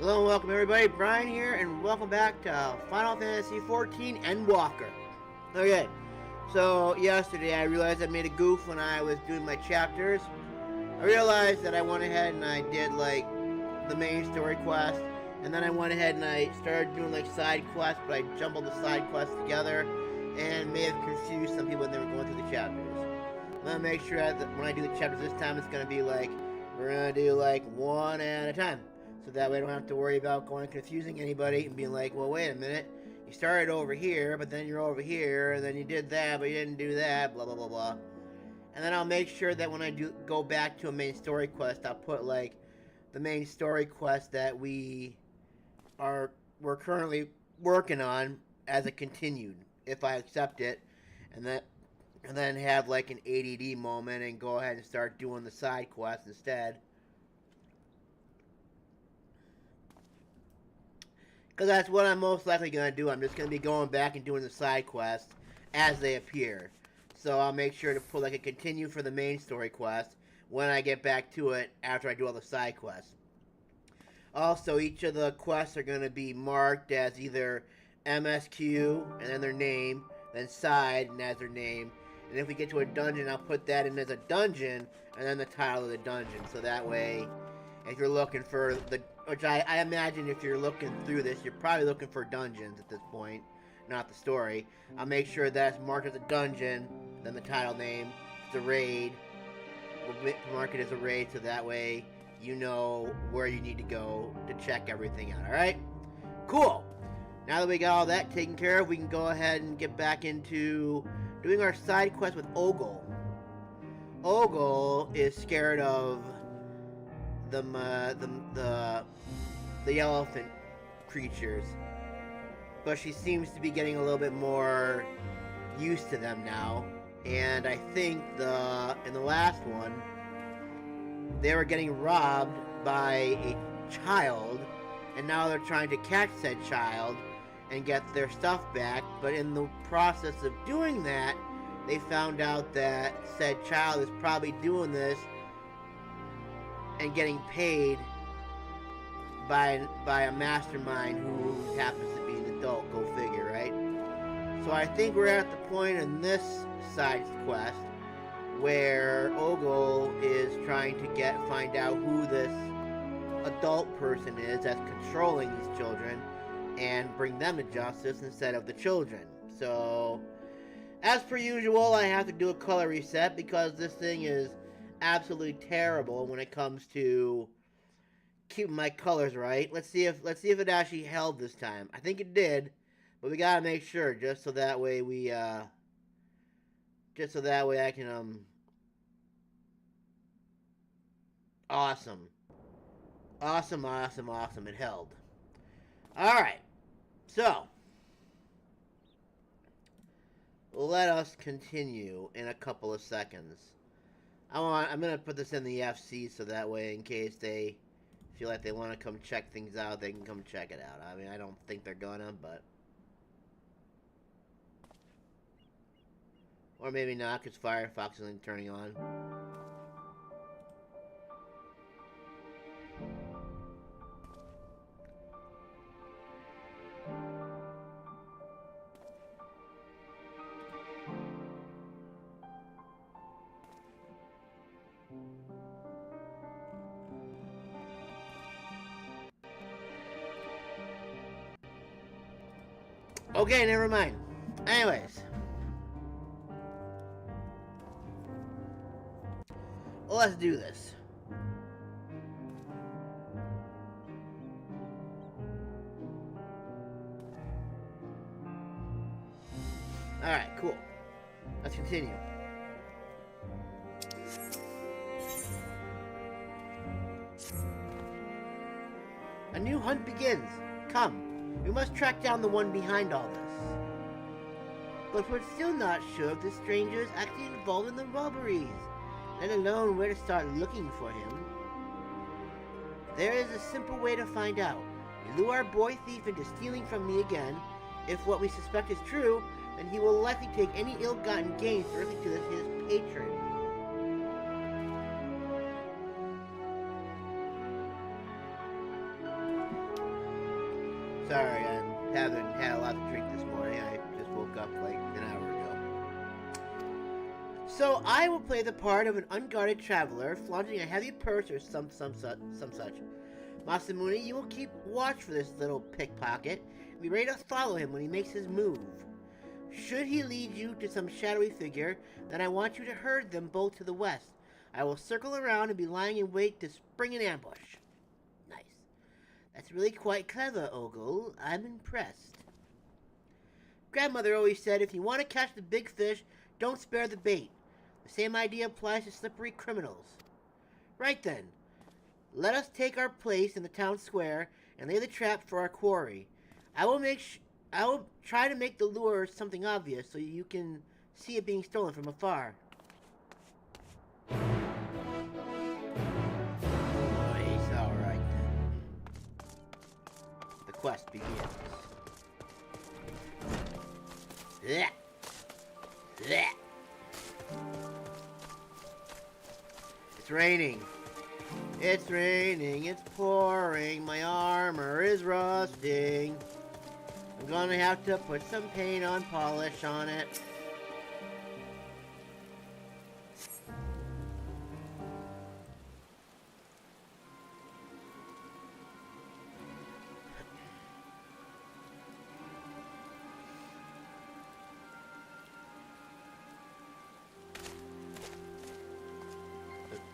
Hello and welcome everybody, Brian here, and welcome back to Final Fantasy XIV Endwalker. Okay, so yesterday I realized I made a goof when I was doing my chapters. I realized that I went ahead and I did like the main story quest, and then I went ahead and I started doing like side quests, but I jumbled the side quests together and may have confused some people when they were going through the chapters. I'm gonna make sure that when I do the chapters this time, it's gonna be like, we're gonna do like one at a time. So that way I don't have to worry about going and confusing anybody and being like, well, wait a minute, you started over here, but then you're over here, and then you did that, but you didn't do that, blah, blah, blah, blah. And then I'll make sure that when I do go back to a main story quest, I'll put, like, the main story quest that we're currently working on as a continued, if I accept it, and then have, like, an ADD moment and go ahead and start doing the side quests instead. Because that's what I'm most likely going to do. I'm just going to be going back and doing the side quests as they appear. So I'll make sure to put like a continue for the main story quest when I get back to it after I do all the side quests. Also, each of the quests are going to be marked as either MSQ and then their name, then side and as their name. And if we get to a dungeon, I'll put that in as a dungeon and then the title of the dungeon. So that way, if you're looking for the... Which I imagine if you're looking through this, you're probably looking for dungeons at this point, not the story. I'll make sure that's marked as a dungeon, then the title name, it's a raid. We'll mark it as a raid so that way you know where you need to go to check everything out, alright? Cool! Now that we got all that taken care of, we can go ahead and get back into doing our side quest with Ogle. Ogle is scared of the elephant creatures, but she seems to be getting a little bit more used to them now. And I think in the last one they were getting robbed by a child, and now they're trying to catch said child and get their stuff back. But in the process of doing that, they found out that said child is probably doing this and getting paid by a mastermind who happens to be an adult. Go figure, right? So I think we're at the point in this side quest where Ogle is trying to find out who this adult person is that's controlling these children and bring them to justice instead of the children. So, as per usual, I have to do a color reset because this thing is absolutely terrible when it comes to keeping my colors right. Let's see if it actually held this time. I think it did, but we gotta make sure just so that way I can awesome, it held. All right, so let us continue in a couple of seconds. I'm gonna put this in the FC so that way, in case they feel like they want to come check things out, they can come check it out. I mean, I don't think they're gonna, but or maybe not, because Firefox isn't turning on. Okay, never mind. Anyways. Well, let's do this. Alright, cool. Let's continue. A new hunt begins. Come. We must track down the one behind all this. But we're still not sure if the stranger is actually involved in the robberies, let alone where to start looking for him. There is a simple way to find out. We lure our boy thief into stealing from me again. If what we suspect is true, then he will likely take any ill-gotten gains directly to his patron. Sorry, I haven't had a lot to drink this morning. I just woke up like an hour ago. So I will play the part of an unguarded traveler, flaunting a heavy purse or some such. Masamune, you will keep watch for this little pickpocket, and be ready to follow him when he makes his move. Should he lead you to some shadowy figure, then I want you to herd them both to the west. I will circle around and be lying in wait to spring an ambush. Nice. That's really quite clever, Ogle. I'm impressed. Grandmother always said, if you want to catch the big fish, don't spare the bait. The same idea applies to slippery criminals. Right then. Let us take our place in the town square and lay the trap for our quarry. I will try to make the lure something obvious so you can see it being stolen from afar. Oh, it's alright then. The quest begins. It's raining. It's raining, it's pouring, my armor is rusting. I'm gonna have to put some paint on polish on it.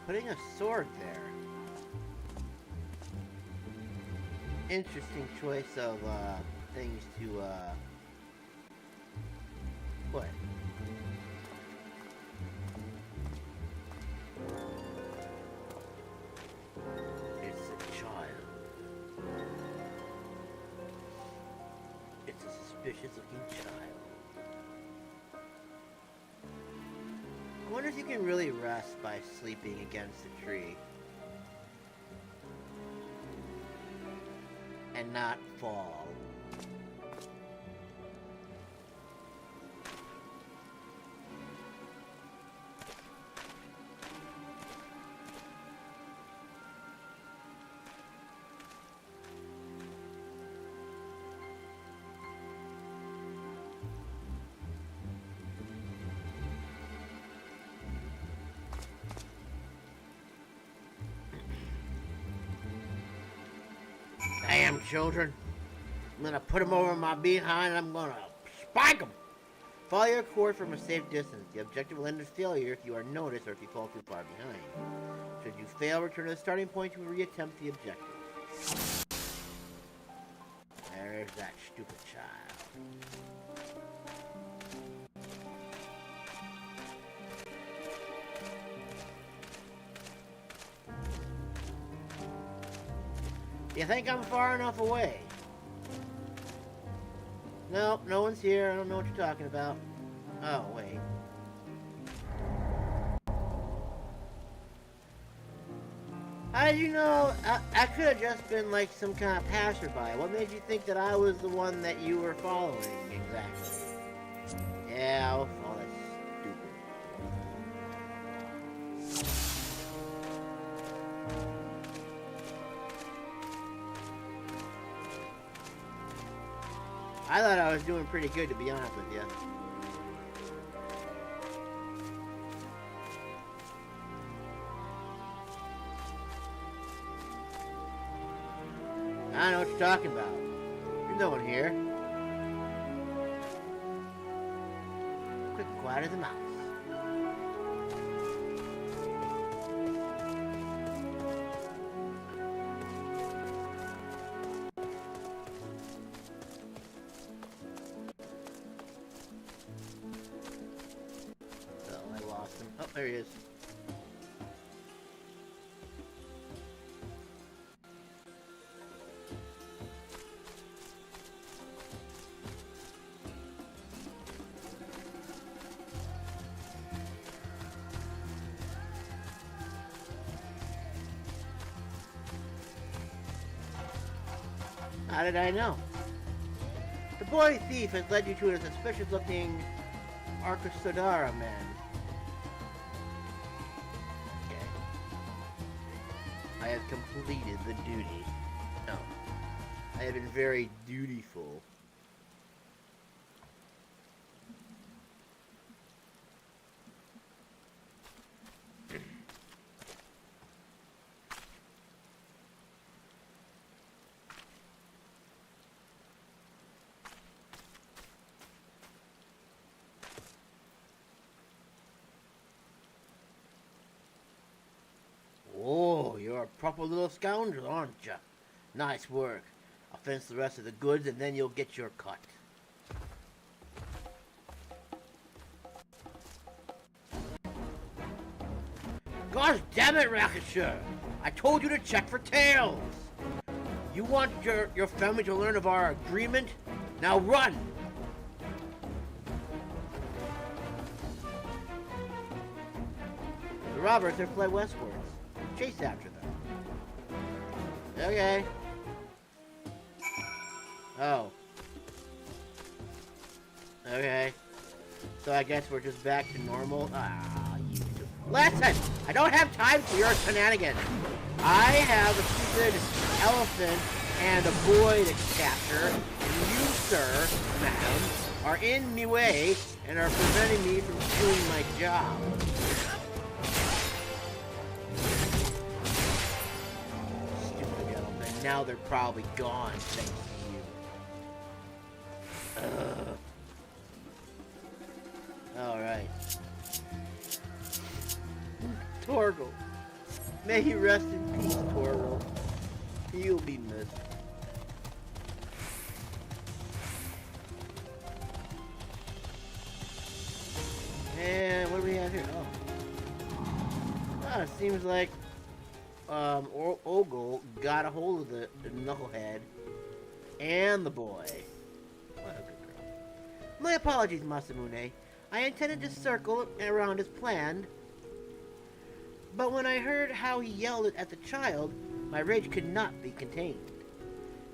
Putting a sword there. Interesting choice of things to put. It's a child. It's a suspicious looking child. I wonder if you can really rest by sleeping against a tree. And not fall. Damn children. I'm gonna put them over my behind and I'm gonna spike them. Follow your course from a safe distance. The objective will end in failure if you are noticed or if you fall too far behind. Should you fail, return to the starting point to reattempt the objective. There's that stupid child. You think I'm far enough away? Nope, no one's here. I don't know what you're talking about. Oh, wait. How did you know? I could have just been like some kind of passerby. What made you think that I was the one that you were following exactly? Yeah, oh, that's stupid. I thought I was doing pretty good, to be honest with you. I don't know what you're talking about. There's no one here. Quick, quiet as a mouse. Oh, there he is. How did I know? The boy thief has led you to a suspicious-looking Arcosodara man. I have completed the duty. No. I have been very dutiful. Oh, you're a proper little scoundrel, aren't you? Nice work. I'll fence the rest of the goods and then you'll get your cut. Gosh damn it, Ratcatcher! I told you to check for tails! You want your family to learn of our agreement? Now run! The robbers have fled westwards. Chase after them. Okay. Oh. Okay. So I guess we're just back to normal. Ah, you... Listen! I don't have time for your shenanigans. I have a stupid elephant and a boy to capture, and you, sir, madam, are in me way and are preventing me from doing my job. Stupid gentlemen. Now they're probably gone, thanks to you. Alright. Torgal. May he rest in peace, Torgal. You'll be missed. And what do we have here? Oh, it seems like Ogle got a hold of the knucklehead and the boy. What a good girl. My apologies, Masamune. I intended to circle around as planned, but when I heard how he yelled at the child, my rage could not be contained.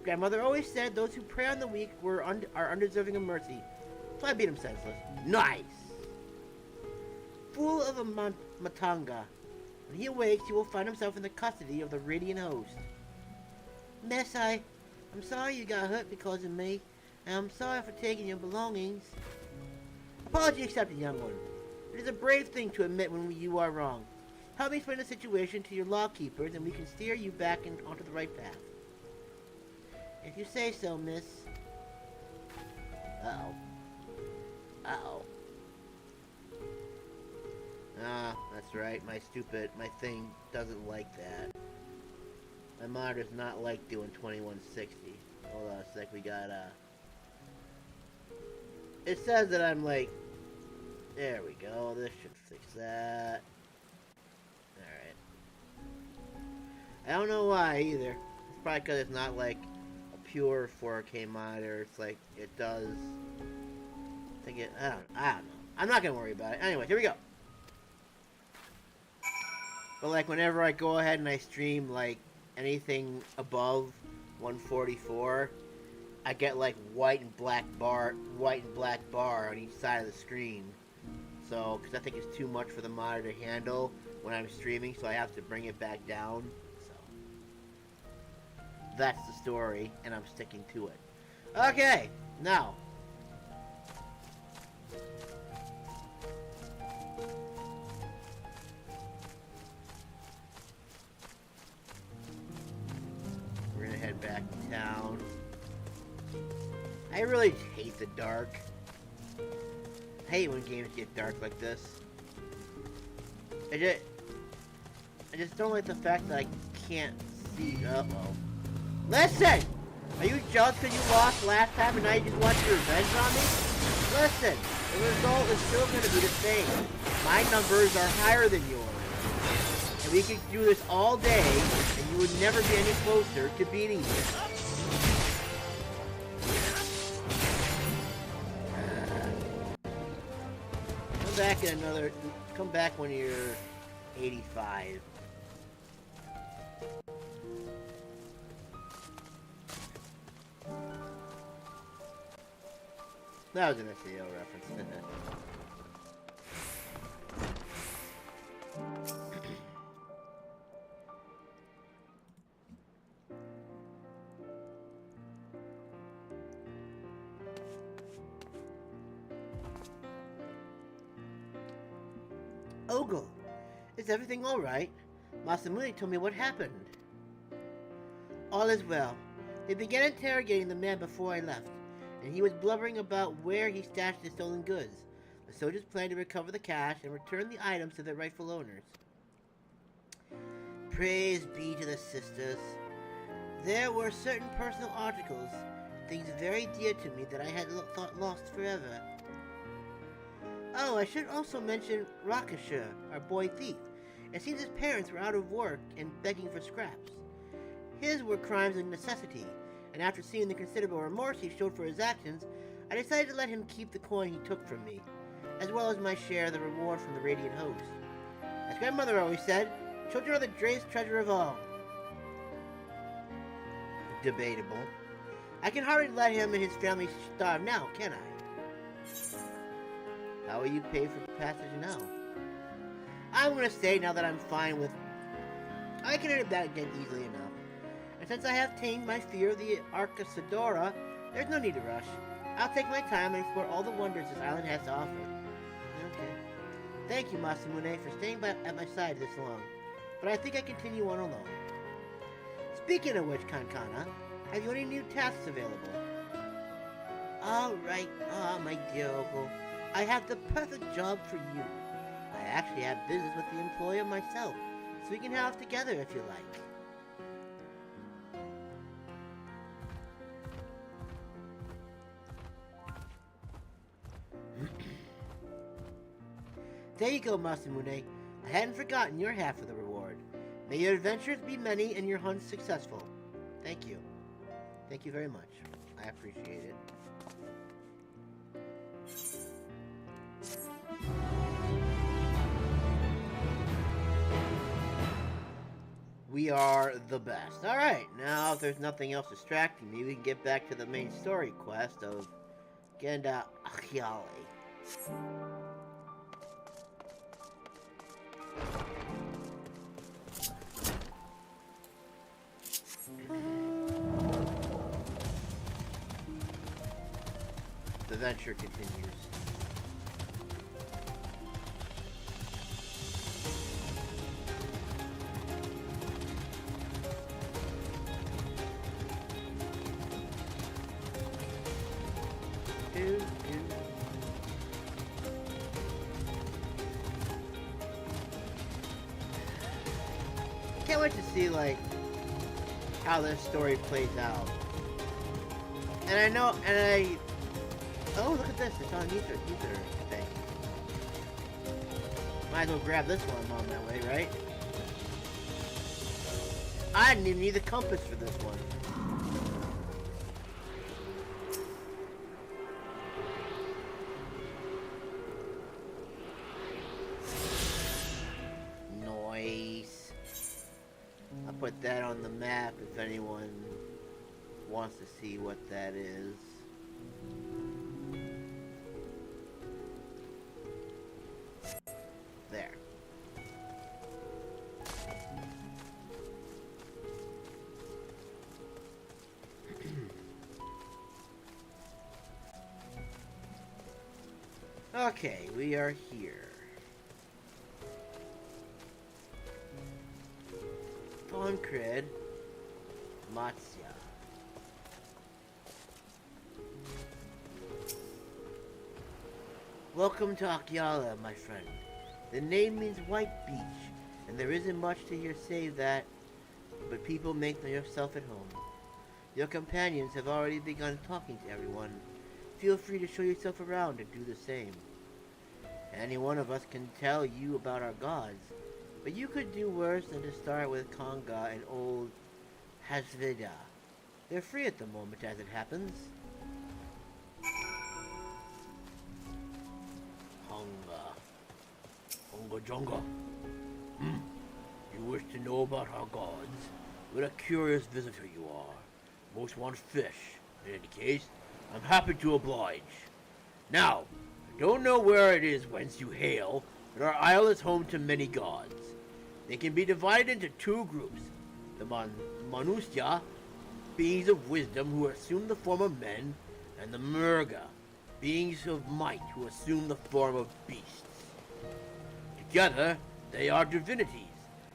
Grandmother always said those who prey on the weak are undeserving of mercy, so I beat him senseless. Nice! Fool of a Matanga. When he awakes, he will find himself in the custody of the Radiant Host. Miss, I'm sorry you got hurt because of me, and I'm sorry for taking your belongings. Apology accepted, young one. It is a brave thing to admit when you are wrong. Help me explain the situation to your law keepers, and we can steer you back onto the right path. If you say so, miss. Uh-oh. Uh-oh. Ah, that's right. My thing doesn't like that. My monitor does not like doing 2160. Hold on a sec, we got, it says that I'm like... There we go, this should fix that. Alright. I don't know why either. It's probably because it's not like a pure 4K monitor. It's like, it does... I don't know. I'm not gonna worry about it. Anyway, here we go. But like whenever I go ahead and I stream like anything above 144, I get like white and black bar on each side of the screen. So, because I think it's too much for the monitor to handle when I'm streaming, so I have to bring it back down. So that's the story, and I'm sticking to it. Okay, now. We're gonna head back to town. I really hate the dark. I hate when games get dark like this. I just don't like the fact that I can't see. Uh-oh. Listen! Are you jealous because you lost last time and now you just want your revenge on me? Listen, the result is still going to be the same. My numbers are higher than yours. And we could do this all day and you would never be any closer to beating me. Come back when you're 85. That was an SEO reference. Ogle, is everything alright? Masamune told me what happened. All is well. They began interrogating the man before I left, and he was blubbering about where he stashed the stolen goods. The soldiers plan to recover the cash and return the items to their rightful owners. Praise be to the sisters. There were certain personal articles, things very dear to me that I had thought lost forever. Oh, I should also mention Ratcatcher, our boy thief. It seems his parents were out of work and begging for scraps. His were crimes of necessity, and after seeing the considerable remorse he showed for his actions, I decided to let him keep the coin he took from me, as well as my share of the reward from the Radiant Host. As grandmother always said, children are the greatest treasure of all. Debatable. I can hardly let him and his family starve now, can I? How will you pay for passage now? I'm going to say now that I'm fine with... I can earn it back again easily enough. And since I have tamed my fear of the Arcasadora, there's no need to rush. I'll take my time and explore all the wonders this island has to offer. Okay. Thank you, Masamune, for staying at my side this long. But I think I continue on alone. Speaking of which, Kankana, have you any new tasks available? Alright, my dear Ogle. I have the perfect job for you. I actually have business with the employer myself, so we can have together if you like. There you go, Masamune. I hadn't forgotten your half of the reward. May your adventures be many and your hunts successful. Thank you. Thank you very much. I appreciate it. We are the best. Alright, now if there's nothing else distracting me, we can get back to the main story quest of Genda Achiale. The adventure continues. Can't wait to see, like, how this story plays out. And I know, oh, look at this, it's on ether thing. Might as well grab this one on that way, right? I didn't even need the compass for this one. Nice. I'll put that on the map if anyone wants to see what that is. There. Okay, we are here. Concred, Matsya. Welcome to Achiale, my friend. The name means white beach, and there isn't much to hear save that, but people make yourself at home. Your companions have already begun talking to everyone. Feel free to show yourself around and do the same. Any one of us can tell you about our gods, but you could do worse than to start with Konga and old Hasveda. They're free at the moment as it happens. Honga Jonga. You wish to know about our gods? What a curious visitor you are. Most want fish. In any case, I'm happy to oblige. Now, I don't know where it is whence you hail, but our isle is home to many gods. They can be divided into two groups. The Manusya, beings of wisdom who assume the form of men, and the Murga, beings of might who assume the form of beasts. To Together, they are divinities.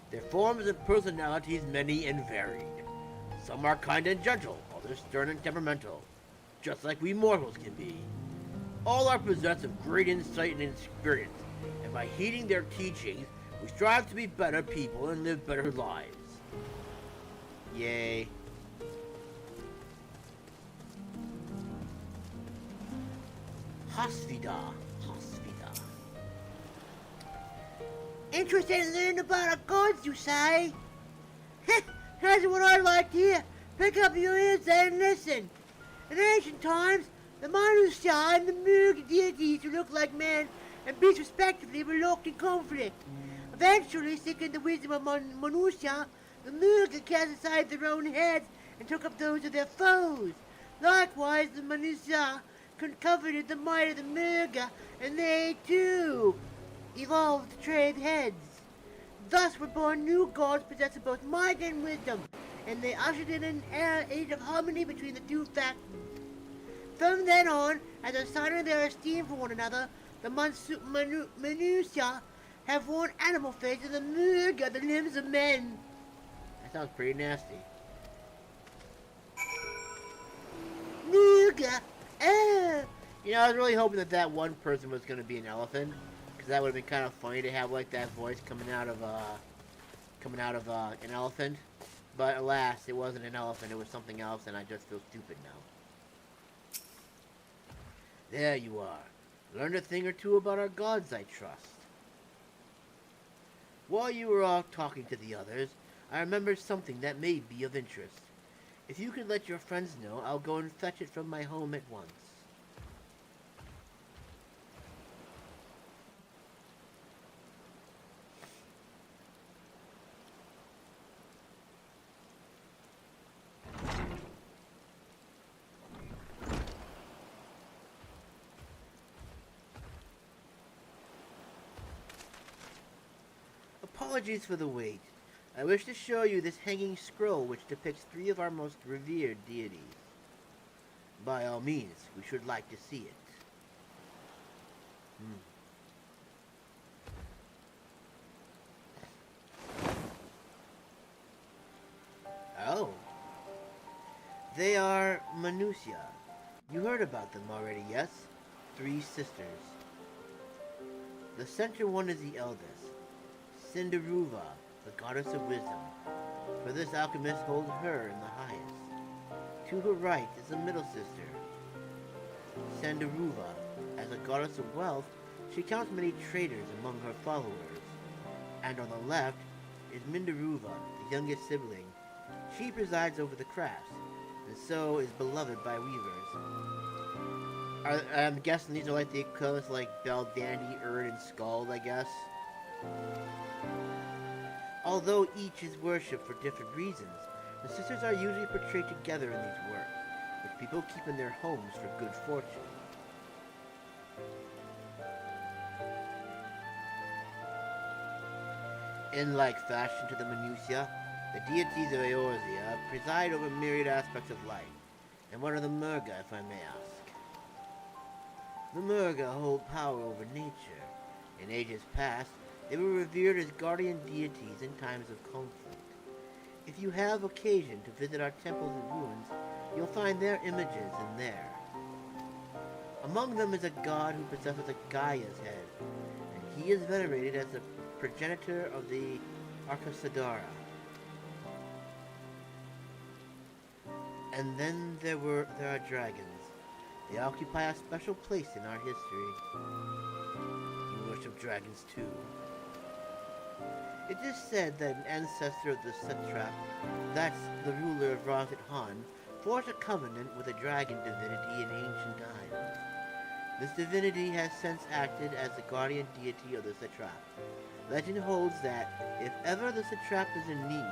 Their forms and personalities many and varied. Some are kind and gentle, others stern and temperamental, just like we mortals can be. All are possessed of great insight and experience, and by heeding their teachings, we strive to be better people and live better lives. Yay. Hasvida. Interested in learning about our gods, you say? That's what I'd like to hear. Pick up your ears and listen. In ancient times, the Manusya and the Murg deities who looked like men and beasts respectively were locked in conflict. Eventually, seeking the wisdom of Manusya, the Murg cast aside their own heads and took up those of their foes. Likewise, the Manusya coveted the might of the Murga, and they too evolved to trade heads. Thus were born new gods possessing both might and wisdom, and they ushered in an age of harmony between the two factions. From then on, as a sign of their esteem for one another, the Manusya have worn animal faces and the Murga the limbs of men. That sounds pretty nasty. Murga! You know, I was really hoping that one person was going to be an elephant, because that would have been kind of funny to have like that voice coming out of an elephant. But alas, it wasn't an elephant, it was something else, and I just feel stupid now. There you are. Learned a thing or two about our gods, I trust. While you were all talking to the others, I remembered something that may be of interest. If you could let your friends know, I'll go and fetch it from my home at once. Apologies for the wait. I wish to show you this hanging scroll which depicts 3 of our most revered deities. By all means, we should like to see it. Oh. They are Manusya. You heard about them already, yes? 3 sisters. The center one is the eldest, Cinderuva, the goddess of wisdom, for this alchemist holds her in the highest. To her right is the middle sister, Cinderuva. As a goddess of wealth, she counts many traders among her followers. And on the left is Minderuva, the youngest sibling. She presides over the crafts, and so is beloved by weavers. I'm guessing these are like the equivalents like Bell, Dandy, Errand, and Scald, I guess. Although each is worshipped for different reasons, the sisters are usually portrayed together in these works, which people keep in their homes for good fortune. In like fashion to the Manusya, the deities of Eorzea preside over myriad aspects of life, and what are the Murga, if I may ask? The Murga hold power over nature. In ages past, they were revered as guardian deities in times of conflict. If you have occasion to visit our temples and ruins, you'll find their images in there. Among them is a god who possesses a Gaia's head, and he is venerated as the progenitor of the Arcasadara. And then there are dragons. They occupy a special place in our history. You worship dragons too. It is said that an ancestor of the Satrap, that's the ruler of Raz-at-Han, forged a covenant with a dragon divinity in ancient times. This divinity has since acted as the guardian deity of the Satrap. Legend holds that if ever the Satrap is in need,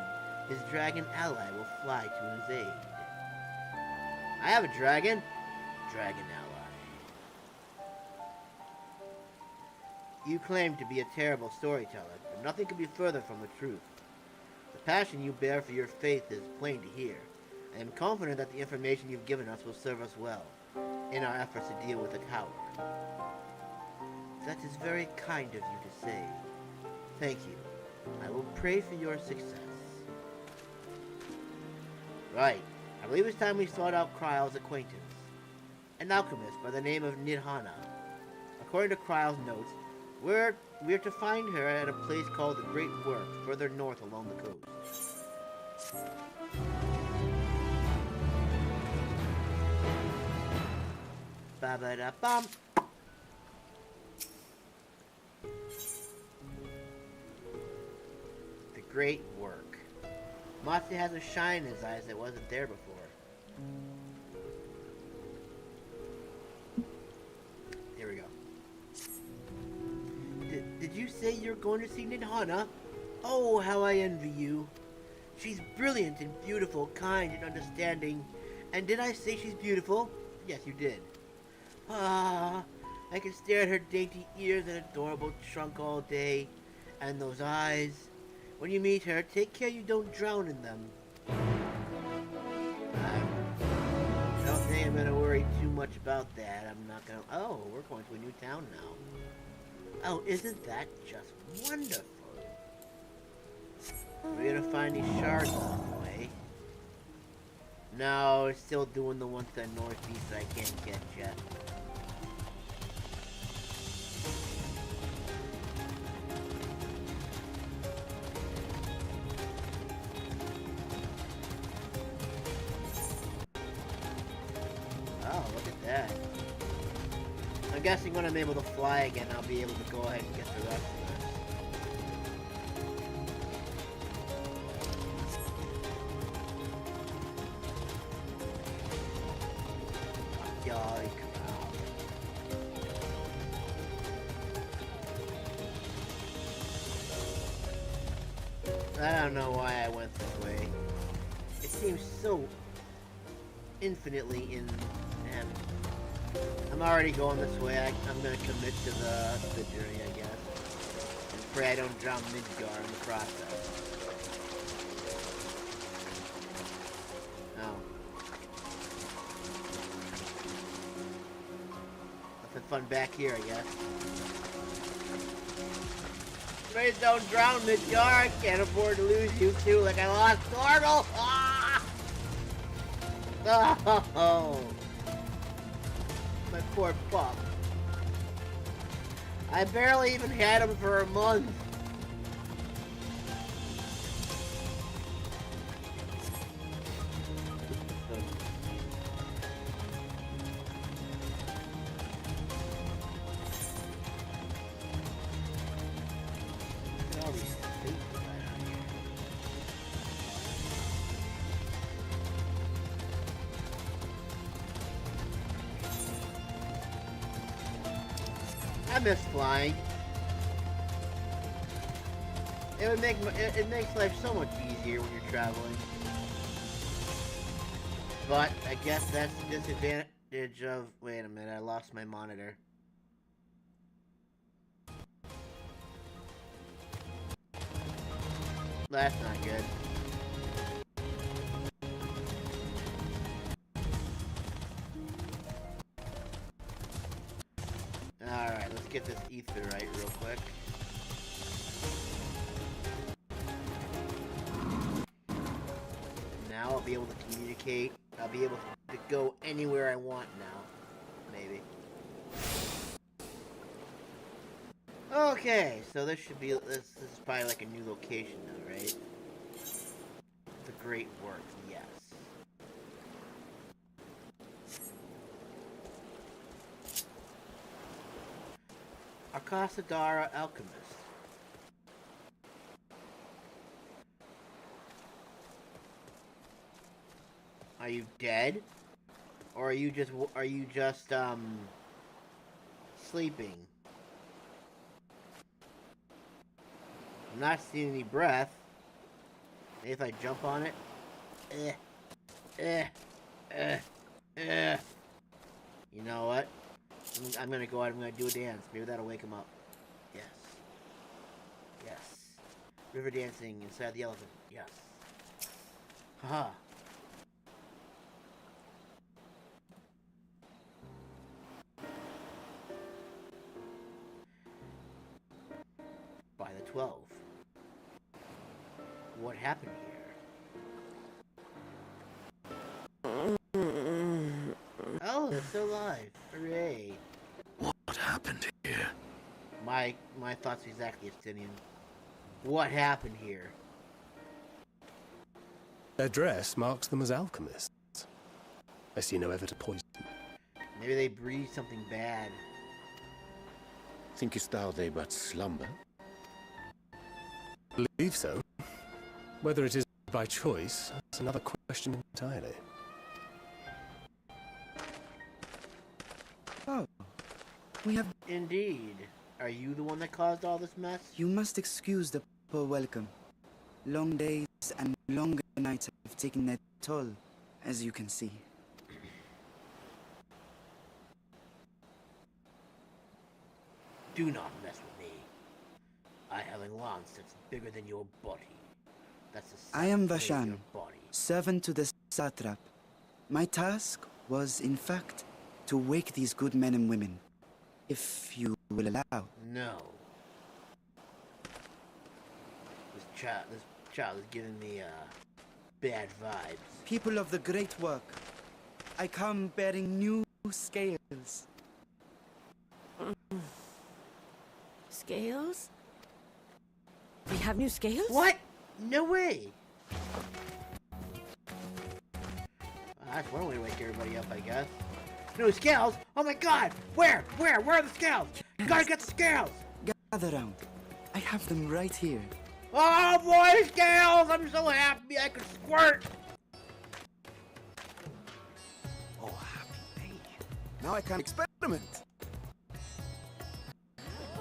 his dragon ally will fly to his aid. I have a dragon. Dragon ally. You claim to be a terrible storyteller, but nothing could be further from the truth. The passion you bear for your faith is plain to hear. I am confident that the information you've given us will serve us well in our efforts to deal with the tower. That is very kind of you to say. Thank you. I will pray for your success. Right. I believe it's time we sought out Kryle's acquaintance. An alchemist by the name of Nidhana. According to Kryle's notes, we're to find her at a place called The Great Work, further north along the coast. Ba-ba-da-bum. The Great Work. Matsu has a shine in his eyes that wasn't there before. Here we go. Did you say you're going to see Nidhana? Oh, how I envy you. She's brilliant and beautiful, kind and understanding. And did I say she's beautiful? Yes, you did. Ah, I can stare at her dainty ears and adorable trunk all day. And those eyes. When you meet her, take care you don't drown in them. I don't think I'm gonna worry too much about that. I'm not gonna... Oh, we're going to a new town now. Oh, isn't that just wonderful? We're gonna find these shards along the way. No, it's still doing the ones to the northeast that I can't get yet. Oh, look at that. I'm guessing when I'm able to fly again, I'll be able to go ahead and get the rest of this. Jolly crap. I don't know why I went this way. It seems so infinitely in... I'm already going this way. I'm gonna commit to the journey, I guess. And pray I don't drown Midgar in the process. No. Nothing fun back here, I guess. Please don't drown, Midgar. I can't afford to lose you too, like I lost Torgal. Ah! Oh! My poor pup. I barely even had him for a month. I miss flying. It makes life so much easier when you're traveling. But I guess that's the disadvantage of... Wait a minute, I lost my monitor. That's not good. Alright, let's get this ether right real quick. Now I'll be able to communicate. I'll be able to go anywhere I want now. Maybe. Okay, so this should be... This is probably like a new location now, right? The Great Work, yes. Akasadara Alchemist. Are you dead? Or are you just sleeping? I'm not seeing any breath. Maybe if I jump on it. You know what? I'm gonna go out, I'm gonna do a dance. Maybe that'll wake him up. Yes. Yes. River dancing inside the elephant. Yes. Haha. By the 12. What happened here? Oh, they're still alive. Hooray. What happened here? My thoughts exactly, Estinian. What happened here? Their dress marks them as alchemists. I see no evidence of poison. Maybe they breathed something bad. Thinkest thou they but slumber? Believe so. Whether it is by choice, that's another question entirely. Oh, we have... Indeed. Are you the one that caused all this mess? You must excuse the poor welcome. Long days and longer nights have taken their toll, as you can see. Do not mess with me. I have a lance that's bigger than your body. That's the I am size of Vashan, your body. servant to the Satrap. My task was, in fact, to wake these good men and women, if you will allow. No. This child is giving me bad vibes. People of the Great Work, I come bearing new scales. Scales? We have new scales? What? No way. That's one way to wake everybody up, I guess. New scales? Oh my god! Where? Where are the scales? You gotta get the scales! Gather round. I have them right here. Oh boy, scales! I'm so happy I could squirt! Oh, happy day. Now I can experiment.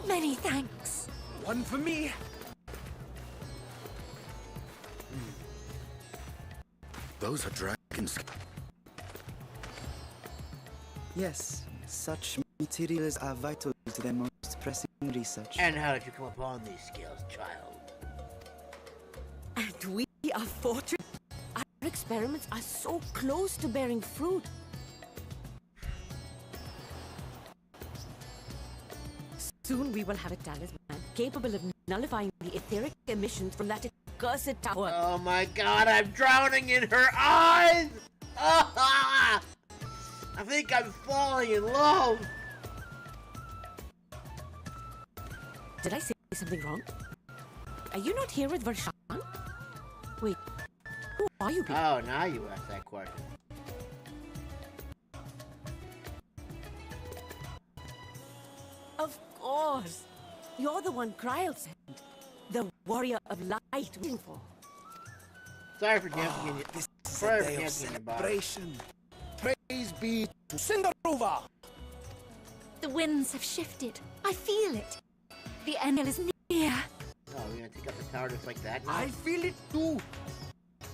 Many thanks. One for me. Those are dragons. Yes, such materials are vital to their most pressing research. And how did you come upon these scales, child? And we are fortunate. Our experiments are so close to bearing fruit. Soon we will have a talisman capable of nullifying the etheric emissions from that accursed tower. Oh my god, I'm drowning in her eyes! Ah! I think I'm falling in love! Did I say something wrong? Are you not here with Vashan? Wait, who are you people? Oh, now you asked that question. Of course. You're the one Kryl sent. The warrior of light waiting for. Sorry for dancing in This is Sorry a for day of dancing in your box. celebration. Praise be to Cinderova. The winds have shifted. I feel it. The end is near. Oh, we're gonna take up the tower just like that now? I feel it too.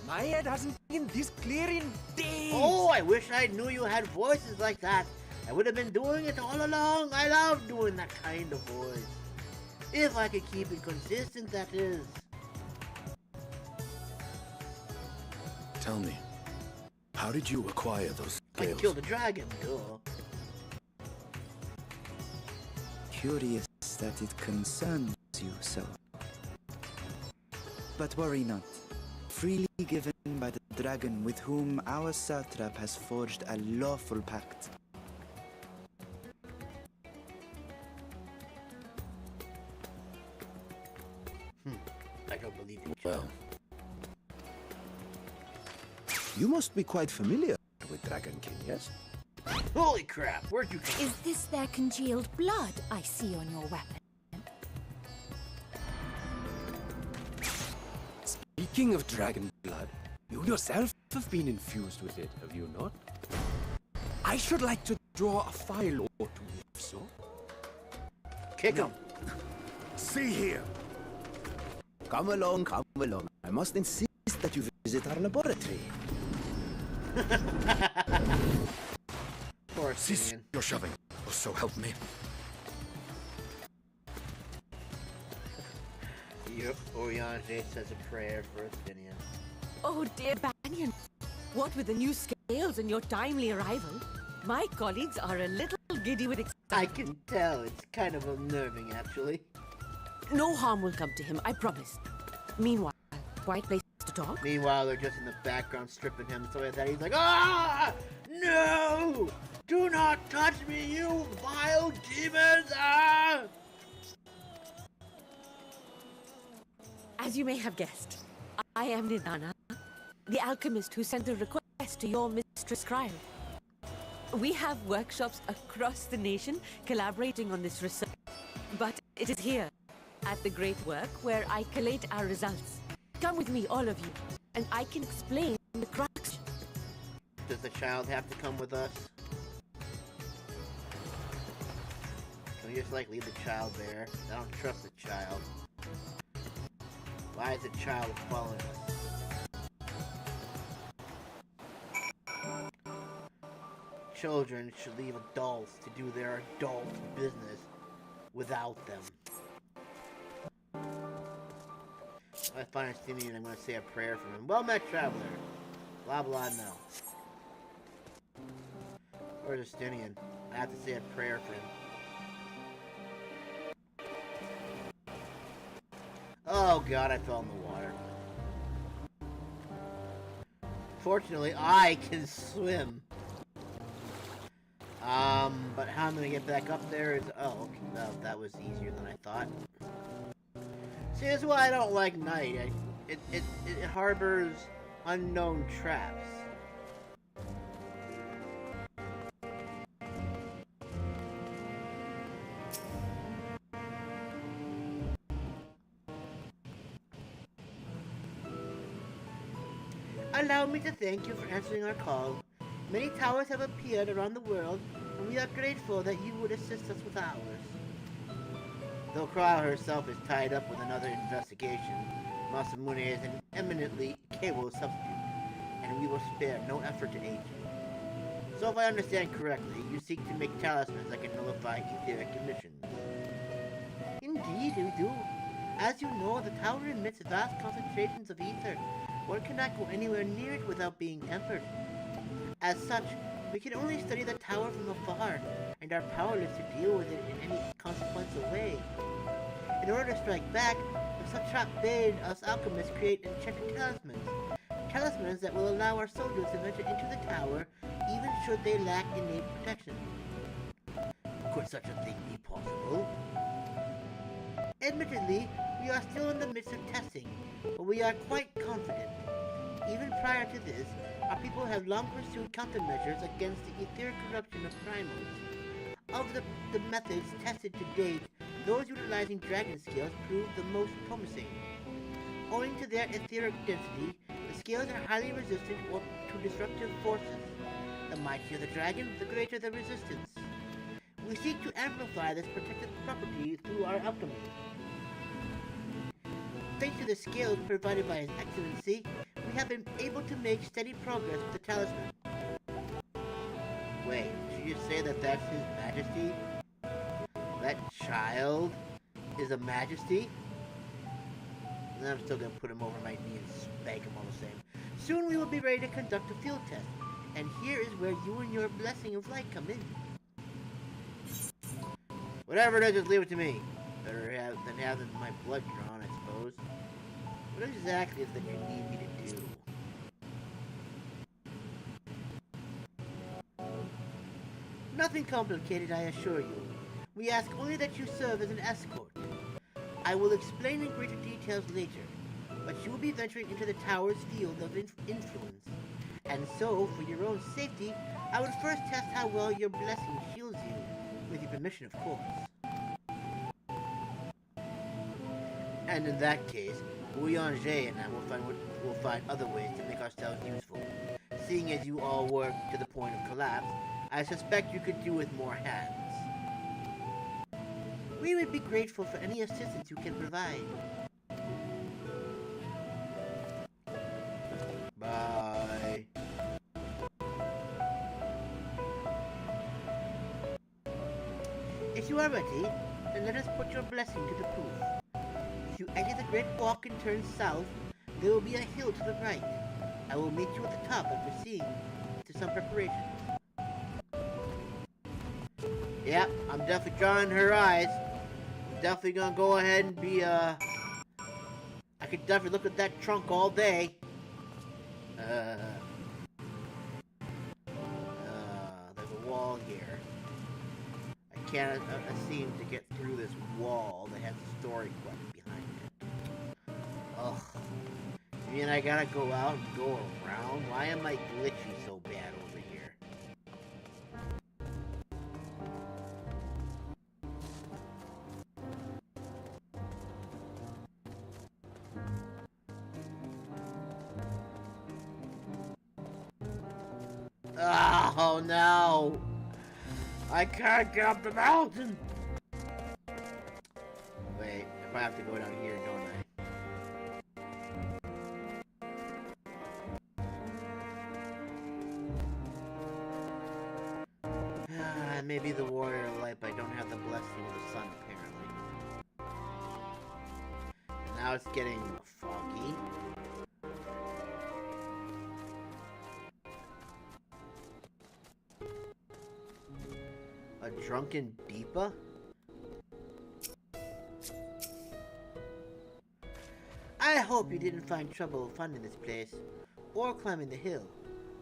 My head hasn't been this clear in days. Oh, I wish I knew you had voices like that. I would have been doing it all along. I love doing that kind of voice. If I could keep it consistent, that is. Tell me, how did you acquire those I scales? killed a dragon, duh. Curious that it concerns you so. But worry not. Freely given by the dragon with whom our satrap has forged a lawful pact. I don't believe it. Well, You must be quite familiar with Dragon King, yes? Holy crap, where'd you come from? Is this their congealed blood I see on your weapon? Speaking of dragon blood, you yourself have been infused with it, have you not? I should like to draw a file or two, if so. Kick him. See here. Come along, come along. I must insist that you visit our laboratory. Poor cease Simeon. your shoving, or so help me. Oriane says a prayer for Estinian. Oh dear Banyan, what with the new scales and your timely arrival, my colleagues are a little giddy with excitement. I can tell. It's kind of unnerving, actually. No harm will come to him, I promise. Meanwhile, quiet place to talk? Meanwhile, they're just in the background stripping him, so that he's like, ah! No! Do not touch me, you vile demons! Ah! As you may have guessed, I am Nidana, the alchemist who sent a request to your mistress Cryo. We have workshops across the nation collaborating on this research, but it is here, at the Great Work, where I collate our results. Come with me, all of you, and I can explain the crux. Does the child have to come with us? Can we just, like, leave the child there? I don't trust the child. Why is the child following us? Children should leave adults to do their adult business without them. If I find a Stinian, I'm going to say a prayer for him. Well met, traveler. Blah, blah, no. Where's a Stinian? I have to say a prayer for him. Oh god, I fell in the water. Fortunately, I can swim. But how I'm gonna get back up there is... Oh, okay, no, that was easier than I thought. See, that's why I don't like night. It harbors unknown traps. Allow me to thank you for answering our call. Many towers have appeared around the world, and we are grateful that you would assist us with ours. Though Cryo herself is tied up with another investigation, Masamune is an eminently capable substitute, and we will spare no effort to aid you. So if I understand correctly, you seek to make talismans that can nullify etheric emissions. Indeed, we do. As you know, the tower emits vast concentrations of ether. One cannot go anywhere near it without being tempered. As such, we can only study the tower from afar, and are powerless to deal with it in any consequential way. In order to strike back, the Satrap bade us alchemists create enchanted talismans. Talismans that will allow our soldiers to venture into the tower, even should they lack innate protection. Could such a thing be possible? Admittedly, we are still in the midst of testing, but we are quite confident. Even prior to this, our people have long pursued countermeasures against the etheric corruption of primals. Of the methods tested to date, those utilizing dragon scales proved the most promising. Owing to their etheric density, the scales are highly resistant to disruptive forces. The mightier the dragon, the greater the resistance. We seek to amplify this protective property through our alchemy. Thanks to the scales provided by His Excellency, we have been able to make steady progress with the talisman. Wait, did you just say that that's His Majesty? That child is a Majesty? And I'm still gonna put him over my knee and spank him all the same. Soon we will be ready to conduct a field test, and here is where you and your blessing of light come in. Whatever it is, just leave it to me. Better than having my blood drawn, I suppose. What exactly is that you need me to do? Nothing complicated, I assure you. We ask only that you serve as an escort. I will explain in greater details later, but you will be venturing into the tower's field of influence. And so, for your own safety, I would first test how well your blessing shields you, with your permission, of course. And in that case, Ouyange and I will find other ways to make ourselves useful. Seeing as you all work to the point of collapse, I suspect you could do with more hands. We would be grateful for any assistance you can provide. Bye. If you are ready, then let us put your blessing to the proof. If you exit the Great Walk and turn south, there will be a hill to the right. I will meet you at the top after seeing to some preparations. Yep, I'm definitely drawing her eyes. I'm definitely gonna go ahead and be, I could definitely look at that trunk all day. There's a wall here. I can't seem to get through this wall that has a story quest behind it. Ugh. I mean, I gotta go out and go around? Why am I glitchy so bad over here? Oh no! I can't get up the mountain! Wait, if I have to go down here, don't I? Maybe the warrior light, but I don't have the blessing of the sun, apparently. And now it's getting foggy. A drunken Deepa? I hope you didn't find trouble finding this place, or climbing the hill.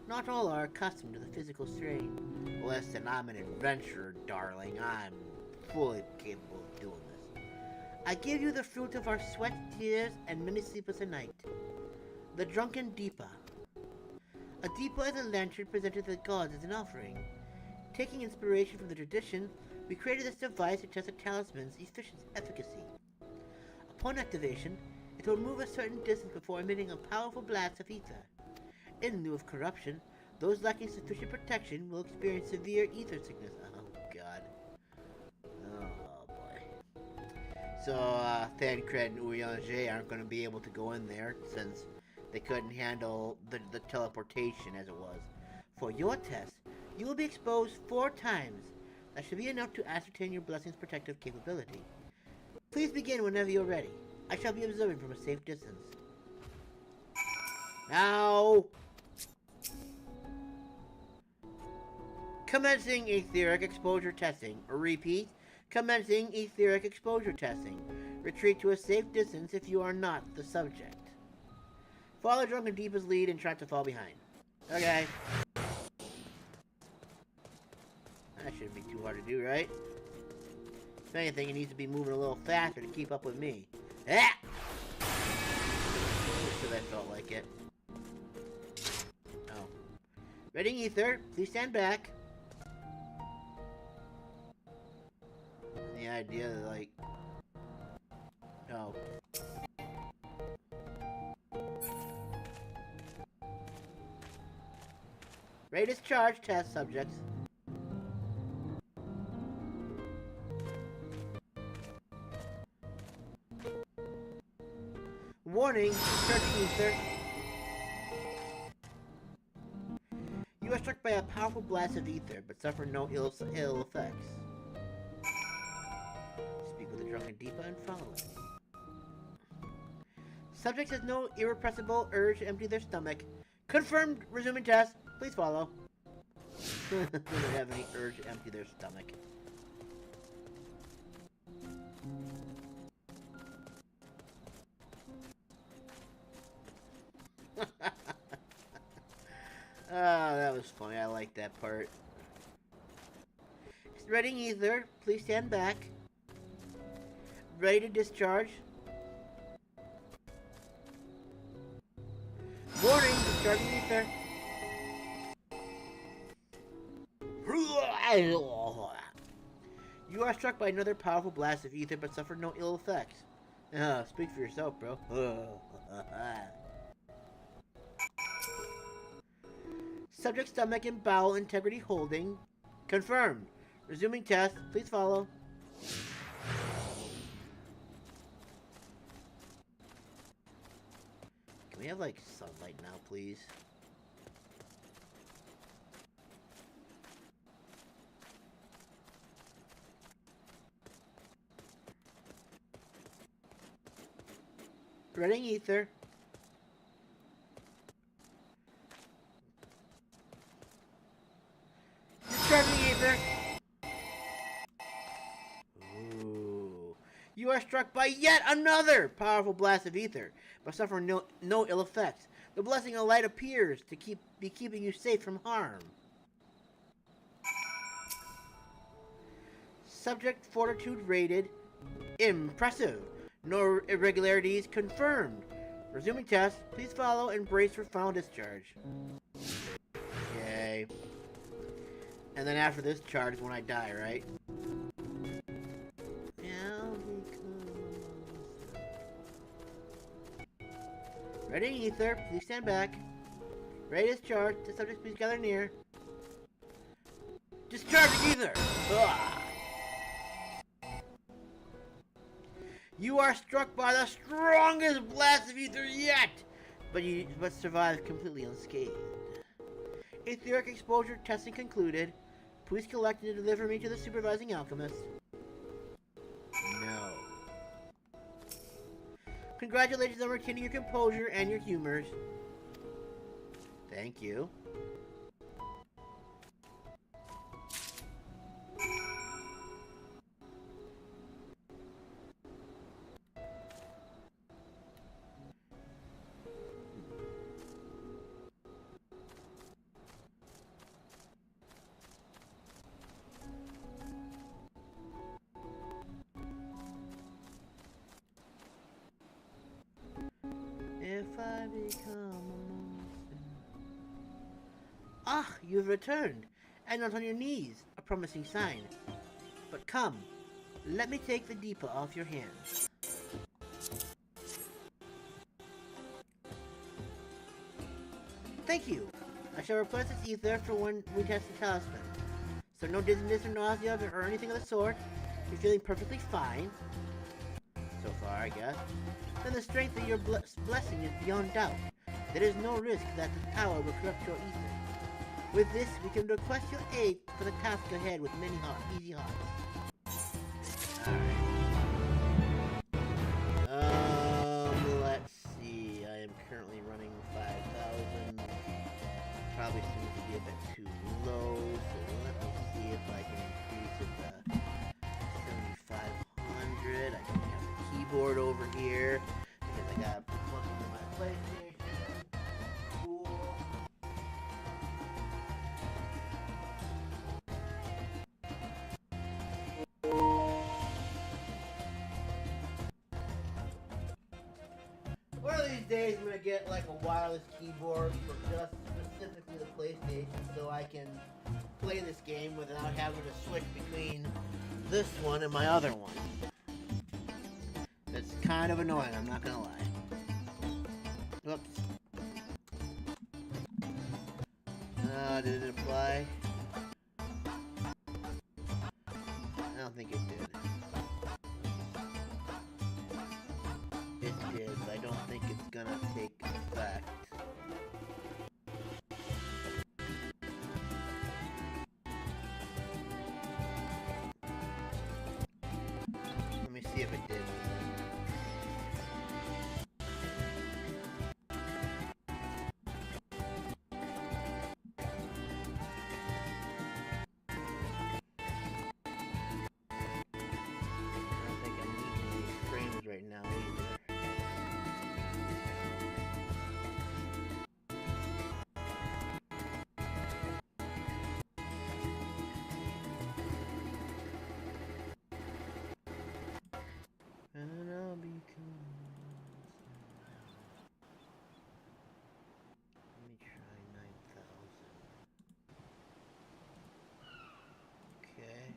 Not all are accustomed to the physical strain. Listen, I'm an adventurer, darling. I'm fully capable of doing this. I give you the fruit of our sweat, tears, and many sleepless a night. The Drunken Deepa. A Deepa is a lantern presented to the gods as an offering. Taking inspiration from the tradition, we created this device to test a talisman's efficacy. Upon activation, it will move a certain distance before emitting a powerful blast of ether. In lieu of corruption, those lacking sufficient protection will experience severe ether sickness. Oh god. Oh boy. So, Thancred and Urianger aren't going to be able to go in there since they couldn't handle the teleportation as it was. For your test, you will be exposed 4 times. That should be enough to ascertain your blessing's protective capability. Please begin whenever you're ready. I shall be observing from a safe distance. Now! Commencing etheric exposure testing. Repeat. Commencing etheric exposure testing. Retreat to a safe distance if you are not the subject. Follow Drunken Deepa's lead and try to fall behind. Okay. That shouldn't be too hard to do, right? If anything, it needs to be moving a little faster to keep up with me. Ah! Just because I felt like it. Oh. Ready, Ether. Please stand back. The idea that, like... Oh. Ready to discharge test subjects. Warning, discharging ether. You are struck by a powerful blast of ether, but suffer no ill effects. Speak with the Drunken Deepa and follow it. Subject has no irrepressible urge to empty their stomach. Confirmed. Resuming test. Please follow. They don't have any urge to empty their stomach. Oh, that was funny. I like that part. Ready, Ether. Please stand back. Ready to discharge. Warning, discharging ether. You are struck by another powerful blast of ether, but suffer no ill effects. Speak for yourself, bro. Subject stomach and bowel integrity holding. Confirmed. Resuming test. Please follow. Can we have, like, sunlight now, please? Spreading ether. Discharging ether. Ooh. You You are struck by yet another powerful blast of ether, but suffer no ill effects. The blessing of light appears to be keeping you safe from harm. Subject fortitude rated impressive. No irregularities confirmed. Resuming test. Please follow and brace for final discharge. Okay. And then after this charge is when I die, right? Ready, ether. Please stand back. Ready to discharge. The subject, please gather near. Discharge ether! Ugh. You are struck by the strongest blast of ether yet, but survived completely unscathed. Etheric exposure testing concluded. Please collect and deliver me to the supervising alchemist. No. Congratulations on retaining your composure and your humors. Thank you. If I become a monster. Ah, you've returned, and not on your knees, a promising sign. But come, let me take the Deepa off your hands. Thank you. I shall replace this ether for when we test the talisman. So no dizziness or nausea or anything of the sort. You're feeling perfectly fine. So far, I guess. Then the strength of your blessing is beyond doubt. There is no risk that the power will corrupt your ether. With this, we can request your aid for the task ahead with many easy hearts. Alright. Let's see. I am currently running 5,000. Probably seems to be a bit too low, so let me see if I can increase it to 7,500. I don't have the keyboard over here because I got plugged into my PlayStation. Cool. One of these days I'm gonna get like a wireless keyboard for just specifically the PlayStation so I can play this game without having to switch between this one and my other one. It's kind of annoying, I'm not gonna lie. Whoops. Did it apply? I don't think it did. It did, but I don't think it's gonna take effect. Let me see if it did. Right now either. And I'll become. Let me try 9,000. Okay.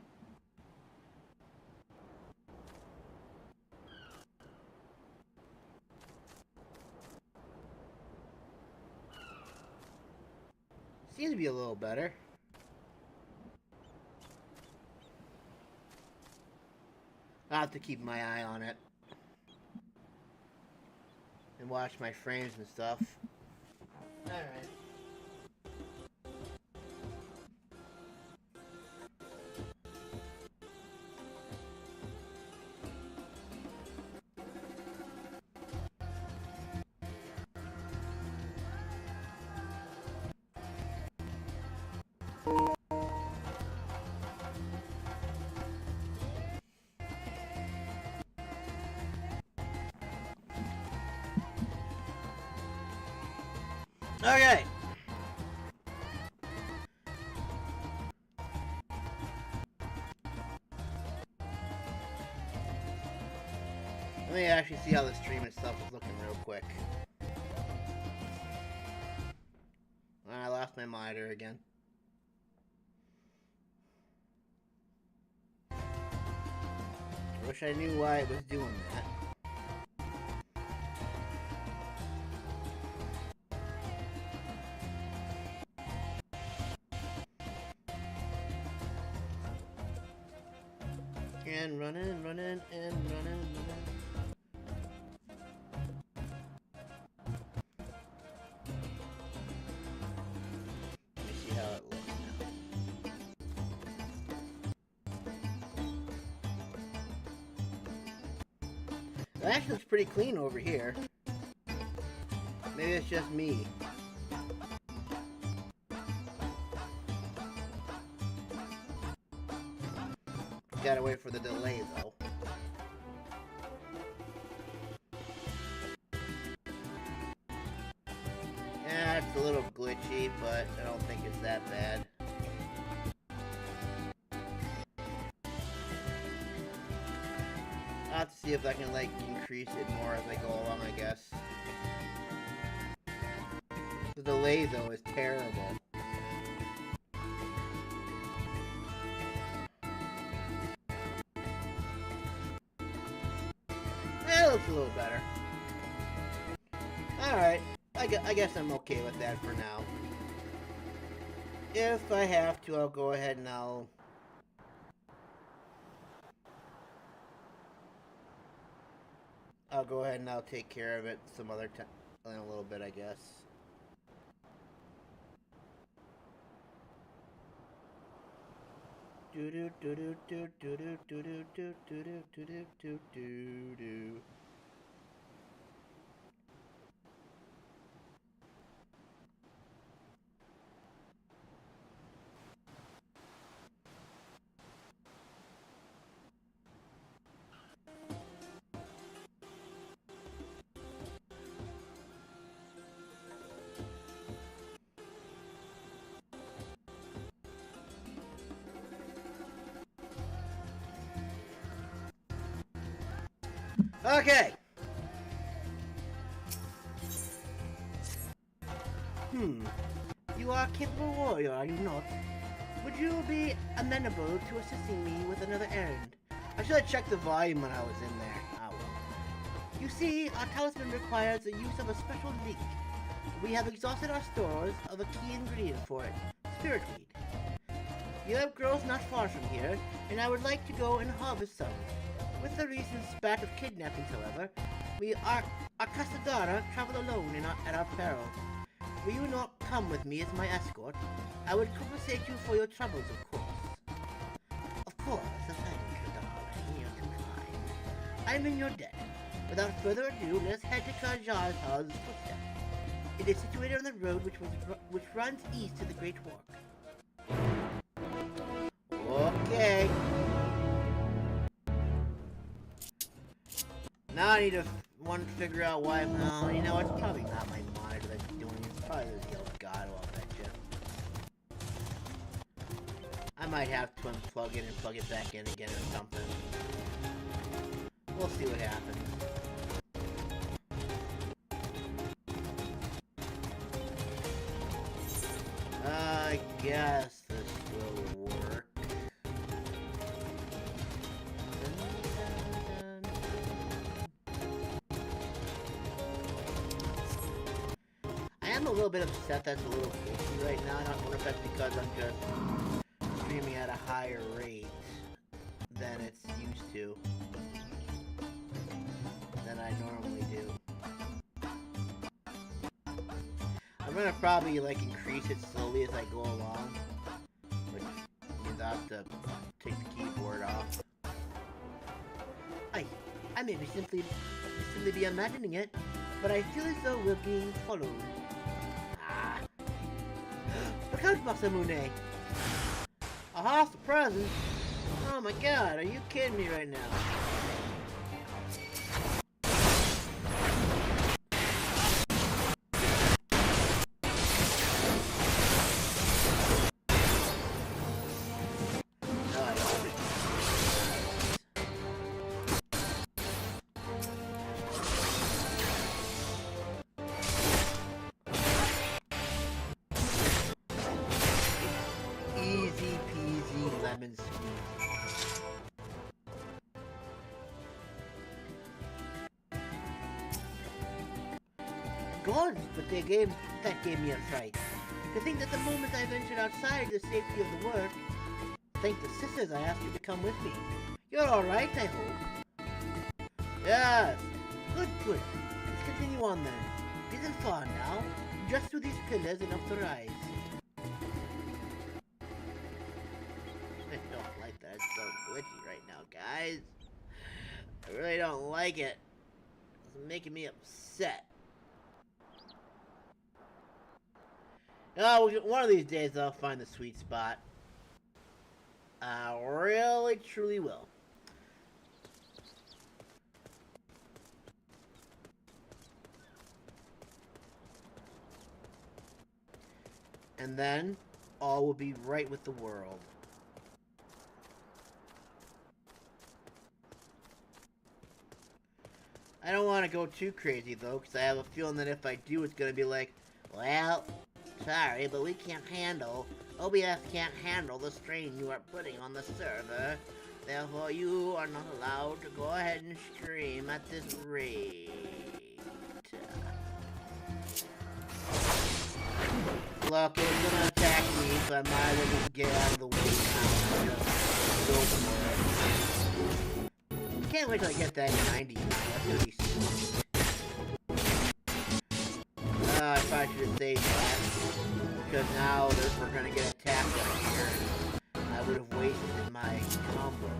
Seems to be a little better. I'll have to keep my eye on it. And watch my frames and stuff. Alright. Okay. Let me actually see how the stream itself is looking real quick. I lost my monitor again. I wish I knew why it was doing that. And running, and running. Let me see how it looks now. It actually looks pretty clean over here. Maybe it's just me. Gotta wait for the delay though. Yeah, it's a little glitchy, but I don't think it's that bad. I'll have to see if I can like increase it more as I go along, I guess. The delay though is terrible. Looks a little better. Alright, I guess I'm okay with that for now. If I have to, I'll go ahead and I'll go ahead and I'll take care of it some other time in a little bit, I guess. Do do do do do do do do do do do do do do do. Okay. You are a capable warrior, are you not? Would you be amenable to assisting me with another errand? I should have checked the volume when I was in there. Oh well. You see, our talisman requires the use of a special leek. We have exhausted our stores of a key ingredient for it, spirit weed. Europe grows not far from here, and I would like to go and harvest some. With the recent spat of kidnappings, however, our Castadara travel alone at our peril. Will you not come with me as my escort? I would compensate you for your troubles, of course. Of course, thank you, darling. You're too kind. I'm in your debt. Without further ado, let's head to Raz-at-Han's footsteps. It is situated on the road which runs east to the Great Work. Okay. Now I need to figure out why. No, you know, it's probably not my monitor that's doing it. It's probably the Elgato, I'll bet you. I might have to unplug it and plug it back in again or something. We'll see what happens. I guess this will work. I am a little bit upset that's a little glitchy right now. I don't know if that's because I'm just streaming at a higher rate than it's used to, than I normally do. I'm gonna probably like increase it slowly as I go along, which means I have to take the keyboard off. I may be simply be imagining it, but I feel as though we're being followed. Ah! Look out, Masamune! A hostile presence? Oh my god, are you kidding me right now? lemon squeeze. Gods, but that gave me a fright. To think that the moment I ventured outside the safety of the work, thank the sisters I asked you to come with me. You're alright, I hope. Yes. Good, good. Let's continue on then. It isn't far now. Just through these pillars and up the rise. I don't like that. It's so glitchy right now, guys. I really don't like it. It's making me upset. Oh, one of these days I'll find the sweet spot. I really, truly will. And then, all will be right with the world. I don't want to go too crazy, though, because I have a feeling that if I do, it's going to be like, well, sorry, but we can't handle, OBS can't handle the strain you are putting on the server. Therefore, you are not allowed to go ahead and stream at this rate. Look, it was gonna attack me, so I might as well just get out of the way now. Go for it. Can't wait till I get that 90. That's gonna be sweet. I probably should have saved that. Because now we're gonna get attacked up here. I would have wasted my combo.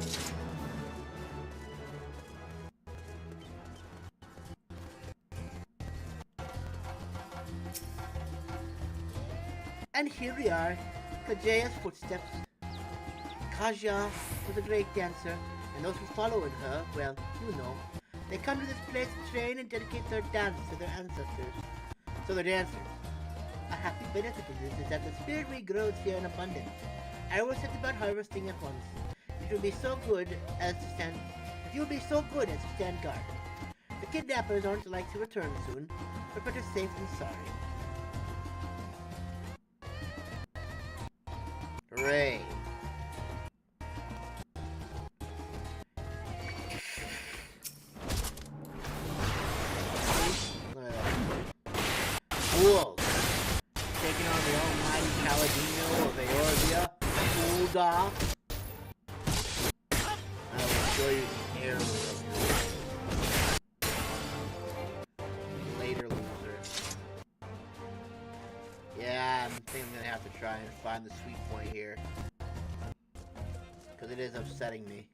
And here we are, Kajaya's footsteps. Kaja was a great dancer, and those who follow in her, well, you know, they come to this place to train and dedicate their dance to their ancestors. So they're dancers. A happy benefit of this is that the spirit we grows here in abundance. I will set about harvesting at once. It will be so good as to stand. You will be so good as to stand guard. The kidnappers aren't like to return soon, but better safe than sorry. Hooray! Fools! Taking on the almighty Paladino of Eorzea, fooled off. I will show you the error of your later loser. Yeah, I think I'm gonna have to try and find the sweet point here. Because it is upsetting me.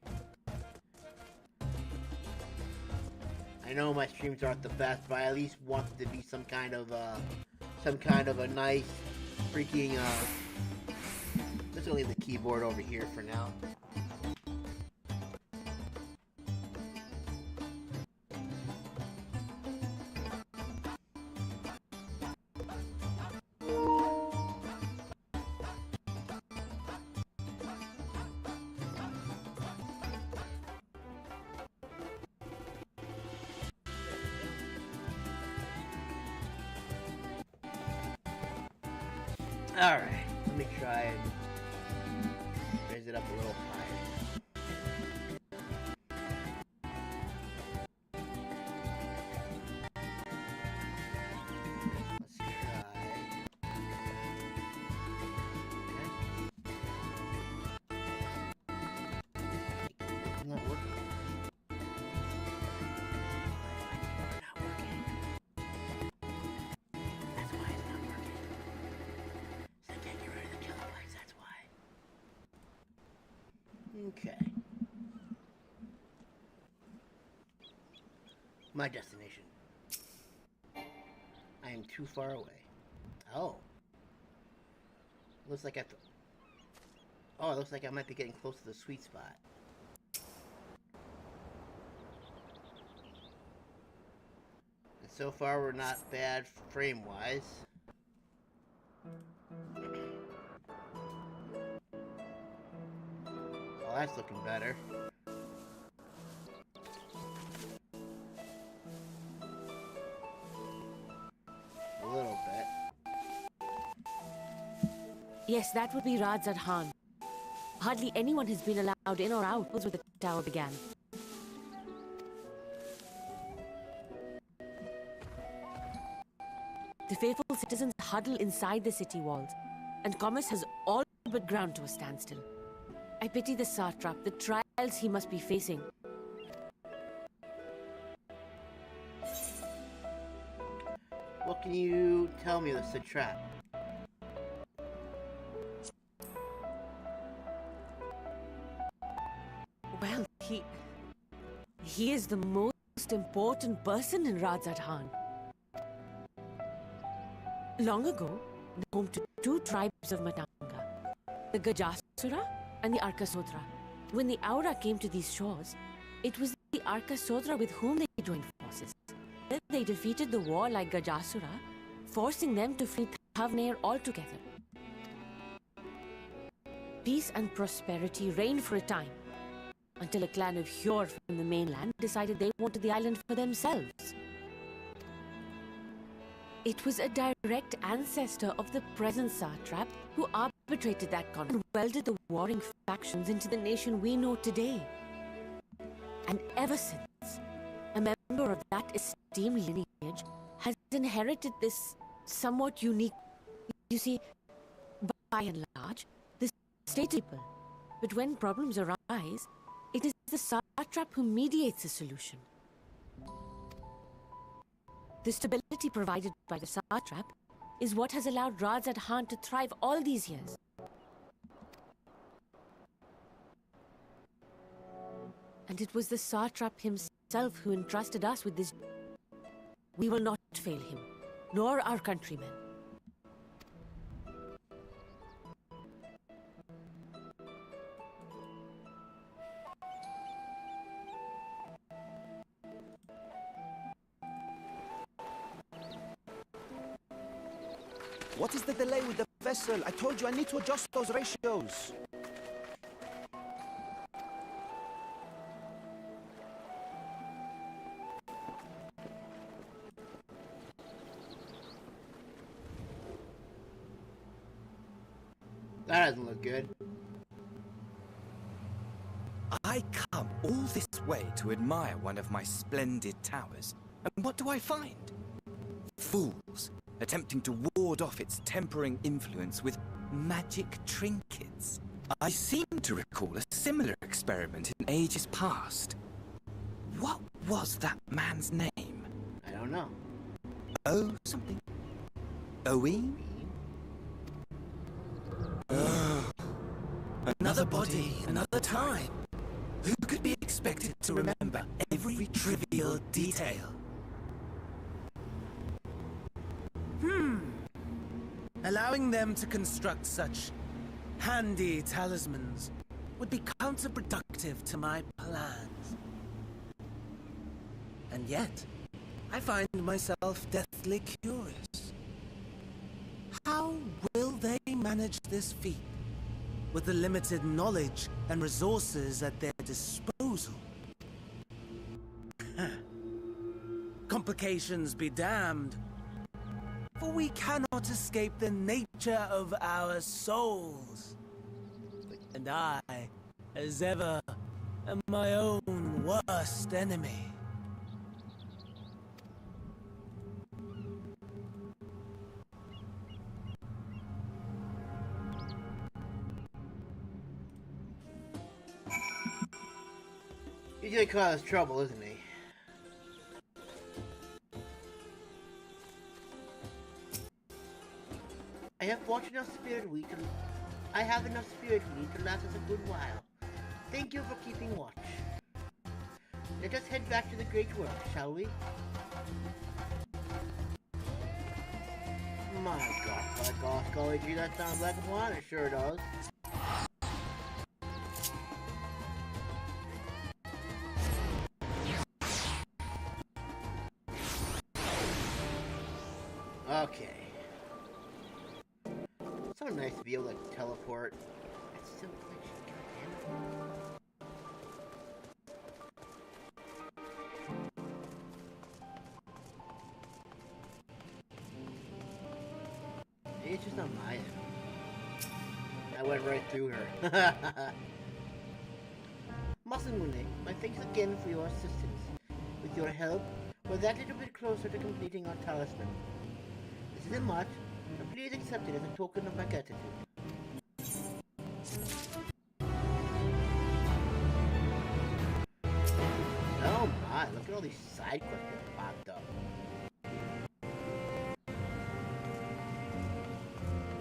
I know my streams aren't the best, but I at least want it to be some kind of a nice freaking just gonna leave the keyboard over here for now. Alright, let me try and raise it up a little higher. Let's try. Okay. It's not working. Not working. That's why it's not working. So I can't get rid of the kilobytes, that's why. Okay. My destination. I am too far away. Oh. Looks like I have to... Oh, it looks like I might be getting close to the sweet spot. And so far, we're not bad frame-wise. Well, that's looking better. A little bit. Yes, that would be Raz-at-Han. Hardly anyone has been allowed in or out since the tower began. The faithful citizens huddle inside the city walls, and commerce has all but ground to a standstill. I pity the Satrap, the trials he must be facing. What can you tell me of the Satrap? Well, he is the most important person in Raz-at-Han. Long ago, home to two tribes of Matanga, the Gajasura and the Arkasotra. When the Aura came to these shores, it was the Arkasotra with whom they joined forces. Then they defeated the warlike Gajasura, forcing them to flee Thav altogether. Peace and prosperity reigned for a time, until a clan of Hyur from the mainland decided they wanted the island for themselves. It was a direct ancestor of the present Satrap who arbitrated that conflict and welded the warring factions into the nation we know today. And ever since, a member of that esteemed lineage has inherited this somewhat unique... You see, by and large, the state is people. But when problems arise, it is the Satrap who mediates a solution. The stability provided by the Satrap is what has allowed Raz-at-Han to thrive all these years. And it was the Satrap himself who entrusted us with this. We will not fail him, nor our countrymen. What is the delay with the vessel? I told you I need to adjust those ratios. That doesn't look good. I come all this way to admire one of my splendid towers, and what do I find? Fools attempting to ward off its tempering influence with magic trinkets. I seem to recall a similar experiment in ages past. What was that man's name? I don't know. Oh, something. Owe? Another body, another time. Who could be expected to remember every trivial detail? Allowing them to construct such handy talismans would be counterproductive to my plans. And yet, I find myself deathly curious. How will they manage this feat with the limited knowledge and resources at their disposal? Complications be damned, for we cannot escape the nature of our souls. And I, as ever, am my own worst enemy. He's gonna cause trouble, isn't he? I have watched enough spirit weed to... I have enough spirit weed to last us a good while. Thank you for keeping watch. Let us head back to the Great Work, shall we? My god, fuck off, Scully G, that sounds like a plan, it sure does. Okay. It's so nice to be able to teleport. It's so glitchy, goddammit. Maybe it's just not my end. I went right through her. Masamune, my thanks again for your assistance. With your help, we're that little bit closer to completing our talisman. This isn't much, but please accept it as a token of my gratitude. Oh my, look at all these side quests that popped up.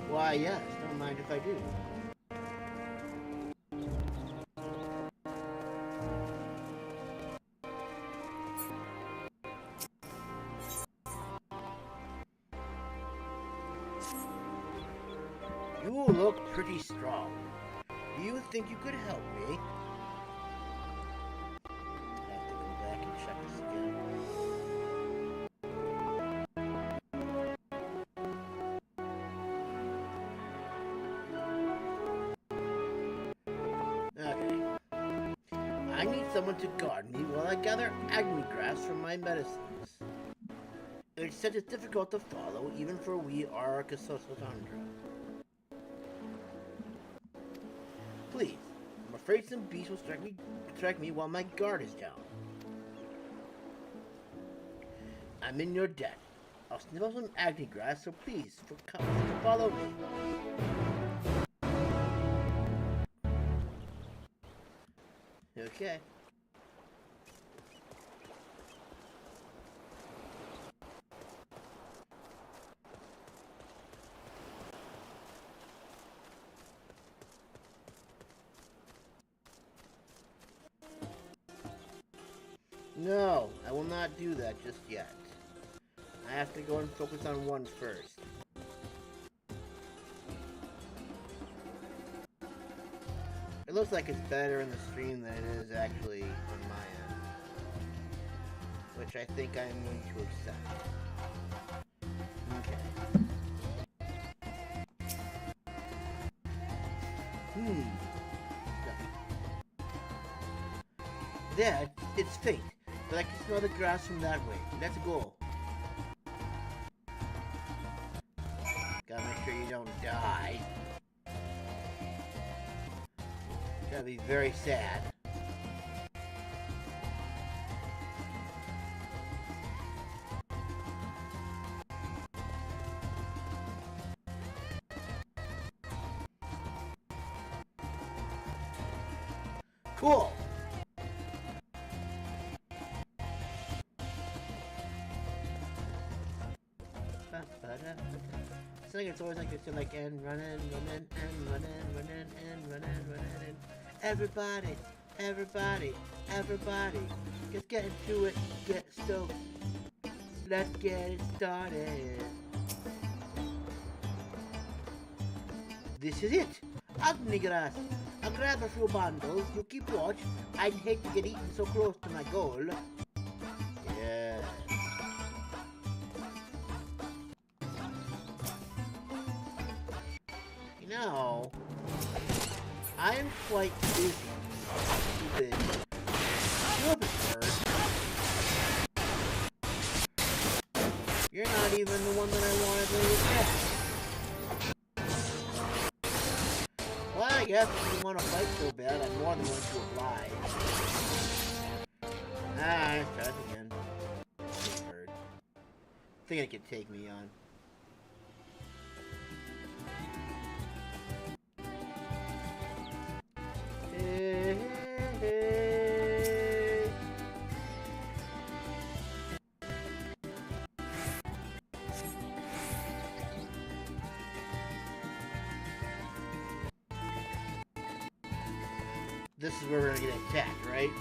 Why, yes, don't mind if I do. You look pretty strong. Do you think you could help me? I have to go back and check this again. Okay. I need someone to guard me while I gather agni grass from my medicines. It's such as difficult to follow, even for we Arcasosotandra. Please, I'm afraid some beast will strike me while my guard is down. I'm in your debt. I'll sniff out some agni grass, so please, follow me. Okay. No, I will not do that just yet. I have to go and focus on one first. It looks like it's better in the stream than it is actually on my end. Which I think I'm going to accept. Okay. There, it's fate. But I can smell the grass from that way. Let's go. Gotta make sure you don't die. Gotta be very sad. Cool! It's like it's always like this, like, and running, and everybody, just get into it, get stoked, let's get it started. This is it, Agnigrass. I'll grab a few bundles, you keep watch, I'd hate to get eaten so close to my goal. Yeah. No, I am quite busy. Stupid bird. You're not even the one that I wanted to get. Well, I guess if you want to fight so bad, I'm more than willing to oblige. Let's try this again. Bird. I think it could take me on. This is where we're gonna get attacked, right?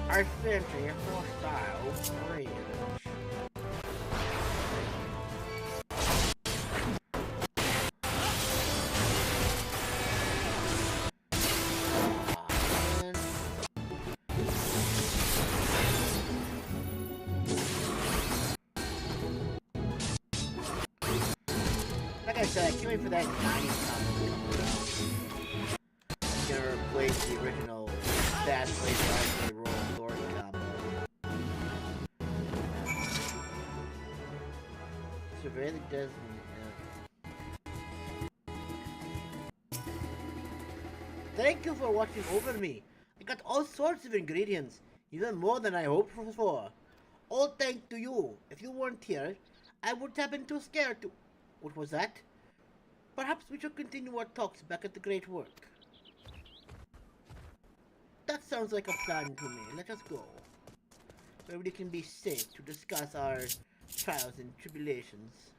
Our fancy hostile range. Like I said, I can't wait for that 90 combo to come around. It's gonna replace the original fast play roll sword combo. survey the desert. Thank you for watching over me. I got all sorts of ingredients, even more than I hoped for. All thanks to you. If you weren't here, I would have been too scared to... What was that? Perhaps we should continue our talks back at the Great Work. That sounds like a plan to me. Let us go. Where we can be safe to discuss our trials and tribulations.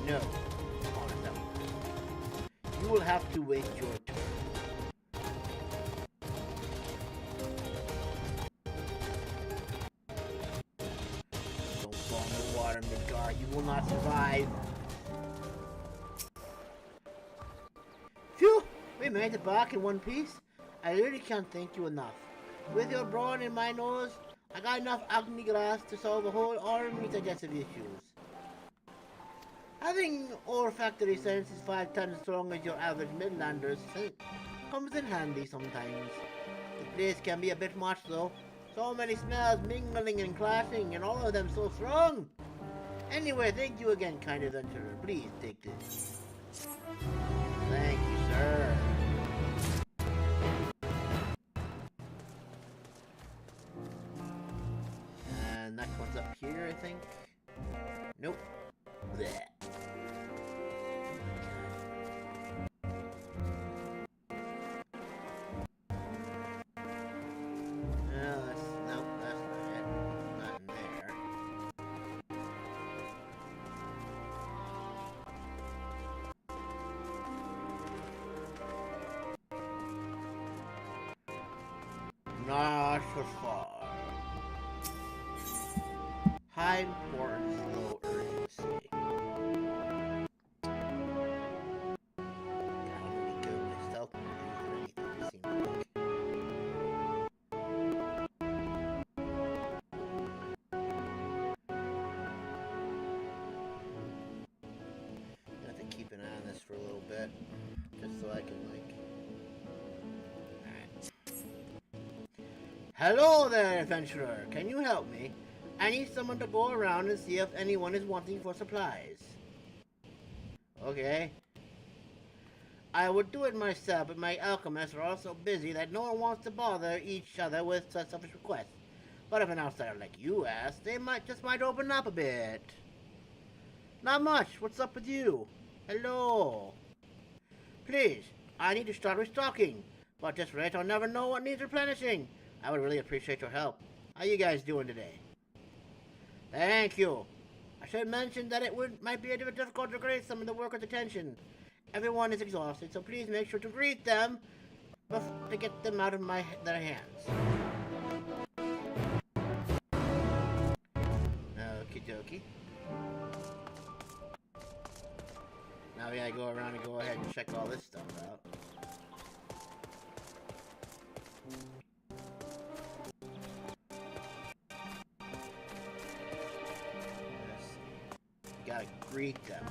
No, you will have to wait your turn. Don't fall in the water, Midgar. You will not survive. Phew! We made it back in one piece. I really can't thank you enough. With your brawn in my nose, I got enough agni glass to solve a whole army's digestive issues. Having ore factory sense is 5 times as strong as your average Midlander's comes in handy sometimes. The place can be a bit much though. So many smells mingling and clashing, and all of them so strong. Anyway, thank you again, kind adventurer. Please take this. Thank you, sir. And next one's up here, I think. Nope. Blech. Not so far. High importance, low urgency. I don't really good with stealth moves or anything, it seems like. I have to keep an eye on this for a little bit, just so I can, like... Hello there, adventurer. Can you help me? I need someone to go around and see if anyone is wanting for supplies. Okay. I would do it myself, but my alchemists are all so busy that no one wants to bother each other with such selfish requests. But if an outsider like you asks, they might open up a bit. Not much. What's up with you? Hello. Please, I need to start restocking. But at this rate, I'll never know what needs replenishing. I would really appreciate your help. How you guys doing today? Thank you. I should mention that might be a bit difficult to grade some of the workers' attention. Everyone is exhausted, so please make sure to greet them to get them out of their hands. Okie dokie. Now we gotta go around and go ahead and check all this stuff out. Gotta greet them.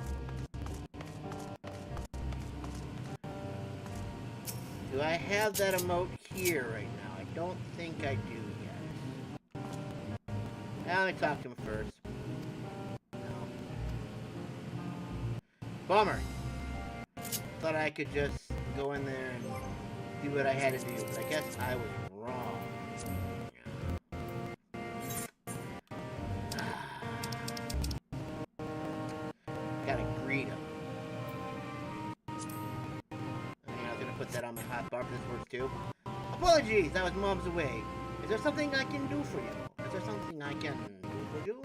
Do I have that emote here right now? I don't think I do yet. Now let me talk to him first. No. Bummer. Thought I could just go in there and do what I had to do, but I guess I was wrong. Gotta greet him. I was gonna put that on my hot bar for this works too. Apologies, I was mom's away. Is there something I can do for you? Is there something I can do for you?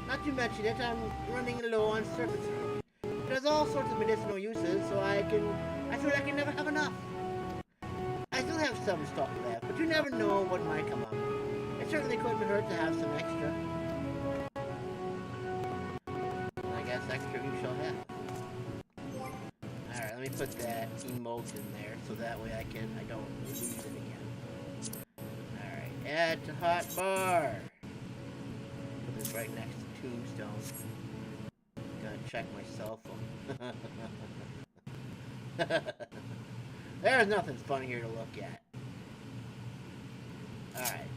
Not to mention it, I'm running low on surface fruit. It has all sorts of medicinal uses, so I feel I can never have enough. I still have some stock left, but you never know what might come up. It certainly couldn't hurt to have some extra. extra you shall have. Alright, let me put that emote in there so that way I don't lose it again. Alright, add to hotbar. Put this right next to Tombstone. Gonna check my cell phone. There's nothing fun here to look at. Alright.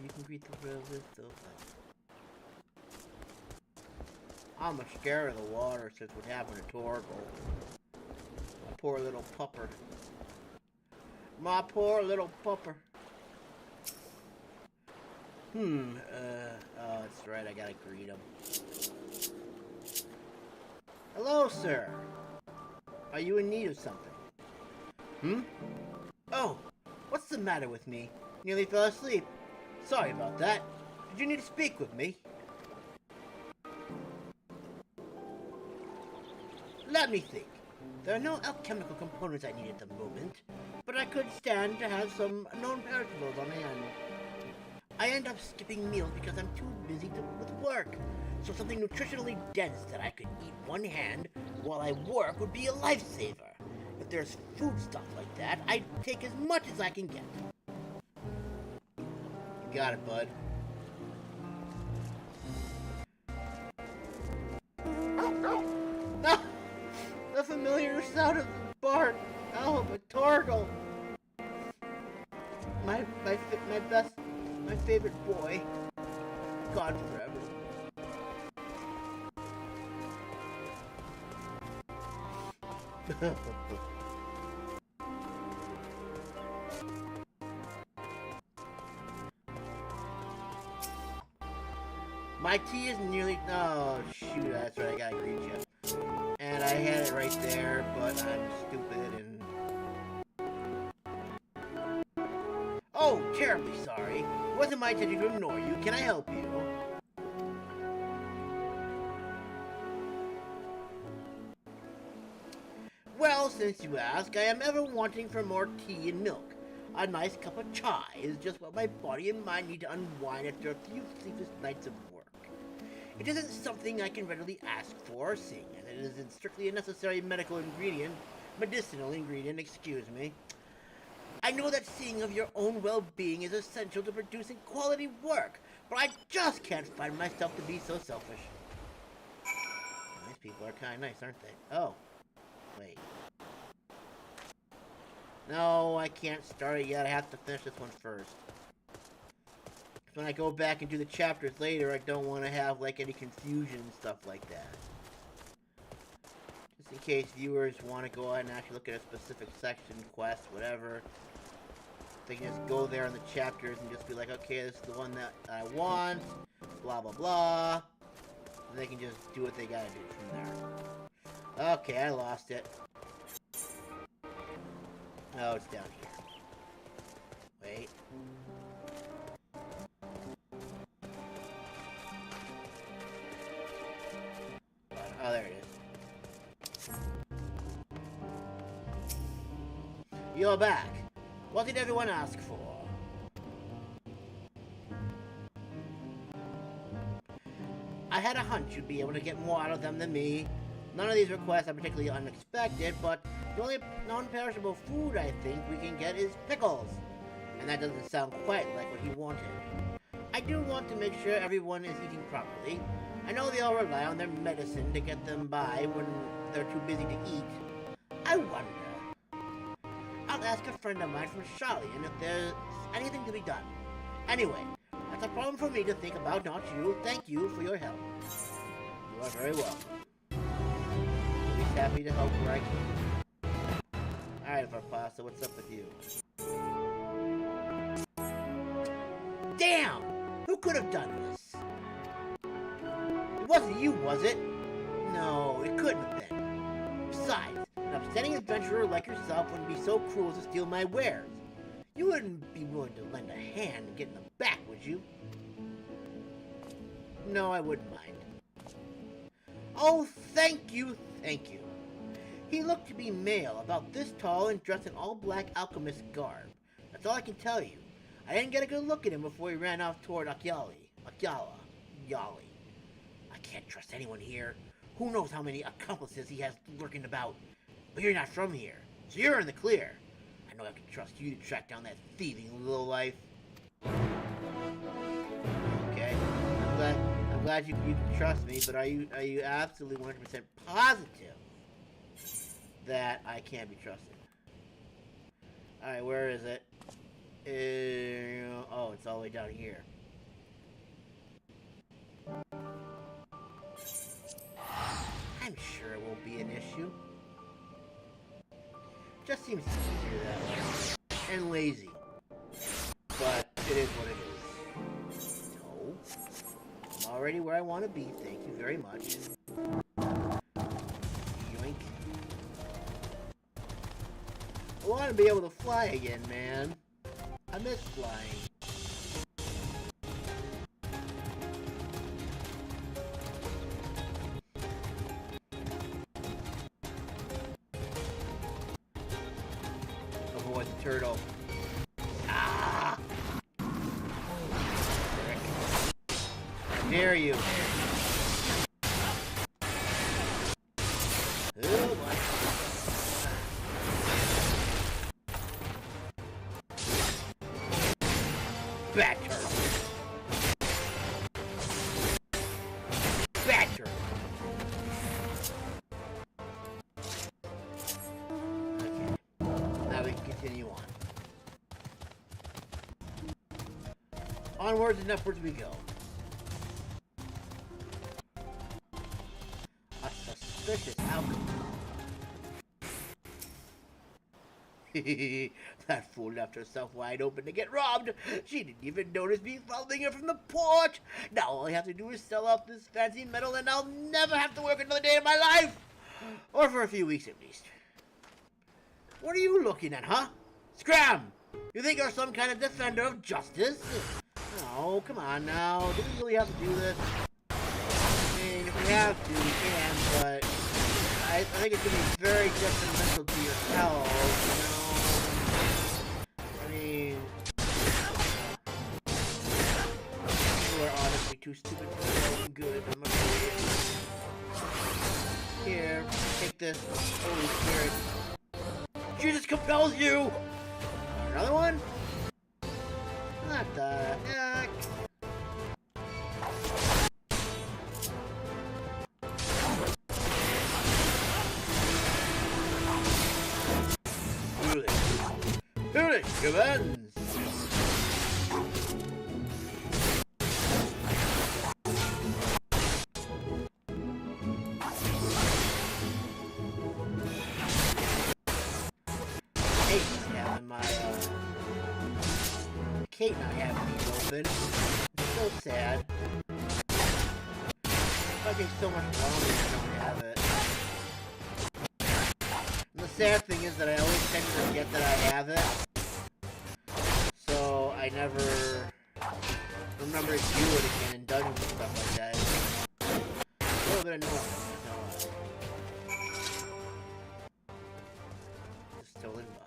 You can greet the world with those. I'm scared of the water since what happened to Torgal. My poor little pupper. My poor little pupper. Oh, that's right, I gotta greet him. Hello, sir. Are you in need of something? Oh, what's the matter with me? Nearly fell asleep. Sorry about that. Did you need to speak with me? Let me think. There are no alchemical components I need at the moment, but I could stand to have some non-perishables on hand. I end up skipping meals because I'm too busy with work, so something nutritionally dense that I could eat one hand while I work would be a lifesaver. If there's food stuff like that, I'd take as much as I can get. You got it, bud. No! The familiar sound of the bark. Oh, but Torgal. My favorite boy. Gone forever. My tea is nearly... Oh, shoot, that's right, I gotta greet you. And I had it right there, but I'm stupid and... Oh, terribly sorry. It wasn't my intention to ignore you. Can I help you? Well, since you ask, I am ever wanting for more tea and milk. A nice cup of chai is just what my body and mind need to unwind after a few sleepless nights of work. It isn't something I can readily ask for, seeing as it isn't strictly a necessary medicinal ingredient, excuse me. I know that seeing of your own well-being is essential to producing quality work, but I just can't find myself to be so selfish. These people are kind of nice, aren't they? Oh. Wait. No, I can't start it yet. I have to finish this one first. When I go back and do the chapters later, I don't want to have, like, any confusion and stuff like that. Just in case viewers want to go ahead and actually look at a specific section, quest, whatever. They can just go there in the chapters and just be like, okay, this is the one that I want, blah, blah, blah. And they can just do what they gotta do from there. Okay, I lost it. Oh, it's down here. Wait. Oh, there it is. You're back. What did everyone ask for? I had a hunch you'd be able to get more out of them than me. None of these requests are particularly unexpected, but the only non-perishable food I think we can get is pickles. And that doesn't sound quite like what he wanted. I do want to make sure everyone is eating properly. I know they all rely on their medicine to get them by when they're too busy to eat. I wonder. I'll ask a friend of mine from Charlie and if there's anything to be done. Anyway, that's a problem for me to think about, not you. Thank you for your help. You are very welcome. I'll be happy to help where I can. Alright, Varpasa, what's up with you? Damn! Who could have done this? It wasn't you, was it? No, it couldn't have been. Besides, an upstanding adventurer like yourself wouldn't be so cruel as to steal my wares. You wouldn't be willing to lend a hand and get in the back, would you? No, I wouldn't mind. Oh, thank you, thank you. He looked to be male, about this tall and dressed in all black alchemist garb. That's all I can tell you. I didn't get a good look at him before he ran off toward Yali. I can't trust anyone here. Who knows how many accomplices he has lurking about. But you're not from here, so you're in the clear. I know I can trust you to track down that thieving lowlife. Okay, I'm glad you can trust me, but are you absolutely 100% positive that I can't be trusted? Alright, where is it? Oh, it's all the way down here. I'm sure it won't be an issue. Just seems easier that way. And lazy. But it is what it is. So, I'm already where I want to be, thank you very much. Yoink. I want to be able to fly again, man. I miss flying. Avoid the turtle. Ah! How dare you? Oh my. Bat turtle. Bat turtle. Okay. Now we can continue on. Onwards and upwards we go. A suspicious alchemist. That fool left herself wide open to get robbed. She didn't even notice me following her from the porch. Now all I have to do is sell off this fancy metal and I'll never have to work another day in my life. Or for a few weeks at least. What are you looking at, huh? Scram! You think you're some kind of defender of justice? No, come on now. Do we really have to do this? I mean, if we have to, we can, but I think it's going to be very detrimental to yourself, you know? I mean, people are honestly too stupid for their own good, I'm afraid. Here, take this. Holy Spirit. Jesus compels you! Another one? What the heck? Foolish commands! Kate not having these open. It's so sad. It takes so much longer if I don't have it. And the sad thing is that I always tend to forget that I have it. So I never remember to do it again in dungeons and stuff like that. A little bit annoying. The stolen box.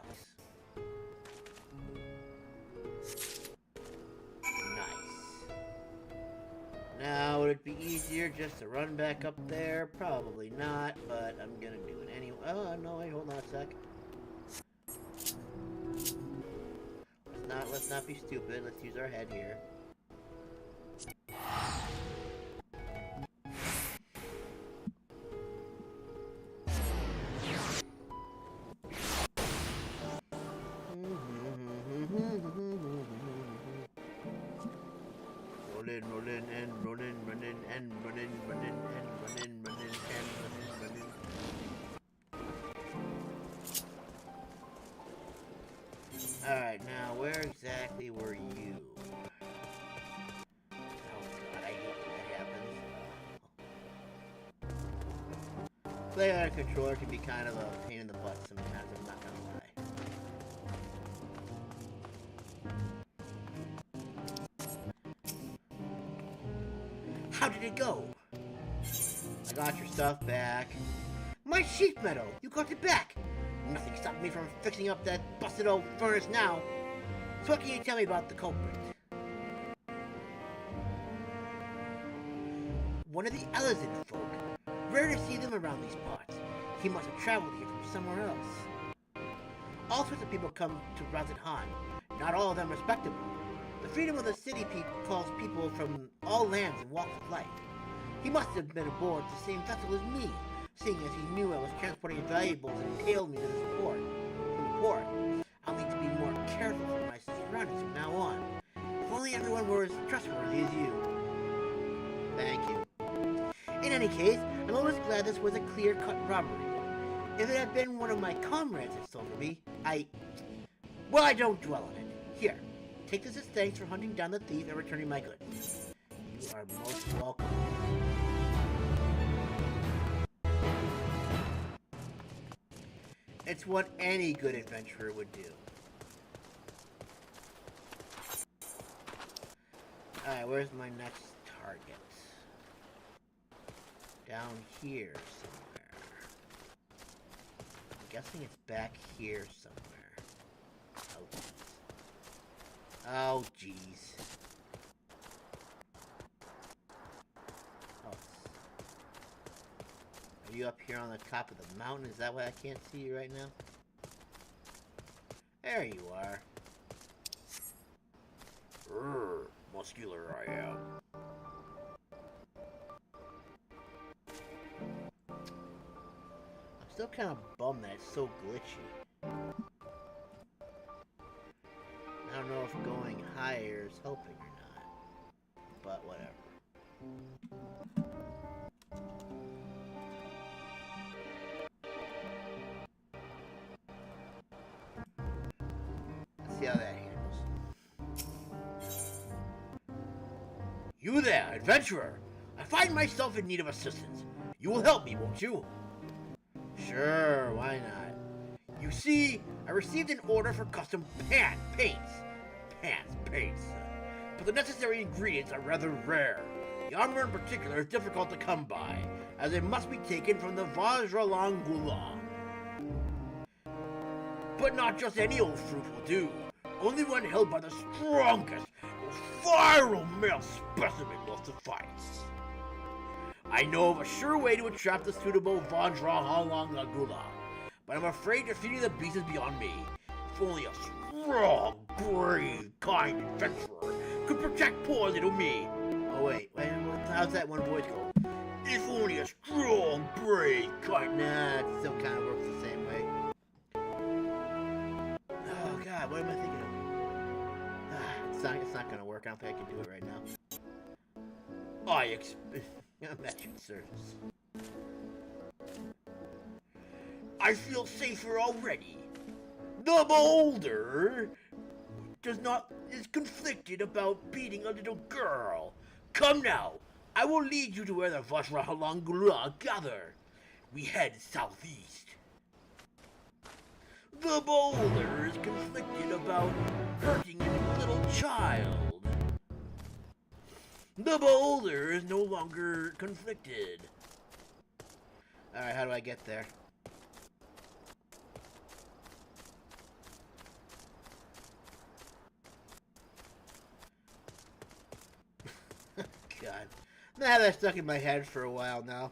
Now, would it be easier just to run back up there? Probably not, but I'm gonna do it anyway. Oh, no, wait, hold on a sec. Let's not be stupid. Let's use our head here. Rolling and rolling and running and running and running. Alright, now where exactly were you? Oh god, I hate when that happens. Playing on a controller can be kind of a pain in the butt sometimes, I'm not gonna lie. How did it go? I got your stuff back. My sheet metal! You got it back! Nothing stopped me from fixing up that busted old furnace now. So what can you tell me about the culprit? One of the Elezen folk. Rare to see them around these parts. He must have traveled here from somewhere else. All sorts of people come to Raz-at-Han. Not all of them respectable. The freedom of the city calls people from all lands and walks of life. He must have been aboard the same vessel as me, seeing as he knew I was transporting valuables and hailed me to the port. I'll need to be more careful for my surroundings from now on. If only everyone were as trustworthy as you. Thank you. In any case, I'm always glad this was a clear-cut robbery. If it had been one of my comrades that stole from me, well, I don't dwell on it. Here, take this as thanks for hunting down the thief and returning my goods. You are most welcome. It's what any good adventurer would do. Alright, where's my next target? Down here somewhere. I'm guessing it's back here somewhere. Oh, jeez. Oh. Are you up here on the top of the mountain? Is that why I can't see you right now? There you are. Muscular I am. I'm still kind of bummed that it's so glitchy. I don't know if going higher is helping or not, but whatever. Let's see how that handles. You there, adventurer! I find myself in need of assistance. You will help me, won't you? Sure, why not? You see, I received an order for custom paints. But the necessary ingredients are rather rare. The armor in particular is difficult to come by, as it must be taken from the Vajralangula. But not just any old fruit will do. Only one held by the strongest, most viral male specimen will suffice. I know of a sure way to attract the suitable Vajralangula, but I'm afraid defeating the beast is beyond me. If only a strong, brave, kind adventurer could protect poor little me. Oh wait, how's that one voice go? If only a strong, brave, kind... Nah, it still kind of works the same way. Oh god, what am I thinking of? It's not gonna work. I don't think I can do it right now. I'm at your service. I feel safer already. The beholder is conflicted about beating a little girl. Come now, I will lead you to where the Vajralangula gather. We head southeast. The beholder is conflicted about hurting a little child. The beholder is no longer conflicted. Alright, how do I get there? God. Now that's stuck in my head for a while now.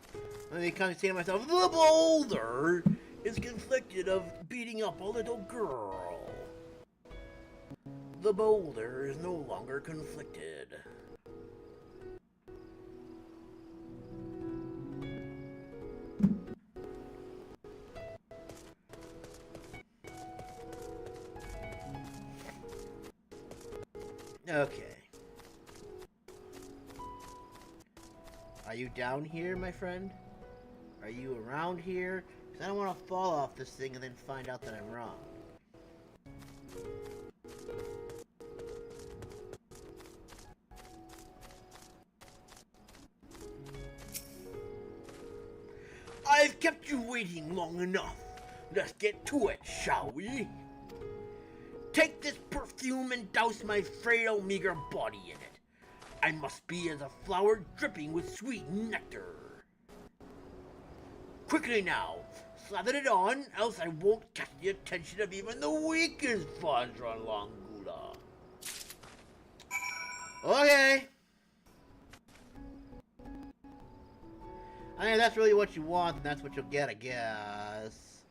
Let me kind of say to myself, the beholder is conflicted of beating up a little girl. The beholder is no longer conflicted. Okay. Are you down here, my friend? Are you around here? Because I don't want to fall off this thing and then find out that I'm wrong. I've kept you waiting long enough. Let's get to it, shall we? Take this perfume and douse my frail, meager body in it. I must be as a flower dripping with sweet nectar. Quickly now, slather it on, else I won't catch the attention of even the weakest Vajralangula. Okay. I mean, that's really what you want, and that's what you'll get, I guess.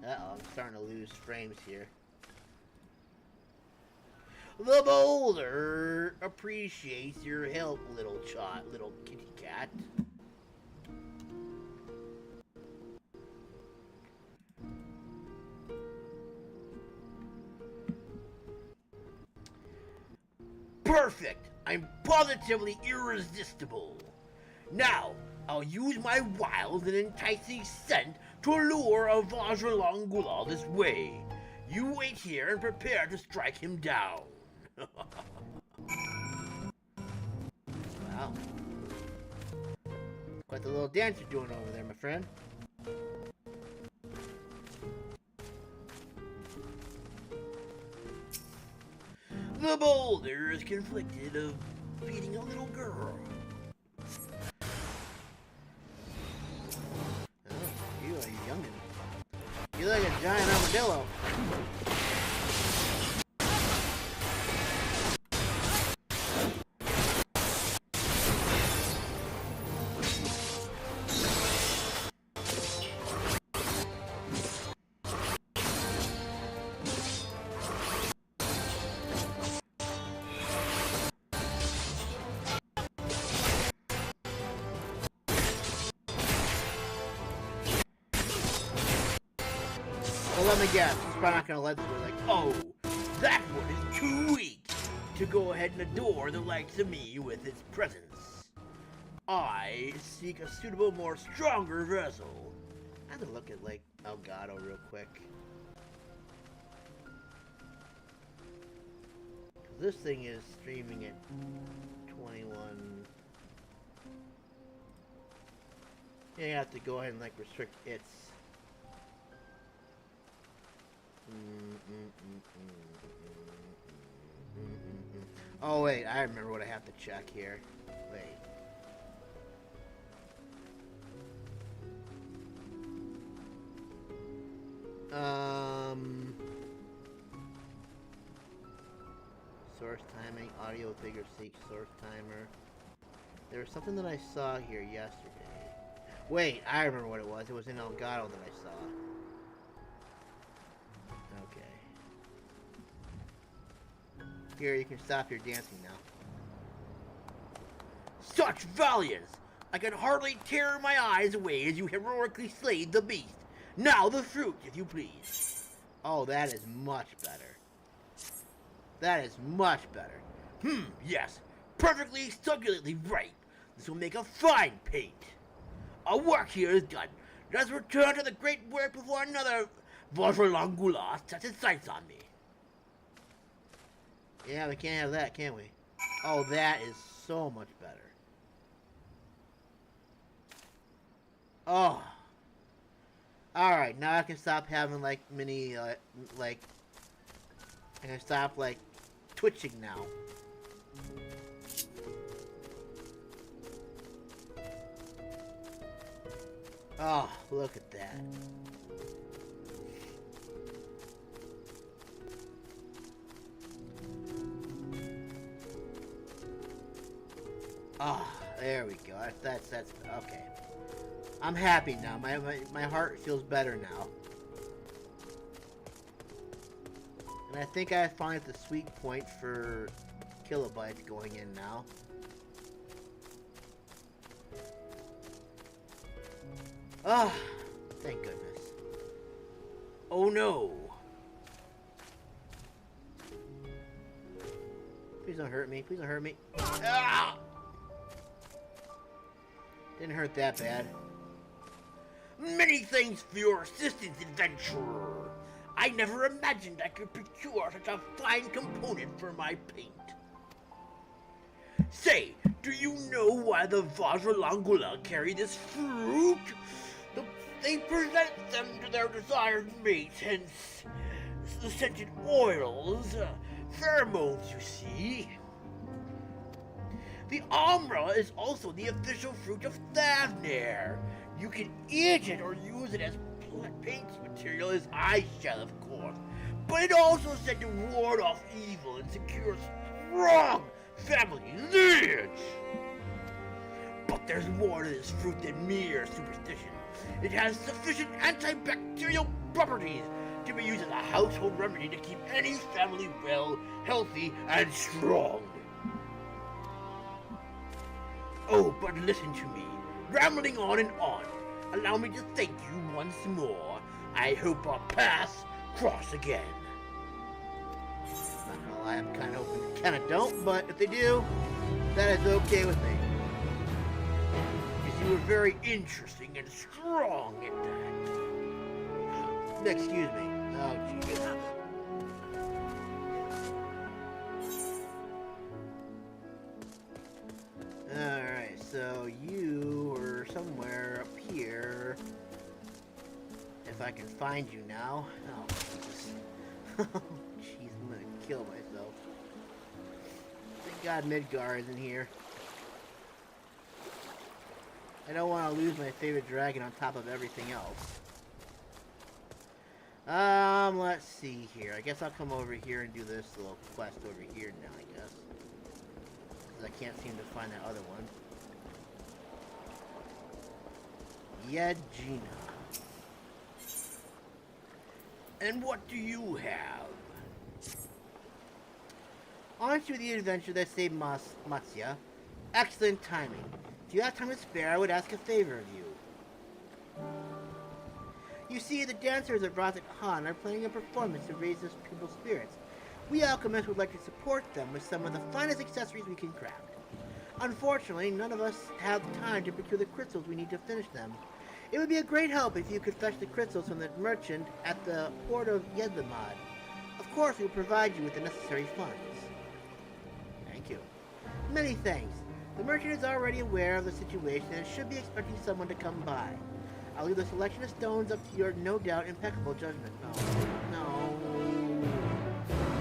Uh-oh, I'm starting to lose frames here. The boulder appreciates your help, little kitty cat. Perfect! I'm positively irresistible. Now, I'll use my wild and enticing scent to lure a Vajralongula this way. You wait here and prepare to strike him down. Wow. Quite the little dance you're doing over there, my friend. The boulder is conflicted of beating a little girl. Oh, you are a youngin'. You look like a giant armadillo. Let me guess, he's probably not gonna let this be like, oh, that one is too weak to go ahead and adore the likes of me with its presence. I seek a suitable, more stronger vessel. I have to look at, like, Elgato real quick. This thing is streaming at 21. Yeah, you have to go ahead and, like, restrict its. Oh wait, I remember what I have to check here. Wait. Source timing, audio figure seek, source timer. There was something that I saw here yesterday. Wait, I remember what it was. It was in Elgato that I saw. Okay. Here, you can stop your dancing now. Such valiance! I can hardly tear my eyes away as you heroically slayed the beast. Now the fruit, if you please. Oh, that is much better. That is much better. Yes. Perfectly succulently ripe. This will make a fine paint. Our work here is done. Let's return to the great work before another Vajralongula sets its sights on me. Yeah, we can't have that, can we? Oh, that is so much better. Oh. Alright, now I can stop having, like, mini, I can stop, like, twitching now. Oh, look at that. Ah, there we go. That's okay. I'm happy now. My heart feels better now. And I think I find the sweet point for kilobytes going in now. Ah, thank goodness. Oh no. Please don't hurt me. Please don't hurt me. Ah! Didn't hurt that bad. Many thanks for your assistance, adventurer. I never imagined I could procure such a fine component for my paint. Say, do you know why the Vajralongula carry this fruit? They present them to their desired mate, hence the scented oils, pheromones, you see. The Amra is also the official fruit of Thavnir. You can eat it or use it as paint material is eyeshell, of course, but it also said to ward off evil and secure strong family lineage. But there's more to this fruit than mere superstition. It has sufficient antibacterial properties to be used as a household remedy to keep any family well, healthy, and strong. Oh, but listen to me, rambling on and on. Allow me to thank you once more. I hope our paths cross again. Not gonna lie, I'm kind of hoping kinda don't, but if they do, that is okay with me. Because you were very interesting and strong at that. Excuse me. Oh, jeez. Alright, so you were somewhere up here. If I can find you now. Oh, Jesus. Oh, jeez, I'm gonna kill myself. Thank God Midgar isn't here. I don't want to lose my favorite dragon on top of everything else. Let's see here. I guess I'll come over here and do this little quest over here now, I guess. Because I can't seem to find that other one. Yedlihmad. And what do you have? On to the adventure that saved Matsya. Excellent timing. If you have time to spare, I would ask a favor of you. You see, the dancers at Raz-at-Han are planning a performance to raise their people's spirits. We alchemists would like to support them with some of the finest accessories we can craft. Unfortunately, none of us have time to procure the crystals we need to finish them. It would be a great help if you could fetch the crystals from the merchant at the port of Yedlihmad. Of course, we will provide you with the necessary funds. Thank you. Many thanks. The merchant is already aware of the situation and should be expecting someone to come by. I'll leave the selection of stones up to your no doubt impeccable judgment. No.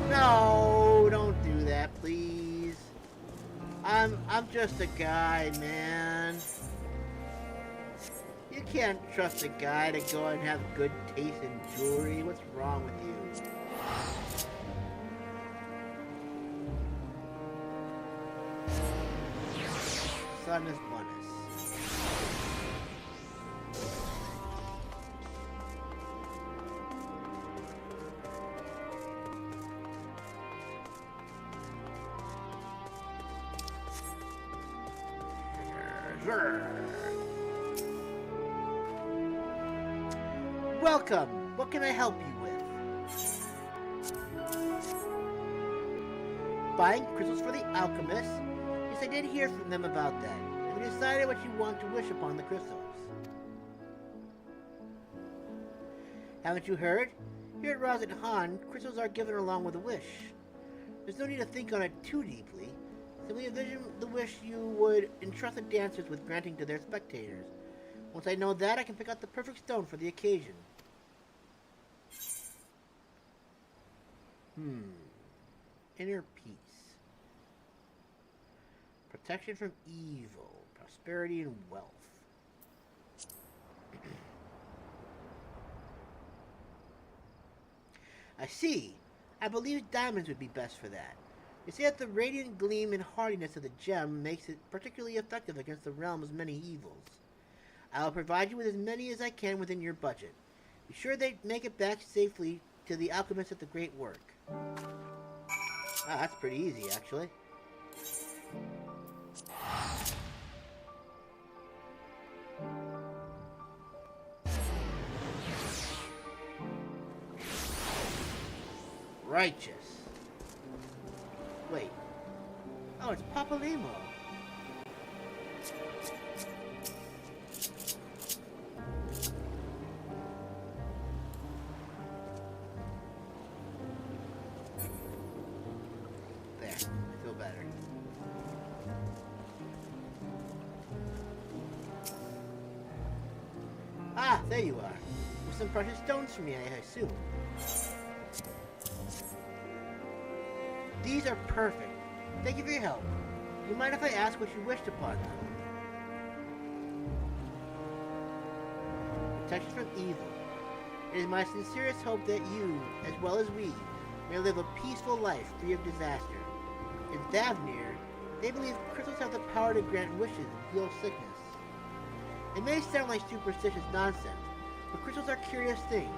No, don't do that, please. I'm just a guy, man. You can't trust a guy to go and have good taste in jewelry. What's wrong with you? Sun is bonus. Welcome. What can I help you with? Buying crystals for the Alchemist? Yes, I did hear from them about that. Have you decided what you want to wish upon the crystals? Haven't you heard? Here at Raz-at-Han, crystals are given along with a wish. There's no need to think on it too deeply. Simply envision the wish you would entrust the dancers with granting to their spectators. Once I know that, I can pick out the perfect stone for the occasion. Inner peace. Protection from evil. Prosperity and wealth. I see. I believe diamonds would be best for that. They say that the radiant gleam and hardiness of the gem makes it particularly effective against the realm's many evils. I will provide you with as many as I can within your budget. Be sure they make it back safely to the Alchemist at the Great Work. Ah, that's pretty easy, actually. Righteous. Wait. Oh, it's Papa Limo. There. I feel better. Ah, there you are. With some precious stones for me, I assume. These are perfect. Thank you for your help. Do you mind if I ask what you wished upon them? Protection from evil. It is my sincerest hope that you, as well as we, may live a peaceful life free of disaster. In Thavnir, they believe crystals have the power to grant wishes and heal sickness. It may sound like superstitious nonsense, but crystals are curious things.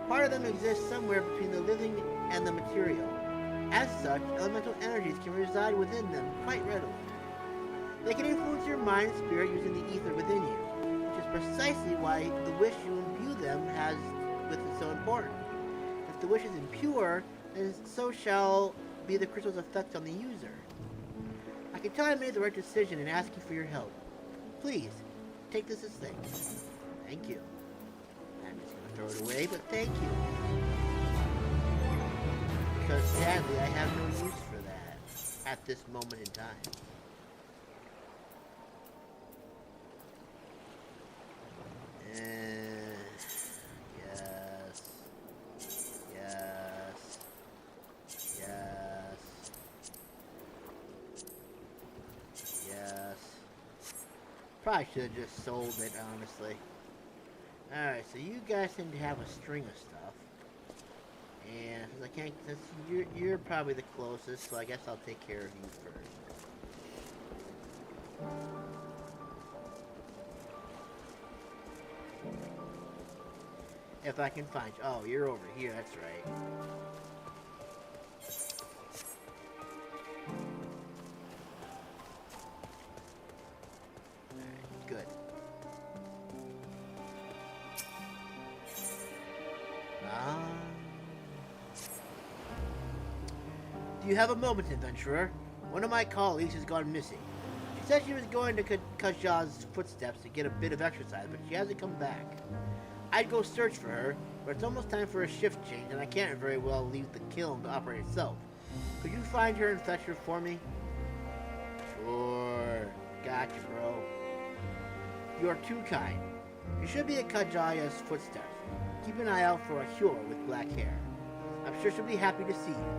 Part of them exists somewhere between the living and the material. As such, elemental energies can reside within them quite readily. They can influence your mind and spirit using the ether within you, which is precisely why the wish you imbue them has with is so important. If the wish is impure, then so shall be the crystal's effect on the user. I can tell I made the right decision in asking for your help. Please, take this as thanks. Thank you. I'm just going to throw it away, but thank you. Because sadly, I have no use for that at this moment in time. Yes. Yes. Yes. Yes. Probably should have just sold it, honestly. Alright, so you guys seem to have a string of stuff. And since I can't, since you're probably the closest, so I guess I'll take care of you first. If I can find you. Oh, you're over here, that's right. Alright, good. Do you have a moment, adventurer? One of my colleagues has gone missing. She said she was going to Kajah's footsteps to get a bit of exercise, but she hasn't come back. I'd go search for her, but it's almost time for a shift change, and I can't very well leave the kiln to operate itself. Could you find her and fetch her for me? Sure. Gotcha, bro. You are too kind. You should be at Kajah's footsteps. Keep an eye out for a Hur with black hair. I'm sure she'll be happy to see you.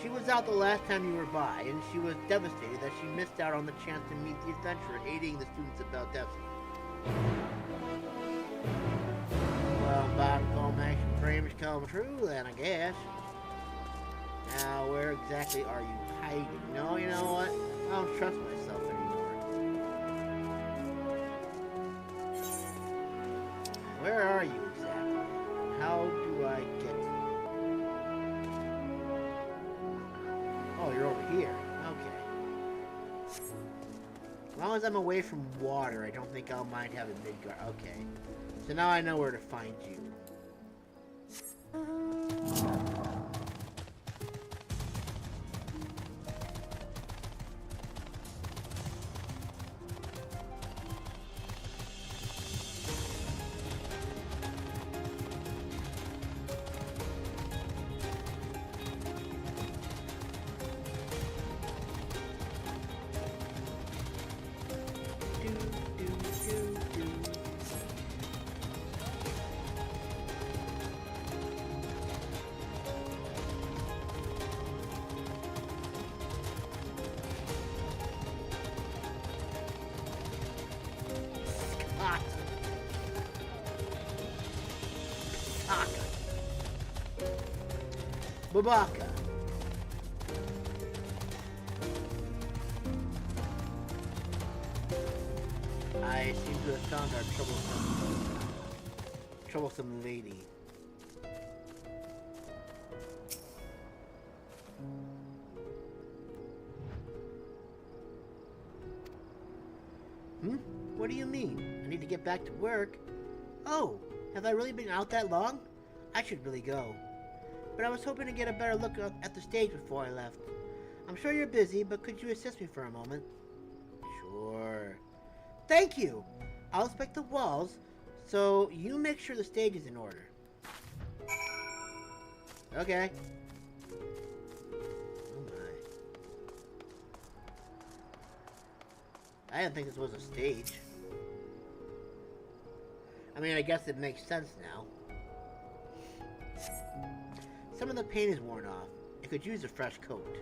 She was out the last time you were by, and she was devastated that she missed out on the chance to meet the adventurer aiding the students of Beldefsi. Well, Bob Comax dreams come true then, I guess. Now, where exactly are you hiding? No, you know what? I don't trust myself anymore. Where are you exactly? How do I get... Oh, you're over here. Okay. As long as I'm away from water, I don't think I'll mind having Midgard. Okay. So now I know where to find you. Babaka. I seem to have found our troublesome lady. What do you mean? I need to get back to work. Oh, have I really been out that long? I should really go. But I was hoping to get a better look at the stage before I left. I'm sure you're busy, but could you assist me for a moment? Sure. Thank you! I'll inspect the walls, so you make sure the stage is in order. Okay. Oh my. I didn't think this was a stage. I mean, I guess it makes sense now. Some of the paint is worn off. It could use a fresh coat.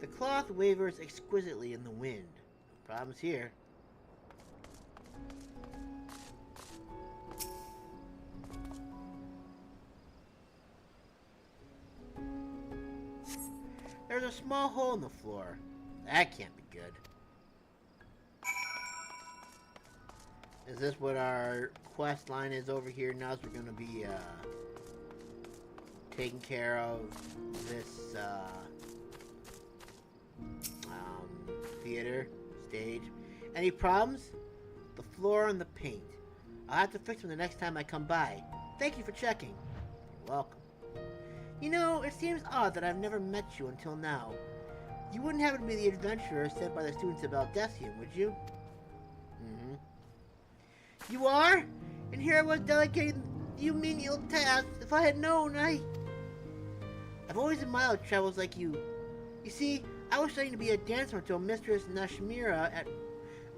The cloth wavers exquisitely in the wind. No problems here. There's a small hole in the floor. That can't be good. Is this what our quest line is over here now? So we're going to be taking care of this theater, stage. Any problems? The floor and the paint. I'll have to fix them the next time I come by. Thank you for checking. You're welcome. You know, it seems odd that I've never met you until now. You wouldn't happen to be the adventurer sent by the students of Aldessium, would you? Mm-hmm. You are? And here I was delegating you menial tasks. If I had known, I've always admired travels like you. You see, I was studying to be a dancer until Mistress Nashmira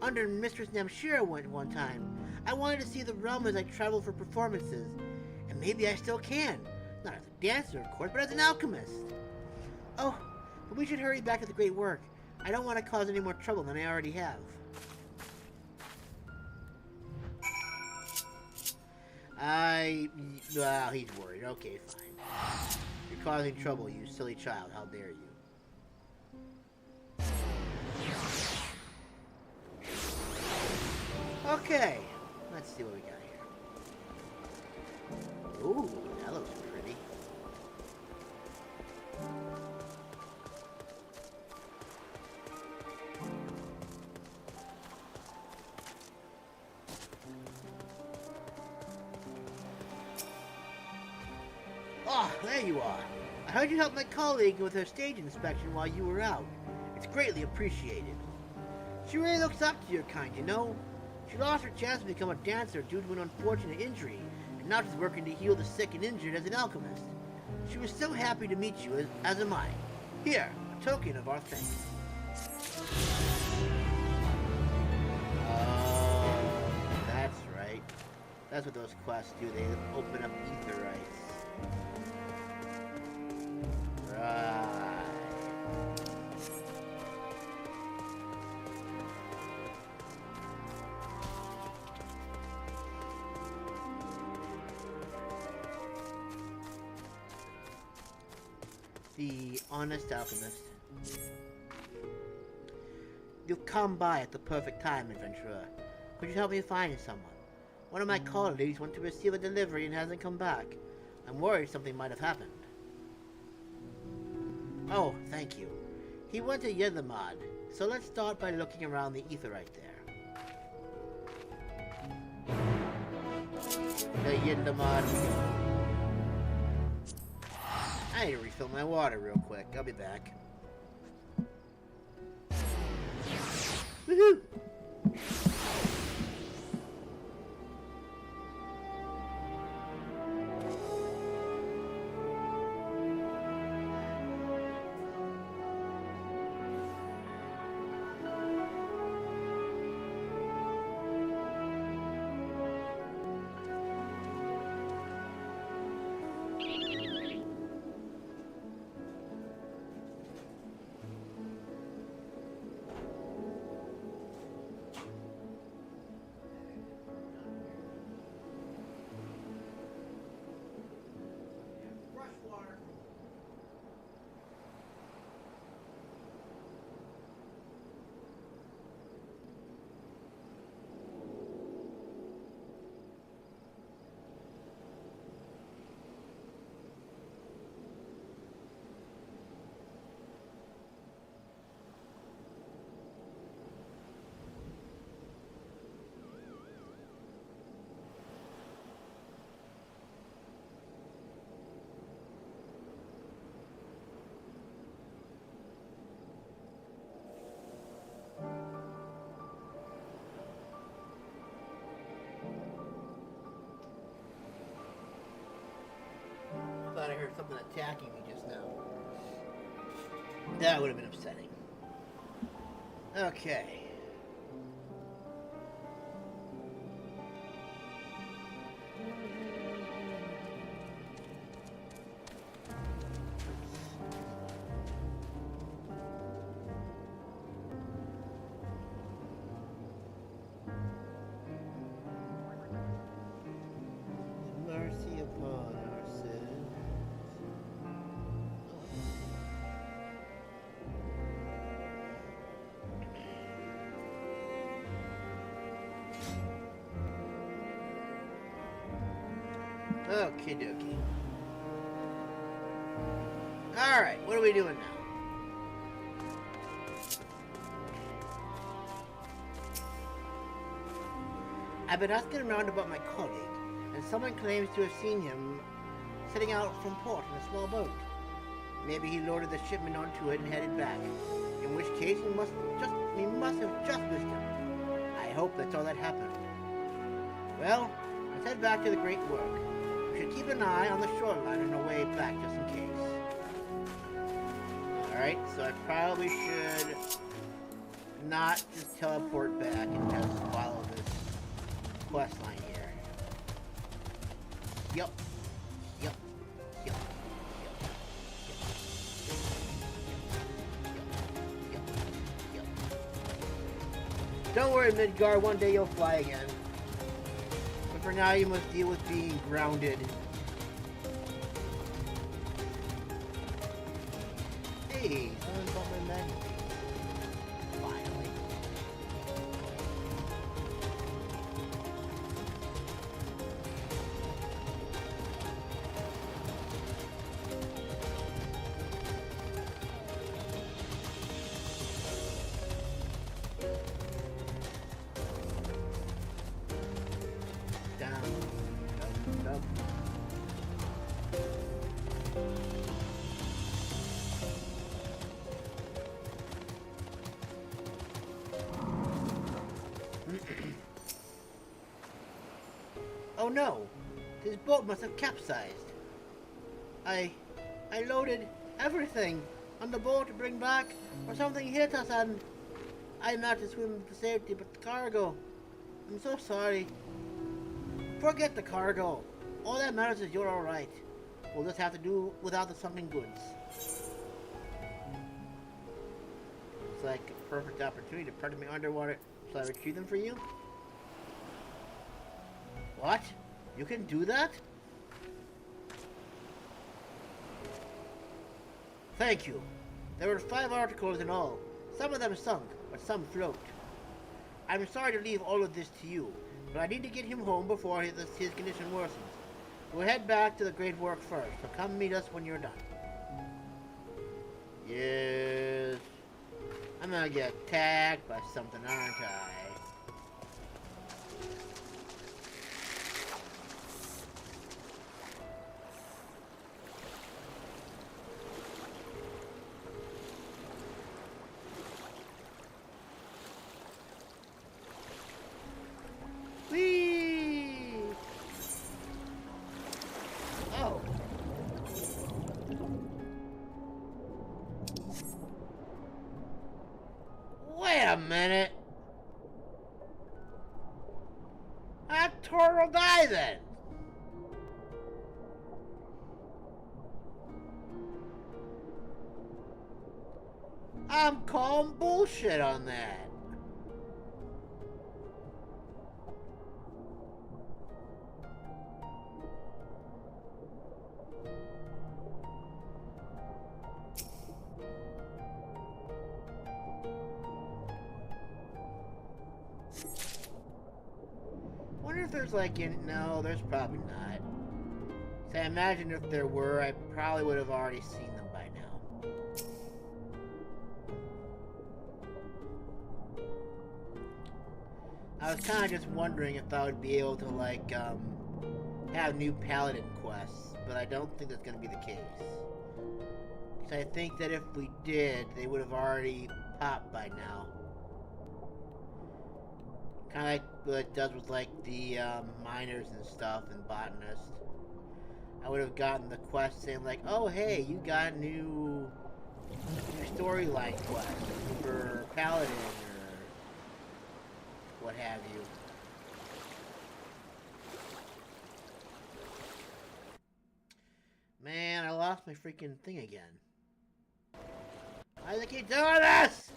under Mistress Namshira went one time. I wanted to see the realm as I traveled for performances. And maybe I still can. Not as a dancer, of course, but as an alchemist. Oh, but we should hurry back to the Great Work. I don't want to cause any more trouble than I already have. Well, he's worried. Okay, fine. You're causing trouble, you silly child. How dare you? Okay, let's see what we got here. Ooh, that looks pretty. Oh, there you are. I heard you helped my colleague with her stage inspection while you were out. It's greatly appreciated. She really looks up to your kind, you know? She lost her chance to become a dancer due to an unfortunate injury, and now she's working to heal the sick and injured as an alchemist. She was so happy to meet you, as am I. Here, a token of our thanks. Oh, that's right. That's what those quests do. They open up aetherites. Right. The honest alchemist. You've come by at the perfect time, adventurer. Could you help me find someone? One of my colleagues went to receive a delivery and hasn't come back. I'm worried something might have happened. Oh, thank you. He went to Yedlihmad, so let's start by looking around the aetherite there. The Yedlihmad we go. I need to refill my water real quick. I'll be back. Woohoo! I thought I heard something attacking me just now. That would have been upsetting. Okay. Okie dokie. Alright, what are we doing now? I've been asking around about my colleague, and someone claims to have seen him setting out from port in a small boat. Maybe he loaded the shipment onto it and headed back, in which case we must have just missed him. I hope that's all that happened. Well, let's head back to the Great Work. We should keep an eye on the shoreline on our way back just in case. Alright, so I probably should not just teleport back and just follow this quest line here. Yup. Yup. Yup. Yup. Don't worry, Midgar, one day you'll fly again. But for now, you must deal with being grounded. Hey, someone bought my magnet. Finally. Down. Oh no! His boat must have capsized. I loaded everything on the boat to bring back, or something hit us and I managed to swim to safety, but the cargo... I'm so sorry. Forget the cargo. All that matters is you're alright. We'll just have to do without the sunken goods. It's like a perfect opportunity to put me underwater. Shall I retrieve them for you? What? You can do that? Thank you. There were 5 articles in all. Some of them sunk, but some float. I'm sorry to leave all of this to you, but I need to get him home before his condition worsens. We'll head back to the Great Work first, so come meet us when you're done. Yes. I'm gonna get attacked by something, aren't I? Whee! Oh. Wait a minute. That turtle die then. I'm calling bullshit on that. Wonder if there's like no, there's probably not. So I imagine if there were, I probably would have already seen them by now. I was kind of just wondering if I would be able to like have new paladin quests, but I don't think that's going to be the case. Because I think that if we did, they would have already popped by now. Kind of like what it does with like the miners and stuff and botanists. I would have gotten the quest saying like, oh hey, you got a new storyline quest for paladin or what have you. Man, I lost my freaking thing again. Why do they keep doing this?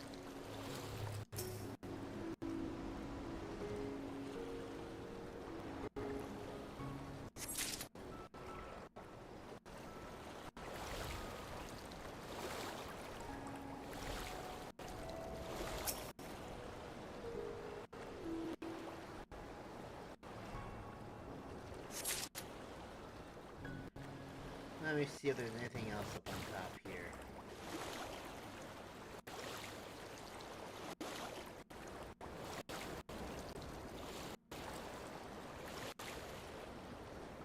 Let me see if there's anything else up on top here.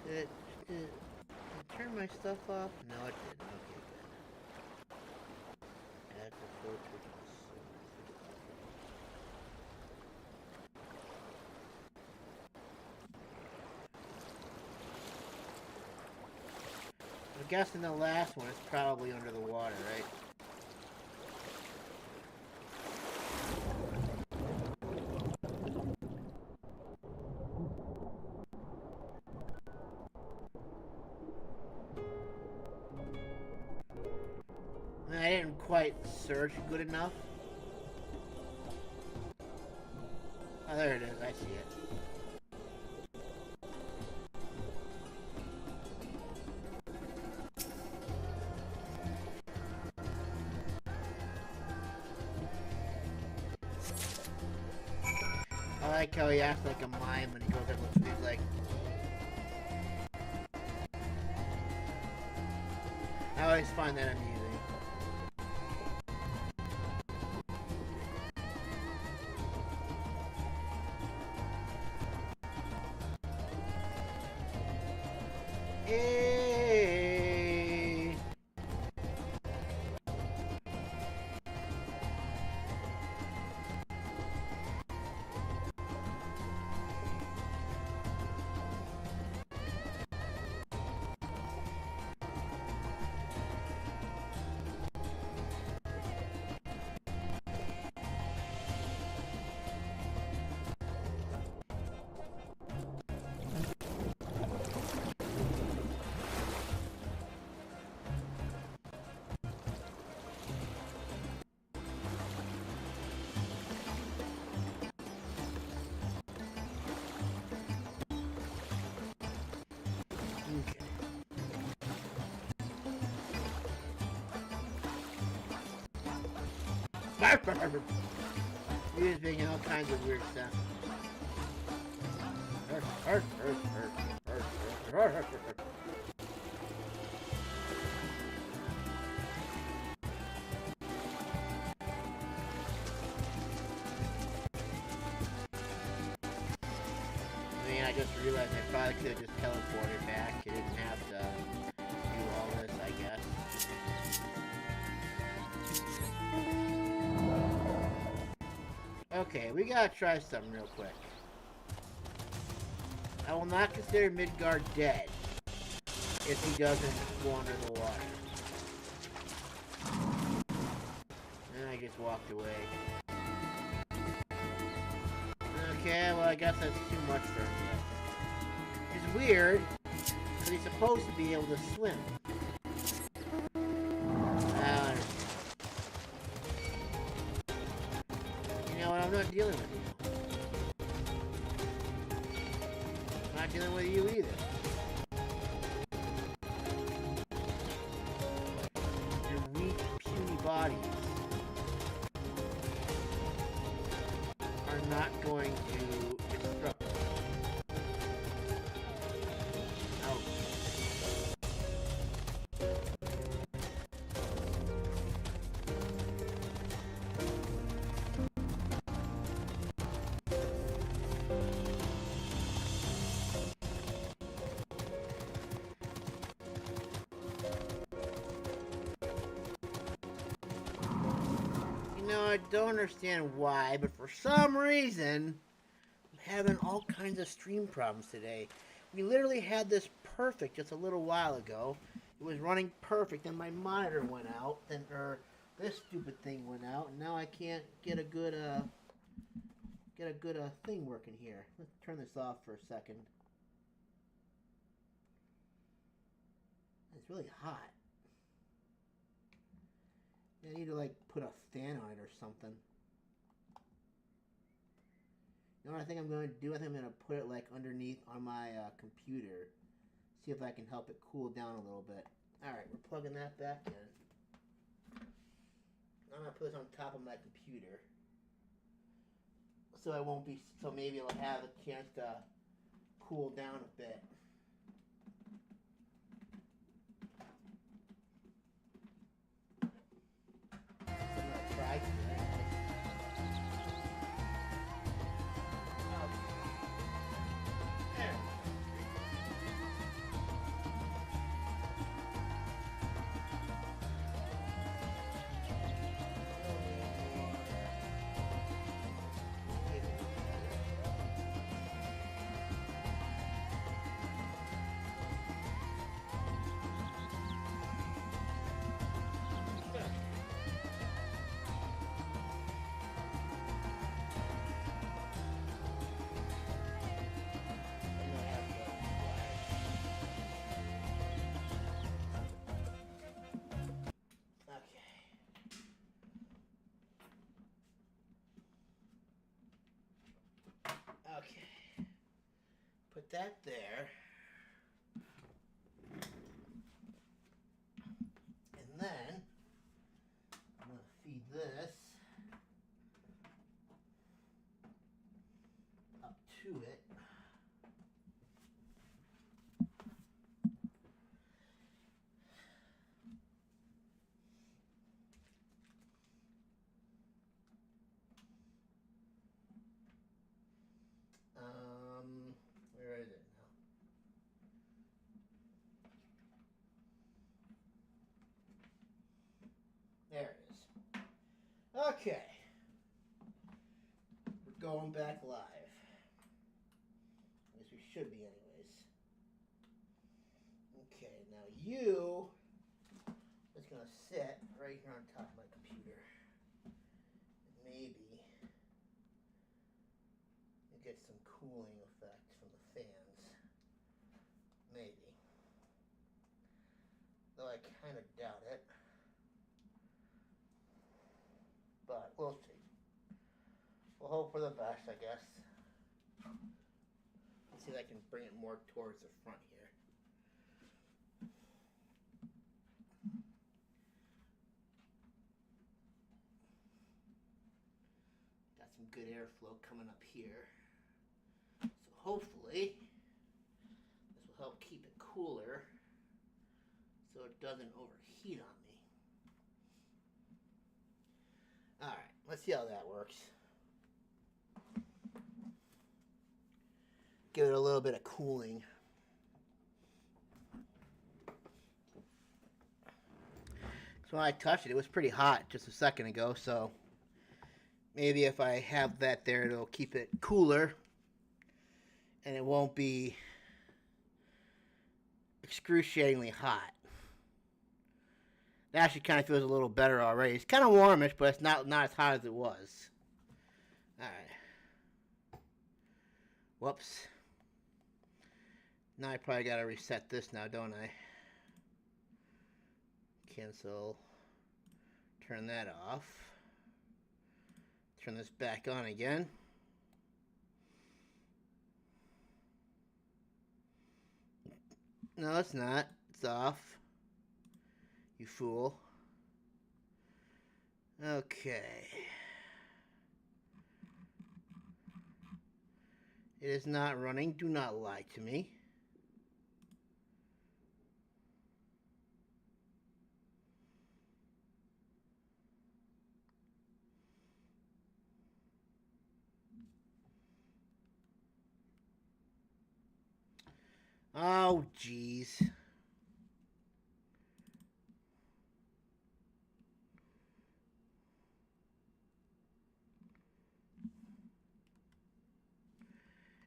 Did it turn my stuff off? No, it didn't. Okay, good. Add the filter to the source. I'm guessing the last one is probably under the water, right? I didn't quite search good enough. Oh, there it is. I see it. I like how he acts like a mime when he goes up and he's like... I always find that amusing. Hey. He was making all kinds of weird sounds. I mean, I just realized I probably could have just teleported back. I didn't have to do all this, I guess. Okay, we gotta try something real quick. I will not consider Midgard dead if he doesn't go under the water. And I just walked away. Okay, well I guess that's too much for him. It's weird, because he's supposed to be able to swim. I'm not dealing with you. I'm not dealing with you either. Your weak, puny bodies are not going to disrupt me. Ouch. I don't understand why, but for some reason, I'm having all kinds of stream problems today. We literally had this perfect just a little while ago. It was running perfect, and my monitor went out, or this stupid thing went out, and now I can't get a good thing working here. Let's turn this off for a second. It's really hot. I need to, like, put a fan on it or something. You know what I think I'm going to do? I think I'm going to put it, like, underneath on my computer. See if I can help it cool down a little bit. Alright, we're plugging that back in. I'm going to put this on top of my computer. So it won't be... So maybe it'll have a chance to cool down a bit. that there. And then I'm going to feed this up to it. Where is it now? There it is. Okay. We're going back live. I guess we should be anyways. Okay, now you is going to sit right here on top of my computer. And maybe you get some cooling effect from the fans. Maybe. Though I kind of doubt it. But we'll see. We'll hope for the best, I guess. Let's see if I can bring it more towards the front here. Got some good airflow coming up here. So hopefully this will help keep it cooler so it doesn't overheat on me. Alright, let's see how that works. Give it a little bit of cooling. So when I touched it, it was pretty hot just a second ago, so maybe if I have that there, it'll keep it cooler and it won't be excruciatingly hot. It actually kind of feels a little better already. It's kind of warmish, but it's not as hot as it was. Alright. Whoops. Now I probably got to reset this now, don't I? Cancel. Turn that off. Turn this back on again. No, it's not. It's off. You fool. Okay. It is not running. Do not lie to me. Oh, jeez.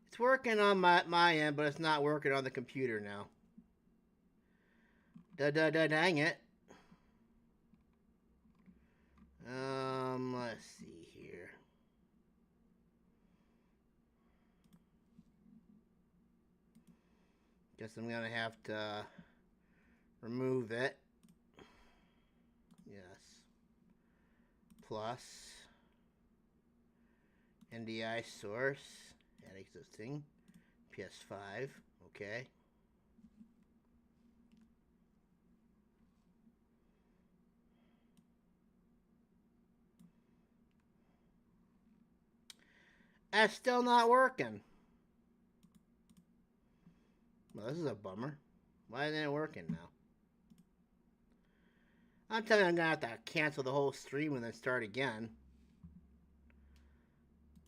It's working on my end, but it's not working on the computer now. Dang it. Let's see here. Guess I'm gonna have to remove it. Yes. Plus NDI source. Add existing. PS5. Okay. That's still not working. Well, this is a bummer. Why isn't it working now? I'm telling you, I'm going to have to cancel the whole stream and then start again.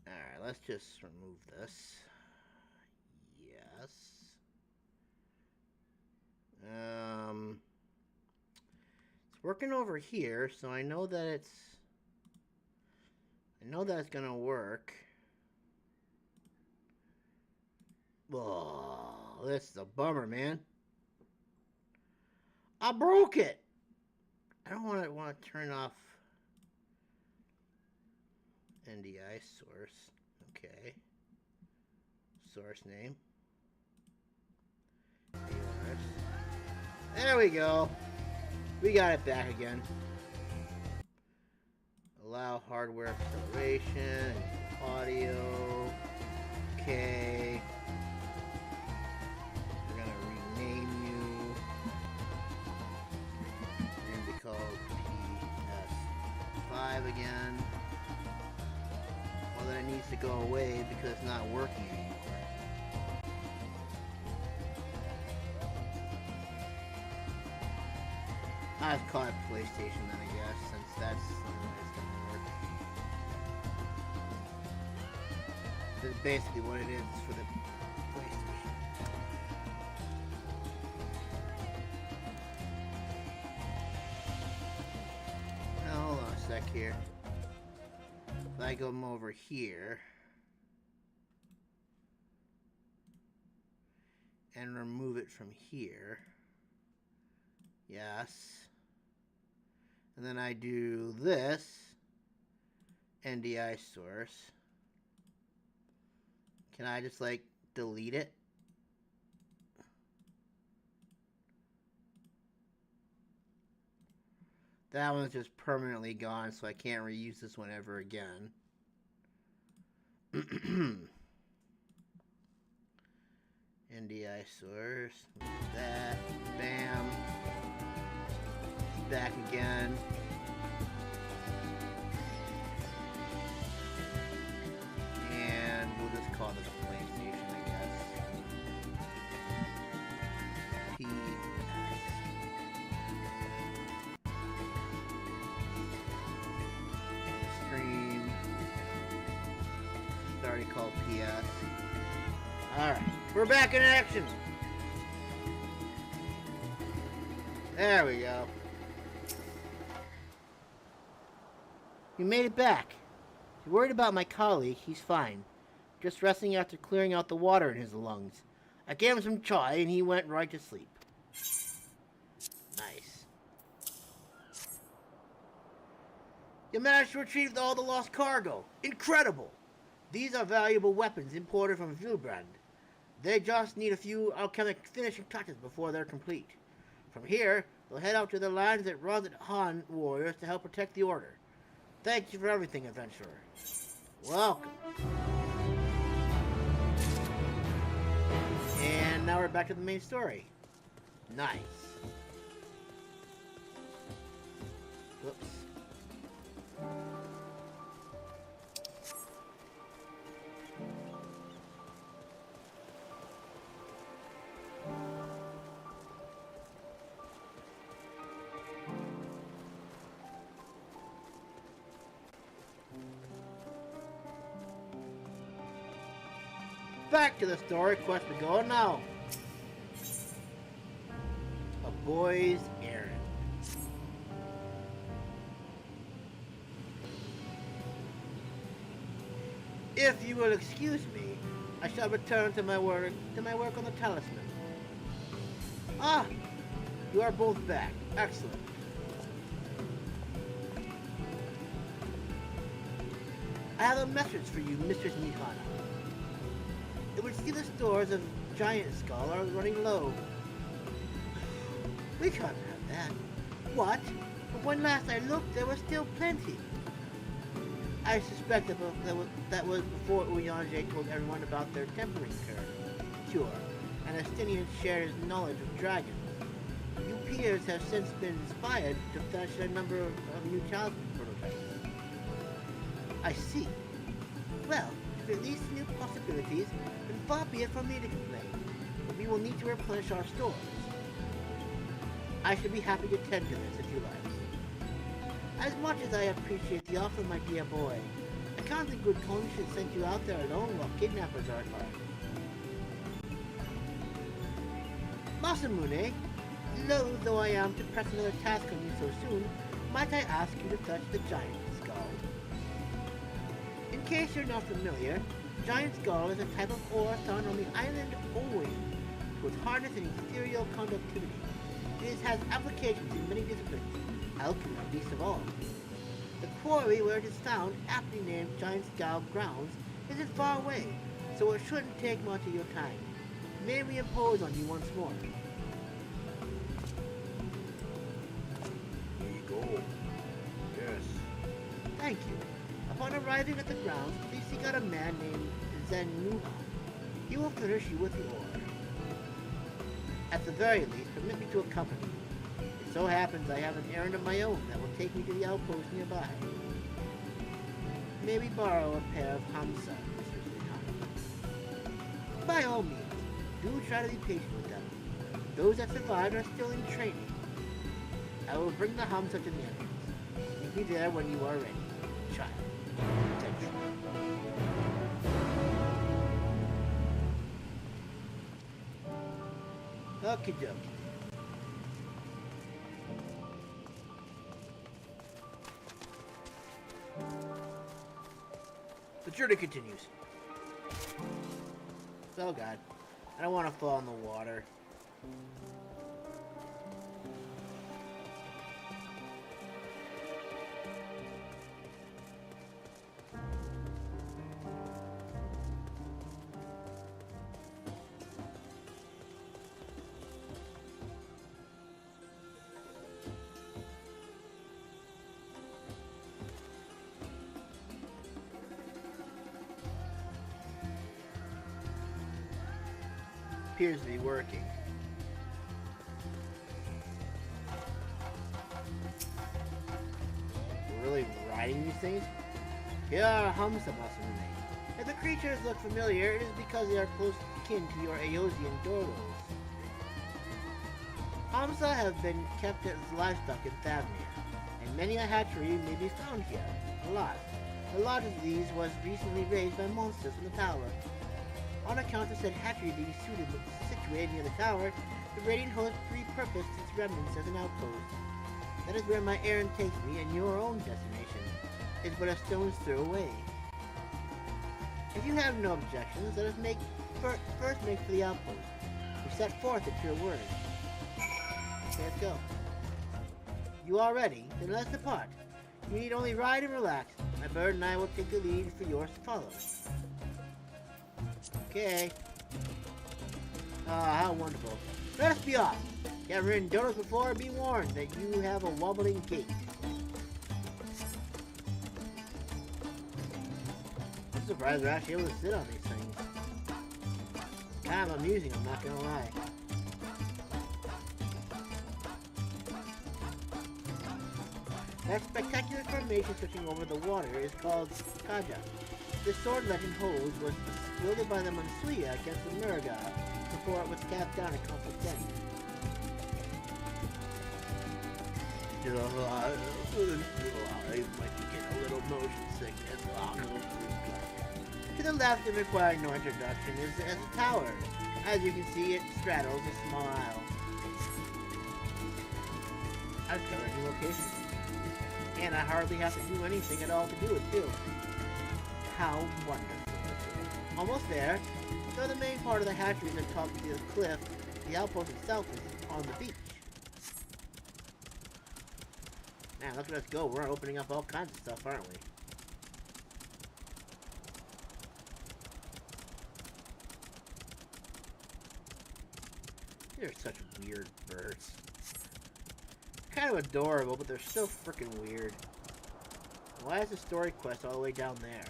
Alright, let's just remove this. Yes. It's working over here, so I know that it's going to work. Oh, this is a bummer, man. I broke it. I don't want to turn off NDI source. Okay. Source name. There we go. We got it back again. Allow hardware acceleration. Audio. Okay. 5 again. Well, then it needs to go away because it's not working anymore. I'll call it PlayStation then, I guess, since that's the only way it's gonna work. That's basically what it is for the PlayStation. Now, hold on a sec here. If I go over here and remove it from here. Yes. And then I do this NDI source. Can I just like delete it? That one's just permanently gone, so I can't reuse this one ever again. NDI source. That. Bam. Back again. And we'll just call this PlayStation, I guess. PS. Stream. It's already called PS. Alright, we're back in action. There we go. You made it back. If you're worried about my colleague, he's fine. Just resting after clearing out the water in his lungs. I gave him some chai and he went right to sleep. Nice. You managed to retrieve all the lost cargo. Incredible! These are valuable weapons imported from Vilbrand. They just need a few alchemic finishing touches before they're complete. From here, they'll head out to the lands at Raz-at-Han warriors to help protect the Order. Thank you for everything, adventurer. Welcome. And now we're back to the main story. Nice. Whoops. Back to the story quest we go now. A boy's errand. If you will excuse me, I shall return to my work on the talisman. Ah, you are both back. Excellent. I have a message for you, Mistress Nidhana. It would seem the stores of Giant Skull are running low. We can't have that. What? But when last I looked, there was still plenty. I suspect that was before Uyanje told everyone about their tempering cure, and Astinian shared his knowledge of dragons. You peers have since been inspired to fetch a number of new talisman prototypes. I see. Well, if it leads to new possibilities, then far be it from me to complain, but we will need to replenish our stores. I should be happy to tend to this if you like. As much as I appreciate the offer, my dear boy, I can't in good conscience send you out there alone while kidnappers are at large. Masamune, loath though I am to press another task on you so soon, might I ask you to touch the Giant Skull? In case you're not familiar, Giant Skull is a type of ore found on the island Owen, with harness and ethereal conductivity. It has applications in many disciplines, alchemy least of all. The quarry where it is found, aptly named Giant Skull Grounds, isn't far away, so it shouldn't take much of your time. May we impose on you once more? Here you go. Yes. Thank you. Upon arriving at the grounds, please seek out a man named Zenuha. He will furnish you with the ore. At the very least, permit me to accompany you. It so happens I have an errand of my own that will take me to the outpost nearby. may we borrow a pair of Hamsa, Mr. Sultan? By all means, do try to be patient with them. Those that survived are still in training. I will bring the Hamsa to the entrance. Meet me there when you are ready. Child. Attention. Okie dokie. The journey continues. Oh god. I don't want to fall in the water. Appears to be working. We're really riding these things? Here are Hamsa muscle remain. If the creatures look familiar, it is because they are close kin to your Eosian Doros. Hamsa have been kept as livestock in Thavnia, and many a hatchery may be found here. A lot. A lot of these was recently raised by monsters in the tower. On account of said hatchery being situated near the tower, the raiding host repurposed its remnants as an outpost. That is where my errand takes me, and your own destination is but a stone's throw away. If you have no objections, let us first make for the outpost. We set forth at your word. Okay, let's go. You are ready? Then let's depart. You need only ride and relax. My bird and I will take the lead for yours to follow. Okay. Ah, how wonderful. Let us be off. You haven't ridden donuts before, be warned that you have a wobbling gait. I'm surprised we're actually able to sit on these things. Kind of amusing, I'm not gonna lie. That spectacular formation stretching over the water is called Kaja. This sword legend holds was wielded by the Mansuya against the Murga before it was cast down at Conflict End. I might be getting a little motion sickness. To the left, and required no introduction, is a tower. As you can see, it straddles a small isle. I've covered a new location. And I hardly have to do anything at all to do it, too. How wonderful. Almost there. Though the main part of the hatchery is atop the cliff, the outpost itself is on the beach. Man, look at us go. We're opening up all kinds of stuff, aren't we? They're such weird birds. Kind of adorable, but they're still freaking weird. Why is the story quest all the way down there?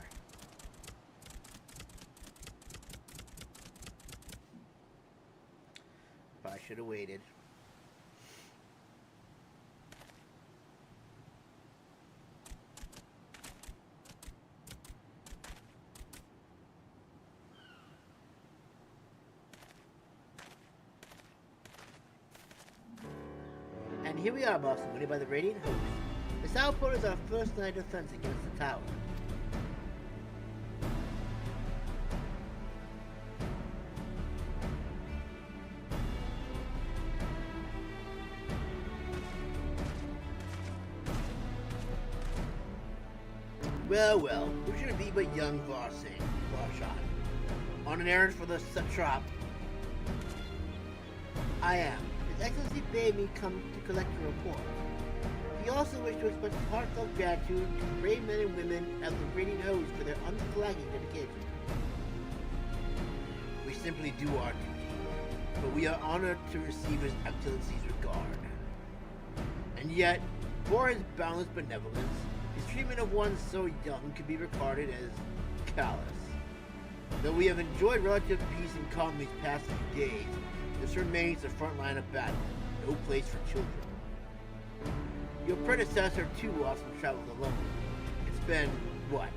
Probably should have waited. And here we are, boss, waited by the Radiant Host. This outpost is our first line of defense against the tower. Well, well, who should it be but young Varshan? On an errand for the Satrap. I am. His Excellency bade me come to collect a report. He also wished to express heartfelt gratitude to the brave men and women of the Radiant Host for their unflagging dedication. We simply do our duty, but we are honored to receive His Excellency's regard. And yet, for his boundless benevolence, his treatment of one so young could be regarded as callous. Though we have enjoyed relative peace and calm these past few days, this remains the front line of battle, no place for children. Your predecessor too often traveled alone. It's been, what,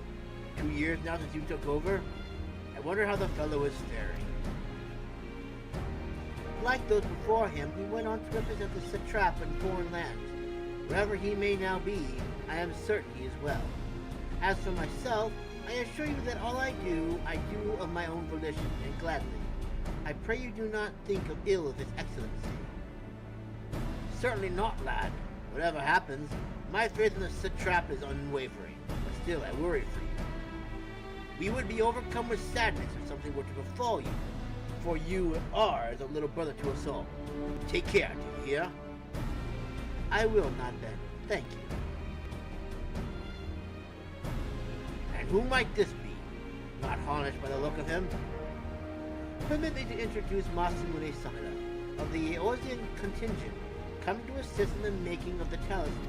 2 years now since you took over? I wonder how the fellow is faring. Like those before him, he went on to represent the Satrap in foreign lands. Wherever he may now be, I am certain he is well. As for myself, I assure you that all I do of my own volition, and gladly. I pray you do not think ill of His Excellency. Certainly not, lad. Whatever happens, my faith in the Satrap is unwavering, but still I worry for you. We would be overcome with sadness if something were to befall you, for you are as a little brother to us all. Take care, do you hear? I will, not then. Thank you. And who might this be? Not harnished by the look of him. Permit me to introduce Masamune Sanada of the Eorzean contingent, come to assist in the making of the talisman.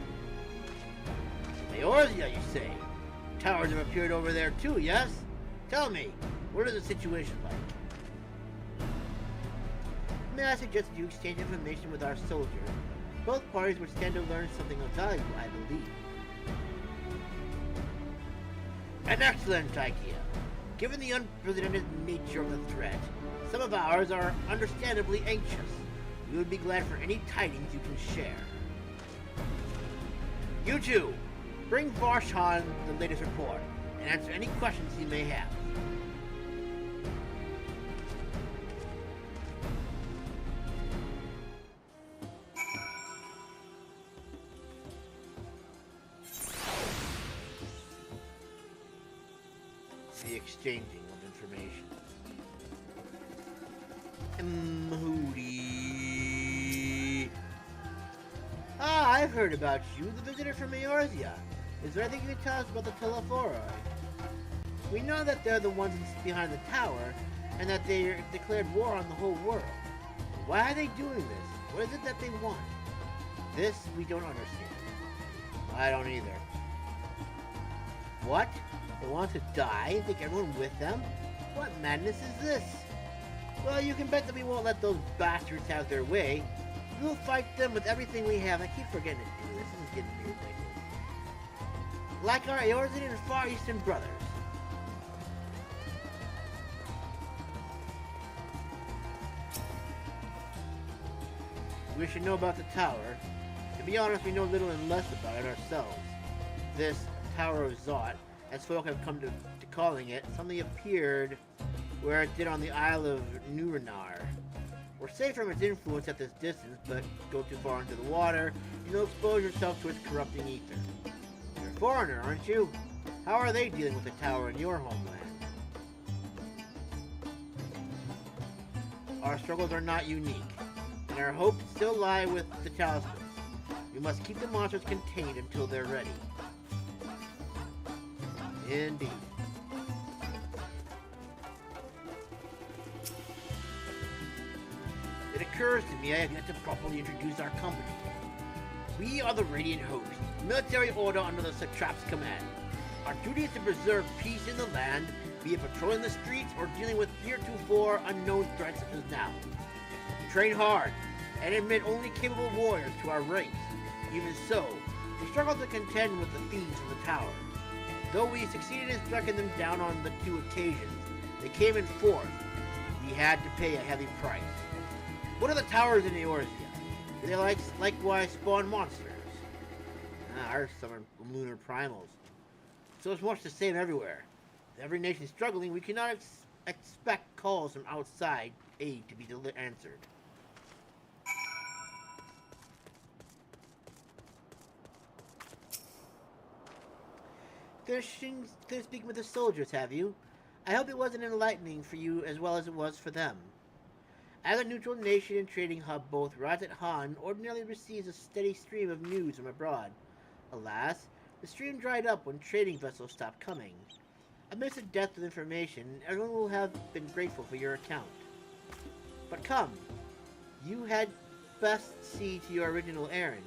Eorzea, you say? Towers have appeared over there too, yes? Tell me, what is the situation like? May I suggest that you exchange information with our soldiers? Both parties would stand to learn something of value, I believe. An excellent idea. Given the unprecedented nature of the threat, some of ours are understandably anxious. We would be glad for any tidings you can share. You two, bring Varshan the latest report, and answer any questions he may have. The exchanging of information. Hootie. Ah, I've heard about you, the visitor from Eorzea. Is there anything you can tell us about the Telephoroi? We know that they're the ones behind the tower, and that they declared war on the whole world. Why are they doing this? What is it that they want? This we don't understand. I don't either. What? They want to die? Take everyone with them? What madness is this? Well, you can bet that we won't let those bastards have their way. We'll fight them with everything we have. I keep forgetting to do this. This is getting weird lately. Like our Eorzean and Far Eastern brothers. We should know about the tower. To be honest, we know little and less about it ourselves. This Tower of Zot, as folk have come to calling it, suddenly appeared where it did on the Isle of Nuranar. We're safe from its influence at this distance, but go too far into the water, and you'll expose yourself to its corrupting ether. You're a foreigner, aren't you? How are they dealing with the tower in your homeland? Our struggles are not unique, and our hopes still lie with the talismans. We must keep the monsters contained until they're ready. Indeed. It occurs to me I have yet to properly introduce our company. We are the Radiant Host, military order under the Satrap's command. Our duty is to preserve peace in the land, be it patrolling the streets or dealing with heretofore unknown threats such as now. We train hard and admit only capable warriors to our ranks. Even so, we struggle to contend with the thieves from the tower. Though we succeeded in striking them down on the 2 occasions, they came in force. We had to pay a heavy price. What are the towers in Eorzea? Do they likewise spawn monsters? Ours some are lunar primals. So it's much the same everywhere. With every nation struggling, we cannot expect calls from outside aid to be answered. Finished speaking with the soldiers, have you? I hope it wasn't enlightening for you as well as it was for them. As a neutral nation and trading hub, both Raz-at-Han ordinarily receives a steady stream of news from abroad. Alas, the stream dried up when trading vessels stopped coming. Amidst the depth of information, everyone will have been grateful for your account. But come, you had best see to your original errand,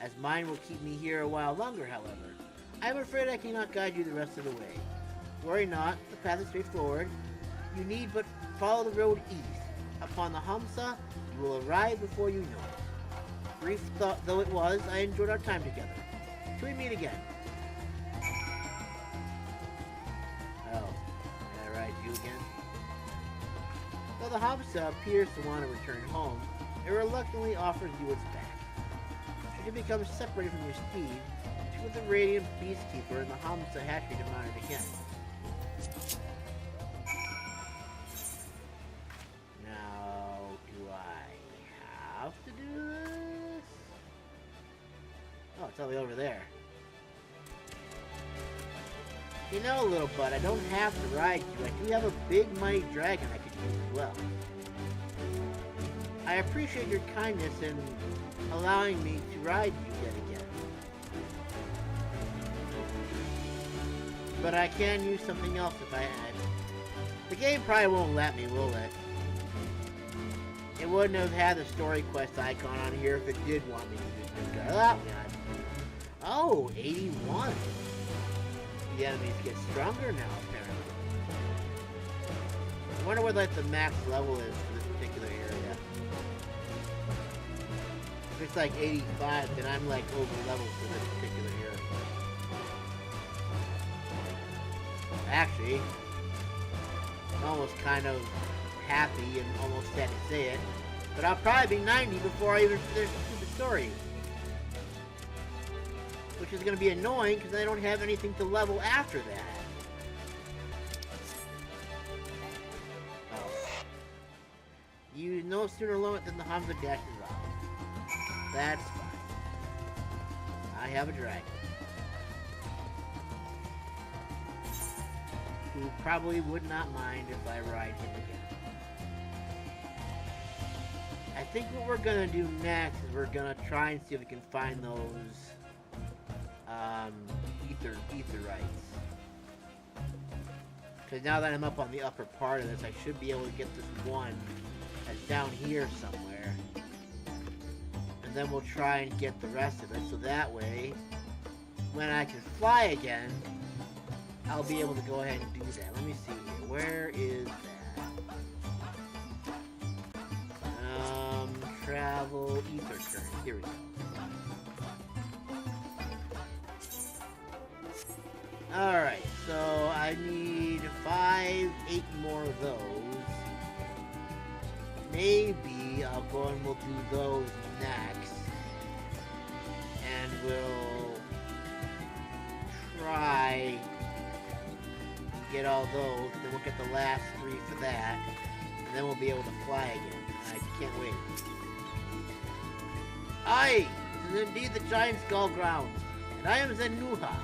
as mine will keep me here a while longer, however. I am afraid I cannot guide you the rest of the way. Worry not, the path is straightforward. You need but follow the road east. Upon the Hamsa, you will arrive before you know it. Brief thought though it was, I enjoyed our time together. Till we meet again. Oh, yeah, right, you again? Though the Hamsa appears to want to return home, it reluctantly offers you its back. Should you become separated from your steed, choose the Radiant Beastkeeper and the Hamsa Hatchery to mount it again. Now, do I have to do this? Oh, it's all the way over there. You know, little bud, I don't have to ride you. I do have a big mighty dragon I could use as well. I appreciate your kindness in allowing me to ride you yet again. But I can use something else if I had. The game probably won't let me, will it? It wouldn't have had the story quest icon on here if it did want me to use this guy. Oh, God. Oh, 81. The enemies get stronger now, apparently. I wonder what like the max level is for this particular area. If it's like 85, then I'm like over leveled for this particular area. Actually, I'm almost kind of happy and almost sad to say it, but I'll probably be 90 before I even finish the story. Which is going to be annoying because I don't have anything to level after that. Oh. You no sooner learn it than the Hamsa dashes off. That's fine. I have a dragon. Who probably would not mind if I ride him again. I think what we're going to do next is we're going to try and see if we can find those Aetherites. Because now that I'm up on the upper part of this, I should be able to get this one that's down here somewhere. And then we'll try and get the rest of it, so that way, when I can fly again, I'll be able to go ahead and do that. Let me see here. Where is that? Travel AetherCurrent. Here we go. Alright, so I need 8 more of those. Maybe I'll go and we'll do those next. And we'll try and get all those. Then we'll get the last 3 for that. And then we'll be able to fly again. I can't wait. Aye! This is indeed the Giant Skull Grounds. And I am Zenuha.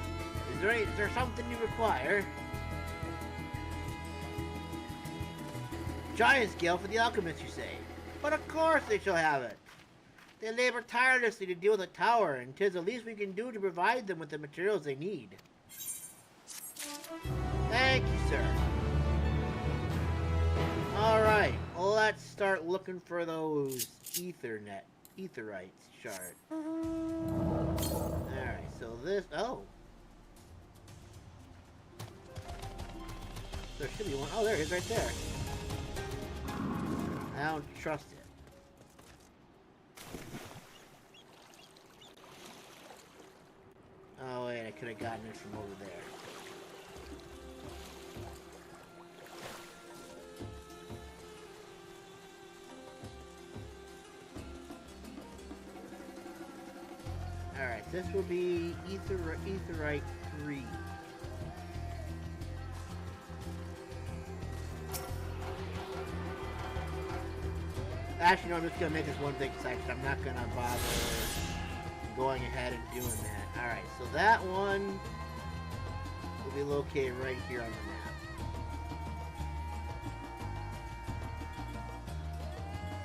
Is there something you require? Giant scale for the Alchemist, you say? But of course they shall have it. They labor tirelessly to deal with the tower, and 'tis the least we can do to provide them with the materials they need. Thank you, sir. Alright, let's start looking for those Aetherites shard. Alright, so this... Oh! There should be one. Oh, there it is right there. I don't trust it. Oh, wait, I could have gotten it from over there. Alright, this will be Aetherite 3. Actually, no, I'm just going to make this one big section. I'm not going to bother going ahead and doing that. Alright, so that one will be located right here on the map.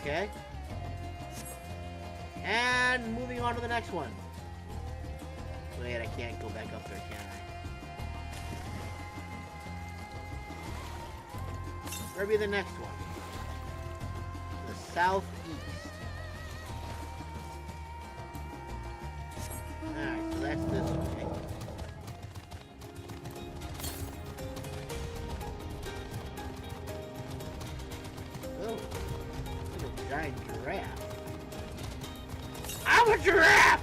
Okay. And moving on to the next one. Wait, I can't go back up there, can I? Where'll be the next one? Southeast. Alright, so that's this way. Oh, look at a giant giraffe. I'm a giraffe!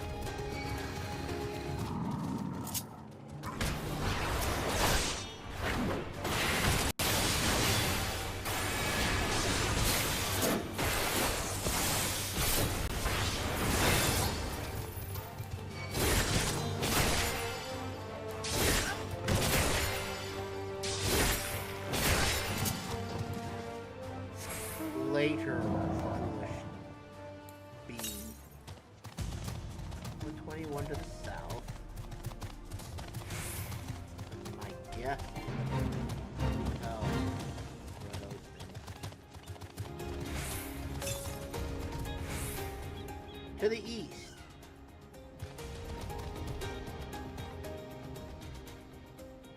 foolish beam. 21 to the south. My guess. Oh, what are those things? To the east.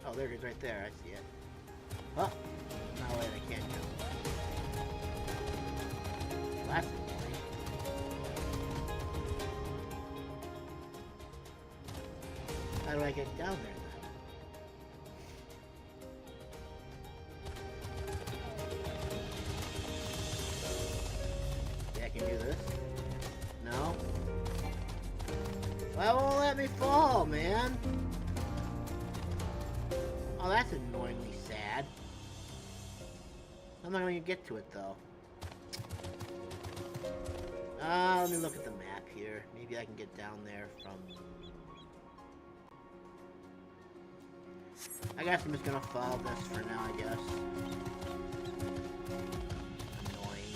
Oh, there it is right there. I see it. Oh, no, wait, I can't jump. That's annoying. How do I get down there then? Yeah, I can do this. No? Why won't let me fall, man? Oh, that's annoyingly sad. I'm not going to get to it, though. Let me look at the map here. Maybe I can get down there from... I guess I'm just going to follow this for now, I guess. Annoying.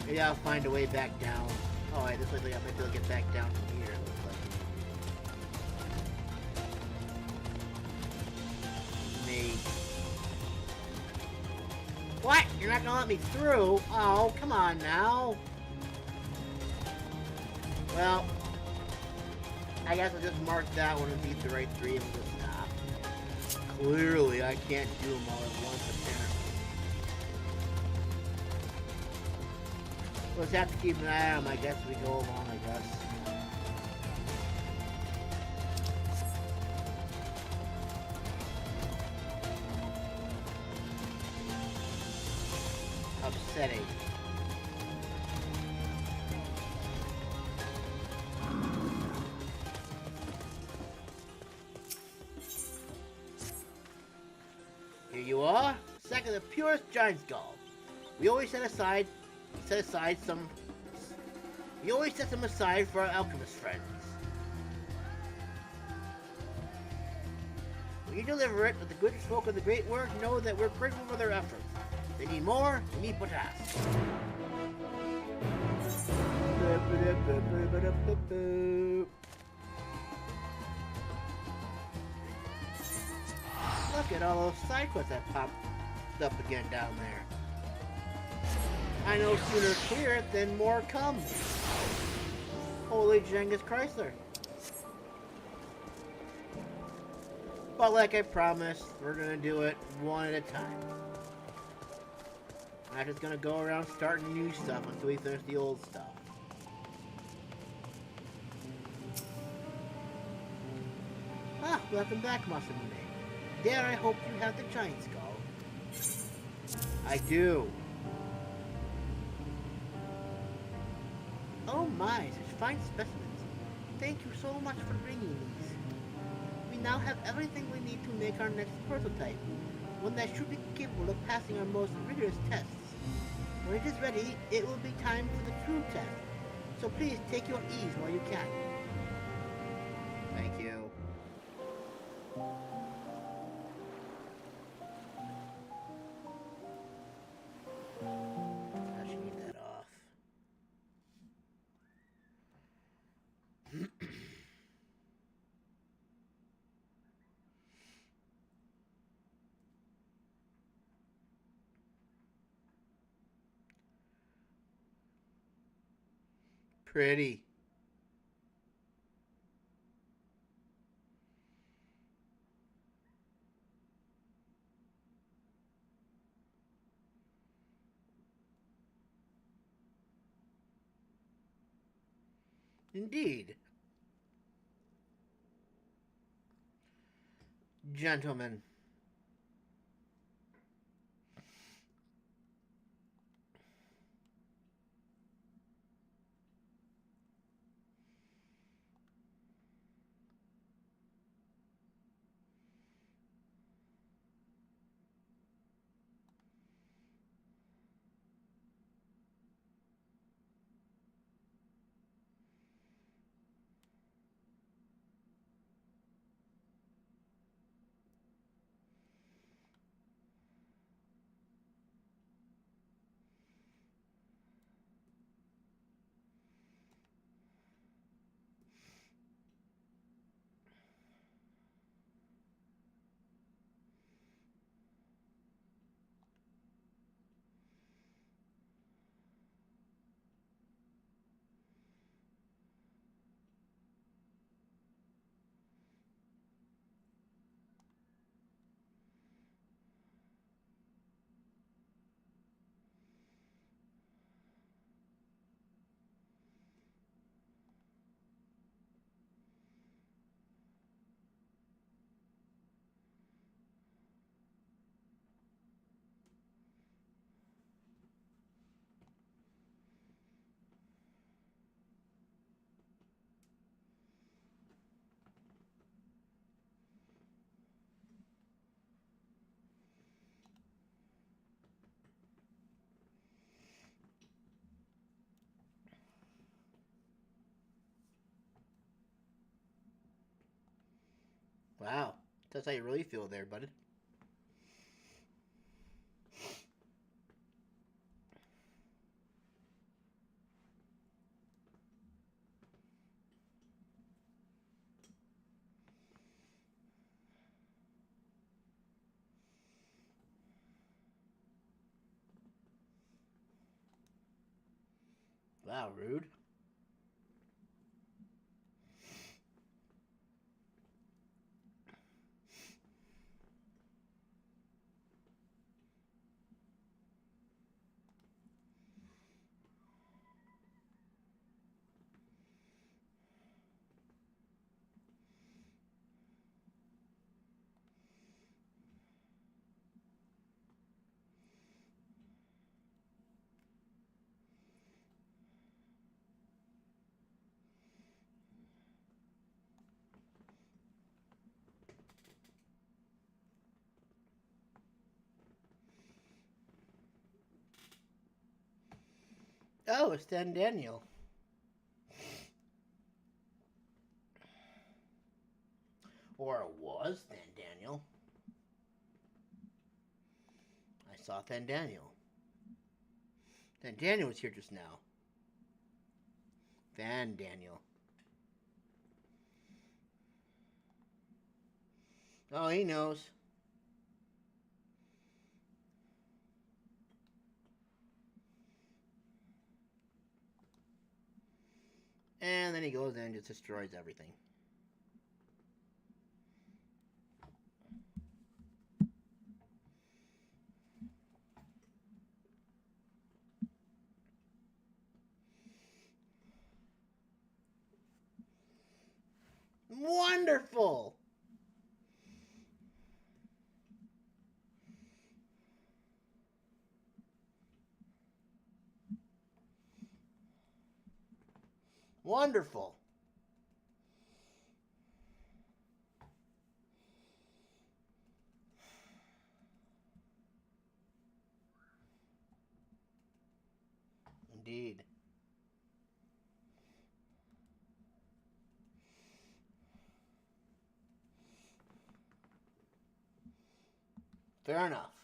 Maybe I'll find a way back down. Oh, wait, this looks like I might be able to get back down from here, it looks like. Me. What? You're not gonna let me through? Oh, come on now. Well, I guess I'll just mark that one and beat the right three and just stop. Clearly, I can't do them all at once, apparently. We'll just have to keep an eye on them, I guess, as we go along, I guess. Upsetting. Here you are, sack of the purest giant skull. We always set aside some. We always set them aside for our alchemist friends. When you deliver it with the good folk of the great work, know that we're grateful for their efforts. They need more, we need potash. Look at all those side quests that popped up again down there. I know sooner clear it than more comes. Holy Jengus Chrysler. But like I promised, we're gonna do it one at a time. I'm not just gonna go around starting new stuff until we finish the old stuff. Ah, welcome back, Masamune. There, I hope you have the giant skull. I do. Oh my, such fine specimens. Thank you so much for bringing these. We now have everything we need to make our next prototype, one that should be capable of passing our most rigorous tests. When it is ready, it will be time for the true test. So please take your ease while you can. Thank you. I should leave that off. Pretty. Indeed. Gentlemen. Wow. That's how you really feel there, buddy. Wow, rude. Oh, it's Dan Daniel. Or it was Dan Daniel. I saw Dan Daniel. Dan Daniel was here just now. Van Daniel. Oh, he knows. And then he goes in and just destroys everything. Wonderful! Wonderful! Indeed. Fair enough.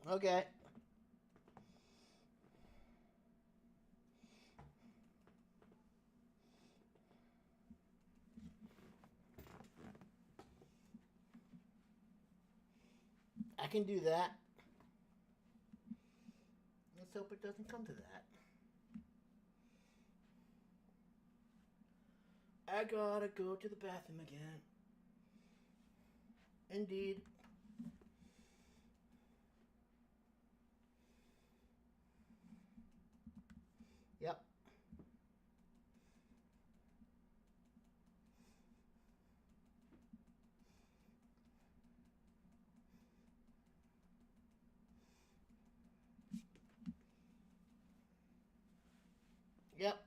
Okay. I can do that. Let's hope it doesn't come to that. I gotta go to the bathroom again. Indeed. Yep. Yep.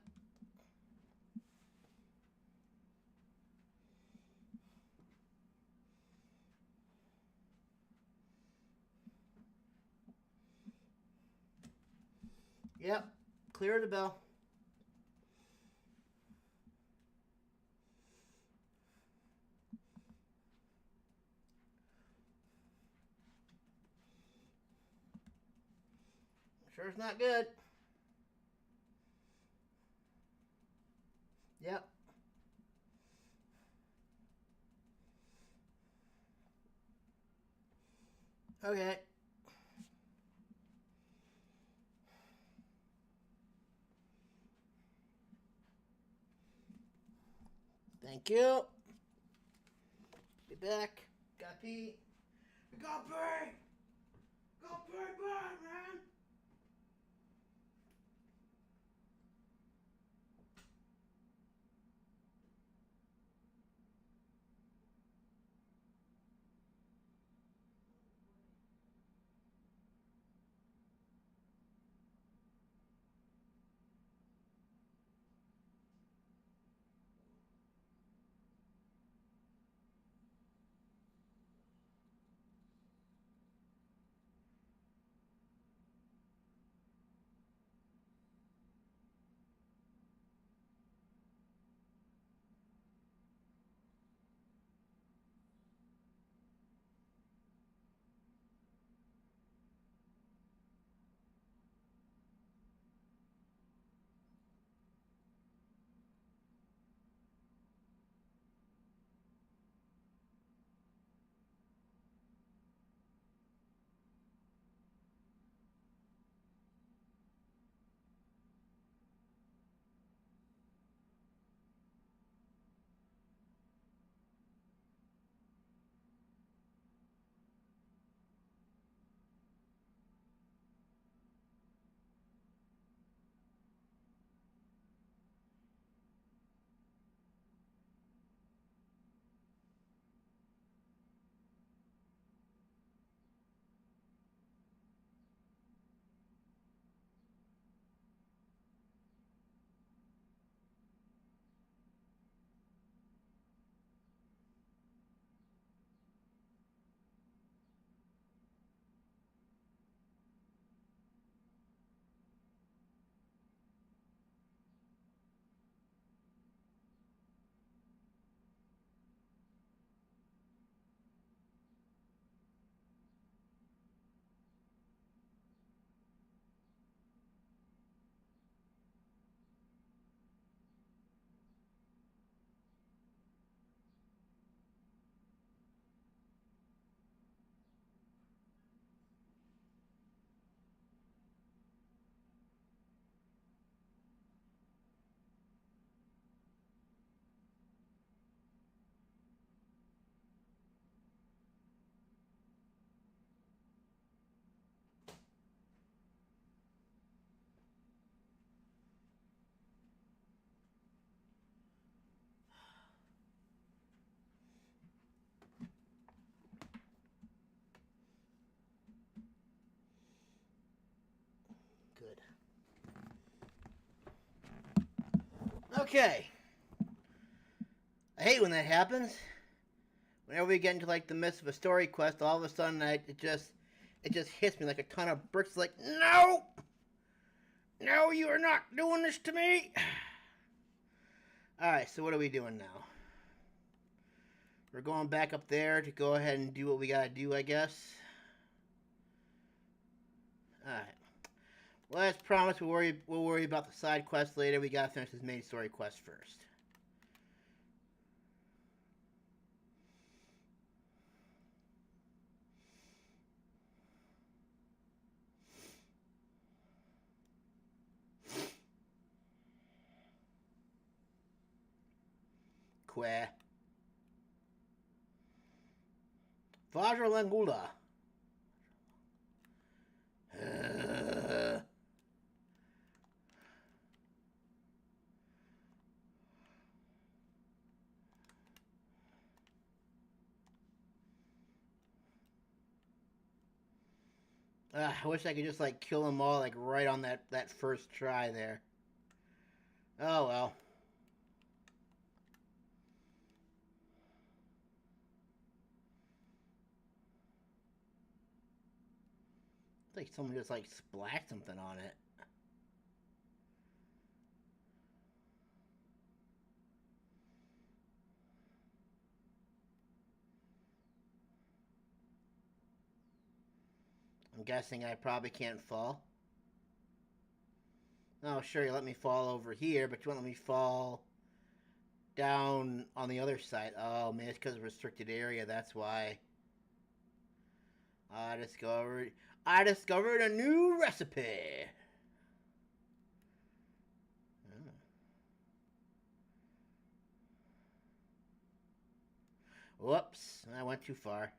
Yep. Clear the bell. Sure it's not good. Yep. Okay. Thank you. Be back. Got pee. Got pee. Got pee bad, man. Okay. I hate when that happens. Whenever we get into like the midst of a story quest, all of a sudden it just hits me like a ton of bricks. Like, no, no, you are not doing this to me. All right, so what are we doing now? We're going back up there to go ahead and do what we gotta do, I guess. All right. Well, as promised, we'll worry about the side quests later. We gotta finish this main story quest first. Que. Vajra Langula. I wish I could just like kill them all like right on that first try there. Oh well. It's like someone just like splashed something on it. I'm guessing I probably can't fall. Oh, sure, you let me fall over here, but you won't let me fall down on the other side. Oh, man, it's because of restricted area, that's why. I discovered a new recipe. Oh. Whoops, I went too far.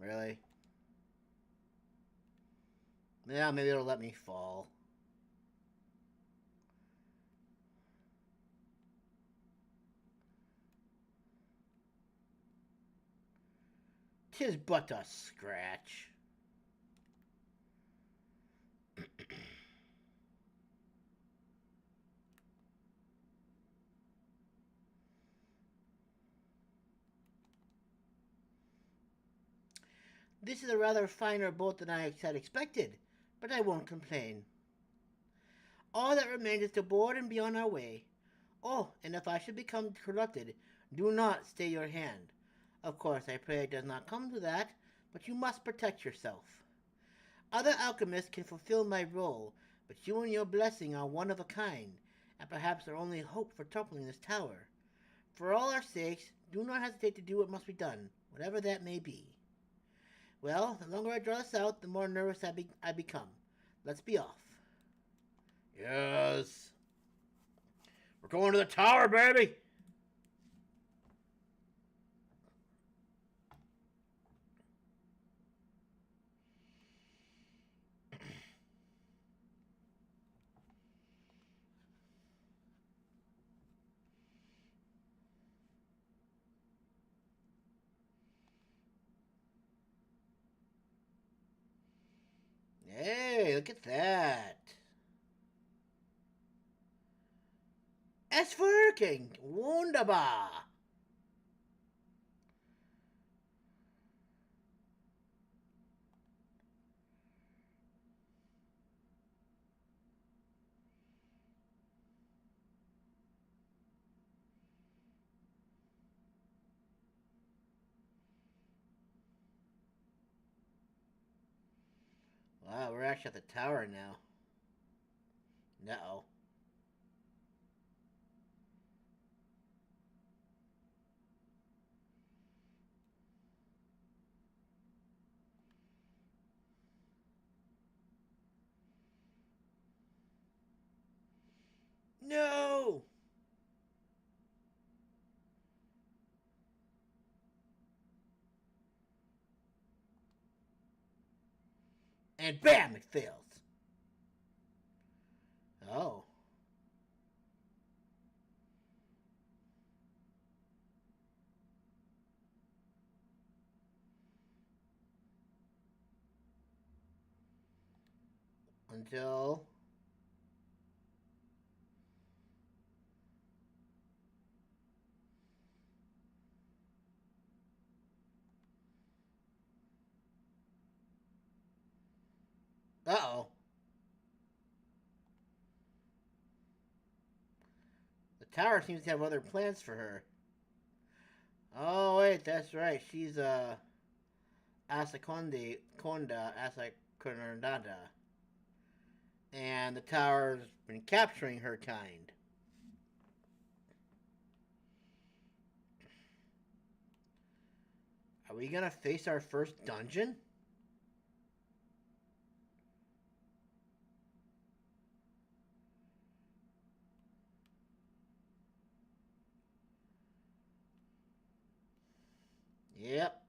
Really? Yeah, maybe it'll let me fall. Tis but a scratch. This is a rather finer boat than I had expected, but I won't complain. All that remains is to board and be on our way. Oh, and if I should become corrupted, do not stay your hand. Of course, I pray it does not come to that, but you must protect yourself. Other alchemists can fulfill my role, but you and your blessing are one of a kind, and perhaps our only hope for toppling this tower. For all our sakes, do not hesitate to do what must be done, whatever that may be. Well, the longer I draw this out, the more nervous I become. Let's be off. Yes. We're going to the tower, baby. Hey, look at that. Es working. Wunderbar. Wow, we're actually at the tower now. No. No! And bam, it fails. Oh. Until... Uh-oh. The tower seems to have other plans for her. Oh, wait, that's right. She's, Asakonda Asakonda. And the tower's been capturing her kind. Are we gonna face our first dungeon? Yep.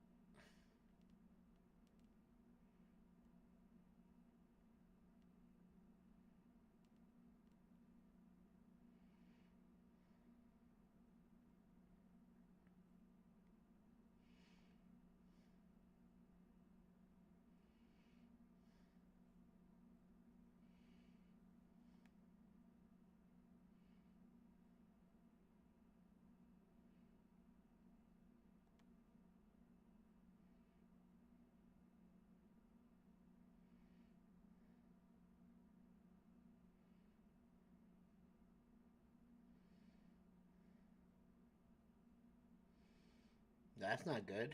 That's not good.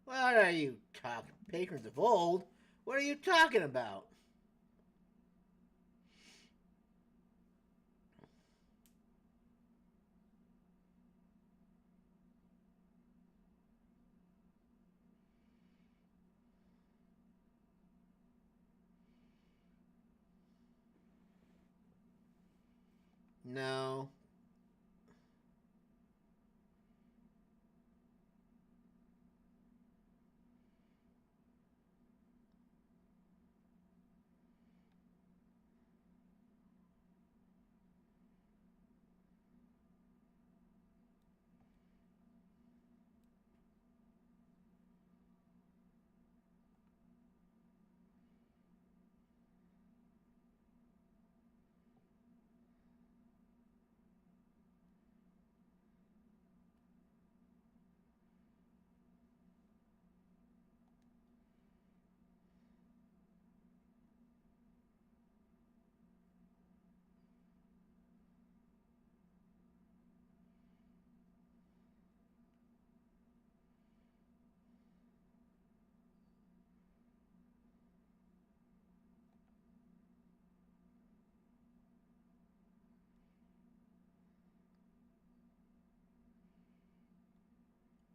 What are you talking, patrons of old? What are you talking about? No.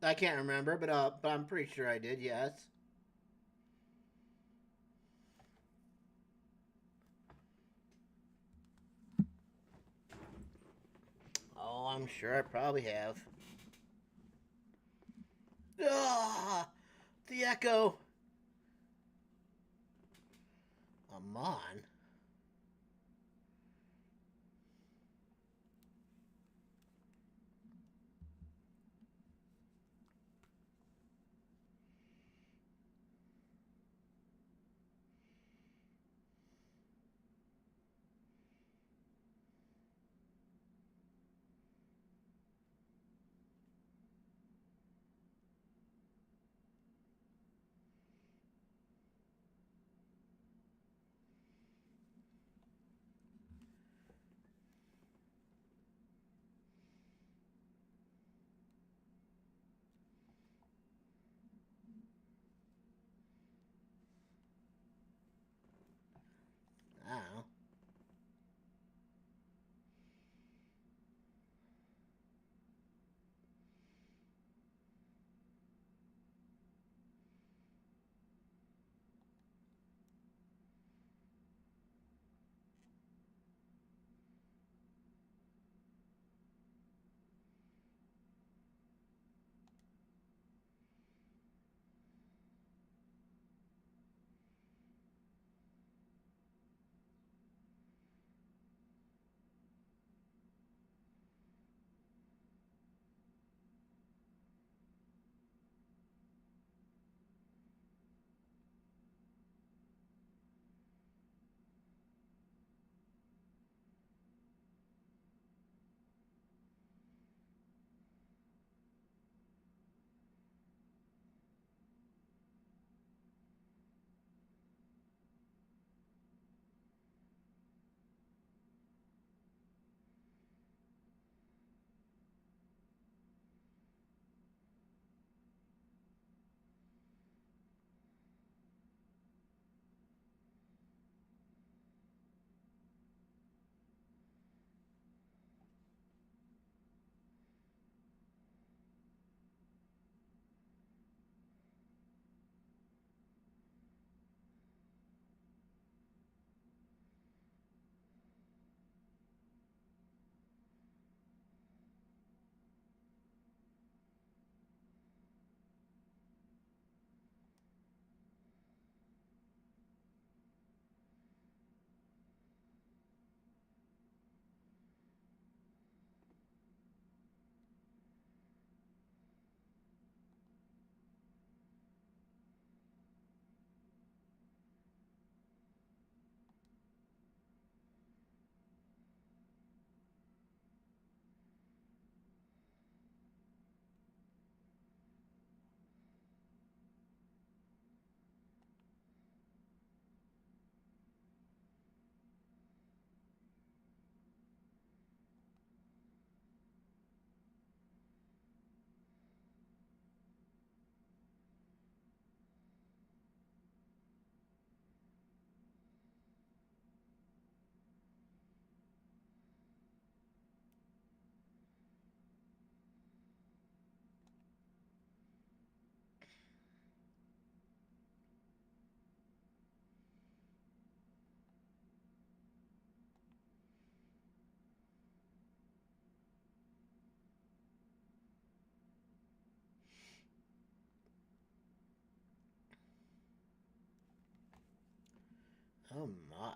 I can't remember, but I'm pretty sure I did, yes. Oh, I'm sure I probably have. Ah, the echo. Amon. Oh my.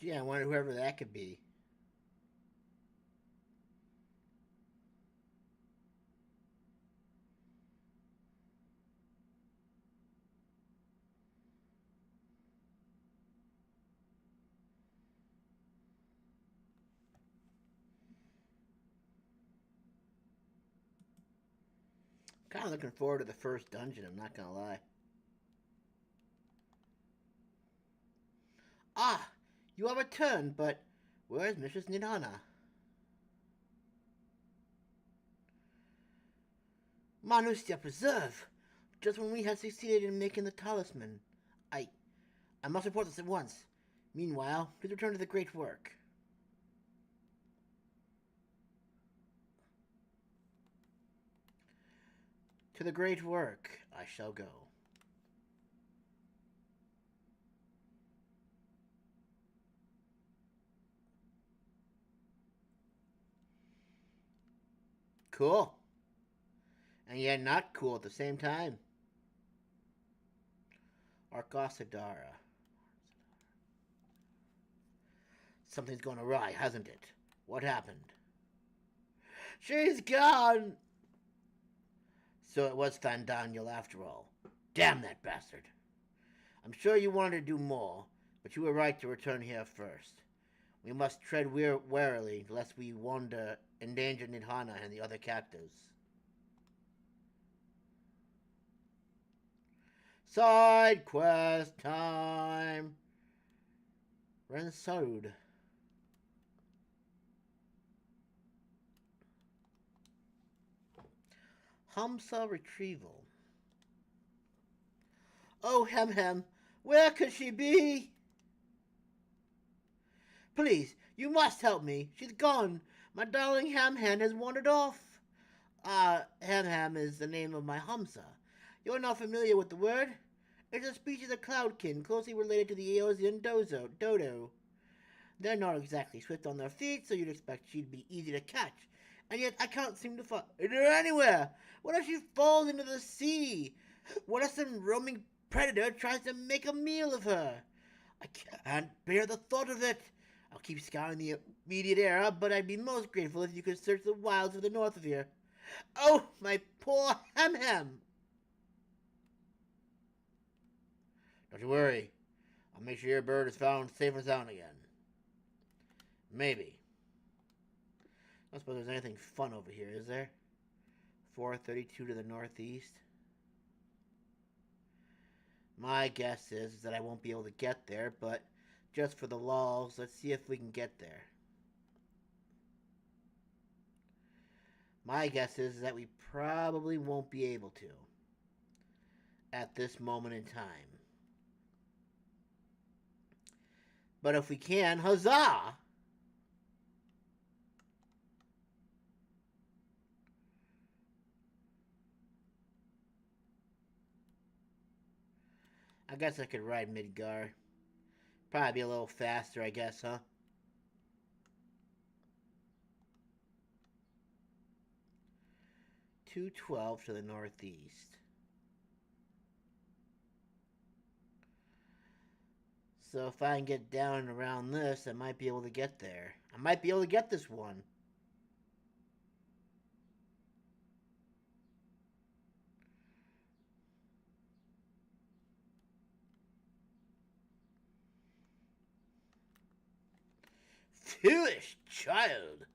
Gee, I wonder whoever that could be. Kind of looking forward to the first dungeon, I'm not gonna lie. Ah, you have returned, but where's Mrs. Nidana? Manustia Preserve! Just when we had succeeded in making the talisman. I must report this at once. Meanwhile, please return to the Great Work. To the Great Work I shall go. Cool. And yet not cool at the same time. Arcosadara. Something's gone awry, hasn't it? What happened? She's gone! So it was Daniel after all. Damn that bastard. I'm sure you wanted to do more, but you were right to return here first. We must tread warily, lest we wander, endanger Nidhana and the other captives. Side quest time! Rensarud. Hamsa Retrieval. Oh, Hem, where could she be? Please, you must help me. She's gone. My darling Ham has wandered off. Ham is the name of my Hamsa. You're not familiar with the word? It's a species of cloudkin closely related to the Eosian dodo. They're not exactly swift on their feet, so you'd expect she'd be easy to catch. And yet I can't seem to find her anywhere. What if she falls into the sea? What if some roaming predator tries to make a meal of her? I can't bear the thought of it. I'll keep scouring the immediate area, but I'd be most grateful if you could search the wilds of the north of here. Oh, my poor Ham. Don't you worry. I'll make sure your bird is found safe and sound again. Maybe. I don't suppose there's anything fun over here, is there? 432 to the northeast. My guess is that I won't be able to get there, but just for the lulz, let's see if we can get there. My guess is that we probably won't be able to at this moment in time. But if we can, huzzah! I guess I could ride Midgar. Probably be a little faster, I guess, huh? $212 to the northeast. So if I can get down and around this, I might be able to get there. I might be able to get this one. Foolish child.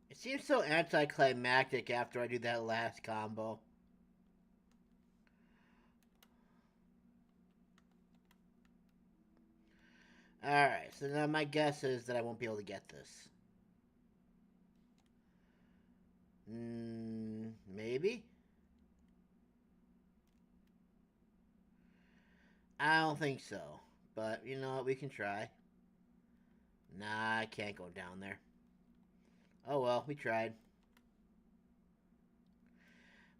It seems so anticlimactic after I do that last combo. Alright, so now my guess is that I won't be able to get this. Maybe? I don't think so. But, you know what, we can try. Nah, I can't go down there. Oh well, we tried.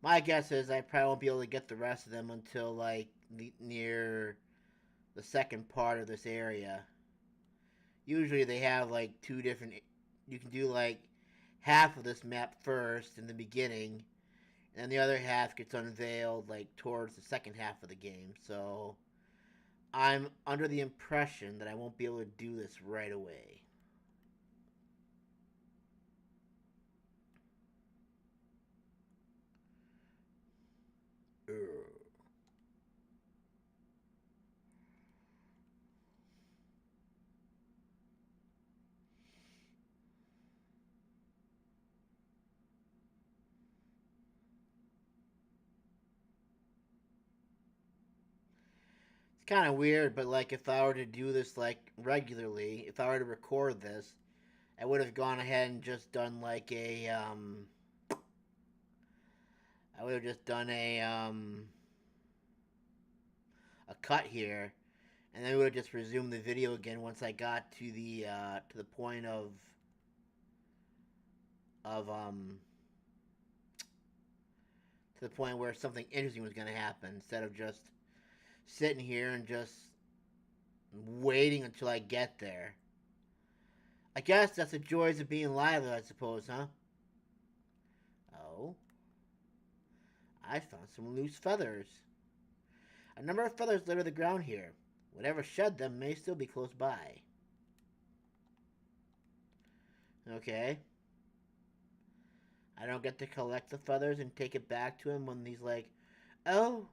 My guess is I probably won't be able to get the rest of them until, like, near the second part of this area. Usually they have, like, two different... You can do, like, half of this map first in the beginning, and then the other half gets unveiled, like, towards the second half of the game. So, I'm under the impression that I won't be able to do this right away. Kind of weird, but like if I were to do this like regularly, if I were to record this, I would have gone ahead and just done like I would have just done a cut here, and then we would have just resumed the video again once I got to the point of to the point where something interesting was going to happen, instead of just sitting here and just waiting until I get there. I guess that's the joys of being live, I suppose, huh? Oh. I found some loose feathers. A number of feathers litter the ground here. Whatever shed them may still be close by. Okay. I don't get to collect the feathers and take it back to him when he's like, oh,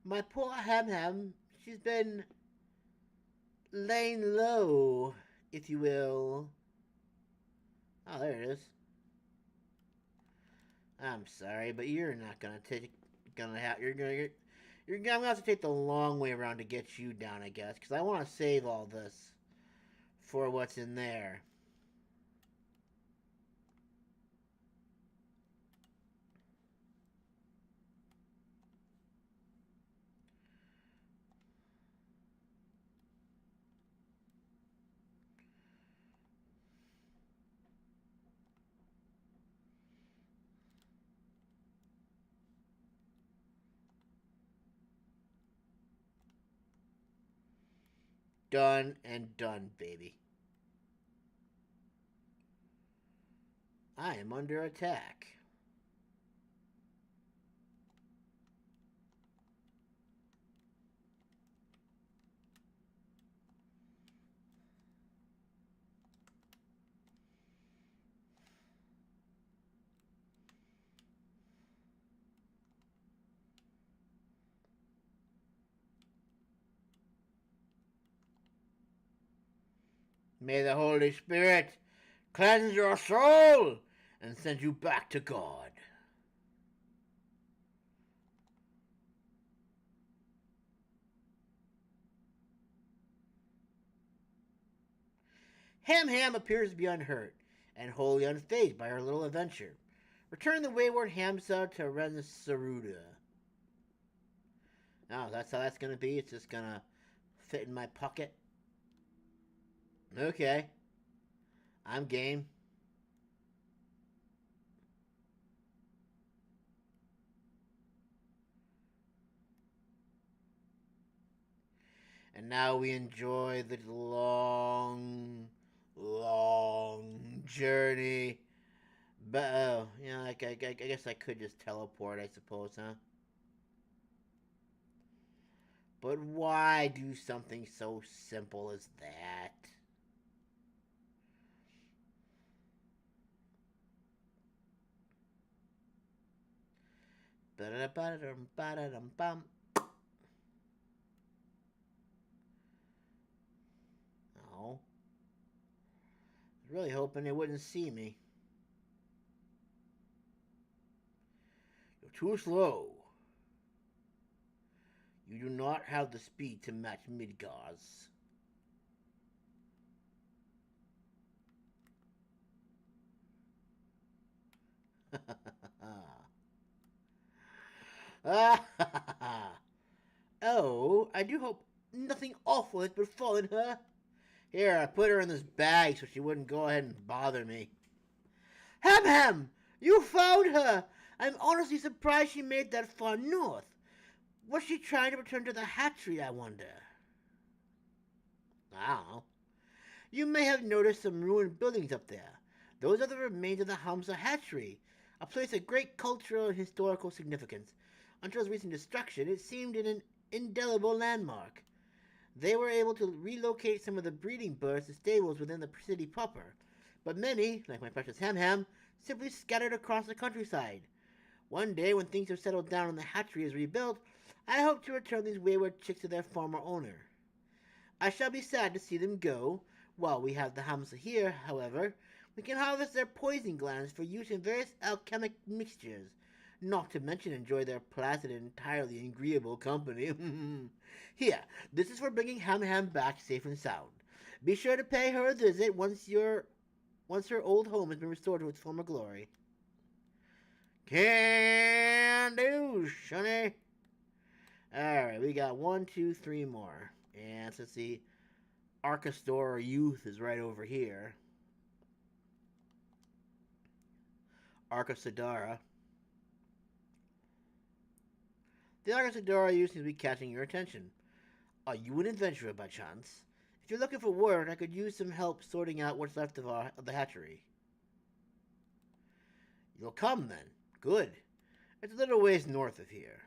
my poor Ham, she's been laying low, if you will. Oh, there it is. I'm sorry, but you're not gonna take, I'm gonna have to take the long way around to get you down, I guess, because I want to save all this for what's in there. Done and done, baby. I am under attack. May the Holy Spirit cleanse your soul and send you back to God. Ham appears to be unhurt and wholly unfazed by her little adventure. Return the wayward Hamsa to Rensaruda. Oh, that's how that's gonna be? It's just gonna fit in my pocket? Okay. I'm game. And now we enjoy the long, long journey. But, oh, yeah, I guess I could just teleport, I suppose, huh? But why do something so simple as that? Ba-da-da-ba-da-dum-ba-da-dum-bum. Oh. I was really hoping they wouldn't see me. You're too slow. You do not have the speed to match Midgar's. Oh, I do hope nothing awful has befallen her. Here, I put her in this bag so she wouldn't go ahead and bother me. Ham! You found her! I'm honestly surprised she made that far north. Was she trying to return to the Hatchery, I wonder? I don't know. You may have noticed some ruined buildings up there. Those are the remains of the Hamsa Hatchery, a place of great cultural and historical significance. Until its recent destruction, it seemed an indelible landmark. They were able to relocate some of the breeding birds to stables within the city proper, but many, like my precious Ham, simply scattered across the countryside. One day, when things have settled down and the hatchery is rebuilt, I hope to return these wayward chicks to their former owner. I shall be sad to see them go. While we have the Hamsa here, however, we can harvest their poison glands for use in various alchemic mixtures, not to mention enjoy their placid and entirely agreeable company. Here, this is for bringing Ham back safe and sound. Be sure to pay her a visit once her old home has been restored to its former glory. Can do, Shunny. Alright, we got 1, 2, 3 more. And let's see. Arcastor Youth is right over here. Arcasadara. The Arcasadara Youth seems to be catching your attention. Are you an adventurer by chance? If you're looking for work, I could use some help sorting out what's left of the hatchery. You'll come then. Good. It's a little ways north of here.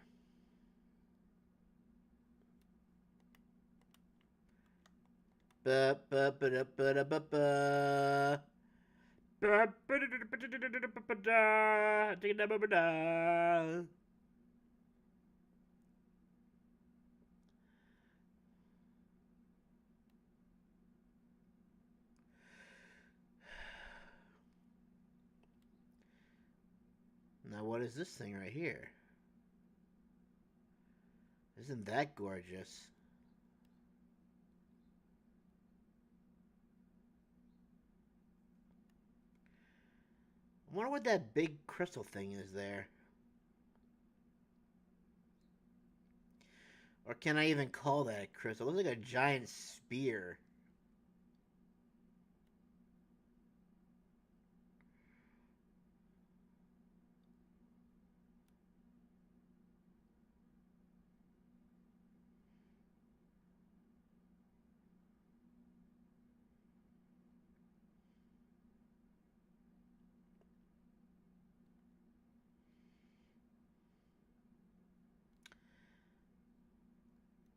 Now what is this thing right here? Isn't that gorgeous? I wonder what that big crystal thing is there. Or can I even call that a crystal? It looks like a giant spear.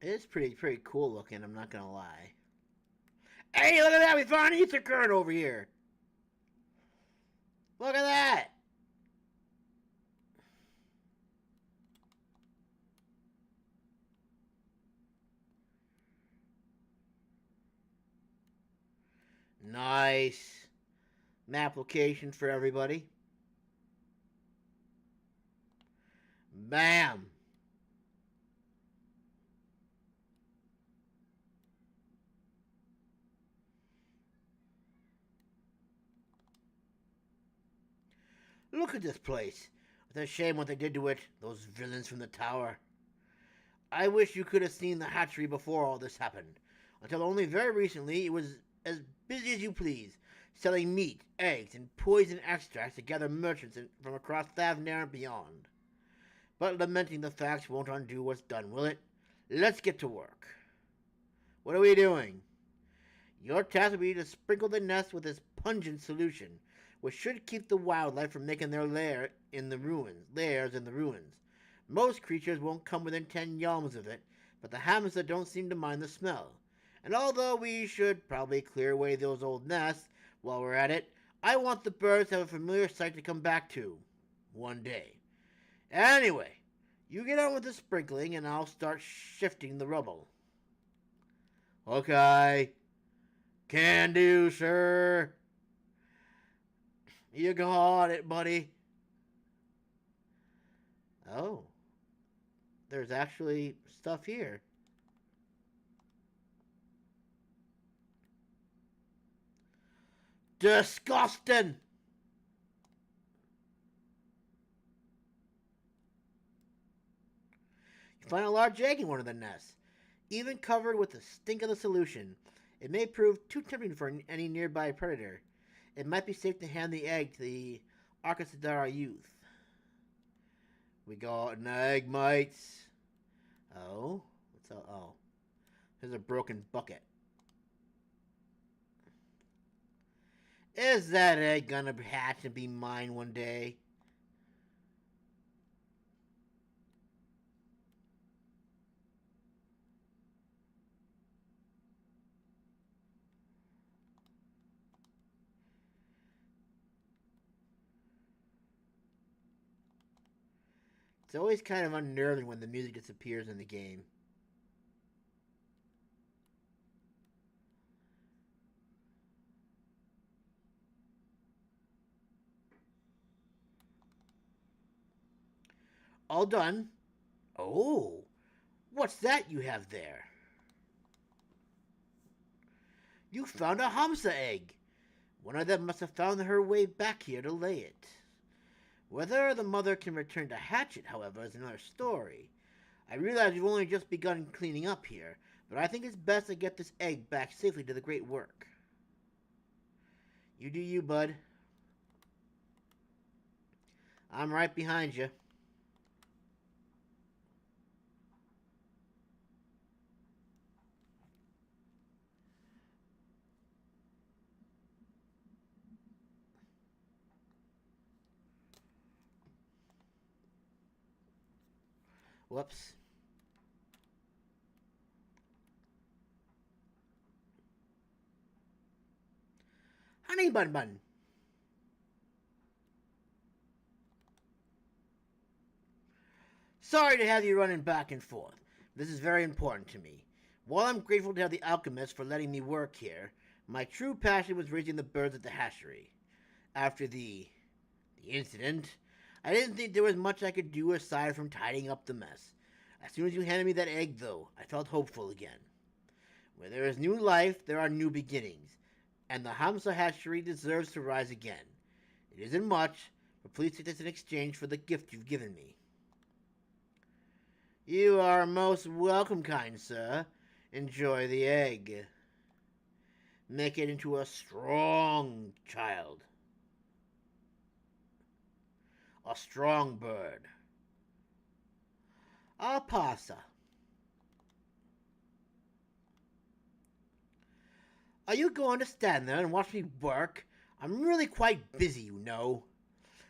It's pretty cool looking, I'm not gonna lie. Hey, look at that! We found an AetherCurrent over here! Look at that! Nice. Map location for everybody. Bam! Look at this place. It's a shame what they did to it, those villains from the tower. I wish you could have seen the hatchery before all this happened. Until only very recently, it was as busy as you please. selling meat, eggs, and poison extracts to gather merchants from across Thavnair and beyond. But lamenting the facts won't undo what's done, will it? Let's get to work. What are we doing? Your task will be to sprinkle the nest with this pungent solution, which should keep the wildlife from making their lairs in the ruins. Most creatures won't come within 10 yalms of it, but the Hamsa don't seem to mind the smell. And although we should probably clear away those old nests while we're at it, I want the birds to have a familiar sight to come back to. One day. Anyway, you get on with the sprinkling and I'll start shifting the rubble. Okay. Can do, sir. You got it, buddy. Oh. There's actually stuff here. Disgusting! You find a large egg in one of the nests, even covered with the stink of the solution. It may prove too tempting for any nearby predator. It might be safe to hand the egg to the Arcasadara youth. We got an egg, mates. Oh? What's that? Oh. There's a broken bucket. Is that egg gonna hatch and be mine one day? It's always kind of unnerving when the music disappears in the game. All done. Oh, what's that you have there? You found a Hamsa egg. One of them must have found her way back here to lay it. Whether the mother can return to hatch it, however, is another story. I realize we've only just begun cleaning up here, but I think it's best to get this egg back safely to the Great Work. You do you, bud. I'm right behind you. Whoops. Honey bun bun. Sorry to have you running back and forth. This is very important to me. While I'm grateful to have the Alchemist for letting me work here, my true passion was raising the birds at the hatchery. After the incident, I didn't think there was much I could do aside from tidying up the mess. As soon as you handed me that egg, though, I felt hopeful again. Where there is new life, there are new beginnings, and the Hamsa hatchery deserves to rise again. It isn't much, but please take this in exchange for the gift you've given me. You are most welcome, kind sir. Enjoy the egg. Make it into a strong child. A strong bird. A pasa. Are you going to stand there and watch me work? I'm really quite busy, you know.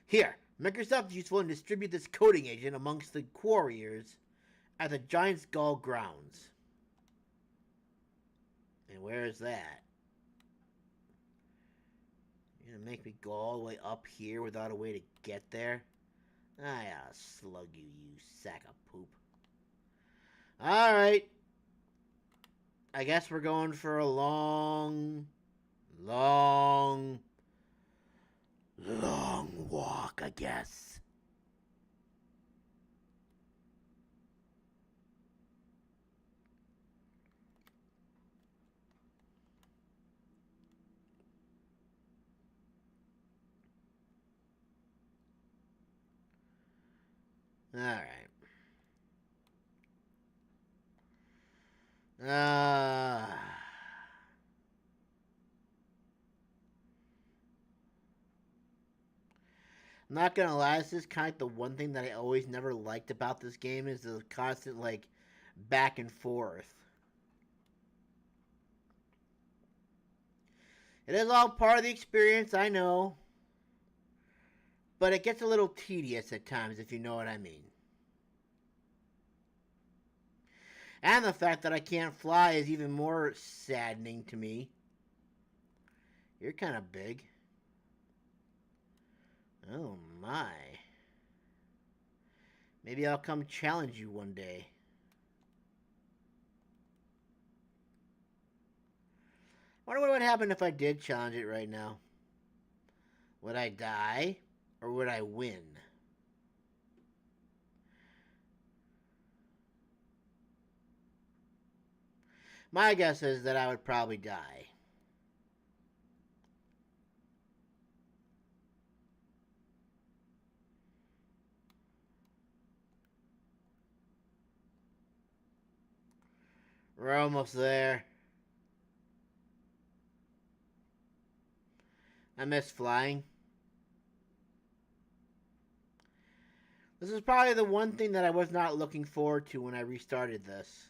Here, make yourself useful and distribute this coating agent amongst the quarriers at the Giant Skull grounds. And where is that? You're gonna make me go all the way up here without a way to get there? I'll slug you, you sack of poop. Alright. I guess we're going for a long walk, I guess. Alright. I'm not gonna lie, this is kind of the one thing that I always never liked about this game is the constant, like, back and forth. It is all part of the experience, I know. But it gets a little tedious at times, if you know what I mean. And the fact that I can't fly is even more saddening to me. You're kind of big. Oh my. Maybe I'll come challenge you one day. I wonder what would happen if I did challenge it right now. Would I die? Or would I win? My guess is that I would probably die. We're almost there. I miss flying. This is probably the one thing that I was not looking forward to when I restarted this.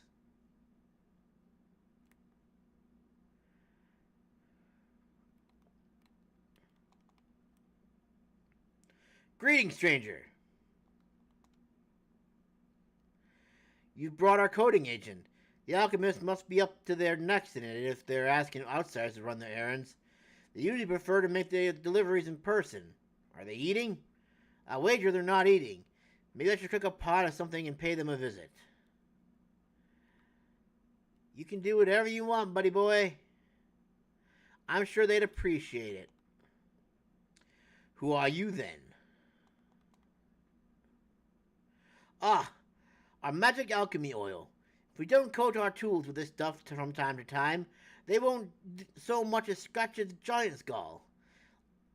Greetings, stranger. You've brought our coding agent. The Alchemist must be up to their necks in it if they're asking outsiders to run their errands. They usually prefer to make the deliveries in person. Are they eating? I'll wager they're not eating. Maybe I should cook a pot of something and pay them a visit. You can do whatever you want, buddy boy. I'm sure they'd appreciate it. Who are you then? Ah, our magic alchemy oil. If we don't coat our tools with this stuff from time to time, they won't so much as scratch a giant's gall.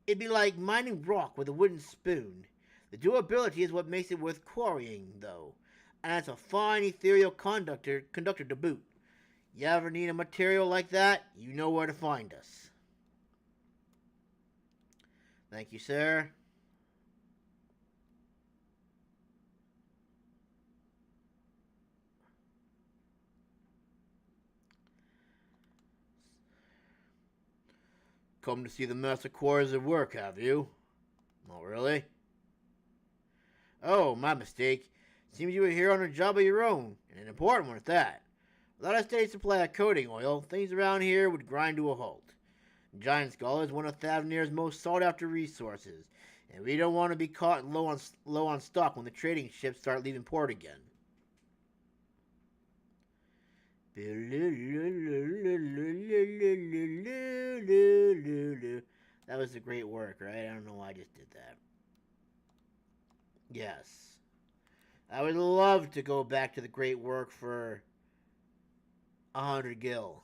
It'd be like mining rock with a wooden spoon. The durability is what makes it worth quarrying, though, and it's a fine ethereal conductor to boot. You ever need a material like that, you know where to find us. Thank you, sir. Come to see the master quarters at work, have you? Oh, really? Oh, my mistake. Seems you were here on a job of your own, and an important one at that. Without a steady supply of coating oil, things around here would grind to a halt. Giant Skull is one of Thavnir's most sought-after resources, and we don't want to be caught low on stock when the trading ships start leaving port again. That was the great work, right? I don't know why I just did that. Yes. I would love to go back to the great work for 100 gil.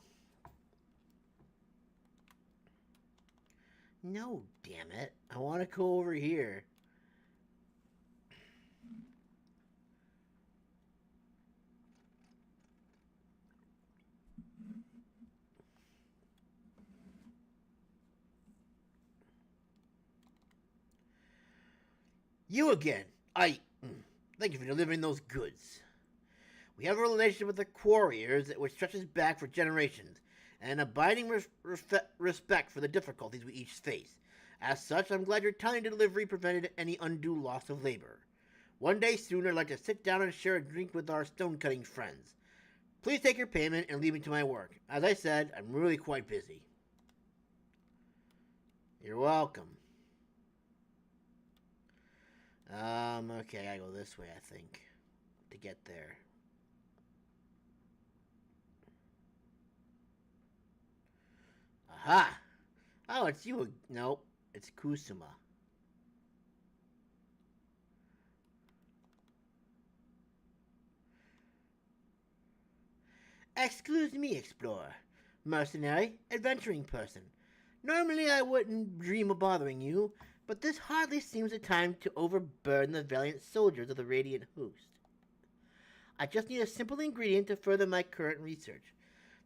No, damn it. I want to go over here. You again. Thank you for delivering those goods. We have a relationship with the quarriers which stretches back for generations, and an abiding respect for the difficulties we each face. As such, I'm glad your timely delivery prevented any undue loss of labor. One day soon, I'd like to sit down and share a drink with our stone-cutting friends. Please take your payment and leave me to my work. As I said, I'm really quite busy. You're welcome. Okay, I go this way, I think, to get there. Aha! Oh, it's you. Nope, it's Kusuma. Excuse me, explorer. Mercenary, adventuring person. Normally I wouldn't dream of bothering you, but this hardly seems a time to overburden the valiant soldiers of the Radiant Host. I just need a simple ingredient to further my current research.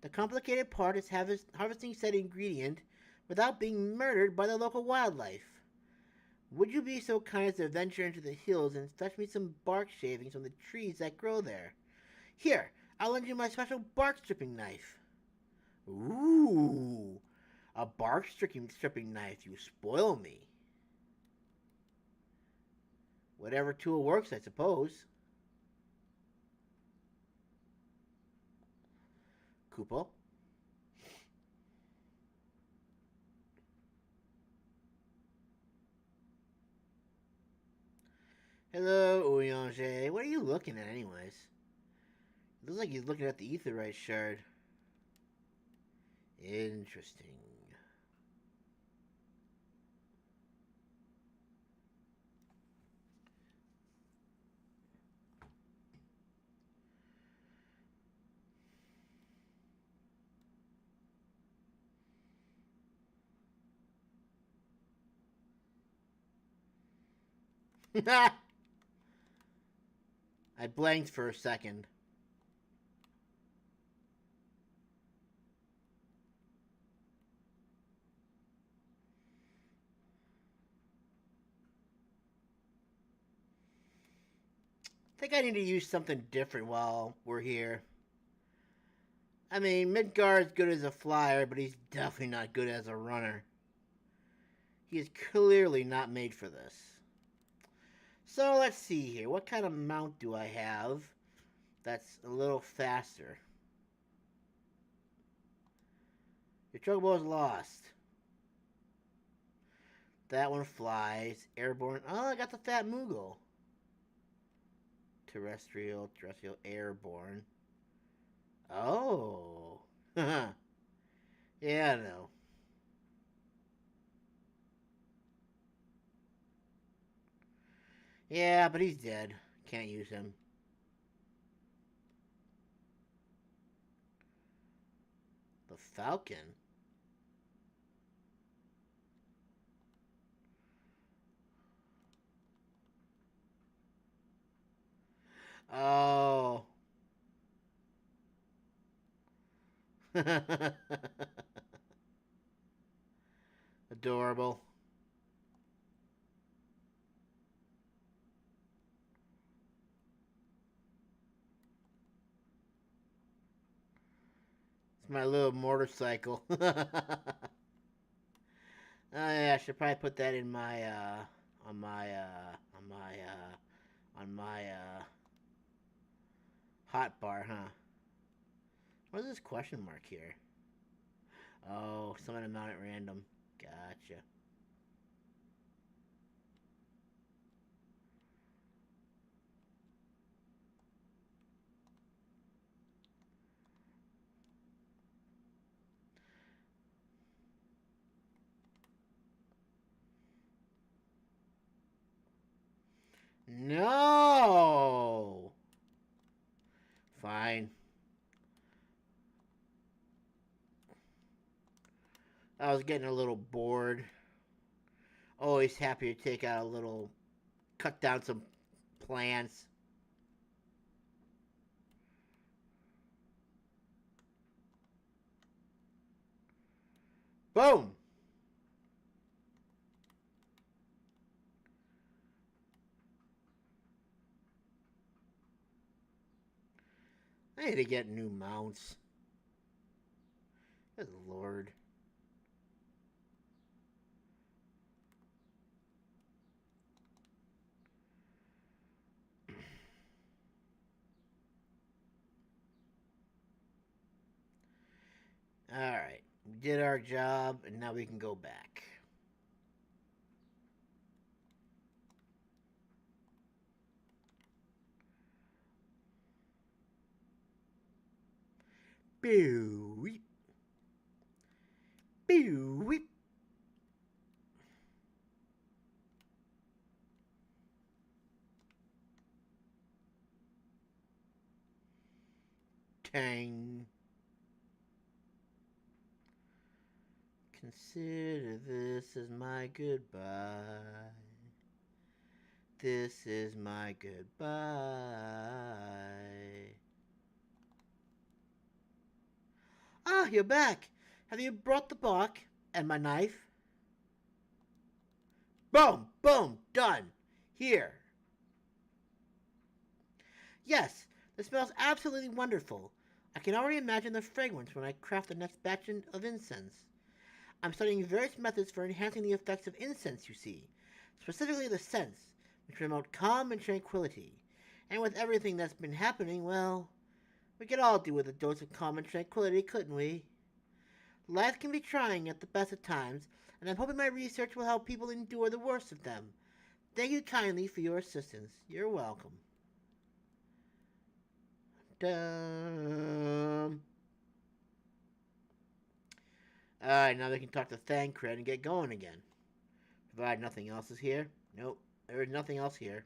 The complicated part is harvesting said ingredient without being murdered by the local wildlife. Would you be so kind as to venture into the hills and fetch me some bark shavings from the trees that grow there? Here, I'll lend you my special bark stripping knife. Ooh, a bark stripping knife. You spoil me. Whatever tool works, I suppose. Kupo. Hello, Ouyange. What are you looking at, anyways? It looks like he's looking at the Aetherite shard. Interesting. I blanked for a second. I think I need to use something different while we're here. I mean, Midgard's good as a flyer, but he's definitely not good as a runner. He is clearly not made for this. So let's see here. What kind of mount do I have that's a little faster? Your chocobo is lost. That one flies. Airborne. Oh, I got the fat Moogle. Terrestrial, airborne. Oh. Yeah, I know. Yeah, but he's dead. Can't use him. The Falcon? Oh. Adorable. It's my little motorcycle. Oh yeah, I should probably put that in my on my hot bar, huh? What is this question mark here? Oh, someone amount at random. Gotcha. No! Fine. I was getting a little bored. Always happy to take out a little, cut down some plants. Boom! I need to get new mounts. Good lord. Alright, we did our job, and now we can go back. Pew-weep. Pew-weep. Tang. Consider this as my goodbye. This is my goodbye. Ah, you're back. Have you brought the bark and my knife? Boom! Boom! Done! Here. Yes, it smells absolutely wonderful. I can already imagine the fragrance when I craft the next batch of incense. I'm studying various methods for enhancing the effects of incense, you see. Specifically the scents, which promote calm and tranquility. And with everything that's been happening, well, we could all do with a dose of calm and tranquility, couldn't we? Life can be trying at the best of times, and I'm hoping my research will help people endure the worst of them. Thank you kindly for your assistance. You're welcome. Alright, now we can talk to Thancred and get going again. Provide nothing else is here. Nope, there is nothing else here.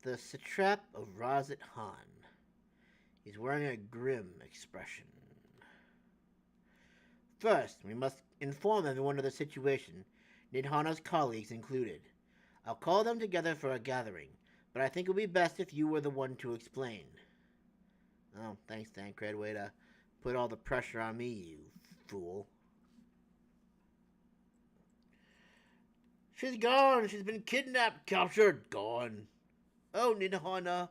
The Satrap of Raz-at-Han. He's wearing a grim expression. First, we must inform everyone of the situation, Nidhana's colleagues included. I'll call them together for a gathering, but I think it would be best if you were the one to explain. Oh, thanks, Thancred. Way to put all the pressure on me, you fool. She's gone. She's been kidnapped, captured, gone. Oh, Nidhana.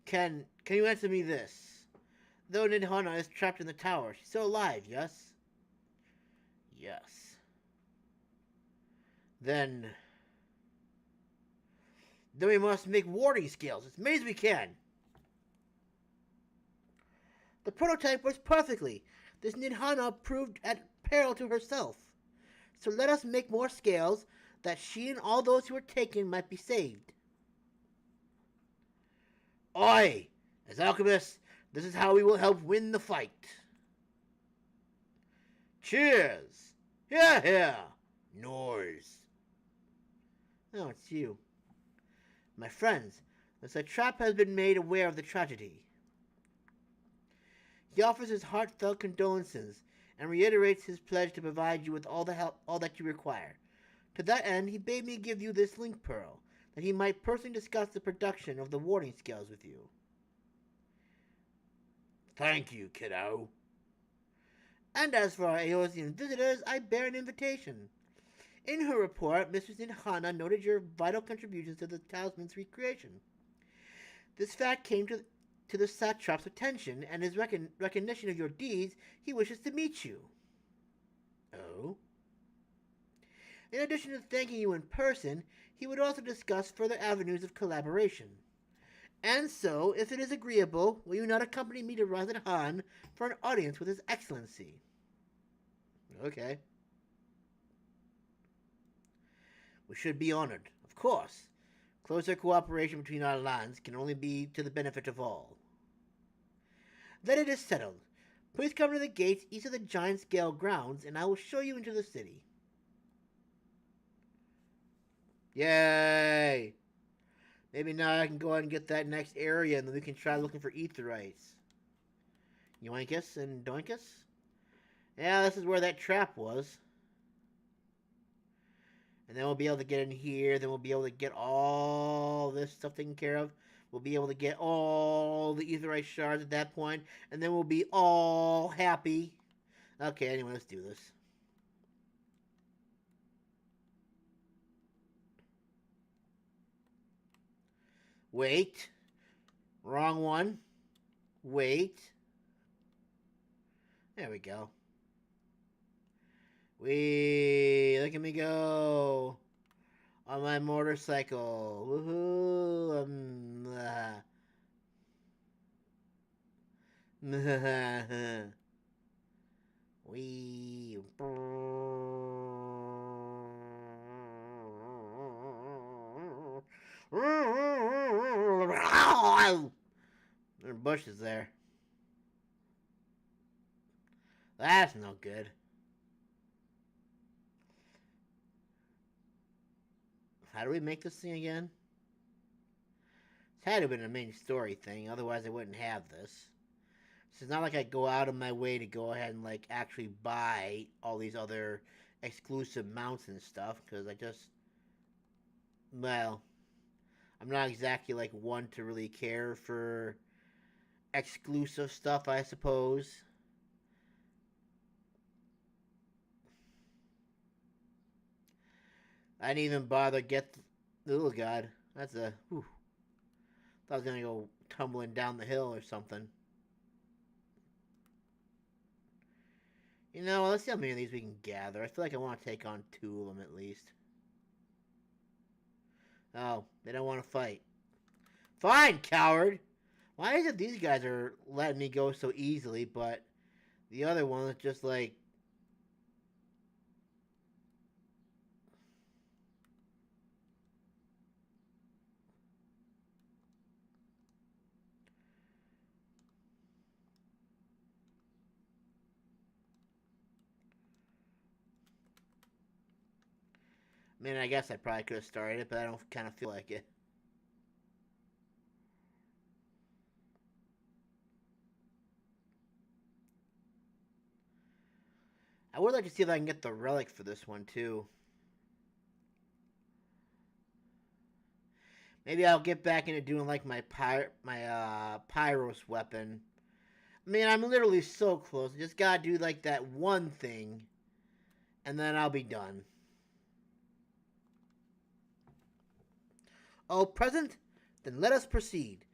Can you answer me this? Though Nidhana is trapped in the tower, she's still alive, yes? Yes. Then we must make warding scales as many as we can. The prototype works perfectly. This Nidhana proved at peril to herself. So let us make more scales that she and all those who were taken might be saved. Oi! As Alchemist, this is how we will help win the fight. Cheers! Hear, hear! Noise! Oh, it's you. My friends, the Satrap has been made aware of the tragedy. He offers his heartfelt condolences and reiterates his pledge to provide you with all the help, all that you require. To that end, he bade me give you this link pearl, that he might personally discuss the production of the warding scales with you. Thank you, kiddo. And as for our Aeolian visitors, I bear an invitation. In her report, Mistress Nidhana noted your vital contributions to the talisman's recreation. This fact came to the Satrap's attention, and his recognition of your deeds, he wishes to meet you. Oh? In addition to thanking you in person, he would also discuss further avenues of collaboration. And so, if it is agreeable, will you not accompany me to Raz-at-Han for an audience with His Excellency? Okay. We should be honored, of course. Closer cooperation between our lands can only be to the benefit of all. Then it is settled. Please come to the gates east of the giant scale grounds, and I will show you into the city. Yay! Maybe now I can go ahead and get that next area, and then we can try looking for aetherites. Yoinkus and Doinkus? Yeah, this is where that trap was. And then we'll be able to get in here, then we'll be able to get all this stuff taken care of. We'll be able to get all the aetherite shards at that point, and then we'll be all happy. Okay, anyway, let's do this. Wait. Wrong one. Wait. There we go. Look at me go. On my motorcycle. Woohoo. Wee. There are bushes there. That's no good. How do we make this thing again? It had to have been a main story thing, otherwise I wouldn't have this. So it's not like I go out of my way to go ahead and like actually buy all these other exclusive mounts and stuff, because I just, well, I'm not exactly like one to really care for exclusive stuff, I suppose. I didn't even bother get the, oh god, that's a, whew. Thought I was gonna go tumbling down the hill or something. You know, let's see how many of these we can gather. I feel like I want to take on 2 of them at least. Oh, they don't want to fight. Fine, coward! Why is it these guys are letting me go so easily, but the other one is just like... I mean, I guess I probably could have started it, but I don't kind of feel like it. I would like to see if I can get the relic for this one, too. Maybe I'll get back into doing, like, my Pyros weapon. I mean, I'm literally so close. I just gotta do, like, that one thing, and then I'll be done. All present? Then let us proceed.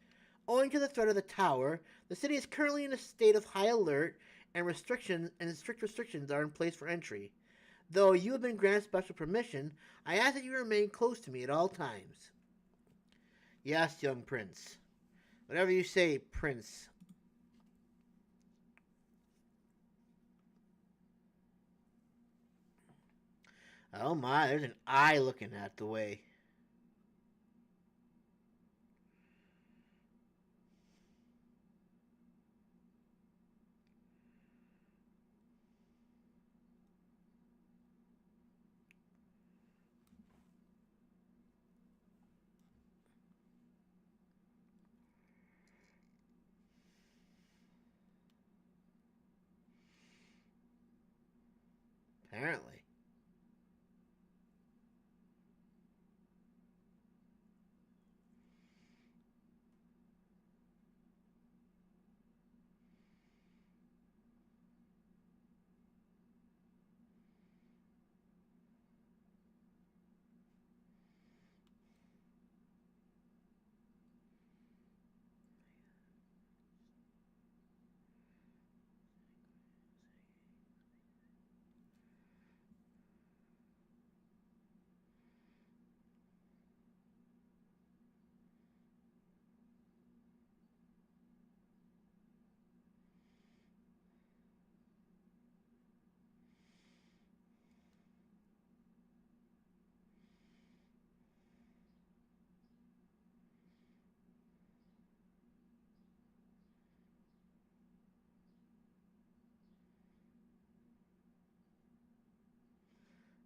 Owing to the threat of the tower, the city is currently in a state of high alert, and strict restrictions are in place for entry. Though you have been granted special permission, I ask that you remain close to me at all times. Yes, young prince. Whatever you say, prince. Oh my, there's an eye looking at the way. Apparently.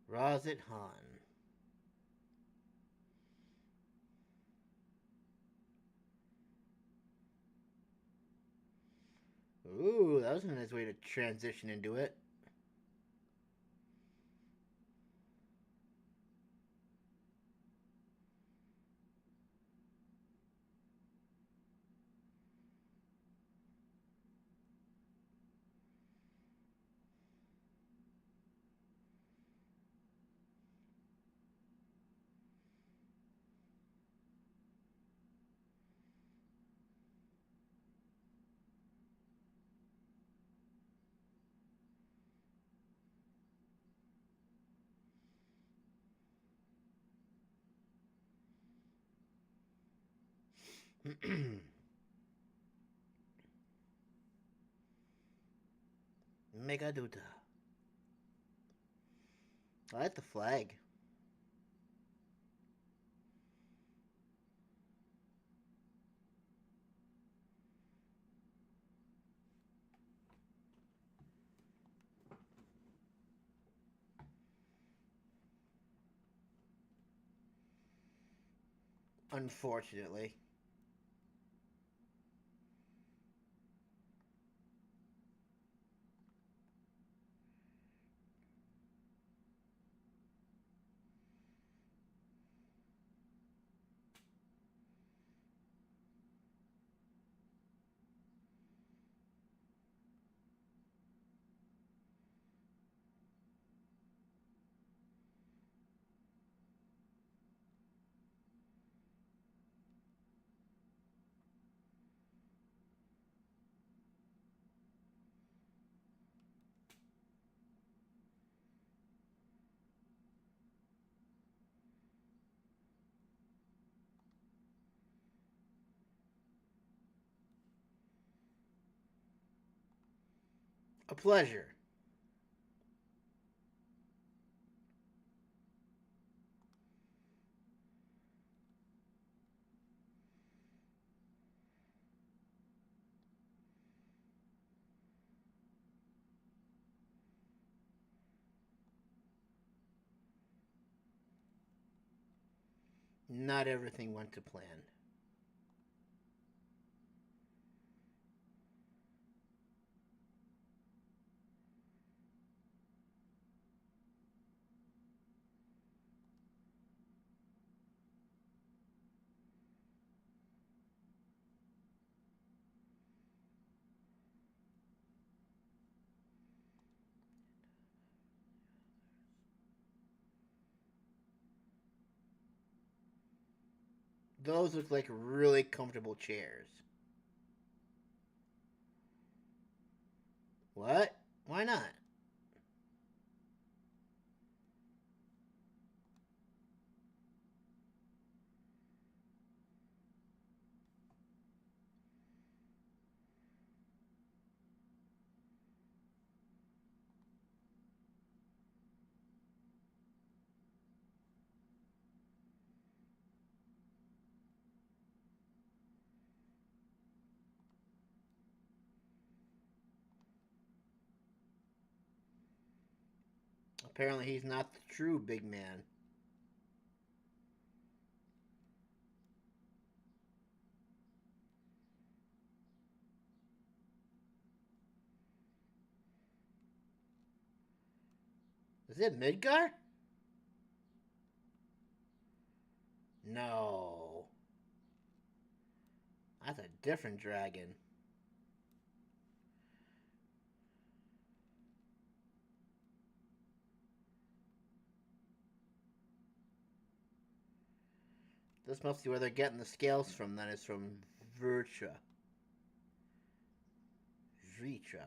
Raz-at-Han. Ooh, that was a nice way to transition into it. Megaduta. I like the flag. Unfortunately. A pleasure. Not everything went to plan. Those look like really comfortable chairs. What? Why not? Apparently he's not the true big man. Is it Midgar? No. That's a different dragon. This must be where they're getting the scales from, then. It's from Vircha. Vritra.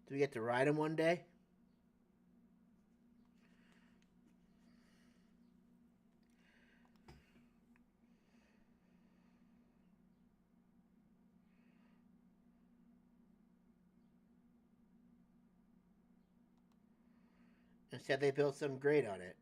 Do we get to ride him one day? Instead, they built some grate on it.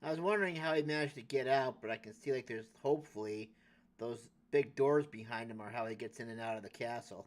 I was wondering how he managed to get out, but I can see like there's hopefully those big doors behind him are how he gets in and out of the castle.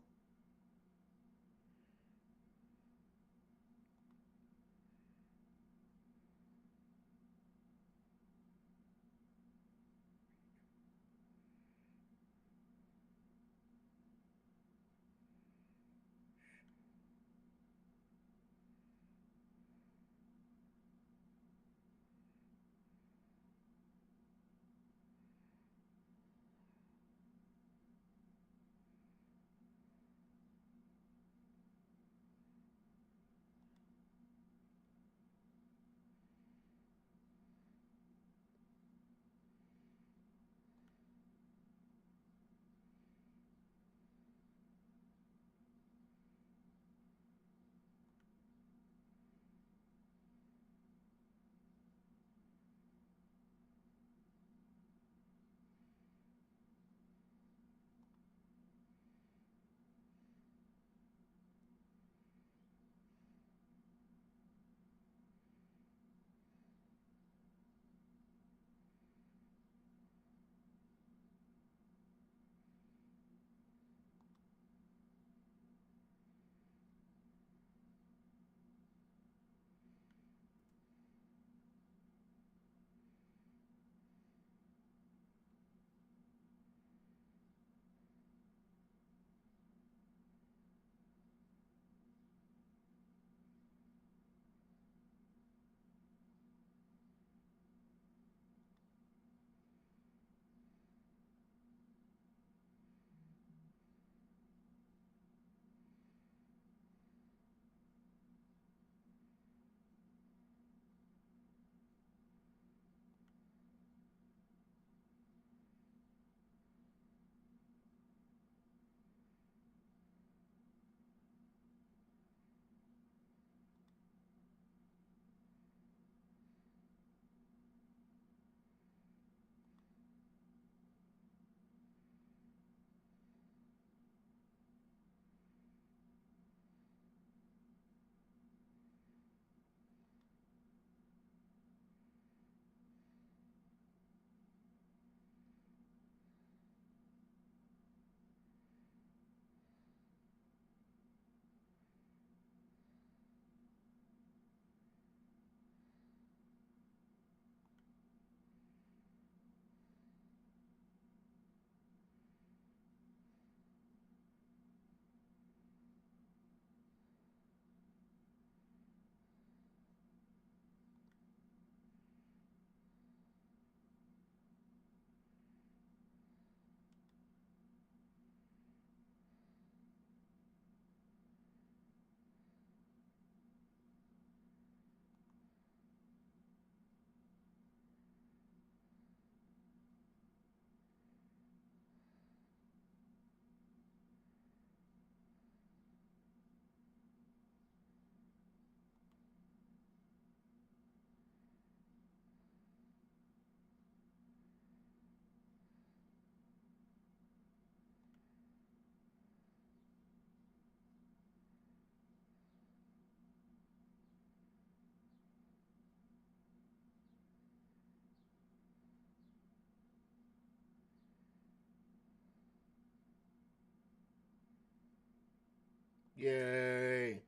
Yay.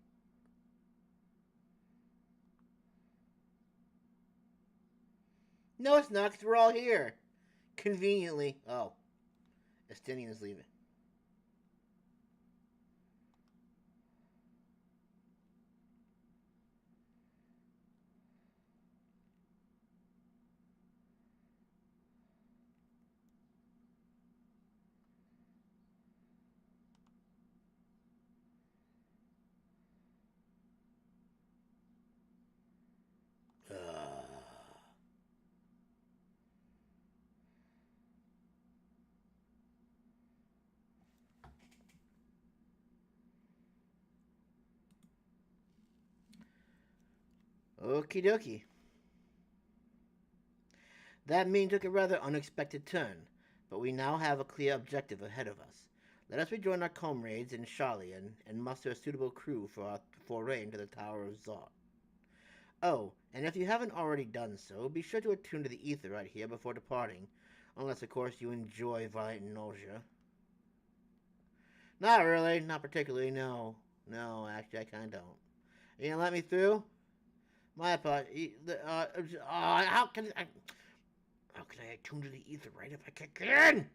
No, it's not, because we're all here. Conveniently. Oh. Estinian is leaving. Okie dokie. That meeting took a rather unexpected turn, but we now have a clear objective ahead of us. Let us rejoin our comrades in Charlian and muster a suitable crew for our foray into the Tower of Zot. Oh, and if you haven't already done so, be sure to attune to the ether right here before departing, unless, of course, you enjoy violent nausea. Not really, not particularly, no. No, actually, I kind of don't. Are you gonna let me through? My apologies. How can I attune to the ether right if I can't get in?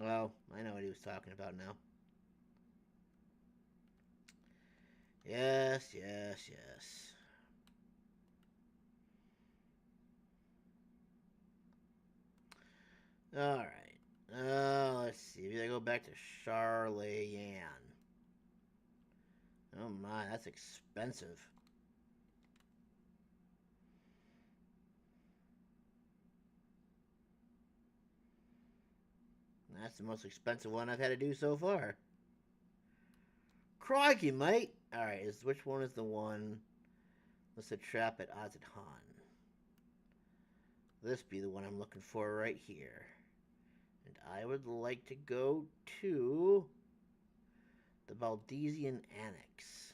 Well, I know what he was talking about now. Yes, yes, yes. Alright. Let's see. We gotta go back to Charlayan. Oh my, that's expensive. That's the most expensive one I've had to do so far. Crikey, mate! Alright, which one is the one? The Satrap at Raz-at-Han. This be the one I'm looking for right here. And I would like to go to the Baldesian Annex.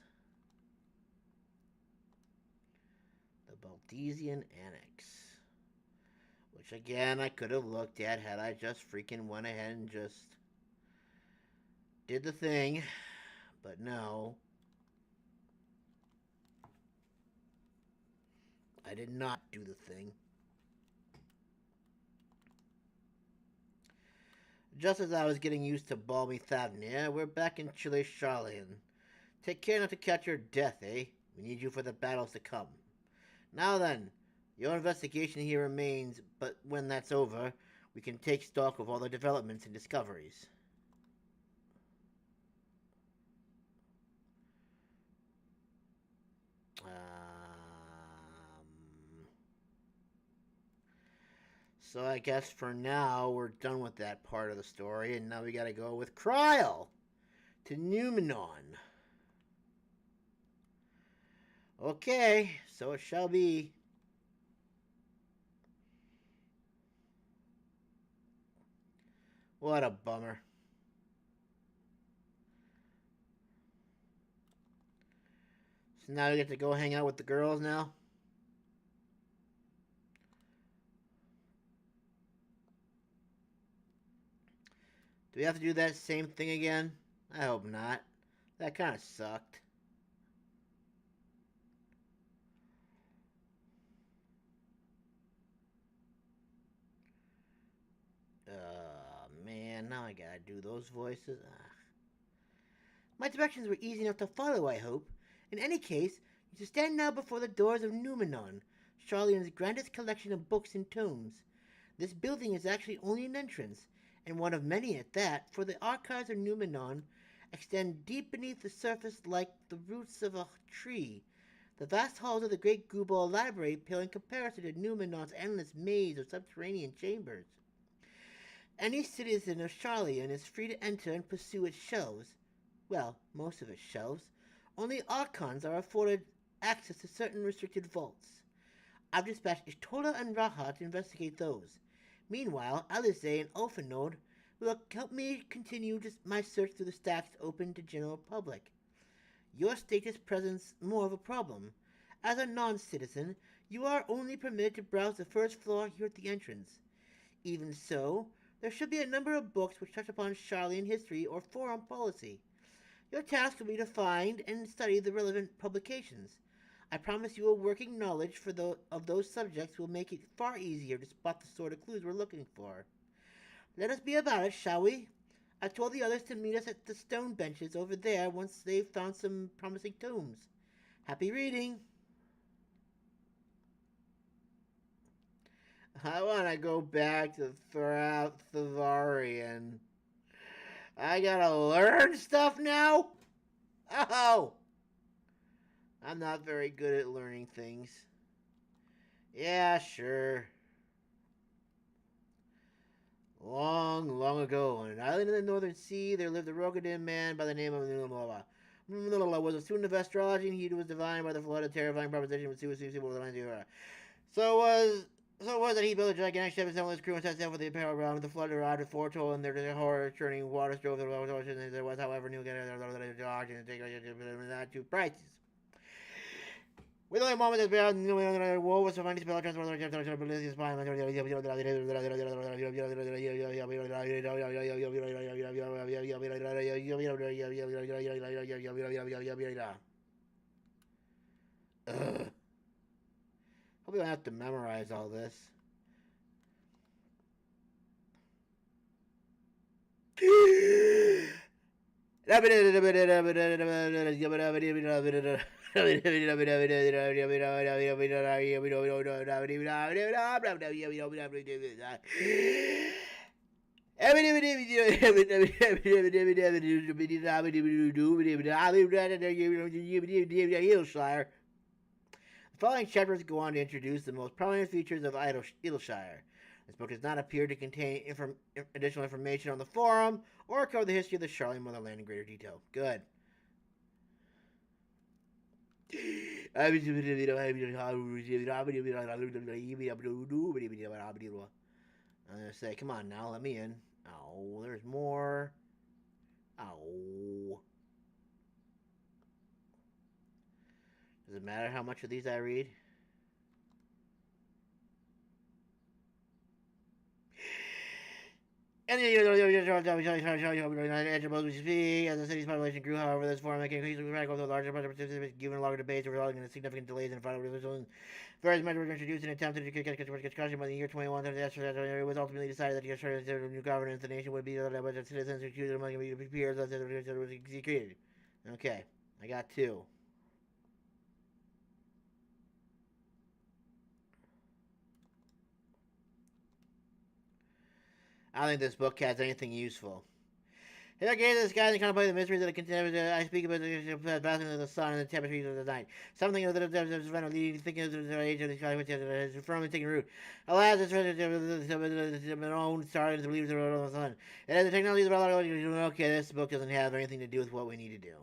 The Baldesian Annex. Which again I could have looked at had I just freaking went ahead and just did the thing. But no. I did not do the thing. Just as I was getting used to balmy Thavnir, we're back in Chile Charlian. Take care not to catch your death, eh? We need you for the battles to come. Now then, your investigation here remains, but when that's over, we can take stock of all the developments and discoveries. So I guess for now, we're done with that part of the story, and now we gotta go with Kryl to Numenon. Okay, so it shall be. What a bummer. So now we get to go hang out with the girls now? Do we have to do that same thing again? I hope not. That kind of sucked. Man, now I gotta do those voices. My directions were easy enough to follow, I hope. In any case, you stand now before the doors of Numenon, Charlian's grandest collection of books and tomes. This building is actually only an entrance, and one of many at that, for the archives of Numenon extend deep beneath the surface like the roots of a tree. The vast halls of the great Gubal library pale in comparison to Numenon's endless maze of subterranean chambers. Any citizen of Charlian is free to enter and pursue its shelves. Well, most of its shelves. Only Archons are afforded access to certain restricted vaults. I've dispatched Ishtola and Raha to investigate those. Meanwhile, Alize and Ulfanode will help me continue my search through the stacks open to general public. Your status presents more of a problem. As a non-citizen, you are only permitted to browse the first floor here at the entrance. Even so, there should be a number of books which touch upon Charlian history or foreign policy. Your task will be to find and study the relevant publications. I promise you a working knowledge of those subjects will make it far easier to spot the sort of clues we're looking for. Let us be about it, shall we? I told the others to meet us at the stone benches over there once they've found some promising tombs. Happy reading! I want to go back to Thavarian. I gotta learn stuff now? Oh! I'm not very good at learning things. Yeah, sure. Long ago, on an island in the northern sea, there lived a Rogadin man by the name of Nulala. Nulala was a student of astrology, and he was divined by the flood of terrifying proposition with So it was that he built a gigantic ship and assembled his crew and set sail for the Imperial realm. The flood arrived with foretold, and their horror churning waters drove the ocean. There was, however, new dodge and not two prices. With only a moment that the war was to find his spell transfer his spine. Hope you don't have to memorize all this. The following chapters go on to introduce the most prominent features of Idleshire. This book does not appear to contain additional information on the forum or cover the history of the Charlian motherland in greater detail. Good. I'm gonna say, come on now, let me in. Oh, there's more. Oh. Does it matter how much of these I read? And as the city's population grew, however, this forum became increasingly radical with larger participants given longer debates, resulting in significant delays in final resolution. Various measures were introduced in an attempt to get discussion. By the year 21, it was ultimately decided that to ensure that new governance, the nation would be led by the citizens who choose among the peers as it was executed. Okay, I got two. I don't think this book has anything useful. Here gaze at the skies and contemplate the mysteries of the contempt. I speak about the passing of the sun and the tapestries of the night. Something of the thinking of the age of the sky which has firmly taken root. Alas, it's my own star and the beliefs of the sun. And as the technology is okay, this book doesn't have anything to do with what we need to do.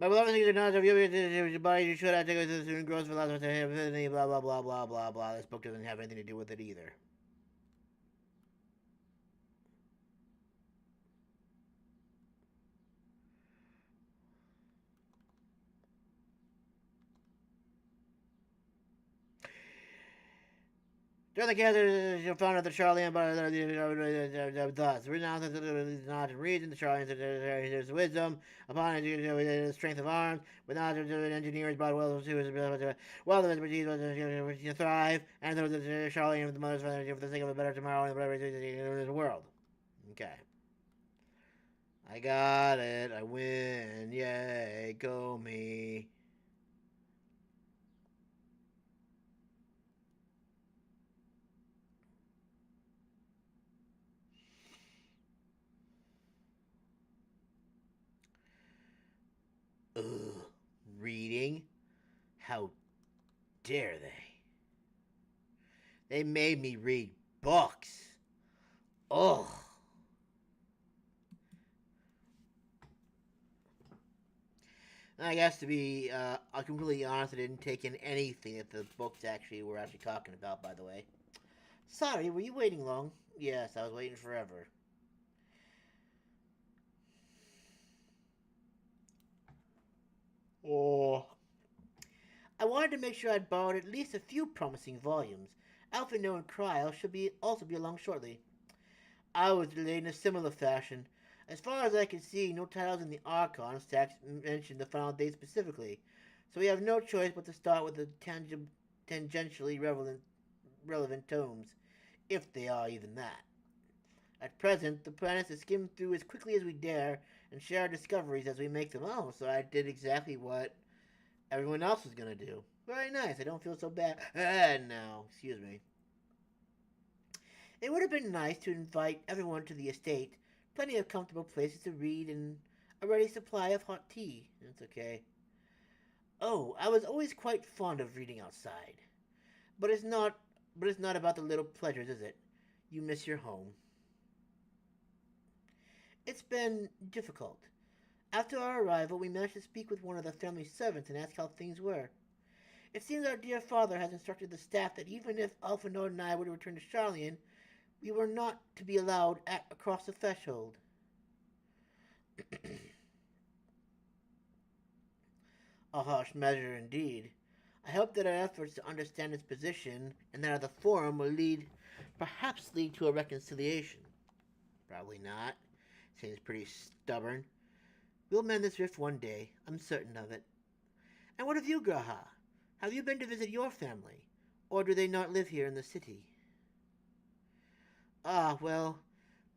My beloved things are not of your body, you should have to go to the gross philosophy, blah, blah, blah, blah, blah, blah. This book doesn't have anything to do with it either. During the gather, you found out the Charlian, but thus, renounce not reason, the Charlians, there's wisdom, upon it, the strength of arms, but not engineers, but well to expertise, to thrive, and the Charlian of the mother's for the sake of a better tomorrow and the world. Okay. I got it. I win. Yay, go me. Ugh, reading? How dare they? They made me read books. Ugh. I guess to be completely honest, I didn't take in anything that the books were actually talking about, by the way. Sorry, were you waiting long? Yes, I was waiting forever. wanted to make sure I'd borrowed at least a few promising volumes. Alphino and Cryle should also be along shortly. I was delayed in a similar fashion. As far as I can see, no titles in the Archon stacks mention the final date specifically, so we have no choice but to start with the tangentially relevant tomes, if they are even that. At present, the plan is to skim through as quickly as we dare and share our discoveries as we make them. Oh, so I did exactly what everyone else was going to do. Very nice. I don't feel so bad now. Excuse me. It would have been nice to invite everyone to the estate. Plenty of comfortable places to read and a ready supply of hot tea. That's okay. Oh, I was always quite fond of reading outside. But it's not about the little pleasures, is it? You miss your home. It's been difficult. After our arrival, we managed to speak with one of the family servants and ask how things were. It seems our dear father has instructed the staff that even if Alphino and I were to return to Charlian, we were not to be allowed across the threshold. A harsh measure indeed. I hope that our efforts to understand its position and that of the Forum will perhaps lead to a reconciliation. Probably not. Seems pretty stubborn. We'll mend this rift one day. I'm certain of it. And what of you, Graha? Have you been to visit your family? Or do they not live here in the city? Ah, well,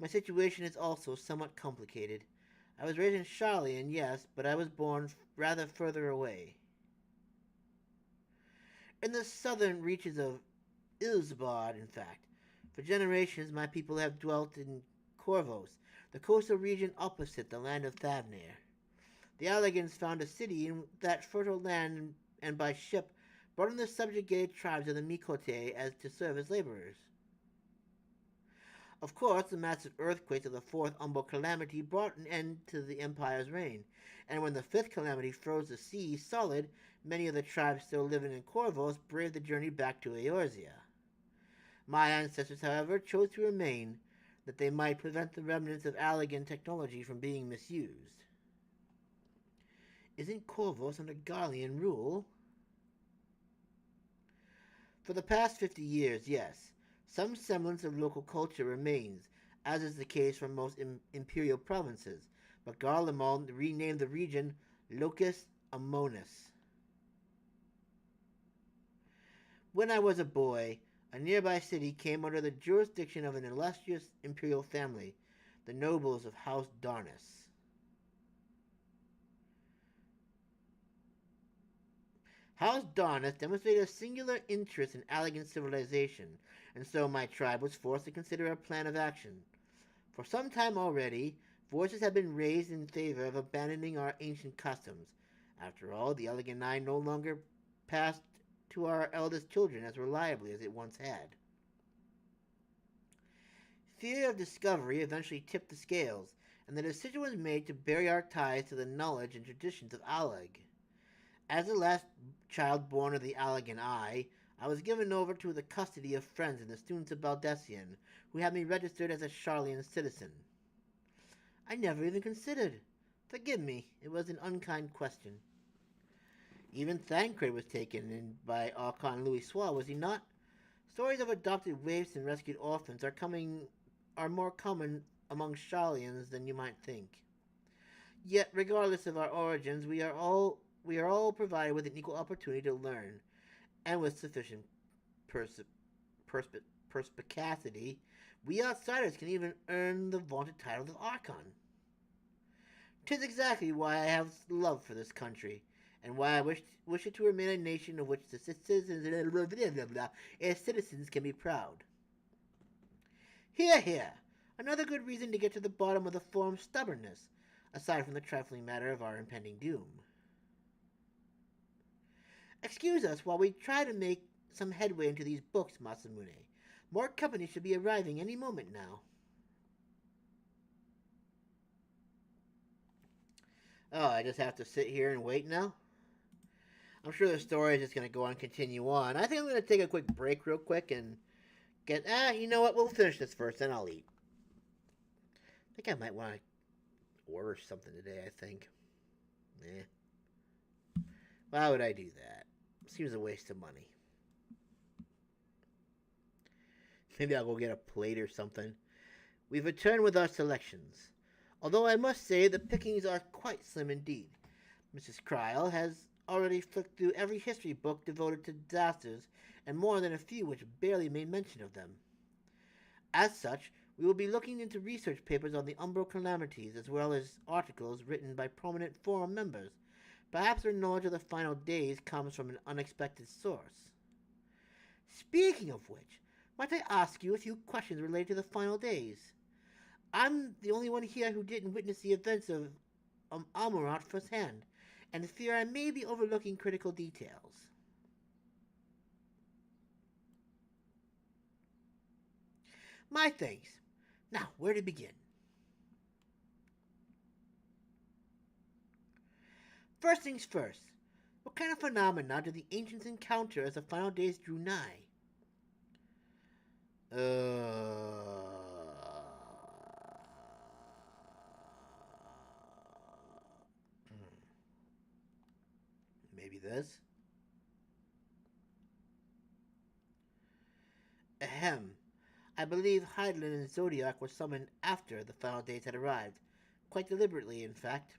my situation is also somewhat complicated. I was raised in Charlian, yes, but I was born rather further away. In the southern reaches of Ilsbad, in fact. For generations, my people have dwelt in Corvos, the coastal region opposite the land of Thavnir. The Allegans found a city in that fertile land and by ship brought in the subjugated tribes of the Mikote as to serve as laborers. Of course, the massive earthquakes of the fourth Umbo calamity brought an end to the Empire's reign, and when the fifth calamity froze the sea solid, many of the tribes still living in Corvos braved the journey back to Eorzea. My ancestors, however, chose to remain, that they might prevent the remnants of Allegan technology from being misused. Isn't Corvos under Garlean rule? For the past 50 years, yes. Some semblance of local culture remains, as is the case for most imperial provinces, but Garlemald renamed the region Locus Amonis. When I was a boy, a nearby city came under the jurisdiction of an illustrious imperial family, the nobles of House Darnus. House Darnus demonstrated a singular interest in Allegan civilization, and so my tribe was forced to consider a plan of action. For some time already, voices have been raised in favor of abandoning our ancient customs. After all, the Alleganai no longer passed to our eldest children as reliably as it once had. Fear of discovery eventually tipped the scales, and the decision was made to bury our ties to the knowledge and traditions of Alleg. As the last child born of the Allegan I was given over to the custody of friends and the students of Baldessian, who had me registered as a Charlian citizen. I never even considered. Forgive me, it was an unkind question. Even Thancred was taken in by Archon Louis Soir, was he not? Stories of adopted waifs and rescued orphans are more common among Charlians than you might think. Yet, regardless of our origins, we are all provided with an equal opportunity to learn, and with sufficient perspicacity, we outsiders can even earn the vaunted title of Archon. 'Tis exactly why I have love for this country, and why I wish it to remain a nation of which the citizens can be proud. Hear, hear! Another good reason to get to the bottom of the Forum's stubbornness, aside from the trifling matter of our impending doom. Excuse us while we try to make some headway into these books, Masamune. More company should be arriving any moment now. Oh, I just have to sit here and wait now? I'm sure the story is just going to go on and continue on. I think I'm going to take a quick break real quick and get... you know what? We'll finish this first, then I'll eat. I think I might want to order something today, I think. Why would I do that? Seems a waste of money. Maybe I'll go get a plate or something. We've returned with our selections. Although I must say the pickings are quite slim indeed. Mrs. Cryle has already flicked through every history book devoted to disasters, and more than a few which barely made mention of them. As such, we will be looking into research papers on the Umbral calamities, as well as articles written by prominent forum members. Perhaps their knowledge of the final days comes from an unexpected source. Speaking of which, might I ask you a few questions related to the final days? I'm the only one here who didn't witness the events of Almorat firsthand, and fear I may be overlooking critical details. My thanks. Now, where to begin? First things first, what kind of phenomena did the ancients encounter as the final days drew nigh? Maybe this? Ahem. I believe Hydaelyn and Zodiac were summoned after the final days had arrived. Quite deliberately, in fact.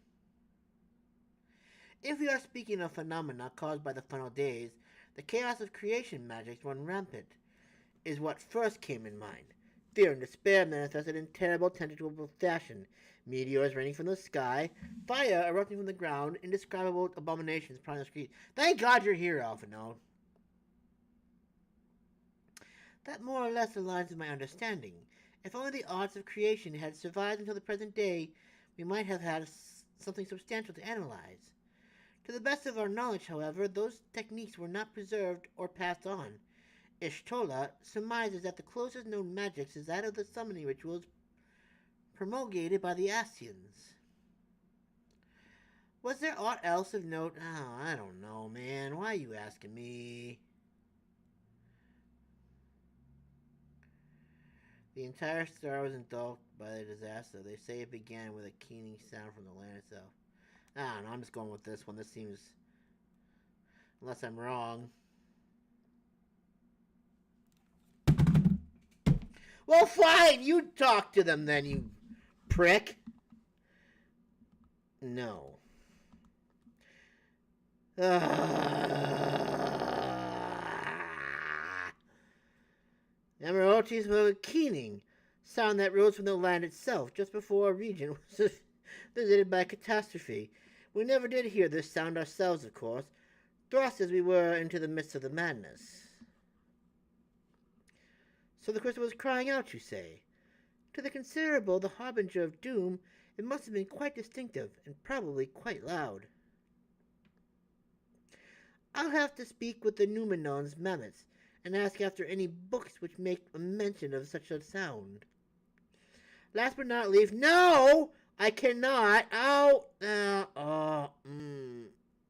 If we are speaking of phenomena caused by the final days, the chaos of creation magics run rampant, is what first came in mind. Fear and despair manifested in terrible tentacles fashion. Meteors raining from the sky, fire erupting from the ground, indescribable abominations prowling the street. Thank God you're here, Alphinaud. That more or less aligns with my understanding. If only the arts of creation had survived until the present day, we might have had something substantial to analyze. To the best of our knowledge, however, those techniques were not preserved or passed on. Ishtola surmises that the closest known magics is that of the summoning rituals promulgated by the Ascians. Was there aught else of note? Oh, I don't know, man. Why are you asking me? The entire star was engulfed by the disaster. They say it began with a keening sound from the land itself. I don't know, I'm just going with this one. This seems... Unless I'm wrong. Well, fine! You talk to them then, you prick. No. Emeralties were a keening sound that rose from the land itself just before our region was visited by catastrophe. We never did hear this sound ourselves, of course, thrust as we were into the midst of the madness. So the crystal was crying out, you say? To the considerable, the harbinger of doom, it must have been quite distinctive, and probably quite loud. I'll have to speak with the Numenon's mammoths, and ask after any books which make a mention of such a sound. Last but not least, no! I cannot! I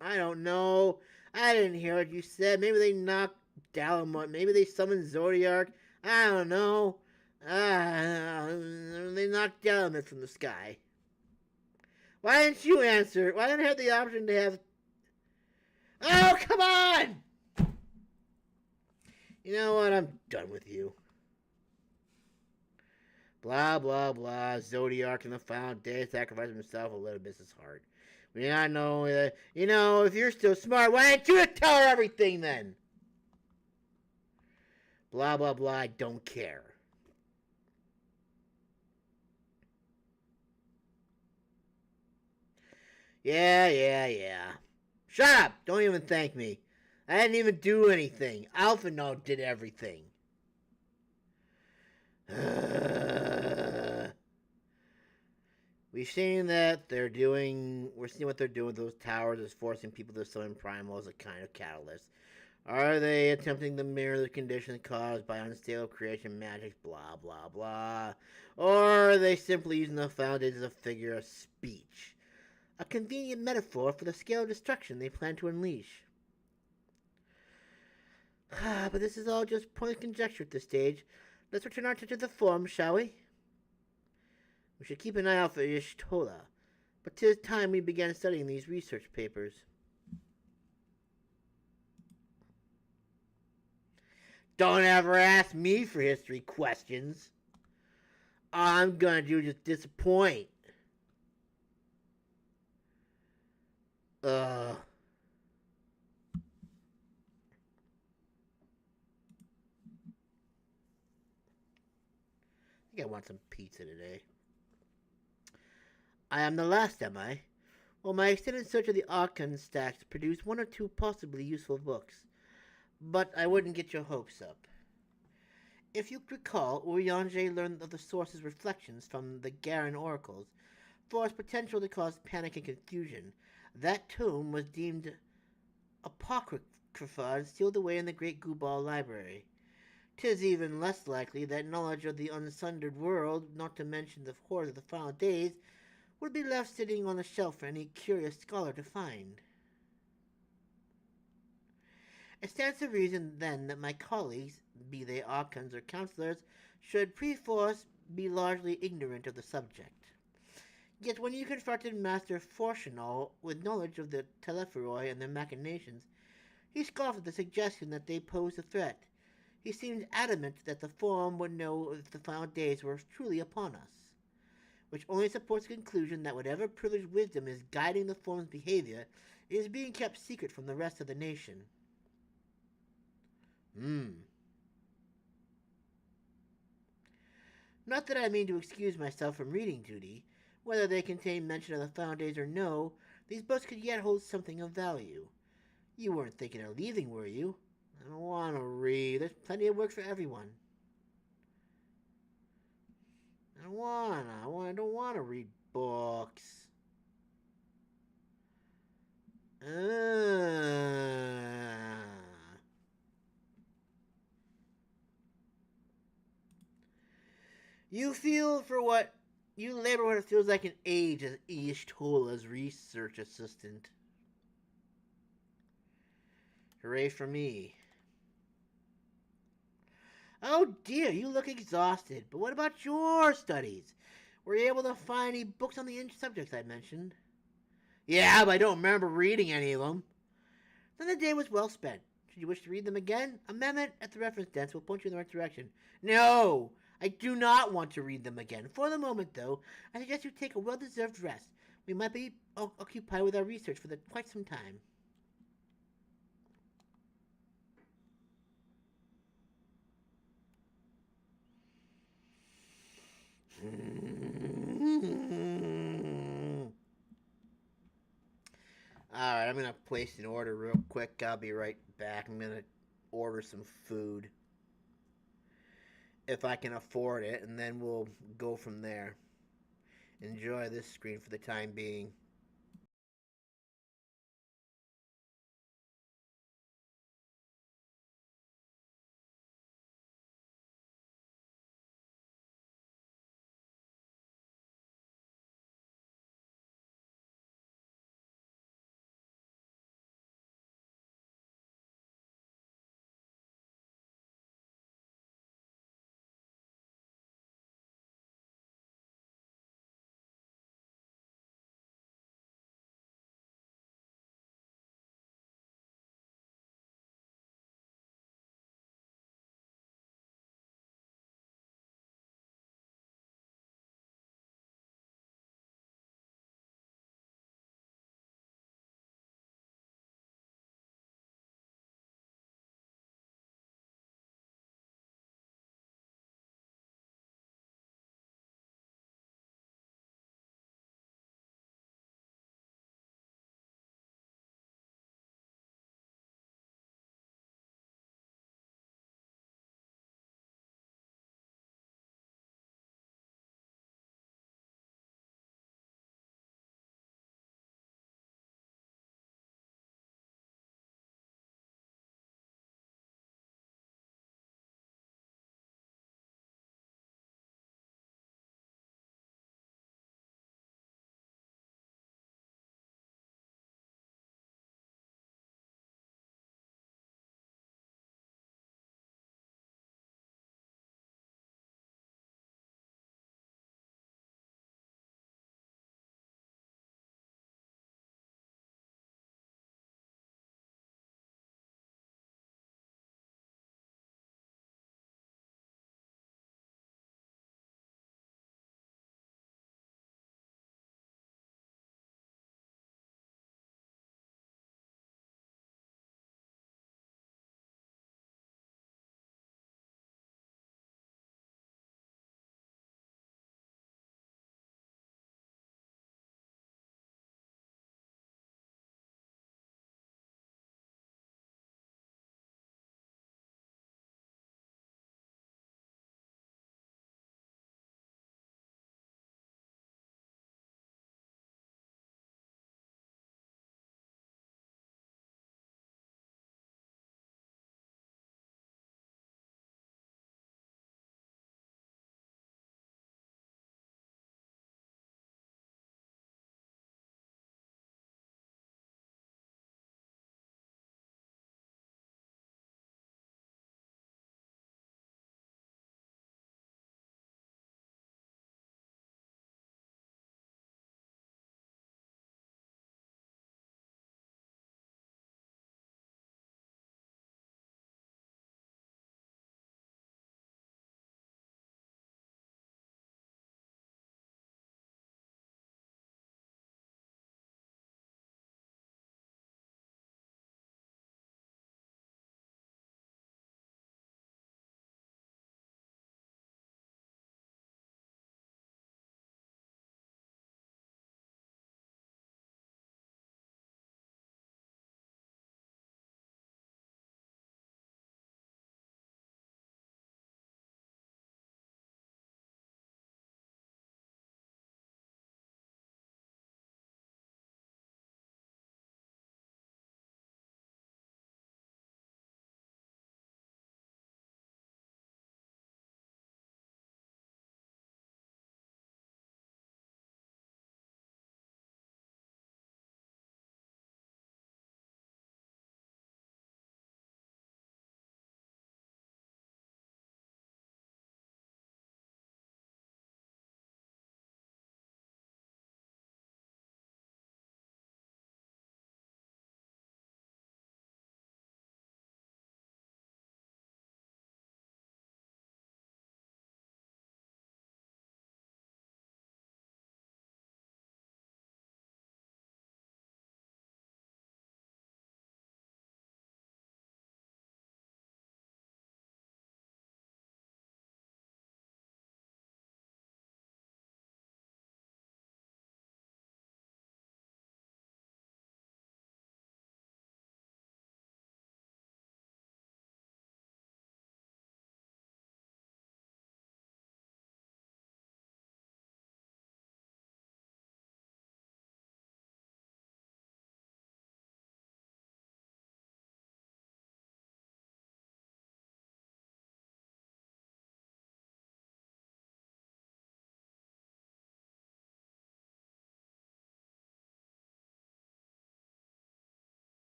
don't know. I didn't hear what you said. Maybe they knocked Dalamut. Maybe they summoned Zodiac. I don't know. They knocked Dalamut from the sky. Why didn't you answer? Why didn't I have the option to have... Oh, come on! You know what? I'm done with you. Blah, blah, blah. Zodiac in the final day sacrificed himself a little bit of his heart. We not know that. You know, if you're still smart, why didn't you tell her everything then? Blah, blah, blah. I don't care. Yeah. Shut up! Don't even thank me. I didn't even do anything. Alphinaud did everything. We're seeing what they're doing with those towers is forcing people to summon primal as a kind of catalyst. Are they attempting to mirror the conditions caused by unstable creation magic, blah, blah, blah? Or are they simply using the foundation as a figure of speech? A convenient metaphor for the scale of destruction they plan to unleash. But this is all just pointless conjecture at this stage. Let's return our attention to the form, shall we? We should keep an eye out for Ishtola, but 'tis time we began studying these research papers. Don't ever ask me for history questions. All I'm gonna do is just disappoint. I think I want some pizza today. I am the last, am I? Well, my extended search of the Archon stacks produced one or two possibly useful books. But I wouldn't get your hopes up. If you recall, Urianger learned of the source's reflections from the Garen oracles for its potential to cause panic and confusion. That tome was deemed apocrypha and sealed away in the Great Gubal Library. 'Tis even less likely that knowledge of the unsundered world, not to mention the horrors of the final days, would be left sitting on the shelf for any curious scholar to find. It stands to reason, then, that my colleagues, be they archons or counselors, should perforce be largely ignorant of the subject. Yet when you confronted Master Fortunal with knowledge of the Telepheroi and their machinations, he scoffed at the suggestion that they posed a threat. He seemed adamant that the Forum would know if the final days were truly upon us, which only supports the conclusion that whatever privileged wisdom is guiding the Forum's behavior is being kept secret from the rest of the nation. Not that I mean to excuse myself from reading duty. Whether they contain mention of the final days or no, these books could yet hold something of value. You weren't thinking of leaving, were you? I don't want to read. There's plenty of work for everyone. I don't want to read books. You feel for what you labor what it feels like an age as Ishtola's research assistant. Hooray for me. Oh dear, you look exhausted. But what about your studies? Were you able to find any books on the subjects I mentioned? Yeah, but I don't remember reading any of them. Then the day was well spent. Should you wish to read them again? A mehmet at the reference desk will point you in the right direction. No! I do not want to read them again. For the moment, though, I suggest you take a well-deserved rest. We might be occupied with our research for quite some time. Alright, I'm going to place an order real quick. I'll be right back. I'm going to order some food, if I can afford it, and then we'll go from there. Enjoy this screen for the time being.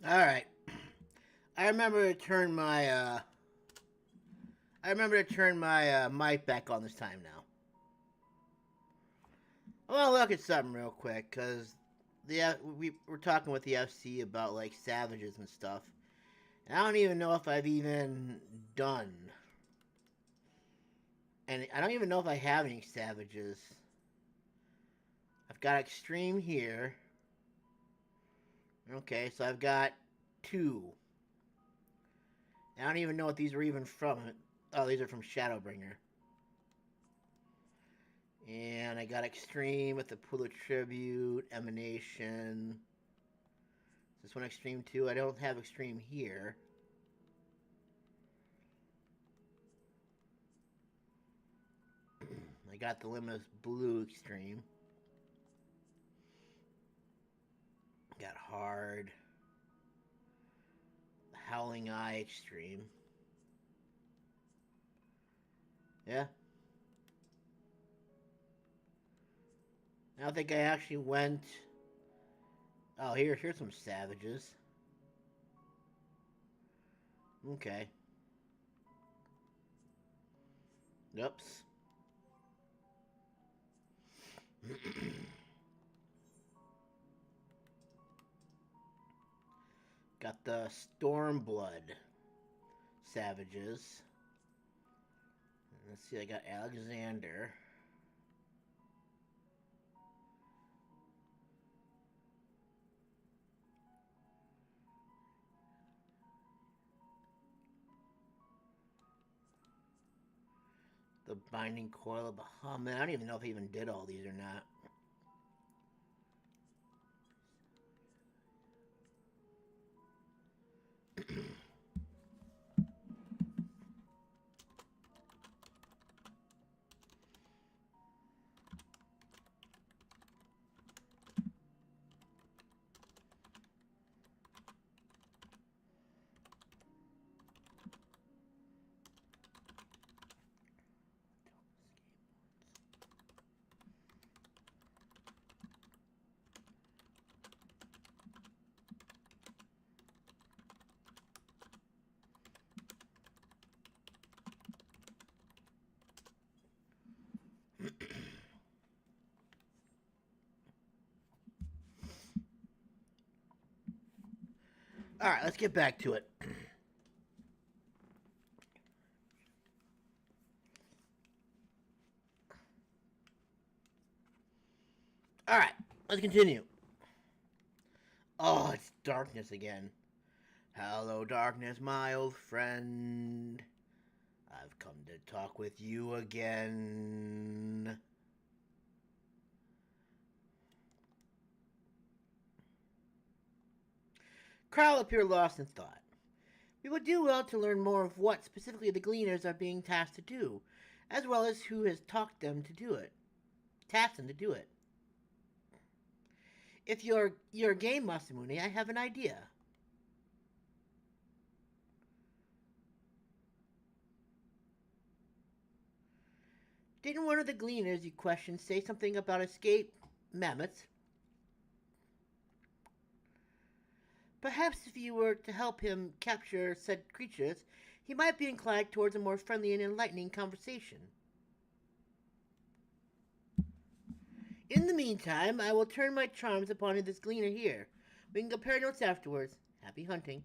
Alright. I remember to turn my mic back on this time now. I want to look at something real quick, because we're talking with the FC about, like, savages and stuff. And I don't even know if I've even done. And I don't even know if I have any savages. I've got extreme here. Okay, so I've got 2. I don't even know what these are even from. Oh, these are from Shadowbringer. And I got extreme with the Pool of Tribute, Emanation. Is this one extreme too? I don't have extreme here. I got the Limitless Blue extreme. Got Hard. The Howling Eye extreme. Yeah. I don't think I actually went... Oh, here's some savages. Okay. Oops. Got the Stormblood savages. Let's see, I got Alexander. The Binding Coil of Bahamut. I don't even know if I even did all these or not. Alright, let's get back to it. Alright, let's continue. Oh, it's darkness again. Hello, darkness, my old friend. I've come to talk with you again. Kyle appeared lost in thought. We would do well to learn more of what specifically the Gleaners are being tasked to do, as well as who has tasked them to do it. If you're game, Masamune, I have an idea. Didn't one of the Gleaners you questioned say something about escape mammoths? Perhaps if you were to help him capture said creatures, he might be inclined towards a more friendly and enlightening conversation. In the meantime, I will turn my charms upon this Gleaner here. We can compare notes afterwards. Happy hunting.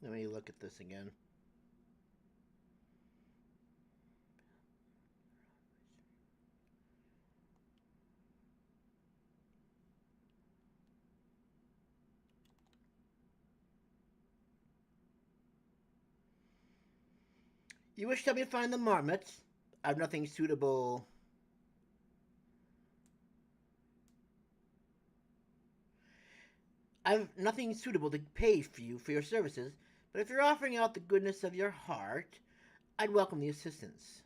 Let me look at this again. You wish to help me find the marmots? I have nothing suitable. I have nothing suitable to pay for you for your services, but if you're offering out the goodness of your heart, I'd welcome the assistance.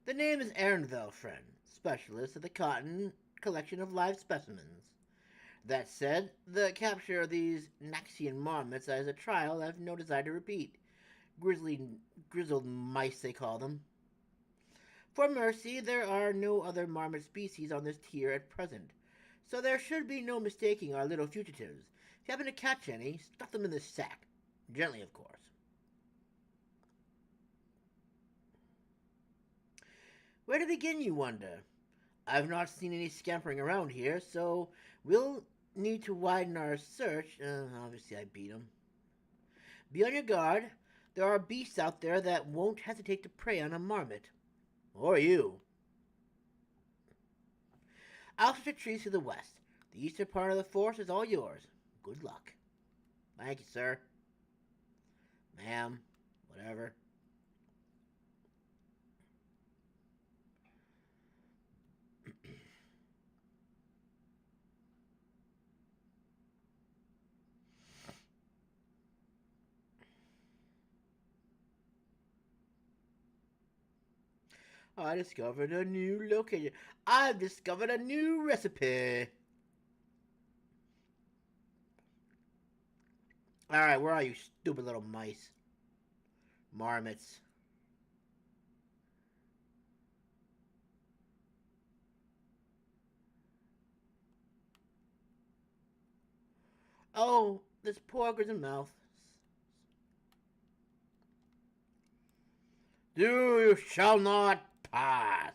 The name is Errand, though, friend, specialist at the Cotton collection of live specimens. That said, the capture of these Naxian marmots as a trial I have no desire to repeat. Grizzled mice, they call them. For mercy, there are no other marmot species on this tier at present, so there should be no mistaking our little fugitives. If you happen to catch any, stuff them in this sack. Gently, of course. Where to begin, you wonder? I've not seen any scampering around here, so we'll need to widen our search. Obviously, I beat him. Be on your guard. There are beasts out there that won't hesitate to prey on a marmot. Or you. I'll switch the trees to the west. The eastern part of the forest is all yours. Good luck. Thank you, sir. Ma'am. Whatever. I discovered a new location. I've discovered a new recipe. Alright, where are you, stupid little mice? Marmots. Oh, this poor grizzled mouth. You shall not pass.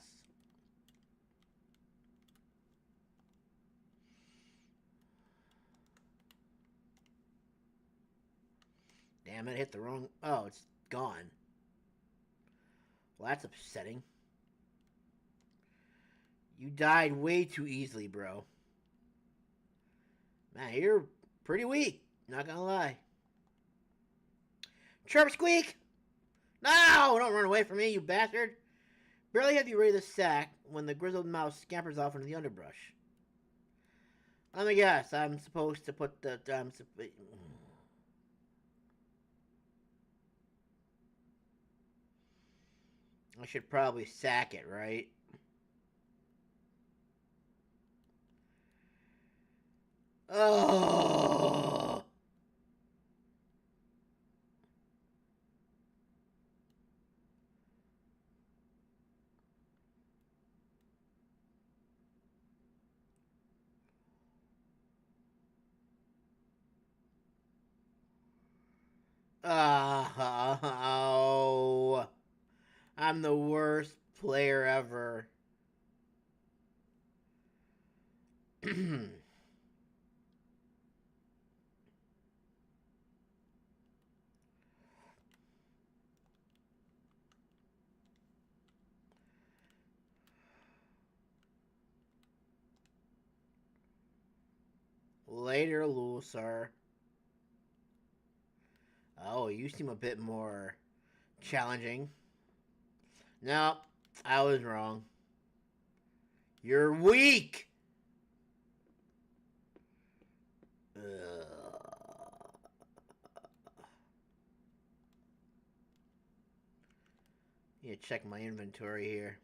Damn it, hit the wrong... Oh, it's gone. Well, that's upsetting. You died way too easily, bro. Man, you're pretty weak. Not gonna lie. Chirp squeak! No! Don't run away from me, you bastard! Barely have you ready the sack when the grizzled mouse scampers off into the underbrush. Let me guess, I'm supposed to put the... I should probably sack it, right? Oh! Oh! I'm the worst player ever. Later, loser. Oh, you seem a bit more challenging. No, I was wrong. You're weak! Need to check my inventory here.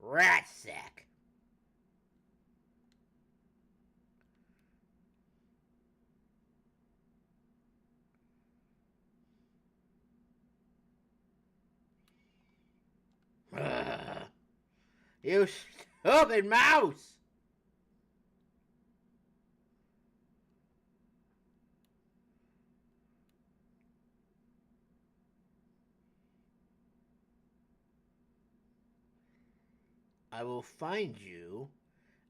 Rat sack. You stupid mouse! I will find you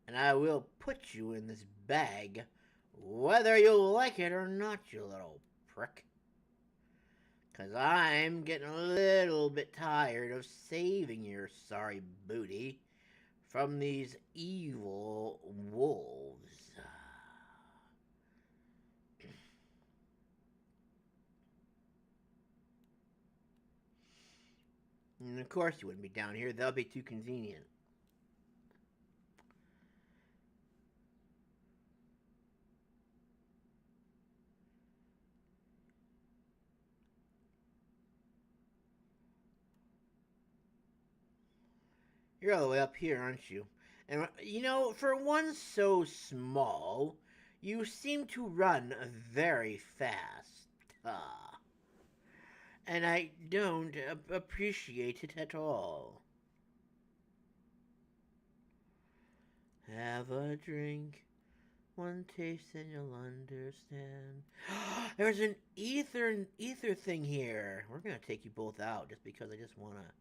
And I will put you in this bag, whether you like it or not, you little prick. 'Cause I'm getting a little bit tired of saving your sorry booty from these evil wolves. And of course you wouldn't be down here. That would be too convenient. You're all the way up here, aren't you? And, you know, for one so small, you seem to run very fast. And I don't appreciate it at all. Have a drink, one taste and you'll understand. There's an ether thing here. We're gonna take you both out just because I just wanna.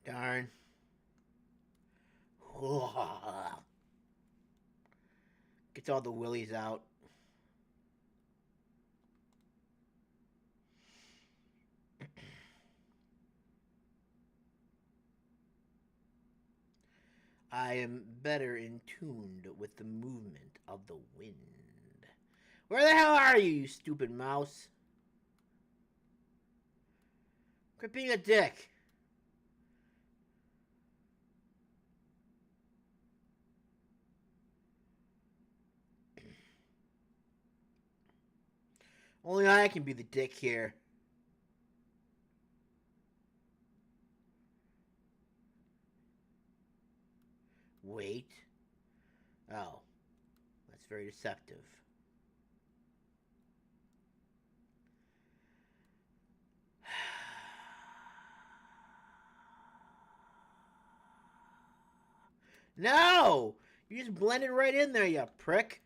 Darn. Gets all the willies out. I am better in tuned with the movement of the wind. Where the hell are you, you stupid mouse? Quit being a dick. Only I can be the dick here. Wait. Oh. That's very deceptive. No! You just blended right in there, you prick.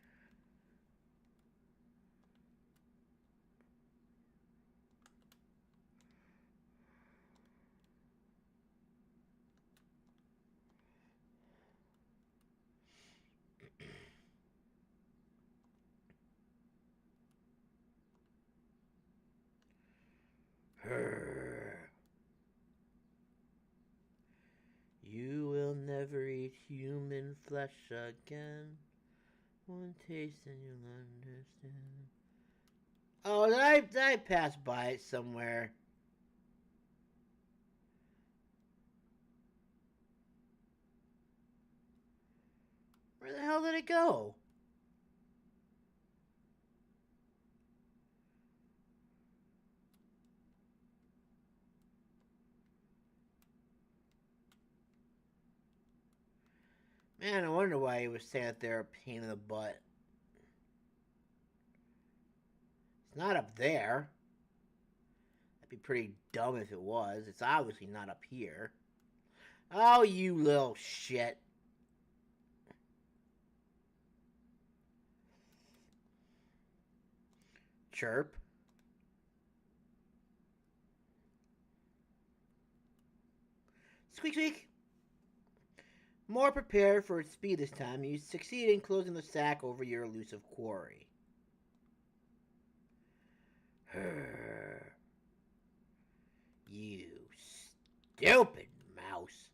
You will never eat human flesh again. One taste and you'll understand. Oh, did I pass by it somewhere? Where the hell did it go? Man, I wonder why he was saying that they're a pain in the butt. It's not up there. That'd be pretty dumb if it was. It's obviously not up here. Oh, you little shit. Chirp. Squeak, squeak. More prepared for its speed this time, you succeed in closing the sack over your elusive quarry. You stupid mouse.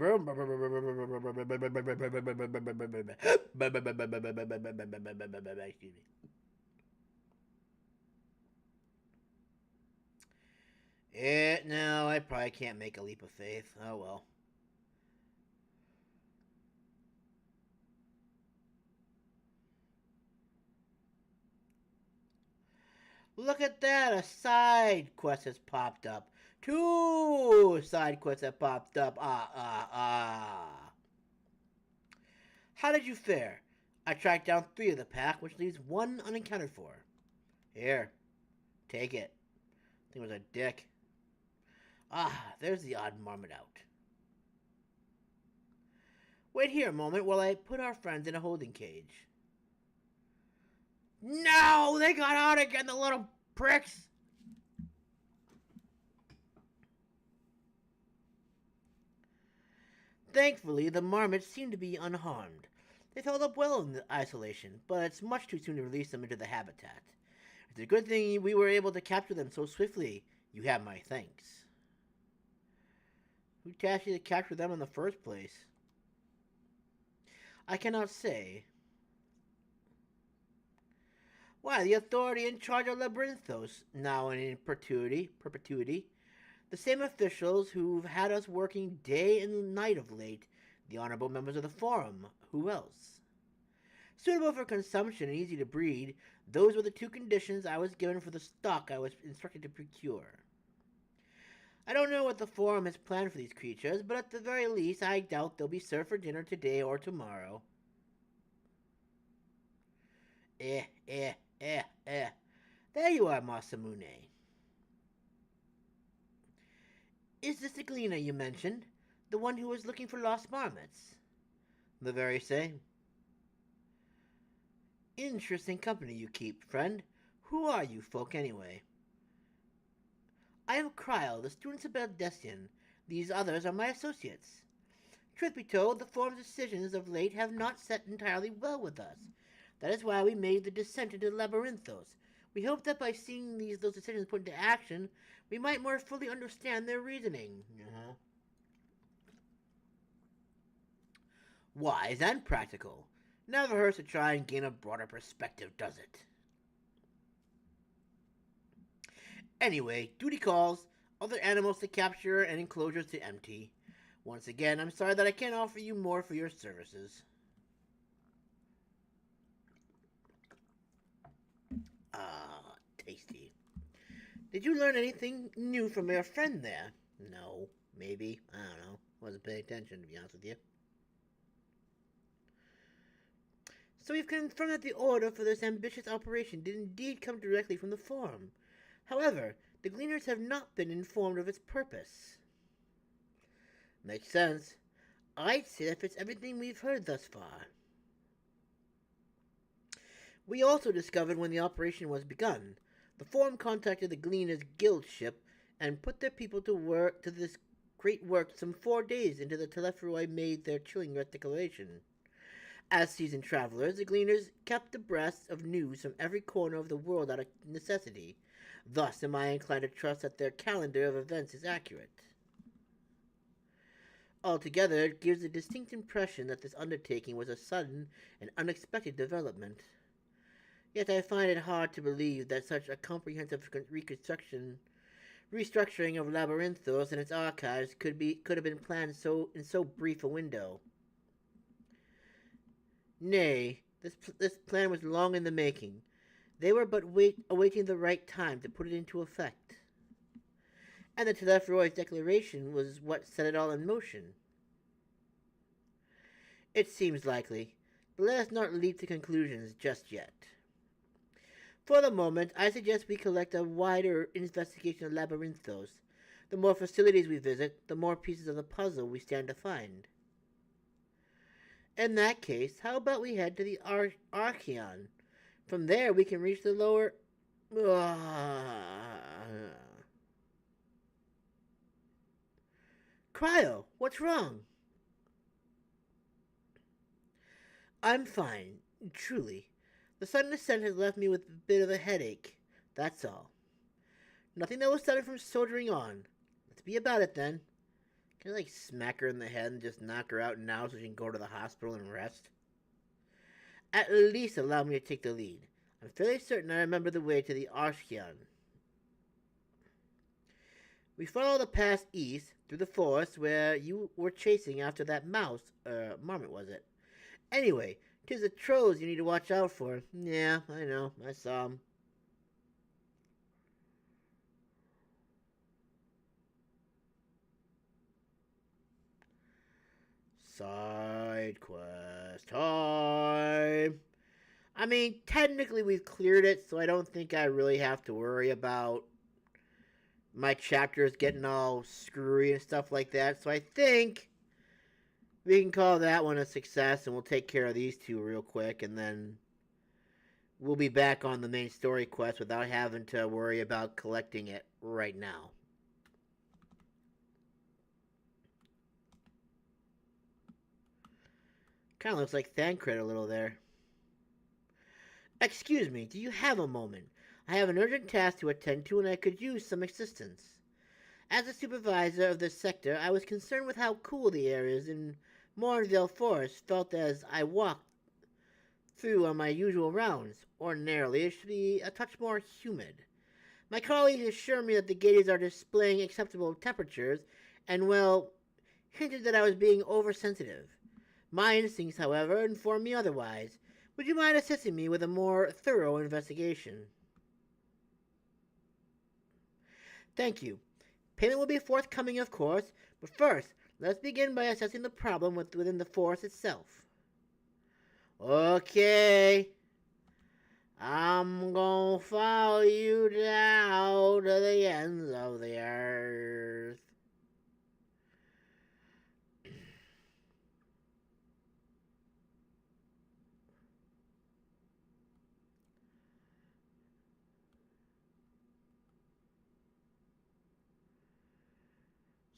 Excuse me. No, I probably can't make a leap of faith. Oh well. Look at that! A side quest has popped up. 2 side quests have popped up. How did you fare? I tracked down 3 of the pack, which leaves 1 unaccounted for. Here, take it. I think it was a dick. Ah, there's the odd marmot out. Wait here a moment while I put our friends in a holding cage. No! They got out again, the little pricks! Thankfully, the marmots seem to be unharmed. They've held up well in the isolation, but it's much too soon to release them into the habitat. It's a good thing we were able to capture them so swiftly. You have my thanks. Who tasked you to capture them in the first place? I cannot say. Why, the authority in charge of Labyrinthos, now in perpetuity. The same officials who've had us working day and night of late. The honorable members of the Forum. Who else? Suitable for consumption and easy to breed, those were the 2 conditions I was given for the stock I was instructed to procure. I don't know what the Forum has planned for these creatures, but at the very least, I doubt they'll be served for dinner today or tomorrow. There you are, Masamune. Is this the gleaner you mentioned? The one who was looking for lost marmots? The very same. Interesting company you keep, friend. Who are you folk, anyway? I am Cryle, the student of Beldesian. These others are my associates. Truth be told, the Forum's decisions of late have not set entirely well with us. That is why we made the descent into Labyrinthos. We hope that by seeing those decisions put into action, we might more fully understand their reasoning. Wise and practical. Never hurts to try and gain a broader perspective, does it? Anyway, duty calls, other animals to capture, and enclosures to empty. Once again, I'm sorry that I can't offer you more for your services. Ah, tasty. Did you learn anything new from your friend there? No, maybe. I don't know. Wasn't paying attention, to be honest with you. So we've confirmed that the order for this ambitious operation did indeed come directly from the Forum. However, the Gleaners have not been informed of its purpose. Makes sense. I'd say that fits everything we've heard thus far. We also discovered when the operation was begun. The Forum contacted the Gleaners' guild ship and put their people to this great work some 4 days into the Telephroi made their chilling declaration. As seasoned travelers, the Gleaners kept abreast of news from every corner of the world out of necessity. Thus am I inclined to trust that their calendar of events is accurate. Altogether, it gives a distinct impression that this undertaking was a sudden and unexpected development. Yet I find it hard to believe that such a comprehensive restructuring of Labyrinthos and its archives could have been planned in so brief a window. Nay, this plan was long in the making. They were but awaiting the right time to put it into effect. And the Telephroi declaration was what set it all in motion. It seems likely, but let us not leap to conclusions just yet. For the moment, I suggest we collect a wider investigation of Labyrinthos. The more facilities we visit, the more pieces of the puzzle we stand to find. In that case, how about we head to the Archeon? From there, we can reach the lower... Cryo, what's wrong? I'm fine, truly. The sudden ascent has left me with a bit of a headache, that's all. Nothing that will stop me from soldiering on. Let's be about it, then. Can I, smack her in the head and just knock her out now so she can go to the hospital and rest? At least allow me to take the lead. I'm fairly certain I remember the way to the Archeon. We follow the path east, through the forest where you were chasing after that mouse, marmot was it? Anyway, 'tis the trolls you need to watch out for. Yeah, I know, I saw 'em. Side quest. quest time. I mean, technically we've cleared it, so I don't think I really have to worry about my chapters getting all screwy and stuff like that. So I think we can call that one a success, and we'll take care of these two real quick, and then we'll be back on the main story quest without having to worry about collecting it right now. Kind of looks like Thancred a little there. Excuse me, do you have a moment? I have an urgent task to attend to, and I could use some assistance. As a supervisor of this sector, I was concerned with how cool the air is in Mournvale Forest felt as I walked through on my usual rounds. Ordinarily, it should be a touch more humid. My colleagues assure me that the gators are displaying acceptable temperatures, and, well, hinted that I was being oversensitive. My instincts, however, inform me otherwise. Would you mind assisting me with a more thorough investigation? Thank you. Payment will be forthcoming, of course, but first, let's begin by assessing the problem within the forest itself. Okay. I'm gonna follow you down to the ends of the earth.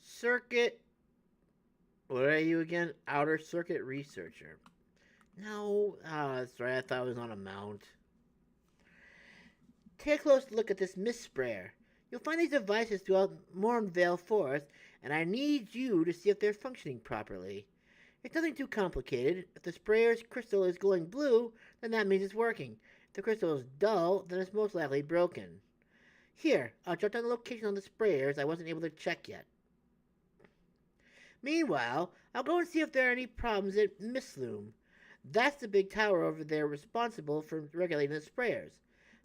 Circuit. What are you again? Outer Circuit Researcher. No, that's right. I thought I was on a mount. Take a close look at this mist sprayer. You'll find these devices throughout Mournvale Forest, and I need you to see if they're functioning properly. It's nothing too complicated. If the sprayer's crystal is glowing blue, then that means it's working. If the crystal is dull, then it's most likely broken. Here, I'll jot down the location on the sprayers I wasn't able to check yet. Meanwhile, I'll go and see if there are any problems at Mistloom. That's the big tower over there responsible for regulating the sprayers.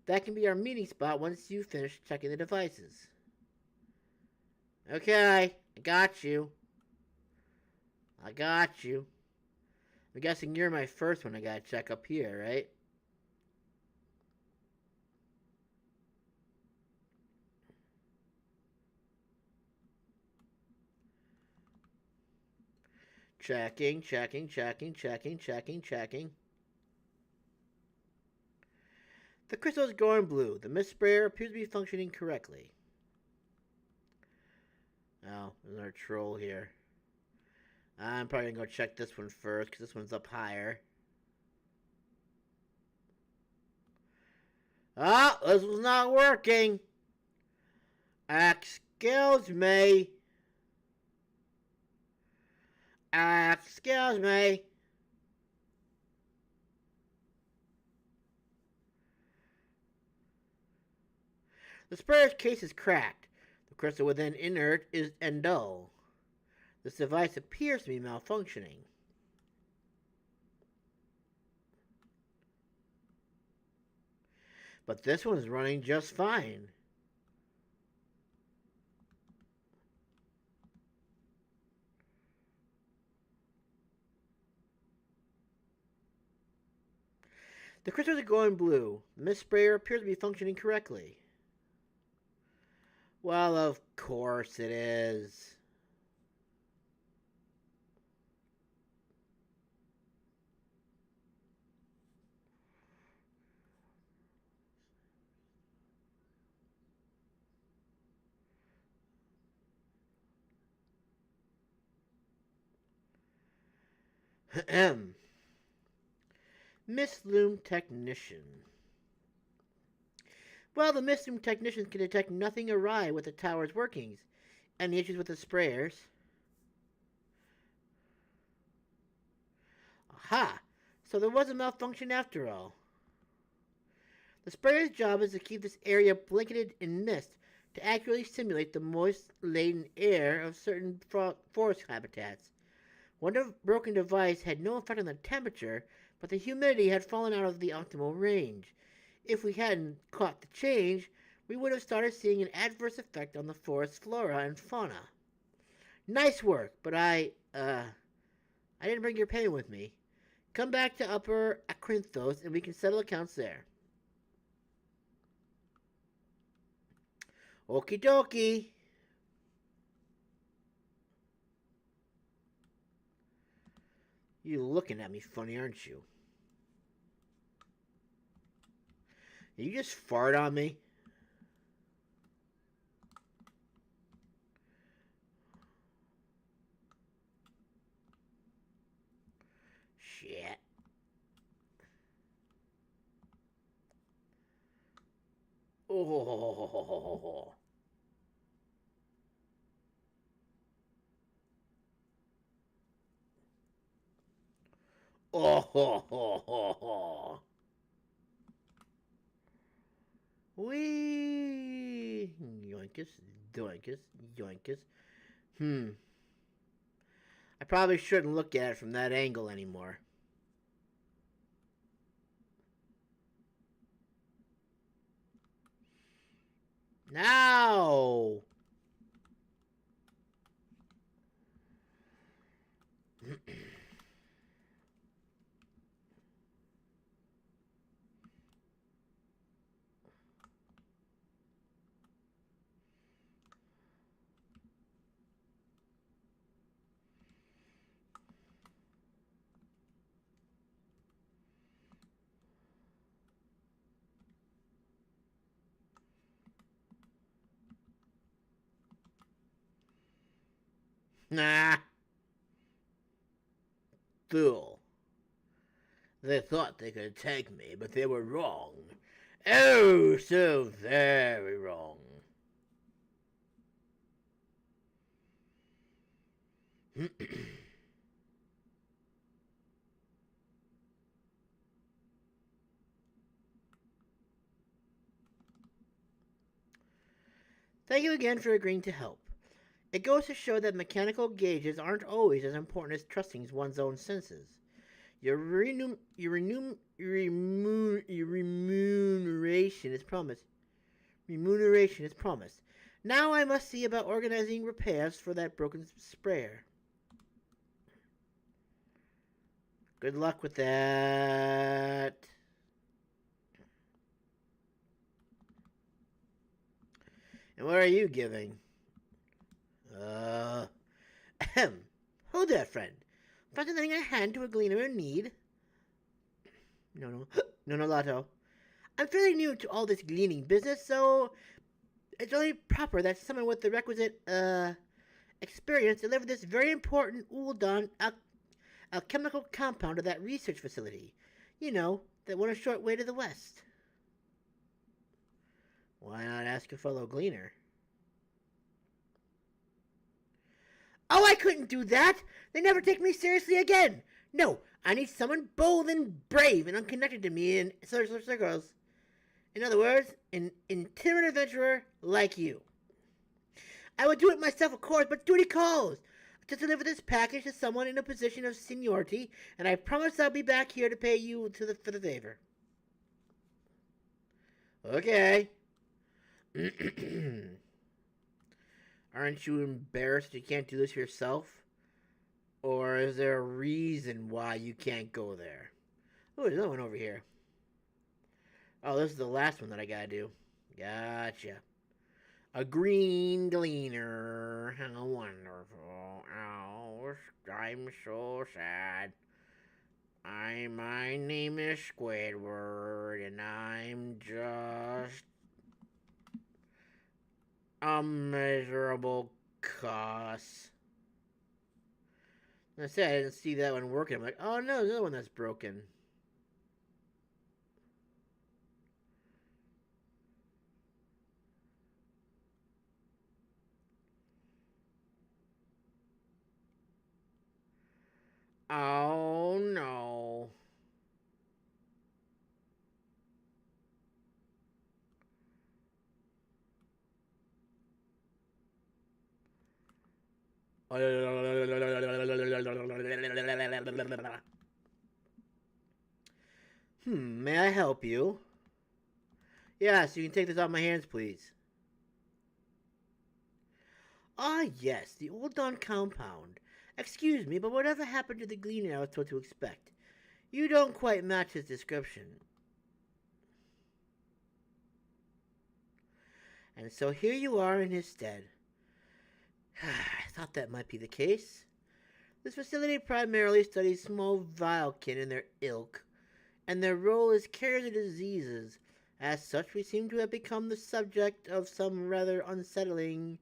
That can be our meeting spot once you finish checking the devices. Okay, I got you. I got you. I'm guessing you're my first one I gotta check up here, right? Checking. The crystal is glowing blue. The mist sprayer appears to be functioning correctly. Oh, there's our troll here. I'm probably gonna go check this one first, because this one's up higher. Oh, this was not working. Excuse me. Excuse me. The sprayer's case is cracked. The crystal within inert and dull. This device appears to be malfunctioning. But this one is running just fine. The crystals are glowing blue. The mist sprayer appears to be functioning correctly. Well, of course it is. Mistloom Technician. Well, the Mistloom Technicians can detect nothing awry with the tower's workings. Any issues with the sprayers? Aha! So there was a malfunction after all. The sprayer's job is to keep this area blanketed in mist to accurately simulate the moist, laden air of certain forest habitats. One broken device had no effect on the temperature, but the humidity had fallen out of the optimal range. If we hadn't caught the change, we would have started seeing an adverse effect on the forest flora and fauna. Nice work, but I didn't bring your payment with me. Come back to Upper Akrinthos and we can settle accounts there. Okie dokie. You looking at me funny, aren't you? You just fart on me? Shit. Oh. Oh, ho, ho, ho, ho. Wee. Yoinkus, doinkus, yoinkus. I probably shouldn't look at it from that angle anymore. Now. Nah. Fool. They thought they could take me, but they were wrong. Oh, so very wrong. Thank you again for agreeing to help. It goes to show that mechanical gauges aren't always as important as trusting one's own senses. Your remuneration is promised. Remuneration is promised. Now I must see about organizing repairs for that broken sprayer. Good luck with that. And what are you giving? Hold there, friend. Faster than a hand to a gleaner in need. No, Lotto. I'm fairly new to all this gleaning business, so it's only proper that someone with the requisite, experience deliver this very important Uldan alchemical compound to that research facility. You know, that one a short way to the west. Why not ask a fellow gleaner? Oh, I couldn't do that! They never take me seriously again! No, I need someone bold and brave and unconnected to me in social circles. In other words, an itinerant adventurer like you. I would do it myself, of course, but duty calls. To deliver this package to someone in a position of seniority, and I promise I'll be back here to pay you for the favor. Okay. Aren't you embarrassed you can't do this yourself? Or is there a reason why you can't go there? Oh, there's another one over here. Oh, this is the last one that I gotta do. Gotcha. A green gleaner. How wonderful. Oh, I'm so sad. My name is Squidward, and I'm just a miserable cuss. I said I didn't see that one working. I'm like, oh no, there's another one that's broken. Oh no. May I help you? Yes, you can take this off my hands, please. Ah, yes, the Old Dawn compound. Excuse me, but whatever happened to the gleaner I was told to expect? You don't quite match his description. And so here you are in his stead. I thought that might be the case. This facility primarily studies small vilekin and their ilk, and their role is carriers of diseases. As such, we seem to have become the subject of some rather unsettling,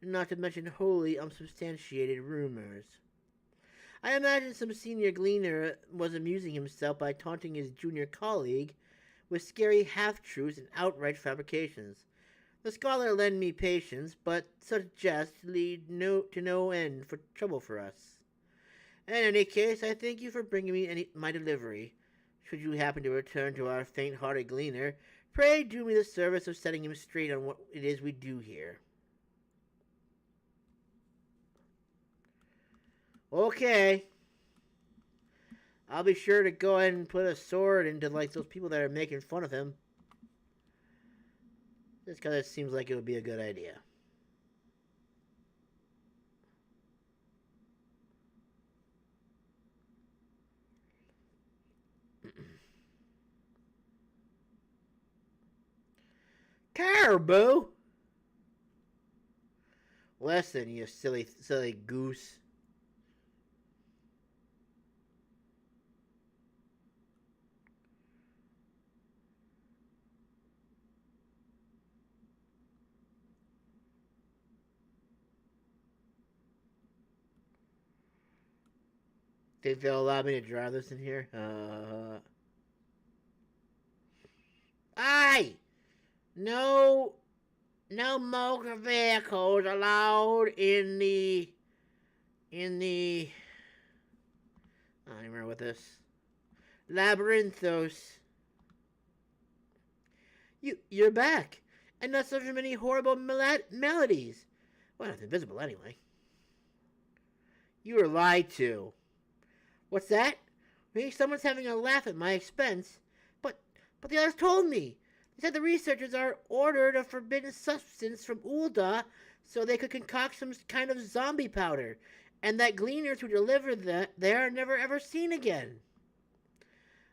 not to mention wholly unsubstantiated rumors. I imagine some senior gleaner was amusing himself by taunting his junior colleague with scary half-truths and outright fabrications. The scholar lend me patience, but such jests lead to no end for trouble for us. In any case, I thank you for bringing me my delivery. Should you happen to return to our faint-hearted gleaner, pray do me the service of setting him straight on what it is we do here. Okay. I'll be sure to go ahead and put a sword into, like, those people that are making fun of him. Just because it seems like it would be a good idea. Caribou? Listen, you silly goose. Think they'll allow me to drive this in here? Aye! No motor vehicles allowed in the... I don't remember what this... Labyrinthos. You're back! And not suffering many horrible melodies. Well, nothing visible anyway. You were lied to. What's that? Maybe someone's having a laugh at my expense. But the others told me. They said the researchers are ordered a forbidden substance from Ulda so they could concoct some kind of zombie powder, and that gleaners who deliver that there are never ever seen again.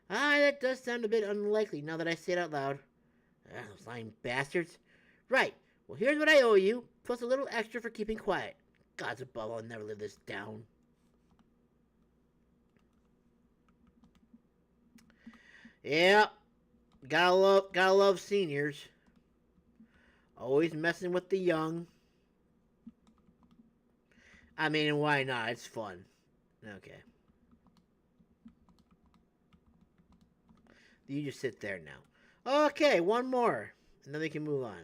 That does sound a bit unlikely now that I say it out loud. Those lying bastards. Right. Well, here's what I owe you, plus a little extra for keeping quiet. Gods above, I'll never live this down. Yeah, gotta love seniors. Always messing with the young. I mean, why not? It's fun. Okay. You just sit there now. Okay, one more, and then we can move on.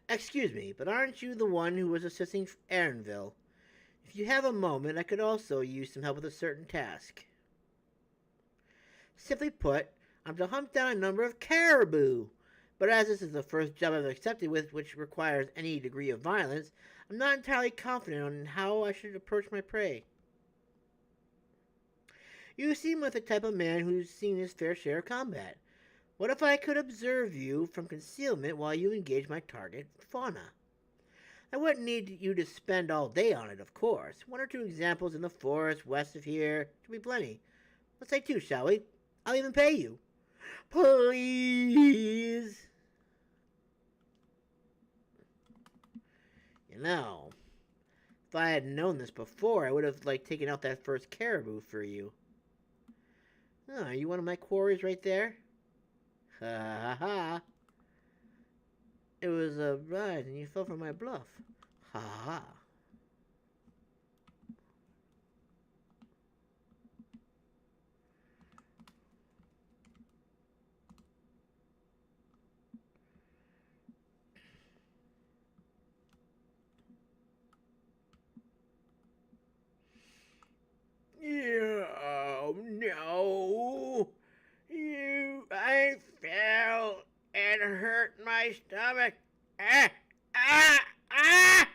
Excuse me, but aren't you the one who was assisting Errandville? If you have a moment, I could also use some help with a certain task. Simply put, I'm to hunt down a number of caribou. But as this is the first job I've accepted with which requires any degree of violence, I'm not entirely confident on how I should approach my prey. You seem like the type of man who's seen his fair share of combat. What if I could observe you from concealment while you engage my target fauna? I wouldn't need you to spend all day on it, of course. 1 or 2 examples in the forest west of here should be plenty. Let's say 2, shall we? I'll even pay you. Please! You know, if I had known this before, I would have, taken out that first caribou for you. Oh, are you one of my quarries right there? Ha ha ha. It was a ride and you fell for my bluff. Ha ha. Oh no. I fell and hurt my stomach. Ah! Ah! Ah!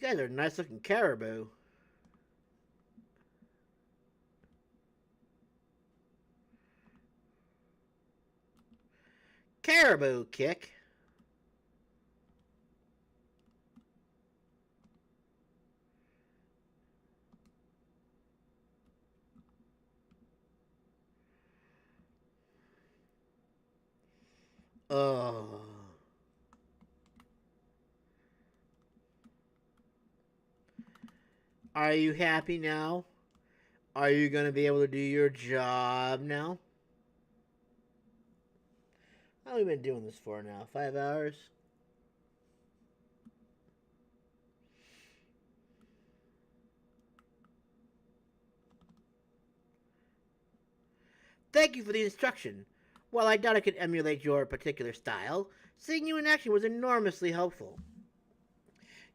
guys are nice looking caribou. Caribou kick. Oh. Are you happy now? Are you going to be able to do your job now? How long have we been doing this for now? 5 hours? Thank you for the instruction. While I doubt I could emulate your particular style, seeing you in action was enormously helpful.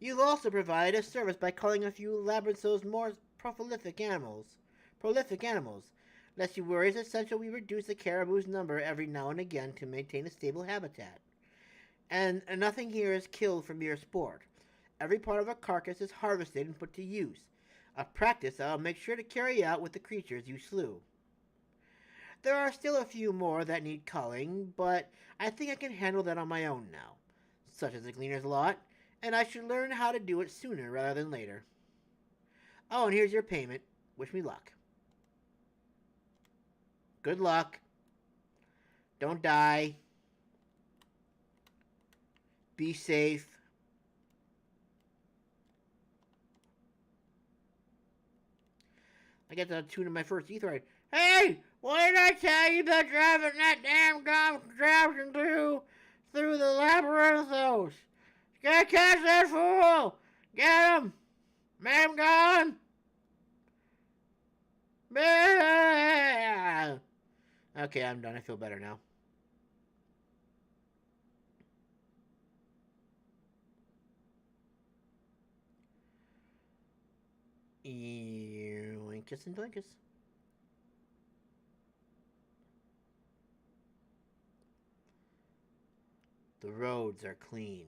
You've also provided a service by calling a few Labyrinthos more prolific animals. Lest you worry, it's essential we reduce the caribou's number every now and again to maintain a stable habitat. And nothing here is killed for mere sport. Every part of a carcass is harvested and put to use, a practice I'll make sure to carry out with the creatures you slew. There are still a few more that need culling, but I think I can handle that on my own now, such as the Gleaner's Lot, and I should learn how to do it sooner rather than later. Oh, and here's your payment. Wish me luck. Good luck. Don't die. Be safe. I get to tune in my first etherite. Hey! What did I tell you about driving that damn contraption through the labyrinthos? You gotta catch that fool! Get him! Man gone! Okay, I'm done. I feel better now. Winkus and blinkus. The roads are clean.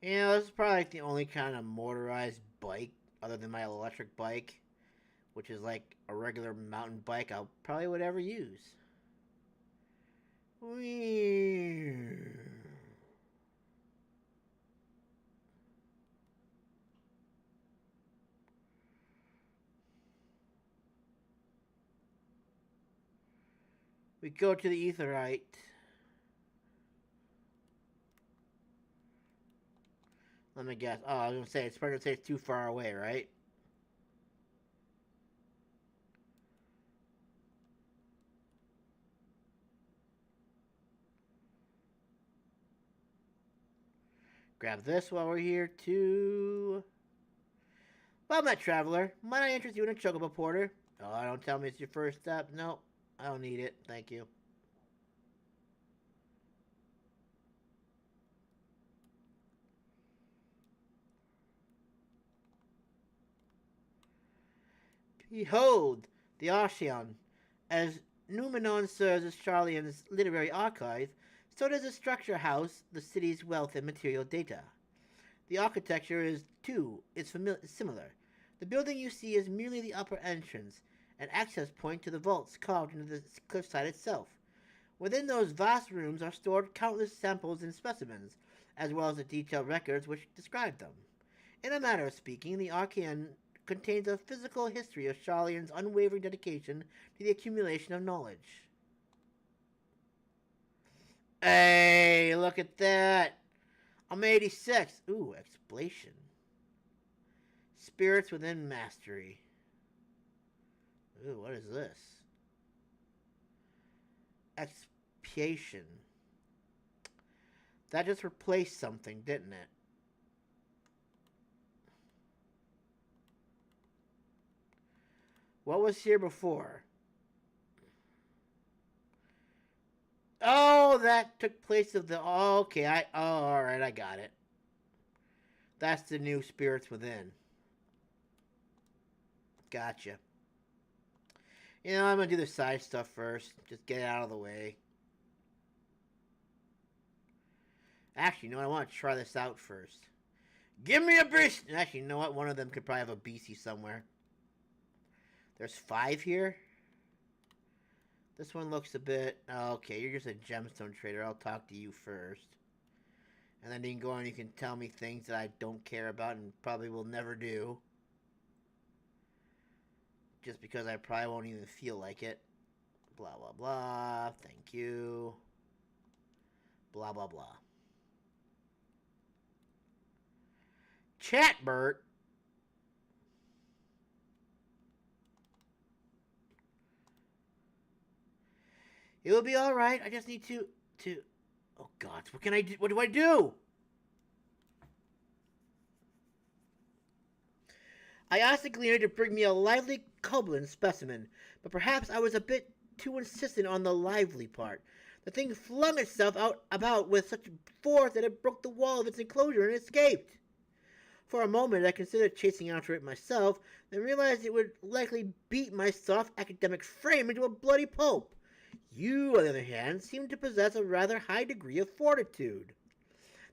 You know, this is probably like the only kind of motorized bike, other than my electric bike, which is like a regular mountain bike I probably would ever use. We go to the etherite. Let me guess. Oh, I was gonna say it's probably gonna say it's too far away, right? Grab this while we're here too. Well met, traveler. Might I interest you in a chocobo porter? Oh, don't tell me it's your first step. Nope, I don't need it. Thank you. Behold, the Archeon. As Numenon serves as Charlian's literary archive, so does the structure house the city's wealth and material data. The architecture is similar. The building you see is merely the upper entrance, an access point to the vaults carved into the cliffside itself. Within those vast rooms are stored countless samples and specimens, as well as the detailed records which describe them. In a manner of speaking, the Archeon contains a physical history of Charlian's unwavering dedication to the accumulation of knowledge. Hey, look at that! I'm 86. Ooh, explanation. Spirits within mastery. Ooh, what is this? Expiation. That just replaced something, didn't it? What was here before? Oh, that took place of the... Oh, okay, alright, I got it. That's the new spirits within. Gotcha. You know, I'm gonna do the side stuff first. Just get it out of the way. Actually, you know what? I want to try this out first. Give me a beast! Actually, you know what? One of them could probably have a beastie somewhere. There's 5 here. This one looks a bit... Okay, you're just a gemstone trader. I'll talk to you first. And then you can go and you can tell me things that I don't care about and probably will never do. Just because I probably won't even feel like it. Blah, blah, blah. Thank you. Blah, blah, blah. Chatbert. It will be all right. I just need to. Oh God! What can I do? What do I do? I asked the gleaner to bring me a lively Koblin specimen, but perhaps I was a bit too insistent on the lively part. The thing flung itself about with such force that it broke the wall of its enclosure and escaped. For a moment, I considered chasing after it myself, then realized it would likely beat my soft academic frame into a bloody pulp. You, on the other hand, seemed to possess a rather high degree of fortitude.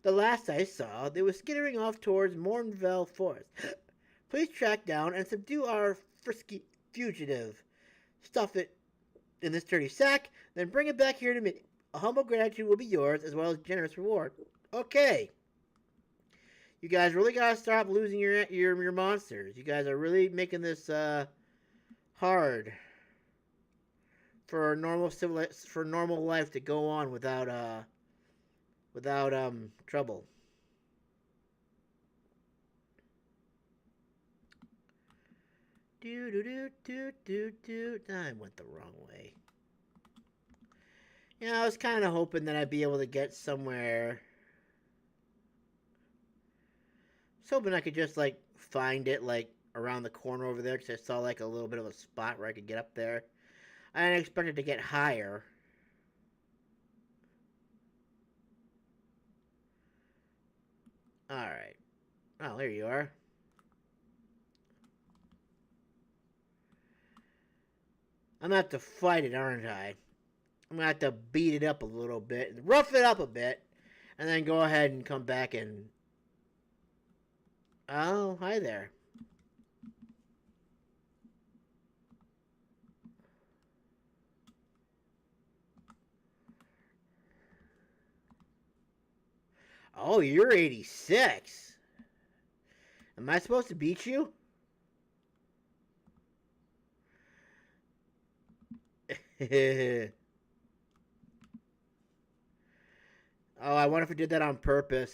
The last I saw, they were skittering off towards Mornville Forest. Please track down and subdue our frisky fugitive. Stuff it in this dirty sack, then bring it back here to me. A humble gratitude will be yours, as well as generous reward. Okay. You guys really gotta stop losing your monsters. You guys are really making this hard for normal life to go on without trouble. I went the wrong way. Yeah, I was kind of hoping that I'd be able to get somewhere. I was hoping I could just, like, find it, like, around the corner over there, because I saw, like, a little bit of a spot where I could get up there. I didn't expect it to get higher. Alright. Oh, there you are. I'm gonna have to fight it, aren't I? I'm gonna have to beat it up a little bit, rough it up a bit, and then go ahead and come back and... Oh, hi there. Oh, you're 86. Am I supposed to beat you? Oh, I wonder if I did that on purpose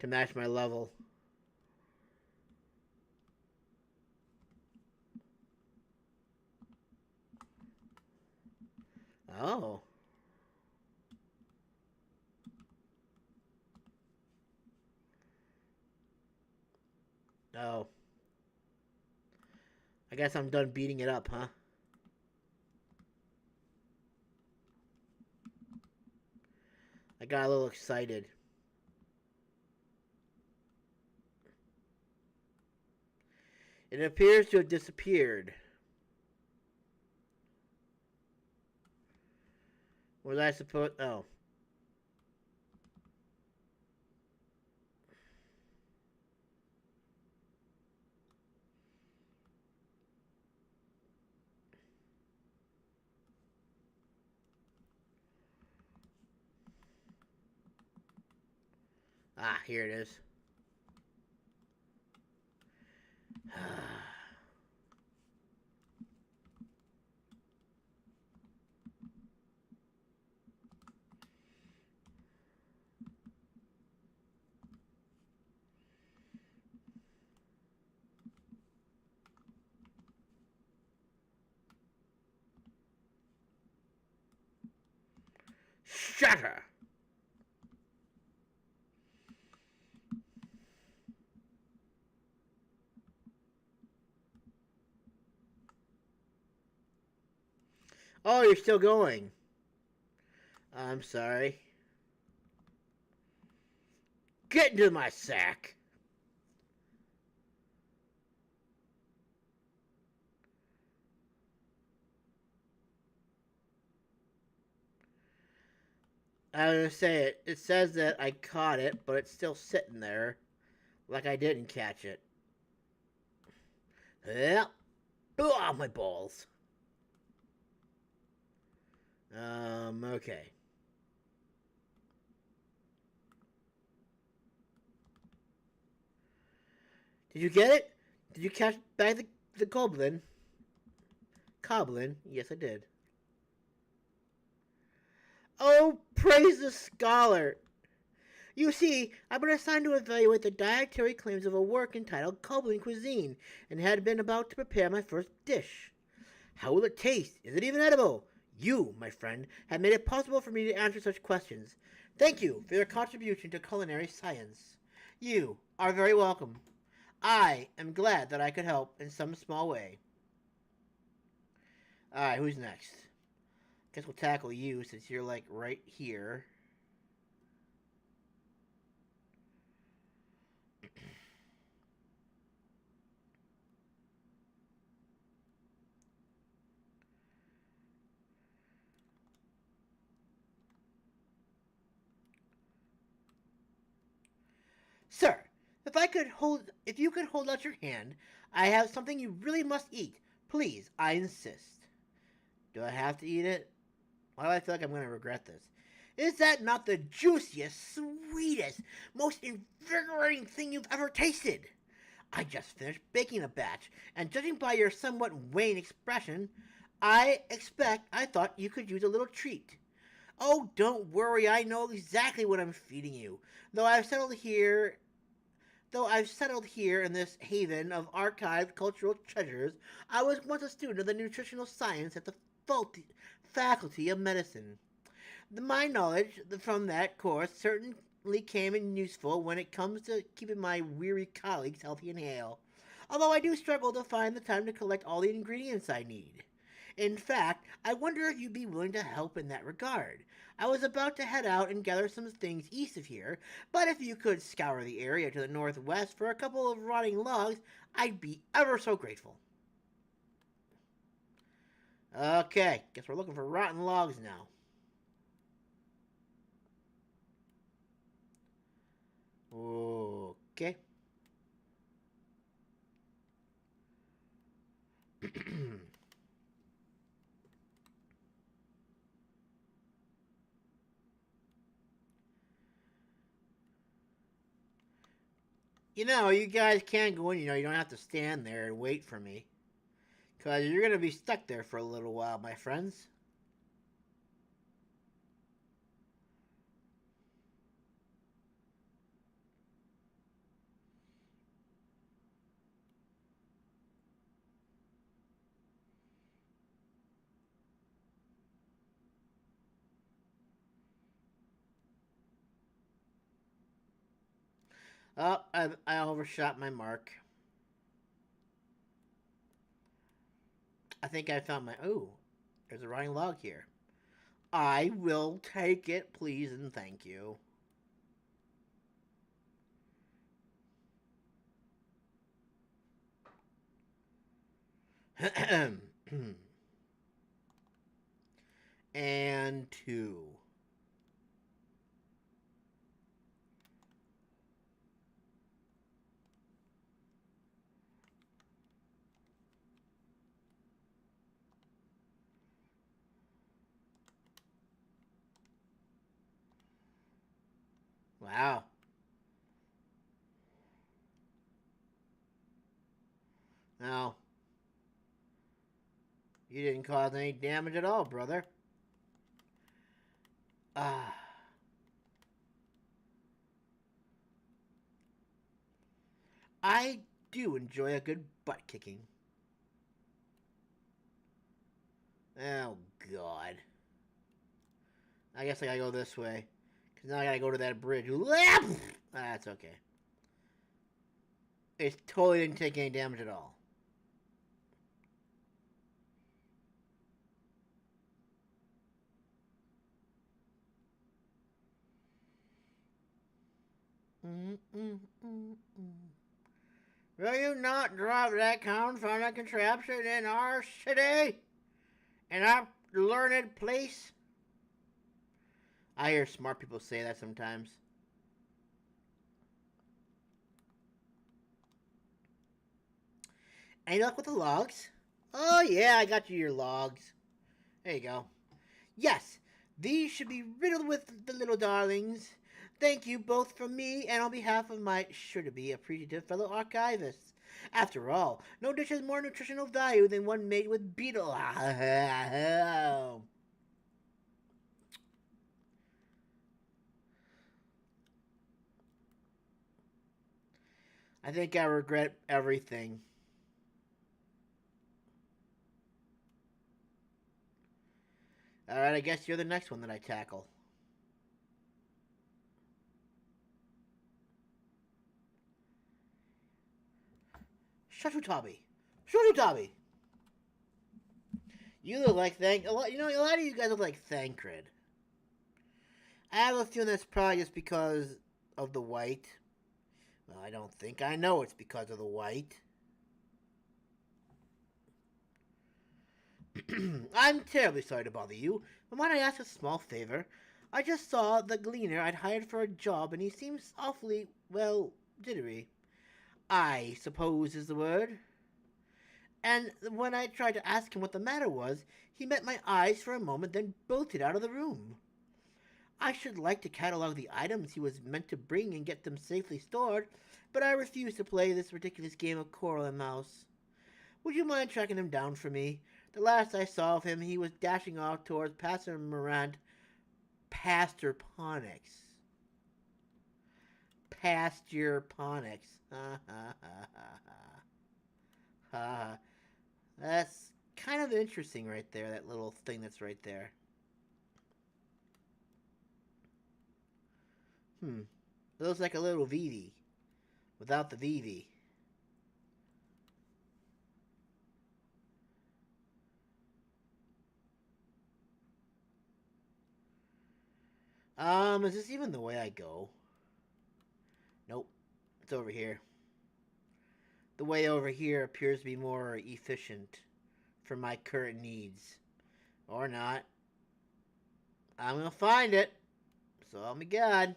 to match my level. Oh. Oh. I guess I'm done beating it up, huh? I got a little excited. It appears to have disappeared. Was I supposed... Oh. Ah, here it is. Shatter! Oh, you're still going. I'm sorry. Get into my sack. I was gonna say it. It says that I caught it, but it's still sitting there, like I didn't catch it. Yeah. Oh, my balls. Okay. Did you get it? Did you catch back the goblin? Goblin? Yes, I did. Oh, praise the scholar! You see, I've been assigned to evaluate the dietary claims of a work entitled Goblin Cuisine, and had been about to prepare my first dish. How will it taste? Is it even edible? You, my friend, have made it possible for me to answer such questions. Thank you for your contribution to culinary science. You are very welcome. I am glad that I could help in some small way. Alright, who's next? Guess we'll tackle you since you're like right here. Sir, if you could hold out your hand, I have something you really must eat. Please, I insist. Do I have to eat it? Why do I feel like I'm going to regret this? Is that not the juiciest, sweetest, most invigorating thing you've ever tasted? I just finished baking a batch, and judging by your somewhat wan expression, I thought you could use a little treat. Oh, don't worry, I know exactly what I'm feeding you. Though I've settled here in this haven of archived cultural treasures, I was once a student of the nutritional science at the Faculty of Medicine. My knowledge from that course certainly came in useful when it comes to keeping my weary colleagues healthy and hale, although I do struggle to find the time to collect all the ingredients I need. In fact, I wonder if you'd be willing to help in that regard. I was about to head out and gather some things east of here, but if you could scour the area to the northwest for a couple of rotting logs, I'd be ever so grateful. Okay, guess we're looking for rotten logs now. Okay. You know, you guys can go in, you don't have to stand there and wait for me. Because you're going to be stuck there for a little while, my friends. Oh, I overshot my mark. I think I found my... Ooh, there's a rotting log here. I will take it, please and thank you. And 2. Wow. No. You didn't cause any damage at all, brother. Ah. I do enjoy a good butt kicking. Oh, God. I guess I gotta go this way. Because now I gotta go to that bridge. That's okay. It totally didn't take any damage at all. Will you not drop that confounded contraption in our city? In our learned place? I hear smart people say that sometimes. Any luck with the logs? Oh yeah, I got you your logs. There you go. Yes, these should be riddled with the little darlings. Thank you both from me and on behalf of my sure-to-be appreciative fellow archivists. After all, no dish has more nutritional value than one made with beetle. I think I regret everything. Alright, I guess you're the next one that I tackle. Shututabi. Shututabi! You look like a lot of you guys look like Thancred. I have a feeling that's probably just because of the white. Well, I don't think I know it's because of the white. I'm terribly sorry to bother you, but might I ask a small favor? I just saw the gleaner I'd hired for a job, and he seems awfully, well, jittery. I suppose is the word. And when I tried to ask him what the matter was, he met my eyes for a moment, then bolted out of the room. I should like to catalog the items he was meant to bring and get them safely stored, but I refuse to play this ridiculous game of coral and mouse. Would you mind tracking him down for me? The last I saw of him, he was dashing off towards Pastor Morant Pastorponics. Pastorponics. That's kind of interesting right there, that little thing that's right there. It looks like a little VV. Without the VV. Is this even the way I go? Nope. It's over here. The way over here appears to be more efficient for my current needs. Or not. I'm gonna find it. So help me God.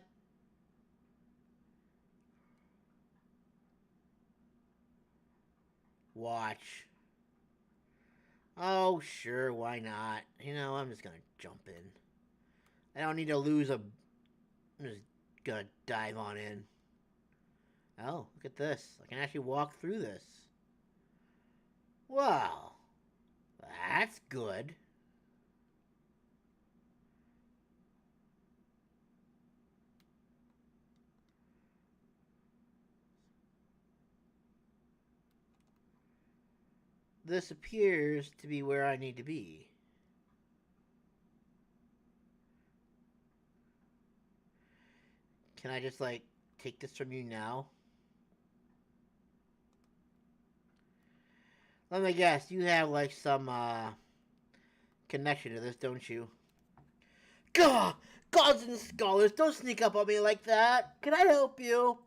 Watch. Oh, sure, why not? You know, I'm just gonna jump in. I don't need to lose a... I'm just gonna dive on in. Oh, look at this. I can actually walk through this. Wow. That's good. This appears to be where I need to be. Can I just, like, take this from you now? Let me guess, you have, like, some, connection to this, don't you? Gah! Gods and scholars, don't sneak up on me like that! Can I help you?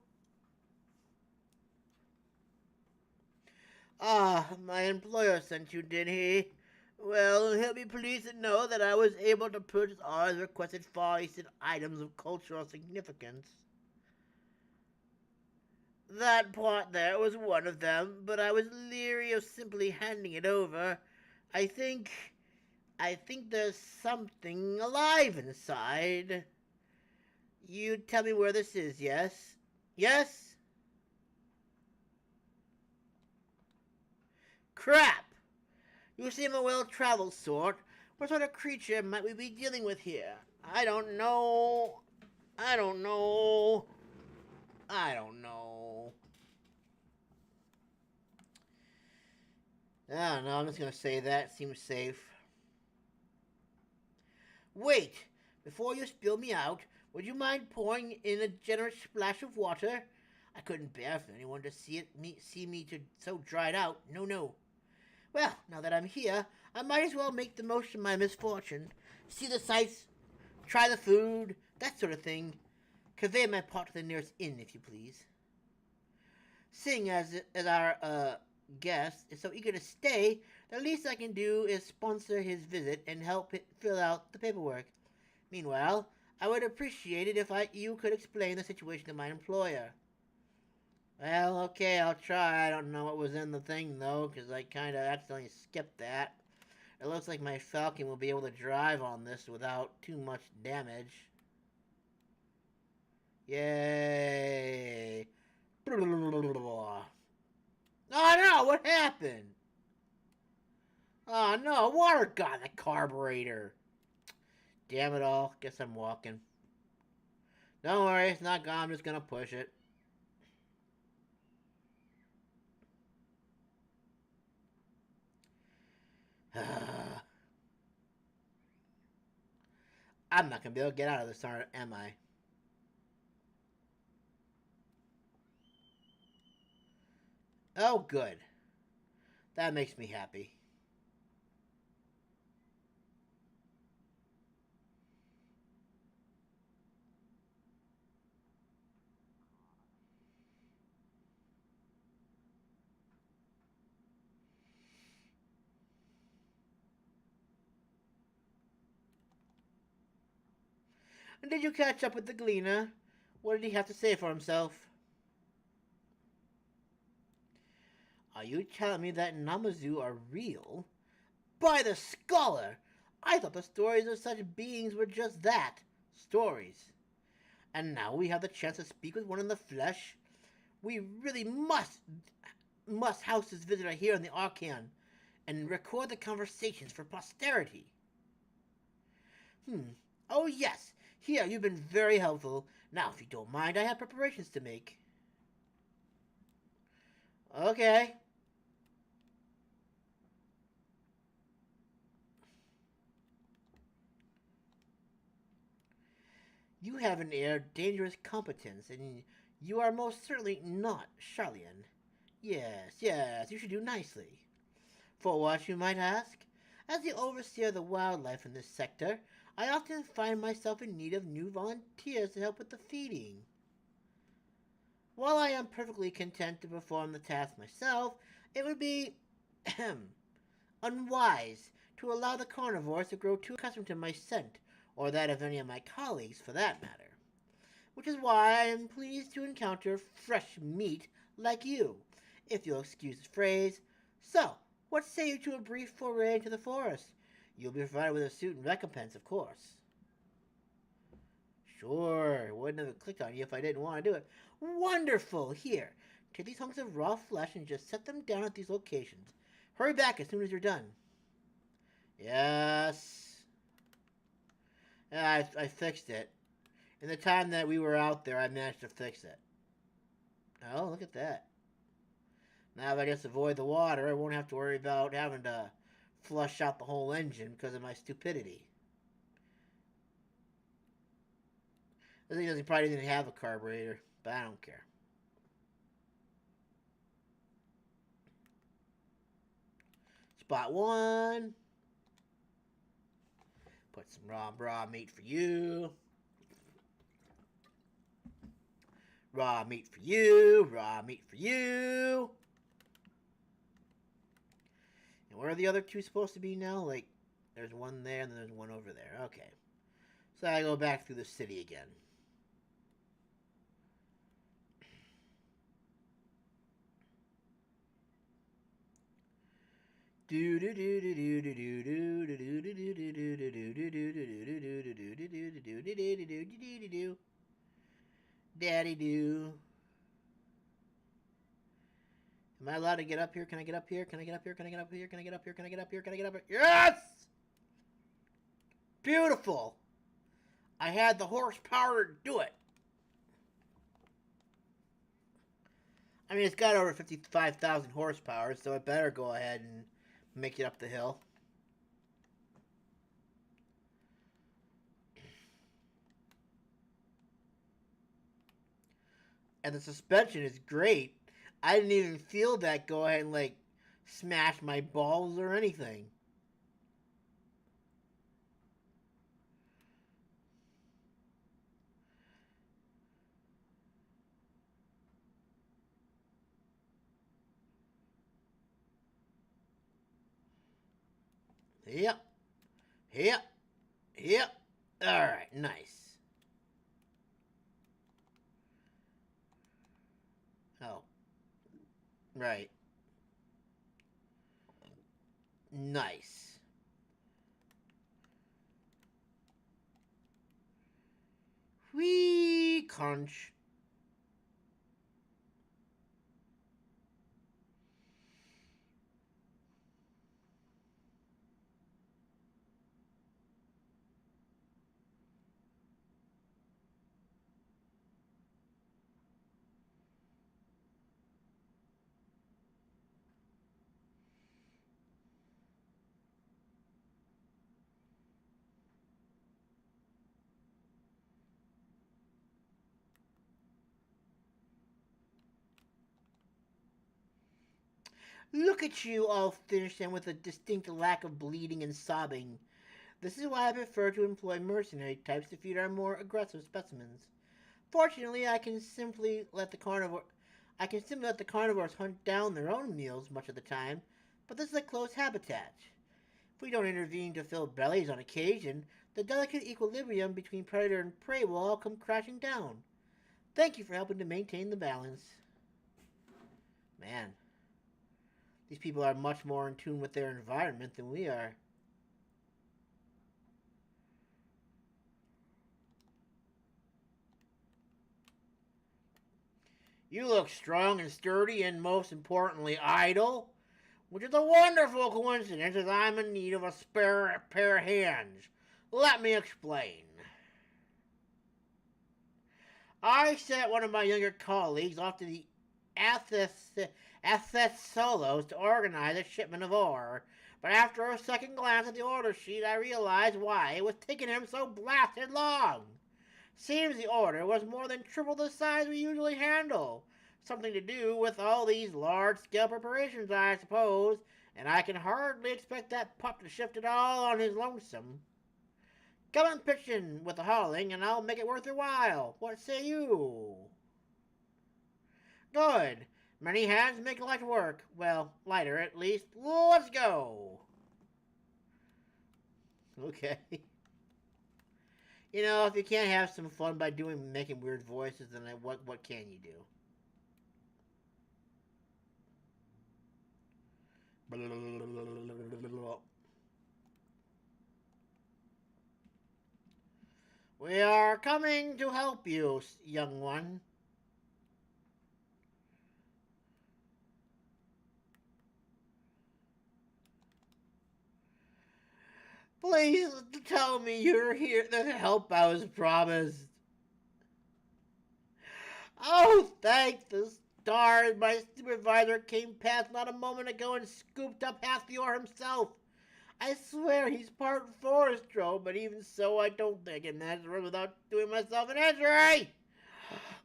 Ah, my employer sent you, did he? Well, he'll be pleased to know that I was able to purchase all his requested far-eastern items of cultural significance. That part there was one of them, but I was leery of simply handing it over. I think there's something alive inside. You tell me where this is, yes? Yes? Crap! You seem a well-traveled sort. What sort of creature might we be dealing with here? I don't know. I don't know. I don't know. I don't know. I'm just going to say that. Seems safe. Wait! Before you spill me out, would you mind pouring in a generous splash of water? I couldn't bear for anyone to see me so dried out. No, no. Well, now that I'm here, I might as well make the most of my misfortune. See the sights, try the food, that sort of thing. Convey my part to the nearest inn, if you please. Seeing as our guest is so eager to stay, the least I can do is sponsor his visit and help fill out the paperwork. Meanwhile, I would appreciate it if you could explain the situation to my employer. Well, okay, I'll try. I don't know what was in the thing, though, because I kind of accidentally skipped that. It looks like my Falcon will be able to drive on this without too much damage. Yay! Oh no, what happened? Oh no, water got in the carburetor. Damn it all, guess I'm walking. Don't worry, it's not gone, I'm just gonna push it. I'm not gonna be able to get out of this, am I? Oh, good. That makes me happy. And did you catch up with the Gleaner? What did he have to say for himself? Are you telling me that Namazu are real? By the scholar! I thought the stories of such beings were just that. Stories. And now we have the chance to speak with one in the flesh. We really must house this visitor here in the Arcan and record the conversations for posterity. Oh yes. Here, you've been very helpful. Now, if you don't mind, I have preparations to make. Okay. You have an air of dangerous competence, and you are most certainly not Charlian. Yes, you should do nicely. For what, you might ask? As the overseer of the wildlife in this sector, I often find myself in need of new volunteers to help with the feeding. While I am perfectly content to perform the task myself, it would be unwise to allow the carnivores to grow too accustomed to my scent, or that of any of my colleagues for that matter. Which is why I am pleased to encounter fresh meat like you, if you'll excuse the phrase. So, what say you to a brief foray into the forest? You'll be provided with a suit and recompense, of course. Sure, wouldn't have clicked on you if I didn't want to do it. Wonderful! Here, take these hunks of raw flesh and just set them down at these locations. Hurry back as soon as you're done. Yes. Yeah, I fixed it. In the time that we were out there, I managed to fix it. Oh, look at that. Now if I just avoid the water, I won't have to worry about having to flush out the whole engine because of my stupidity. The thing is, he probably didn't have a carburetor, but I don't care. Spot one. Put some raw meat for you. Raw meat for you. Raw meat for you. And where are the other two supposed to be now? Like, there's one there and then there's one over there. Okay. So I go back through the city again. Daddy do. Am I allowed to get up here? Can I get up here? Can I get up here? Can I get up here? Can I get up here? Can I get up here? Can I get up here? Yes! Beautiful! I had the horsepower to do it. I mean, it's got over 55,000 horsepower, so it better go ahead and make it up the hill. And the suspension is great. I didn't even feel that go ahead and, like, smash my balls or anything. Yep. Alright, nice. Right. Nice. Whee crunch. Look at you, all finished and with a distinct lack of bleeding and sobbing. This is why I prefer to employ mercenary types to feed our more aggressive specimens. Fortunately, I can simply let the carnivores hunt down their own meals much of the time, but this is a close habitat. If we don't intervene to fill bellies on occasion, the delicate equilibrium between predator and prey will all come crashing down. Thank you for helping to maintain the balance. Man, these people are much more in tune with their environment than we are. You look strong and sturdy and, most importantly, idle, which is a wonderful coincidence as I'm in need of a spare pair of hands. Let me explain. I sent one of my younger colleagues off to the Solos to organize a shipment of ore, but after a second glance at the order sheet, I realized why it was taking him so blasted long. Seems the order was more than triple the size we usually handle. Something to do with all these large-scale preparations, I suppose, and I can hardly expect that pup to shift it all on his lonesome. Come and pitch in with the hauling, and I'll make it worth your while. What say you? Good. Many hands make light work. Well, lighter at least. Let's go. Okay. You know, if you can't have some fun by making weird voices, then what can you do? We are coming to help you, young one. Please tell me you're here to help I was promised. Oh, thank the stars. My supervisor came past not a moment ago and scooped up half the ore himself. I swear he's part forest drone, but even so, I don't think I can manage the run without doing myself an injury.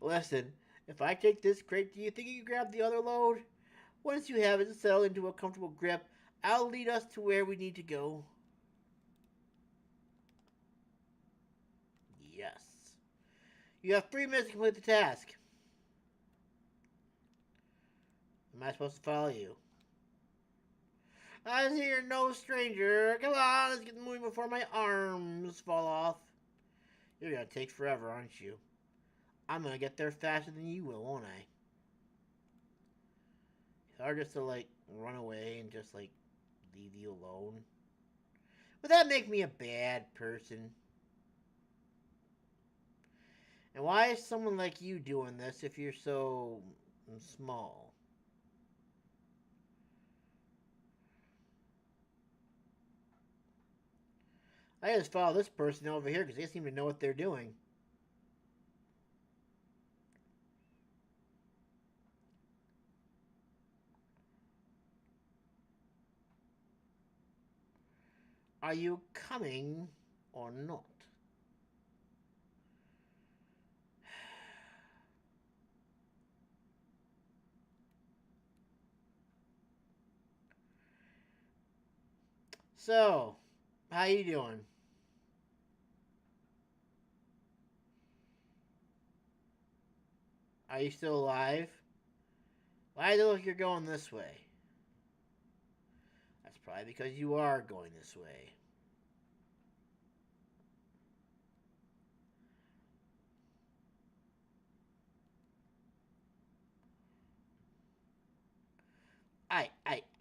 Listen, if I take this crate, do you think you can grab the other load? Once you have it settled into a comfortable grip, I'll lead us to where we need to go. Yes. You have 3 minutes to complete the task. Am I supposed to follow you? I see you're no stranger. Come on, let's get moving before my arms fall off. You're gonna take forever, aren't you? I'm gonna get there faster than you will, won't I? It's hard just to, like, run away and just, like, leave you alone. Would that make me a bad person? And why is someone like you doing this if you're so small? I just follow this person over here because they seem to know what they're doing. Are you coming or not? So, how you doing? Are you still alive? Why does it look like you're going this way? That's probably because you are going this way.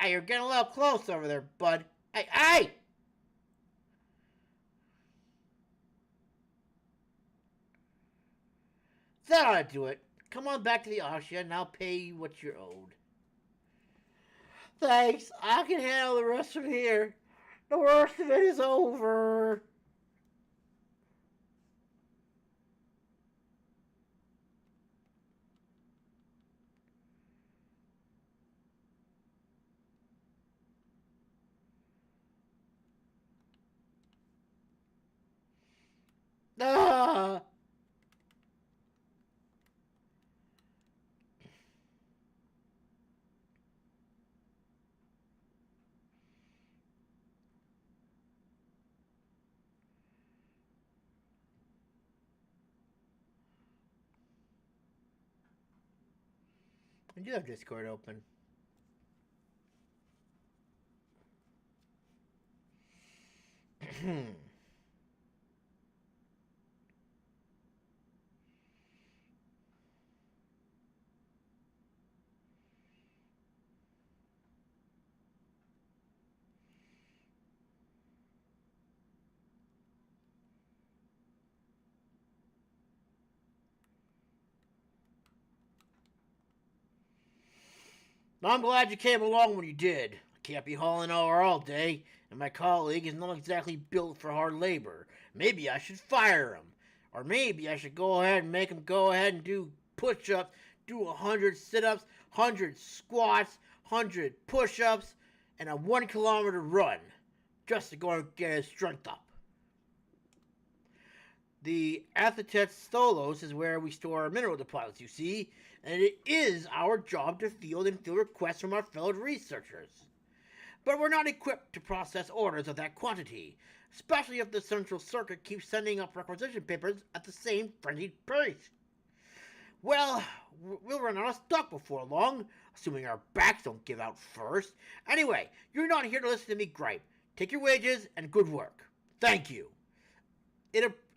You're getting a little close over there, bud. Hey! That ought to do it. Come on back to the auction and I'll pay you what you're owed. Thanks. I can handle the rest from here. The worst of it is over. Ah! I do have Discord open. I'm glad you came along when you did. I can't be hauling ore all day, and my colleague is not exactly built for hard labor. Maybe I should fire him. Or maybe I should go ahead and make him go ahead and do push-ups, do 100 sit-ups, 100 squats, 100 push-ups, and a 1 kilometer run, just to go and get his strength up. The Athetet Stolos is where we store our mineral deposits, you see, and it is our job to field and fill requests from our fellow researchers. But we're not equipped to process orders of that quantity, especially if the Central Circuit keeps sending up requisition papers at the same frenzied pace. Well, we'll run out of stock before long, assuming our backs don't give out first. Anyway, you're not here to listen to me gripe. Take your wages and good work. Thank you.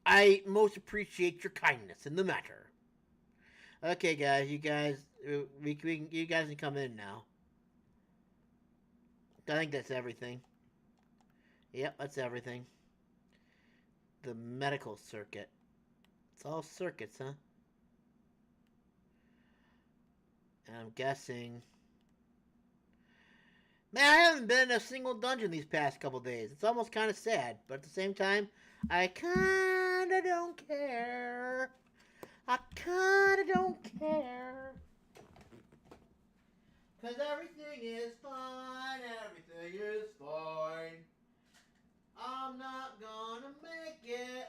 I most appreciate your kindness in the matter. Okay, guys, you guys can come in now. I think that's everything. Yep, that's everything. The medical circuit. It's all circuits, huh? And I'm guessing... Man, I haven't been in a single dungeon these past couple days. It's almost kind of sad, but at the same time, I kinda don't care. I kinda don't care. 'Cause everything is fine, everything is fine. I'm not gonna make it.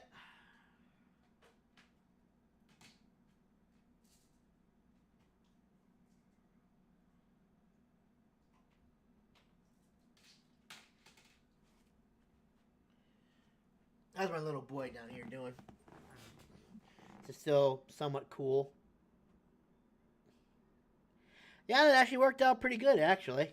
How's my little boy down here doing? Is it still somewhat cool? Yeah, that actually worked out pretty good, actually.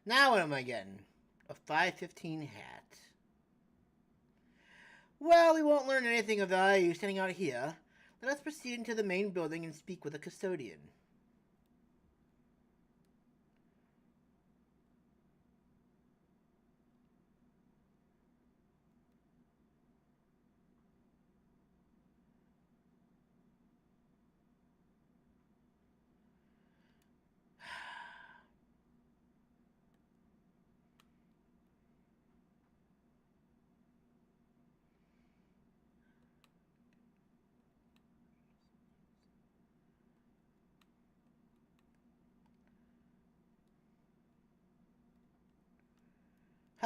Now what am I getting? A 515 hat. Well, we won't learn anything of value standing out here. Let us proceed into the main building and speak with the custodian.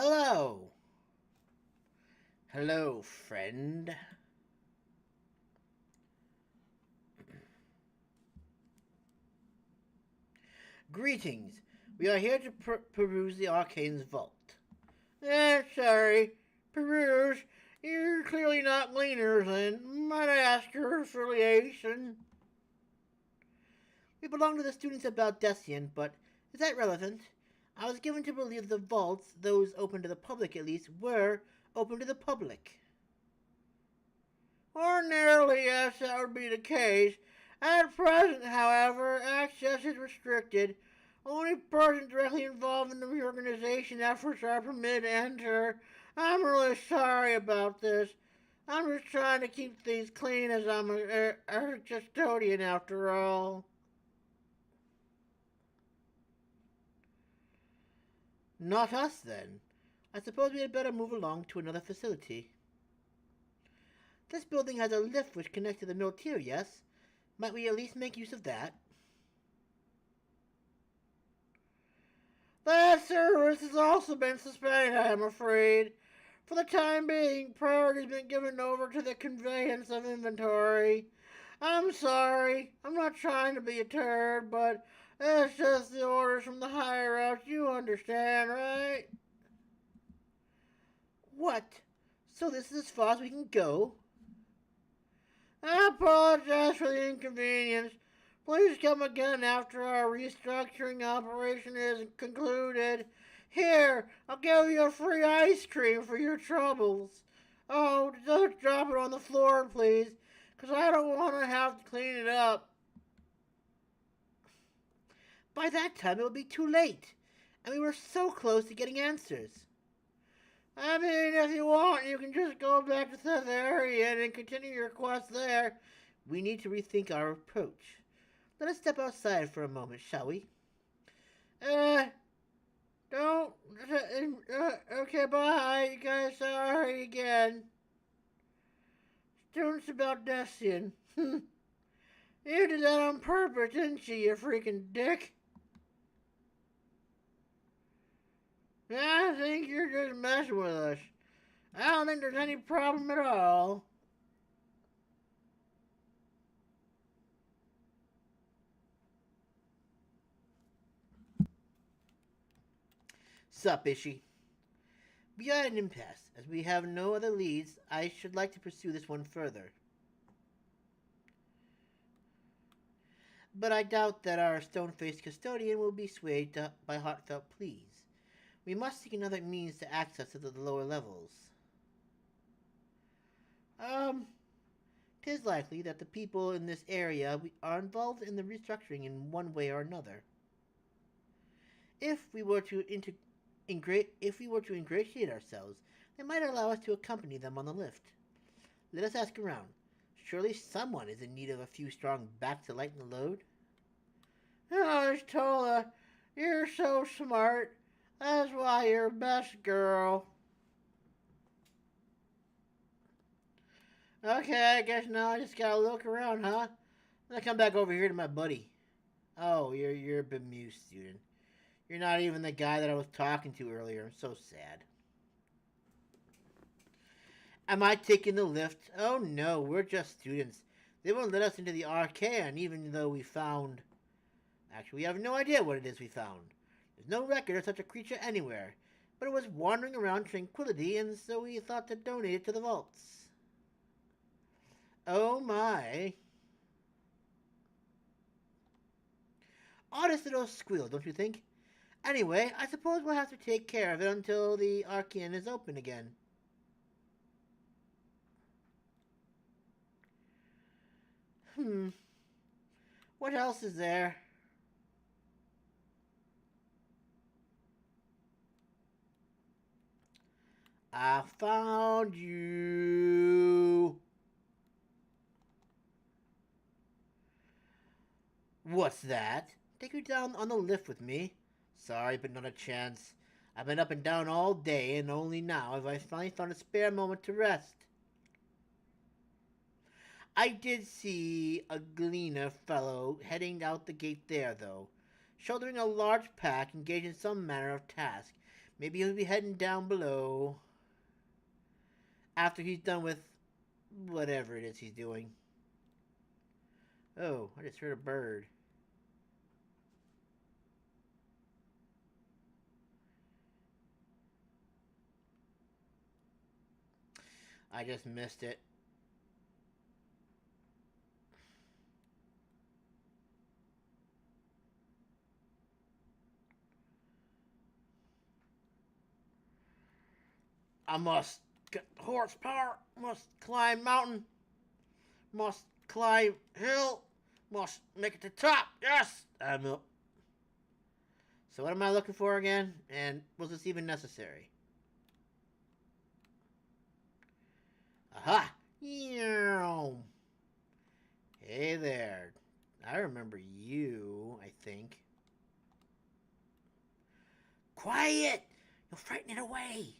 Hello. Hello, friend. Greetings. We are here to peruse the Arcane's vault. Sorry. Peruse? You're clearly not gleaners, and might I ask your affiliation? We belong to the students of Baldessian, but is that relevant? I was given to believe the vaults, those open to the public at least, were open to the public. Ordinarily, yes, that would be the case. At present, however, access is restricted. Only persons directly involved in the reorganization efforts are permitted to enter. I'm really sorry about this. I'm just trying to keep things clean as I'm a custodian after all. Not us, then. I suppose we had better move along to another facility. This building has a lift which connects to the mill tier, yes? Might we at least make use of that? That service has also been suspended, I'm afraid. For the time being, priority has been given over to the conveyance of inventory. I'm sorry. I'm not trying to be a turd, but it's just the orders from the higher-ups. You understand, right? What? So this is as far as we can go? I apologize for the inconvenience. Please come again after our restructuring operation is concluded. Here, I'll give you a free ice cream for your troubles. Oh, don't drop it on the floor, please, because I don't want to have to clean it up. By that time, it would be too late, and we were so close to getting answers. I mean, if you want, you can just go back to Thav AetherCurrent and continue your quest there. We need to rethink our approach. Let us step outside for a moment, shall we? Don't. Okay, bye. You guys, sorry again. Students about Baldessian. You did that on purpose, didn't you freaking dick? I think you're just messing with us. I don't think there's any problem at all. Sup, Ishi? We are at an impasse. As we have no other leads, I should like to pursue this one further. But I doubt that our stone-faced custodian will be swayed by heartfelt pleas. We must seek another means to access to the lower levels. 'Tis likely that the people in this area are involved in the restructuring in one way or another. If we were to ingratiate ourselves, they might allow us to accompany them on the lift. Let us ask around. Surely someone is in need of a few strong backs to lighten the load. Oh, Tola, you're so smart. That's why you're best girl. Okay, I guess now I just gotta look around, huh? Then I come back over here to my buddy. Oh, you're a bemused student. You're not even the guy that I was talking to earlier. I'm so sad. Am I taking the lift? Oh no, we're just students. They won't let us into the Arcane, even though we found... Actually, we have no idea what it is we found. There's no record of such a creature anywhere, but it was wandering around Tranquility, and so we thought to donate it to the vaults. Oh my. Oddest little squeal, don't you think? Anyway, I suppose we'll have to take care of it until the Arcane is open again. What else is there? I found you. What's that? Take you down on the lift with me. Sorry, but not a chance. I've been up and down all day, and only now have I finally found a spare moment to rest. I did see a gleaner fellow heading out the gate there, though, shouldering a large pack, engaged in some manner of task. Maybe he'll be heading down below after he's done with whatever it is he's doing. Oh, I just heard a bird. I just missed it. I must get horsepower, must climb mountain, must climb hill, must make it to top. Yes, I'm up. So what am I looking for again? And was this even necessary? Aha! Hey there. I remember you, I think. Quiet! You'll frighten it away.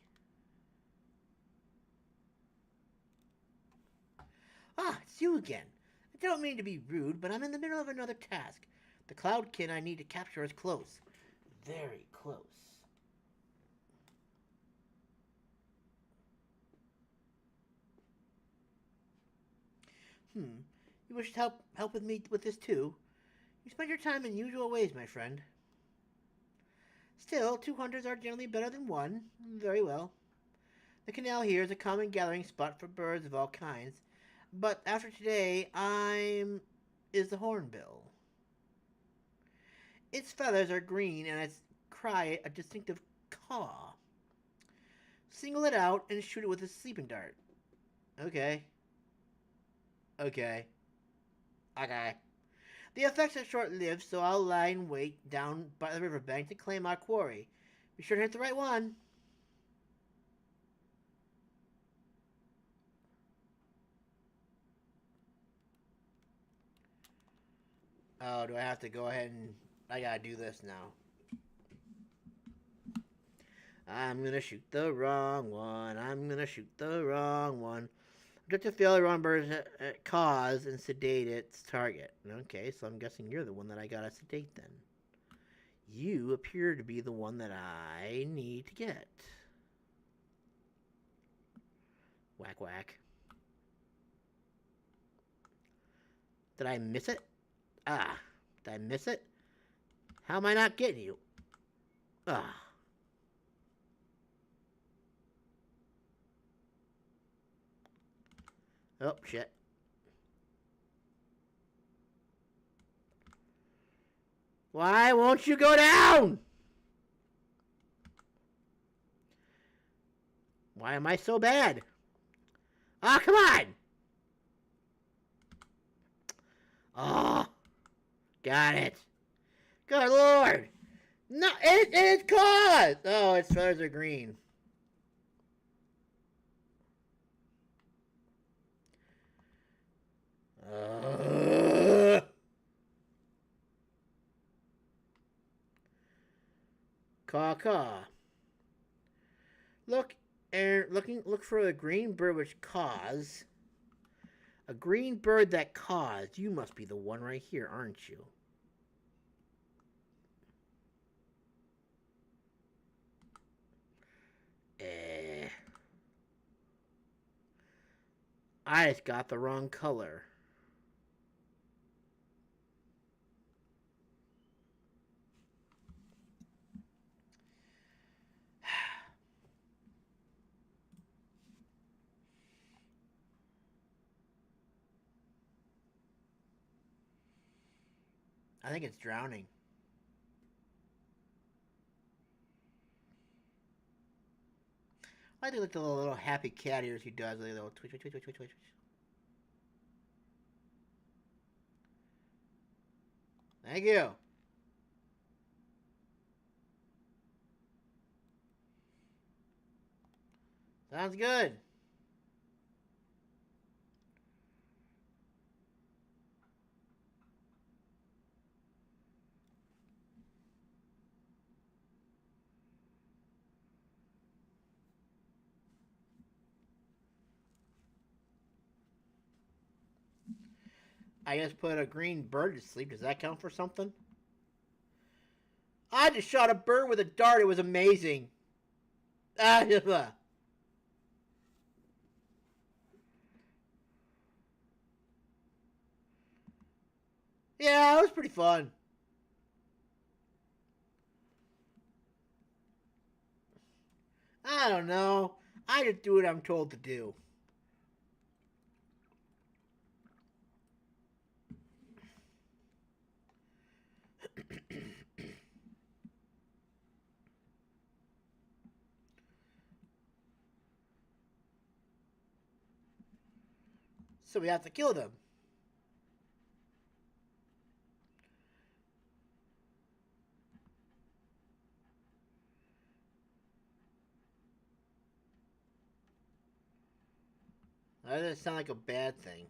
Ah, it's you again. I don't mean to be rude, but I'm in the middle of another task. The cloudkin I need to capture is close. Very close. You wish to help with me with this too? You spend your time in usual ways, my friend. Still, 2 hunters are generally better than 1. Very well. The canal here is a common gathering spot for birds of all kinds. But after today, is the hornbill. Its feathers are green and its cry a distinctive caw. Single it out and shoot it with a sleeping dart. Okay. Okay. The effects are short-lived, so I'll lie in wait down by the riverbank to claim our quarry. Be sure to hit the right one. Oh, do I have to go ahead and... I gotta do this now. I'm gonna shoot the wrong one. I'm gonna shoot the wrong one. Objective failure on birds cause and sedate its target. Okay, so I'm guessing you're the one that I gotta sedate then. You appear to be the one that I need to get. Whack whack. Did I miss it? Ah, did I miss it? How am I not getting you? Ah. Oh, shit. Why won't you go down? Why am I so bad? Ah, come on! Oh, got it. Good Lord! No, it's caught! Oh, its feathers are green. Caw. Look, look for a green bird which caws. A green bird that caws. You must be the one right here, aren't you? I just got the wrong color. I think it's drowning. I like to look at the little happy cat ears he does. Like a little twitch. Thank you. Sounds good. I just put a green bird to sleep. Does that count for something? I just shot a bird with a dart. It was amazing. Ah, yeah. Yeah, it was pretty fun. I don't know. I just do what I'm told to do. So we have to kill them. That doesn't sound like a bad thing.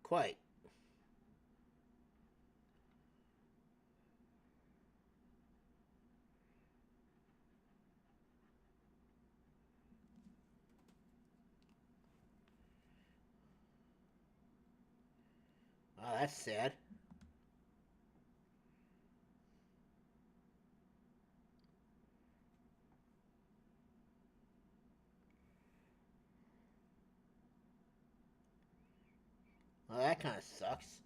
Quite. Oh, that's sad. Well, that kind of sucks.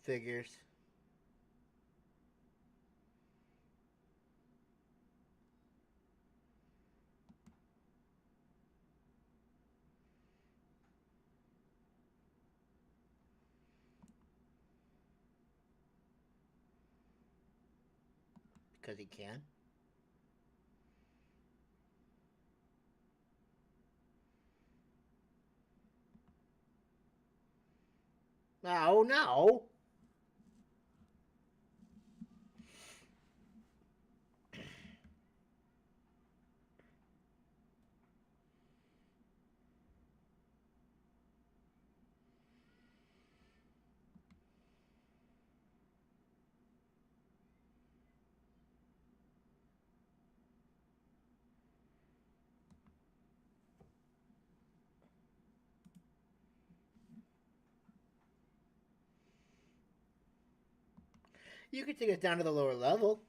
Figures. Because he can. No, no. You could take us down to the lower level.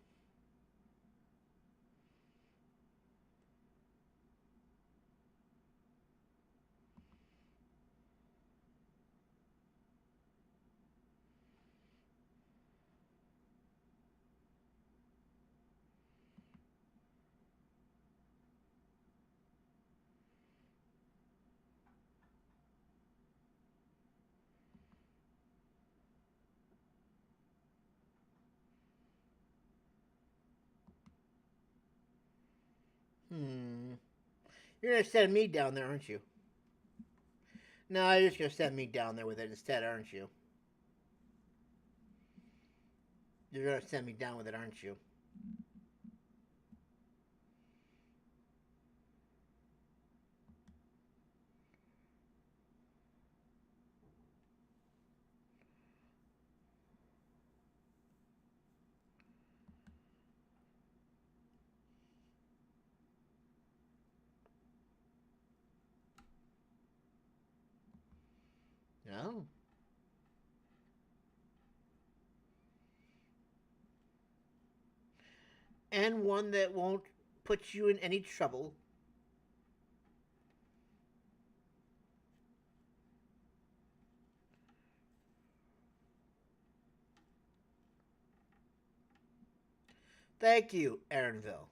You're gonna send me down there, aren't you? No, you're just gonna send me down there with it instead, aren't you? You're gonna send me down with it, aren't you? No. And one that won't put you in any trouble. Thank you, Errandville.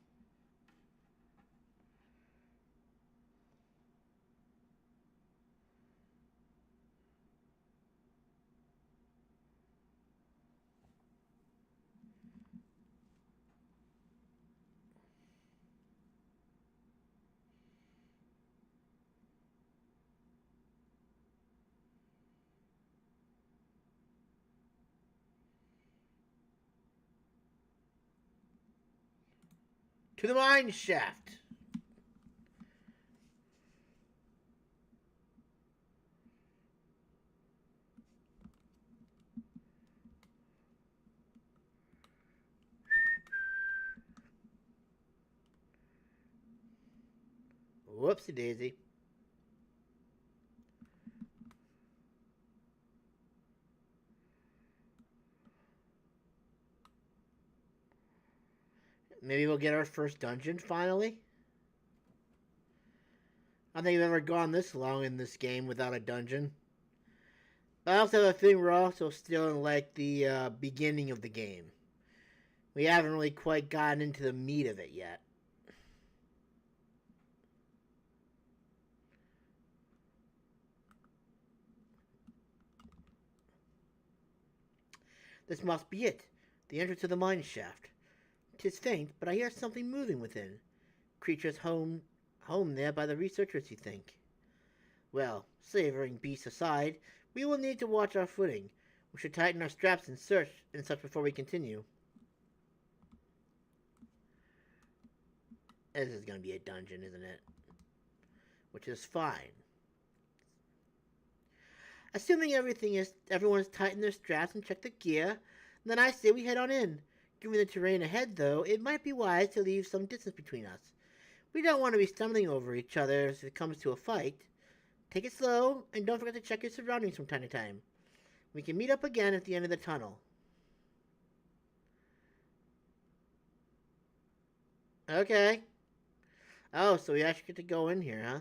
To the mine shaft. Whoopsie daisy. Maybe we'll get our first dungeon finally. I don't think I've ever gone this long in this game without a dungeon. But I also have a feeling we're also still in like the beginning of the game. We haven't really quite gotten into the meat of it yet. This must be it. The entrance to the mine shaft. 'Tis faint, but I hear something moving within. Creatures home there by the researchers, you think? Well, savoring beasts aside, we will need to watch our footing. We should tighten our straps and such before we continue. This is going to be a dungeon, isn't it? Which is fine. Assuming everyone has tightened their straps and checked the gear, then I say we head on in. Given the terrain ahead, though, it might be wise to leave some distance between us. We don't want to be stumbling over each other as it comes to a fight. Take it slow, and don't forget to check your surroundings from time to time. We can meet up again at the end of the tunnel. Okay. Oh, so we actually get to go in here, huh?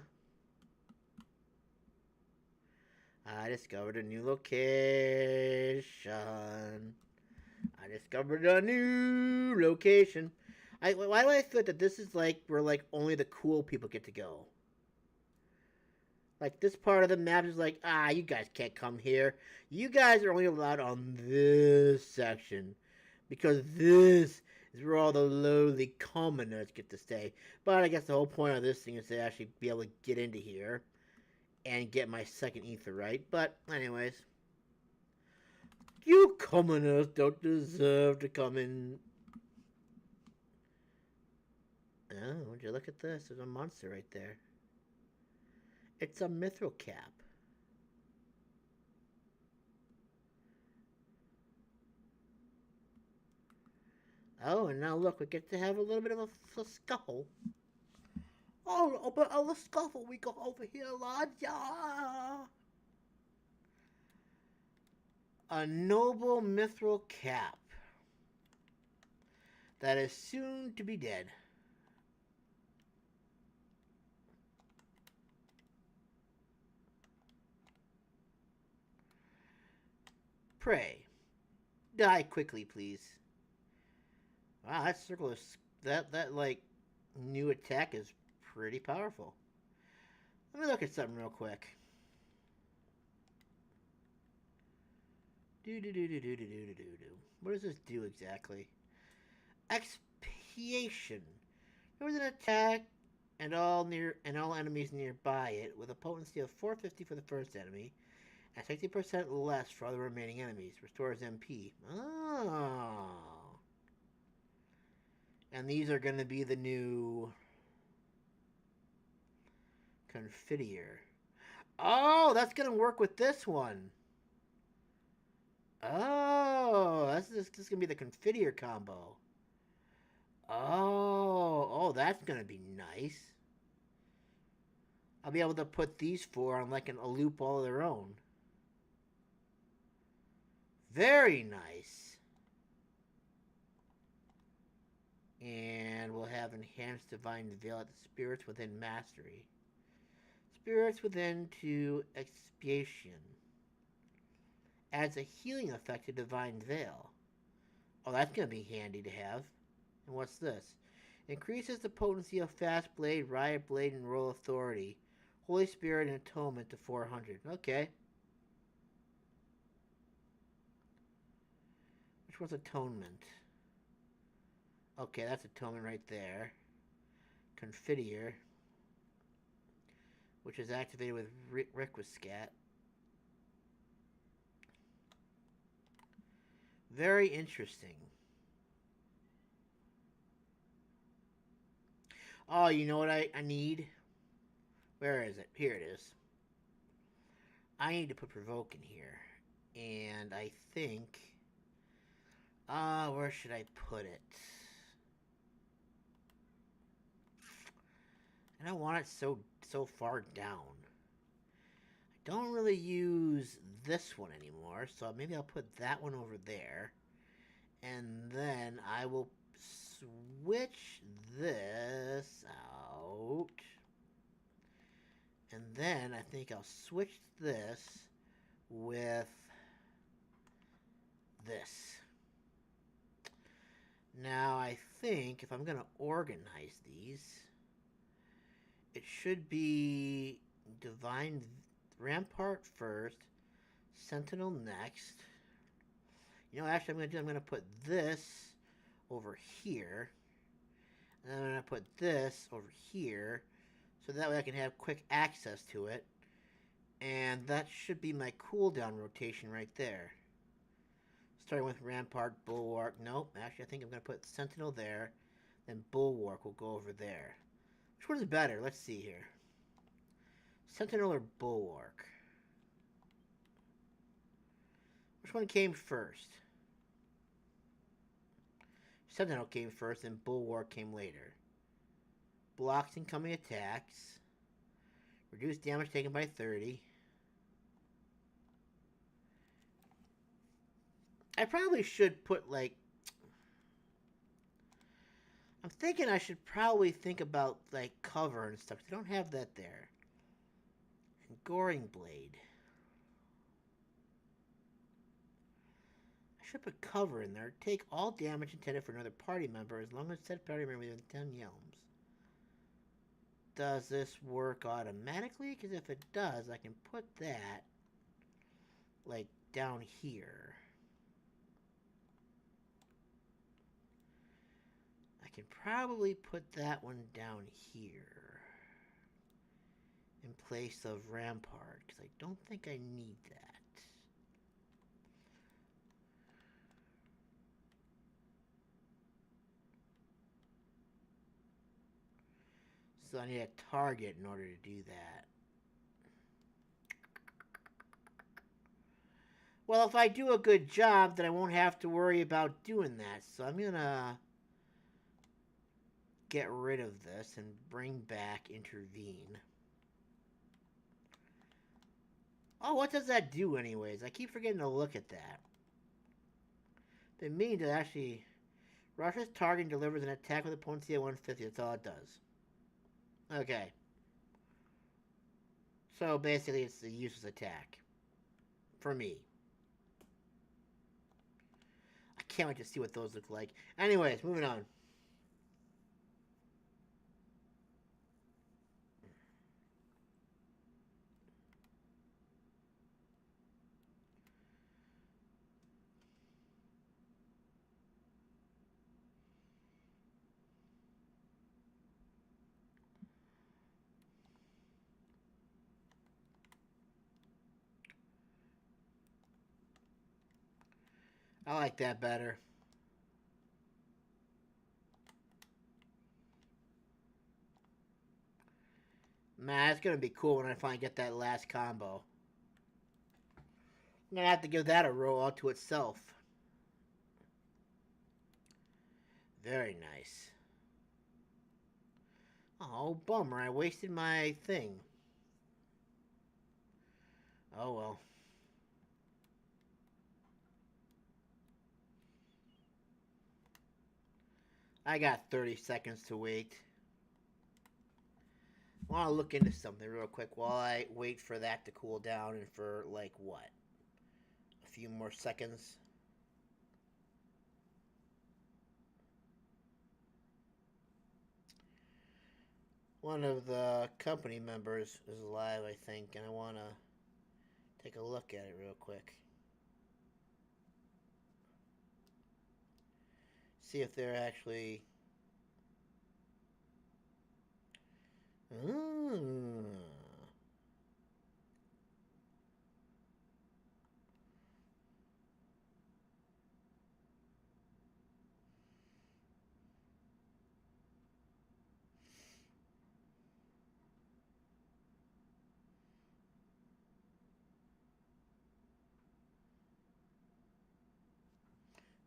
I discovered a new location. Why do I feel that this is like where like only the cool people get to go? Like this part of the map is like, you guys can't come here. You guys are only allowed on this section. Because this is where all the lowly commoners get to stay. But I guess the whole point of this thing is to actually be able to get into here and get my second ether right. But anyways, you commoners don't deserve to come in. Oh, would you look at this? There's a monster right there. It's a mithril cap. Oh, and now look, we get to have a little bit of a scuffle. Oh, but a scuffle, we go over here, lad. Yeah. A noble mithril cap that is soon to be dead. Pray, die quickly, please. Wow, that circle is that like new attack is pretty powerful. Let me look at something real quick. What does this do exactly? Expiation. There was an attack and all enemies nearby it with a potency of 450 for the first enemy and 60% less for other remaining enemies. Restores MP. Oh. And these are going to be the new Confiteor. Oh, that's going to work with this one. Oh, this is going to be the Confiteor combo. Oh, that's going to be nice. I'll be able to put these four on like a loop all of their own. Very nice. And we'll have Enhanced Divine Veil at the Spirits Within Mastery. Spirits Within to Expiation. Adds a healing effect to Divine Veil. Oh, that's going to be handy to have. And what's this? Increases the potency of Fast Blade, Riot Blade, and Roll Authority. Holy Spirit and Atonement to 400. Okay. Which one's Atonement? Okay, that's Atonement right there. Confiteor, which is activated with Requiscat. Very interesting. Oh, you know what I need? Where is it? Here it is. I need to put provoke in here. And I think... where should I put it? I don't want it so far down. I don't really use this one anymore, so maybe I'll put that one over there. And then I will switch this out. And then I think I'll switch this with this. Now I think if I'm going to organize these, it should be Divine Rampart first, Sentinel next. You know, actually I'm going to put this over here. And then I'm going to put this over here. So that way I can have quick access to it. And that should be my cooldown rotation right there. Starting with Rampart, Bulwark. Nope, actually I think I'm going to put Sentinel there. Then Bulwark will go over there. Which one is better? Let's see here. Sentinel or Bulwark? Which one came first? Sentinel came first and Bulwark came later. Blocks incoming attacks. Reduce damage taken by 30. I probably should put, like... I'm thinking I should probably think about, like, cover and stuff. I don't have that there. And Goring Blade. I should put cover in there. Take all damage intended for another party member as long as said party member within 10 yelms. Does this work automatically? Because if it does, I can put that, like, down here. I can probably put that one down here in place of Rampart, because I don't think I need that. So I need a target in order to do that. Well, if I do a good job, then I won't have to worry about doing that. So I'm going to get rid of this and bring back Intervene. Oh, what does that do anyways? I keep forgetting to look at that. It means it actually rushes target and delivers an attack with a potency at 150. That's all it does. Okay. So basically it's a useless attack. For me. I can't wait to see what those look like. Anyways, moving on. I like that better. Man, it's going to be cool when I finally get that last combo. I'm going to have to give that a roll all to itself. Very nice. Oh, bummer. I wasted my thing. Oh, well. I got 30 seconds to wait. I want to look into something real quick while I wait for that to cool down and for, like, what? A few more seconds? One of the company members is alive, I think, and I want to take a look at it real quick. See if they're actually...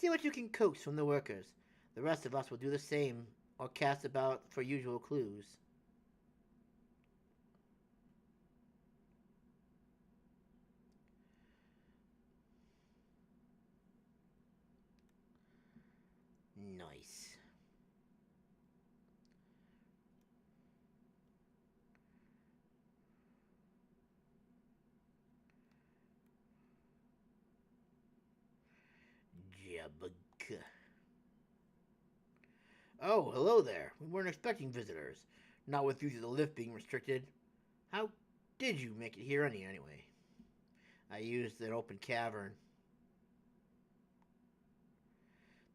See what you can coax from the workers. The rest of us will do the same, or cast about for usual clues. Nice. Jabba. Oh, hello there. We weren't expecting visitors. Not with you to the lift being restricted. How did you make it here anyway? I used an open cavern.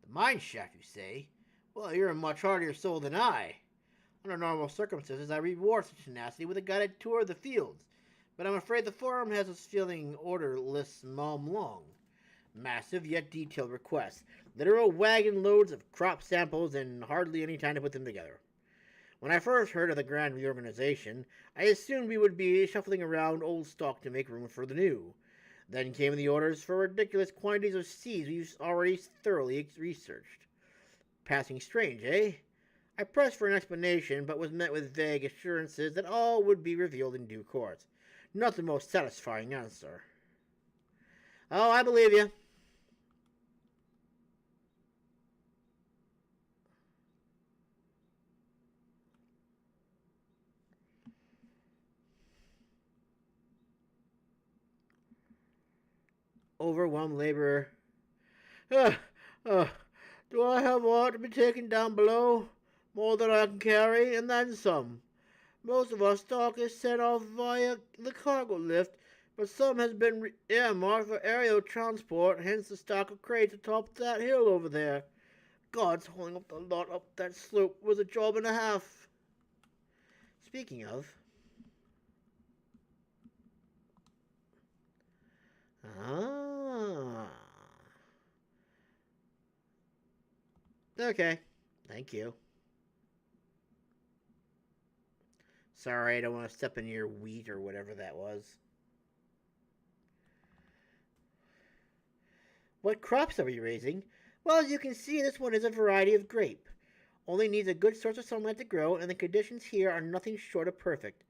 The mine shaft, you say? Well, you're a much hardier soul than I. Under normal circumstances, I reward such tenacity with a guided tour of the fields. But I'm afraid the forum has us feeling orderless long. Massive yet detailed requests. Literal wagon loads of crop samples and hardly any time to put them together. When I first heard of the grand reorganization, I assumed we would be shuffling around old stock to make room for the new. Then came the orders for ridiculous quantities of seeds we've already thoroughly researched. Passing strange, eh? I pressed for an explanation, but was met with vague assurances that all would be revealed in due course. Not the most satisfying answer. Oh, I believe you. Overwhelmed laborer. Do I have aught to be taken down below? More than I can carry, and then some. Most of our stock is sent off via the cargo lift, but some has been earmarked for aerial transport, hence the stock of crates atop that hill over there. God's hauling up the lot up that slope was a job and a half. Speaking of... Okay. Thank you. Sorry, I don't want to step in your wheat or whatever that was. What crops are we raising? Well, as you can see, this one is a variety of grape. Only needs a good source of sunlight to grow, and the conditions here are nothing short of perfect.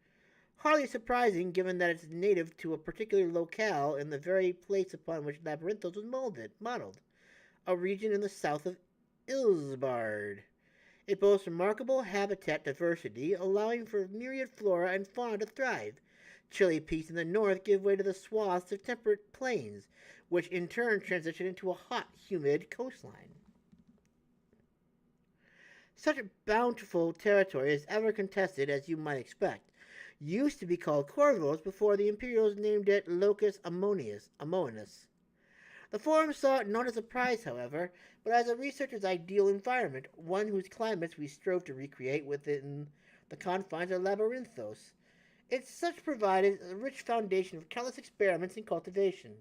Hardly surprising, given that it's native to a particular locale in the very place upon which Labyrinthos was modeled, a region in the south of Ilsbard. It boasts remarkable habitat diversity, allowing for myriad flora and fauna to thrive. Chilly peaks in the north give way to the swaths of temperate plains, which in turn transition into a hot, humid coastline. Such a bountiful territory is ever contested, as you might expect. Used to be called Corvos before the Imperials named it Locus Amoenus. The forum saw it not as a prize, however, but as a researcher's ideal environment, one whose climates we strove to recreate within the confines of Labyrinthos. It such provided a rich foundation of countless experiments and cultivation.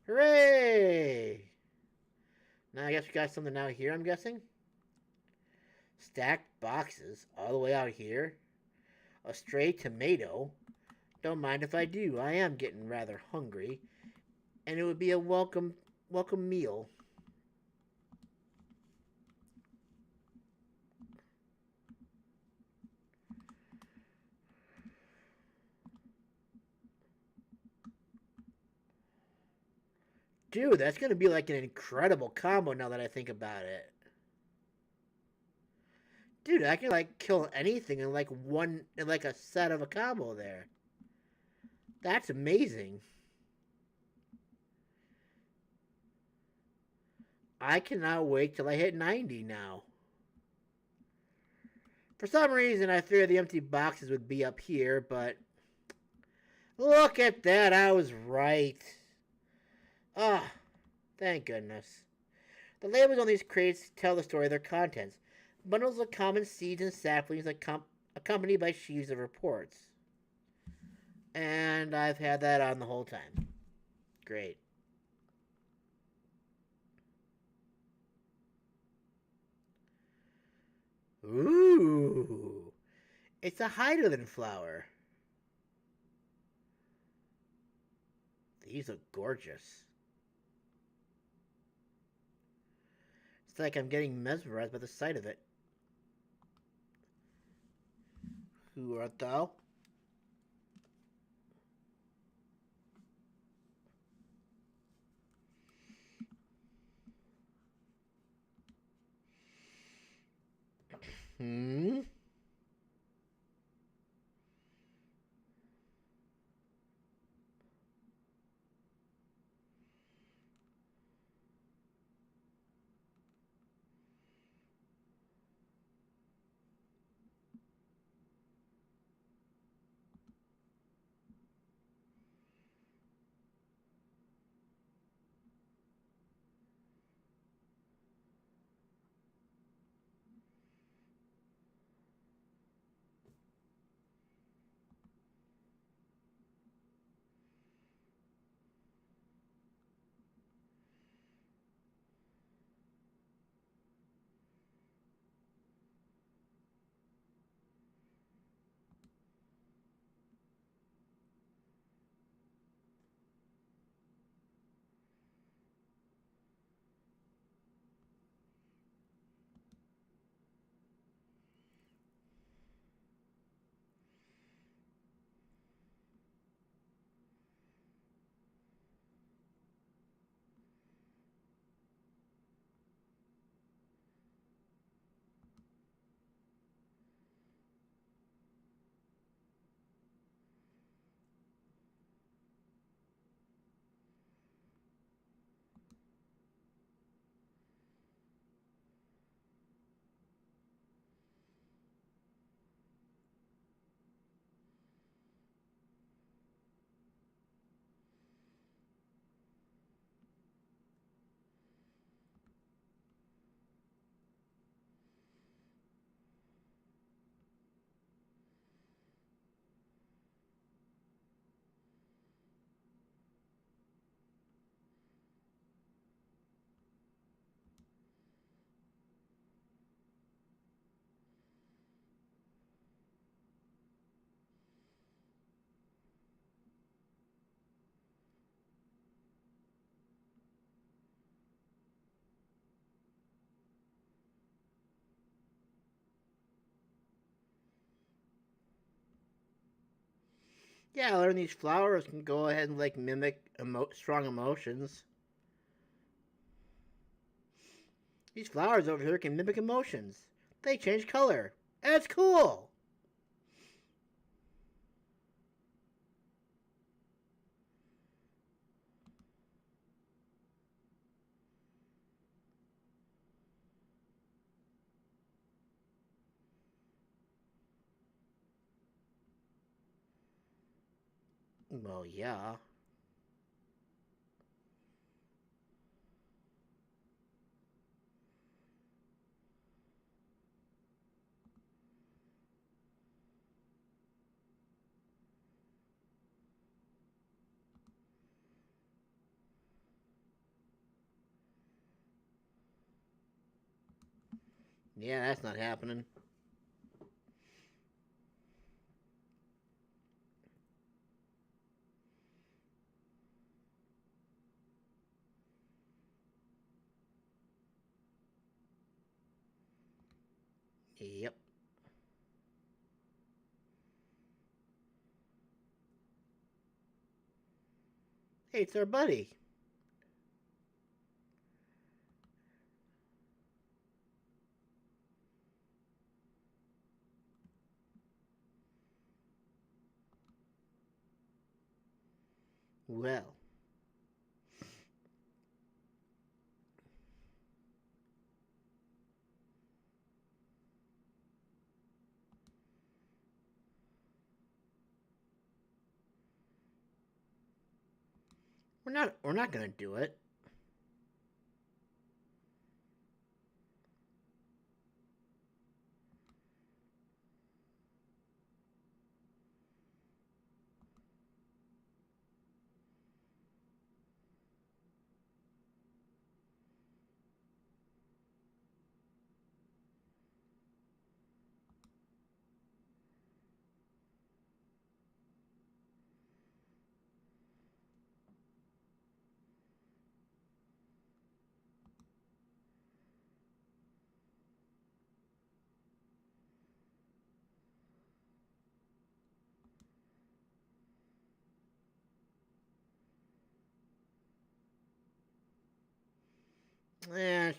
Hooray! Now I guess we got something out here, I'm guessing. Stacked boxes all the way out here. A stray tomato. Don't mind if I do. I am getting rather hungry. And it would be a welcome meal. Dude, that's going to be like an incredible combo now that I think about it. Dude, I can like kill anything in like a set of a combo there. That's amazing. I cannot wait till I hit 90 now. For some reason, I figured the empty boxes would be up here, but... Look at that, I was right. Ah, thank goodness. The labels on these crates tell the story of their contents. Bundles of common seeds and saplings accompanied by sheaves of reports. And I've had that on the whole time. Great. Ooh. It's a Hydralin flower. These look gorgeous. It's like I'm getting mesmerized by the sight of it. Who art thou? Hmm? Yeah, learn these flowers can go ahead and like mimic strong emotions. These flowers over here can mimic emotions. They change color. That's cool. Well, yeah. Yeah, that's not happening. Yep. Hey, it's our buddy. Well. We're not gonna do it.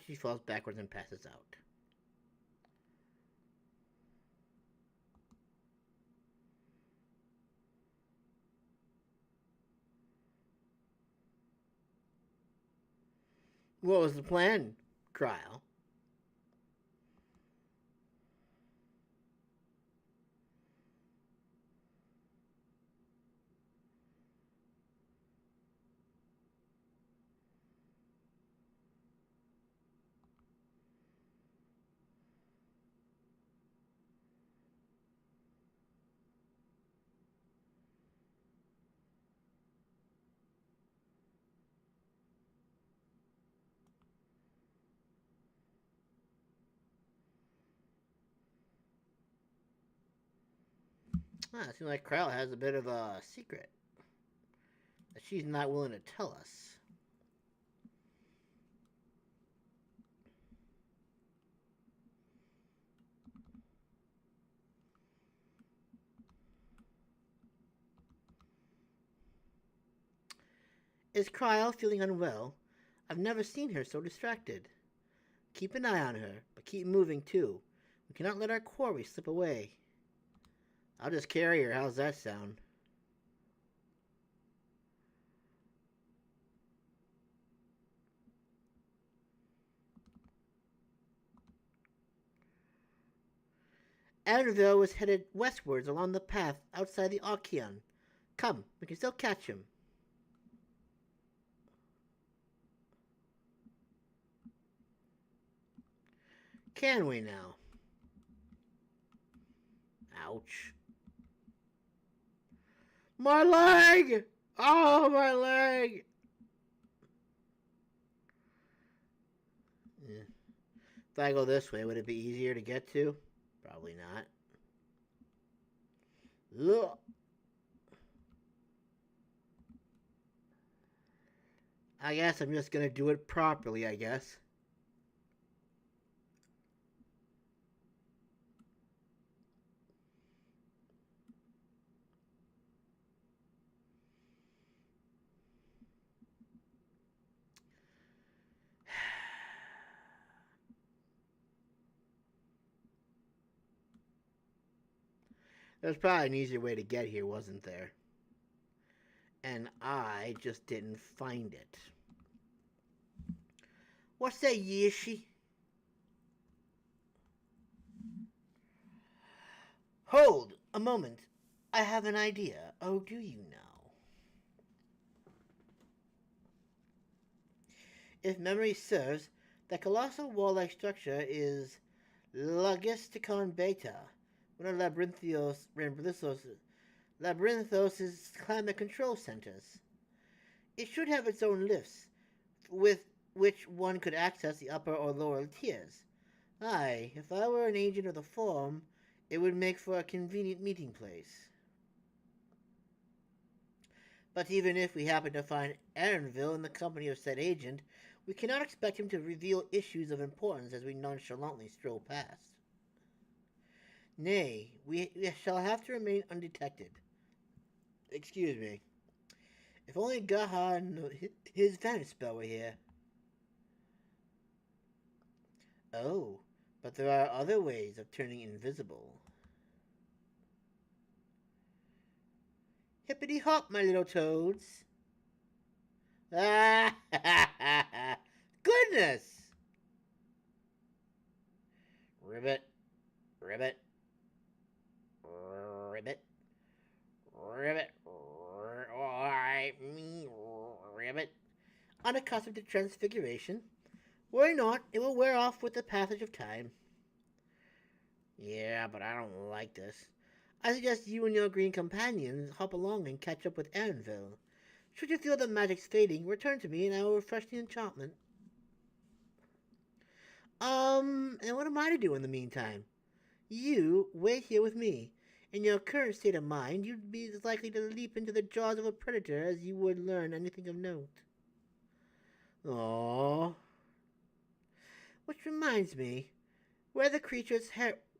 She falls backwards and passes out. What was the plan, Cryle? It seems like Cryle has a bit of a secret that she's not willing to tell us. Is Cryle feeling unwell? I've never seen her so distracted. Keep an eye on her, but keep moving too. We cannot let our quarry slip away. I'll just carry her. How's that sound? Errand was headed westwards along the path outside the Archeon. Come, we can still catch him. Can we now? Ouch. My leg! Oh, my leg! Yeah. If I go this way, would it be easier to get to? Probably not. Ugh. I guess I'm just gonna do it properly, I guess. There's probably an easier way to get here, wasn't there? And I just didn't find it. What's that, Yishi? Hold a moment. I have an idea. Oh, do you now? If memory serves, the colossal wall-like structure is Logisticon Beta, one of Labyrinthos' climate control centers. It should have its own lifts, with which one could access the upper or lower tiers. Aye, if I were an agent of the form, it would make for a convenient meeting place. But even if we happen to find Errandville in the company of said agent, we cannot expect him to reveal issues of importance as we nonchalantly stroll past. Nay, we shall have to remain undetected. Excuse me. If only Gaha and his vanish spell were here. Oh, but there are other ways of turning invisible. Hippity hop, my little toads. Ah, goodness! Ribbit, ribbit, ribbit, ribbit, ribbit. Unaccustomed to transfiguration. Worry not, it will wear off with the passage of time. Yeah, but I don't like this. I suggest you and your green companions hop along and catch up with Errandville. Should you feel the magic's fading, return to me and I will refresh the enchantment. And what am I to do in the meantime? You wait here with me. In your current state of mind, you'd be as likely to leap into the jaws of a predator as you would learn anything of note. Aww. Which reminds me, where the creature's hereabouts.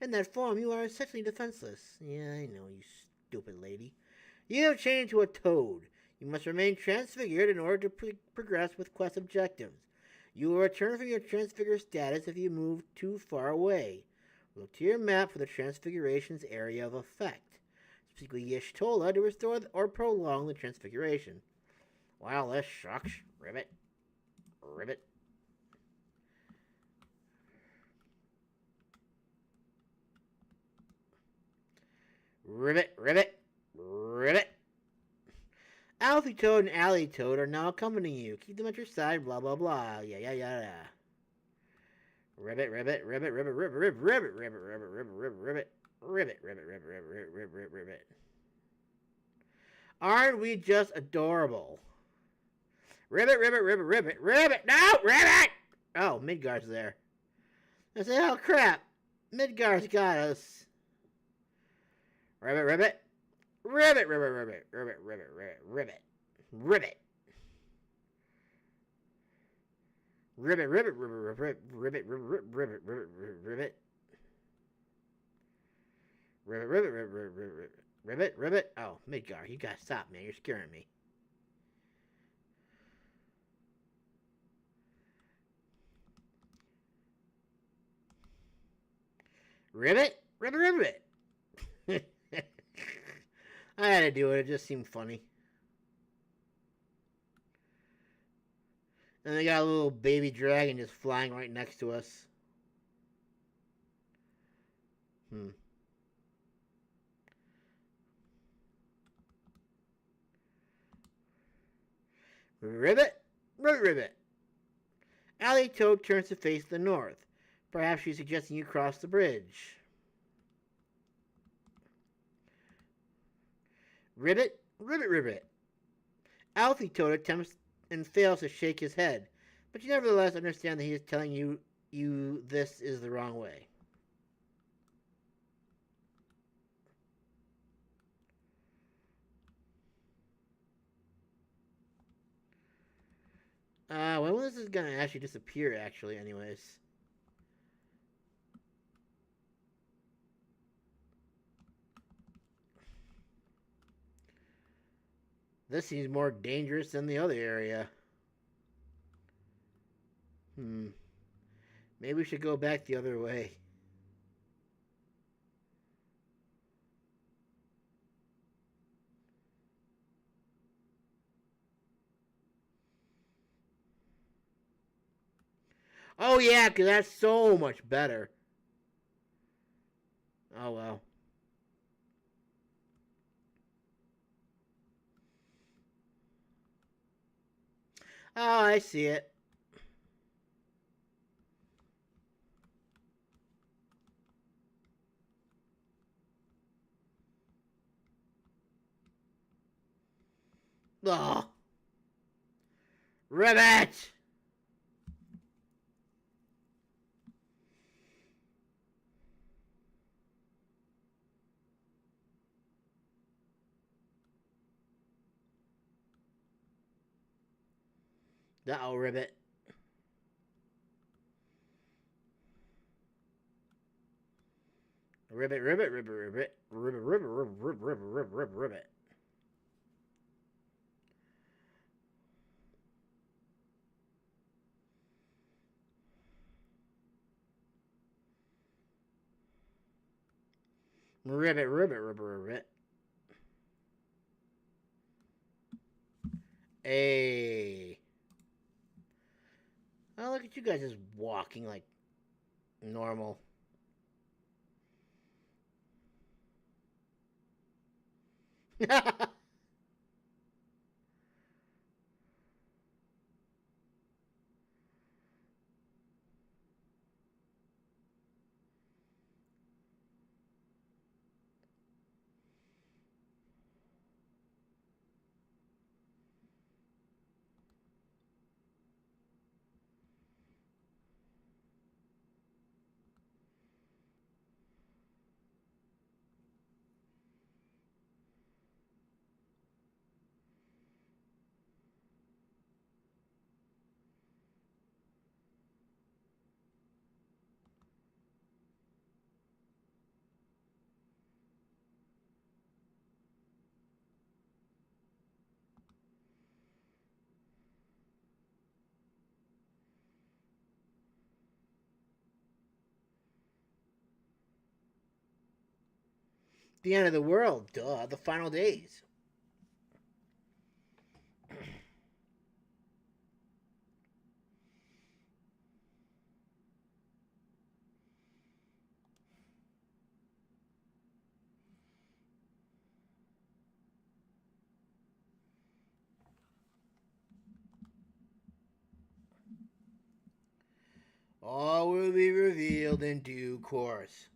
In that form, you are essentially defenseless. Yeah, I know, you stupid lady. You have changed to a toad. You must remain transfigured in order to progress with quest objectives. You will return from your transfigure status if you move too far away. Look to your map for the transfiguration's area of effect. Speak with Y'shtola to restore or prolong the transfiguration. Wow, this sucks. Ribbit. Ribbit. Ribbit, ribbit, ribbit. Alfie Toad and Alley Toad are now accompanying you. Keep them at your side, blah, blah, blah. Yeah. Ribbit, ribbit, ribbit, ribbit, ribbit, ribbit, ribbit, ribbit, ribbit, ribbit, ribbit, ribbit, ribbit, ribbit, ribbit, ribbit, ribbit, ribbit. Aren't we just adorable? Ribbit, ribbit, ribbit, ribbit, ribbit. No, ribbit! Oh, Midgar's there. I said, oh crap. Midgar's got us. Ribbit, ribbit. Ribbit, ribbit, ribbit, ribbit, ribbit, ribbit, ribbit. Ribbit, ribbit, ribbit, ribbit, ribbit, ribbit, ribbit, ribbit, ribbit. Ribbit, ribbit, ribbit, ribbit, ribbit, ribbit. Oh, Midgar, you gotta stop, man. You're scaring me. Ribbit, ribbit, ribbit. I had to do it. It just seemed funny. And they got a little baby dragon just flying right next to us. Ribbit, ribbit, ribbit. Alley Toad turns to face the north. Perhaps she's suggesting you cross the bridge. Ribbit, ribbit, ribbit. Alfie Toad attempts and fails to shake his head, but you nevertheless understand that he is telling you this is the wrong way. When was this gonna actually disappear, actually, anyways? This seems more dangerous than the other area. Maybe we should go back the other way. Oh yeah, because that's so much better. Oh well. Oh, I see it. Oh. Ribbit! Uh-oh, Ribbit. Ribbit, ribbit, ribbit, ribbit, ribbit, ribbit, ribbit, ribbit, ribbit, ribbit, ribbit, ribbit. Ribbit, ribbit, ribbit, ribbit. Hey. Oh, look at you guys just walking like normal. The end of the world, duh. The final days. All will be revealed in due course.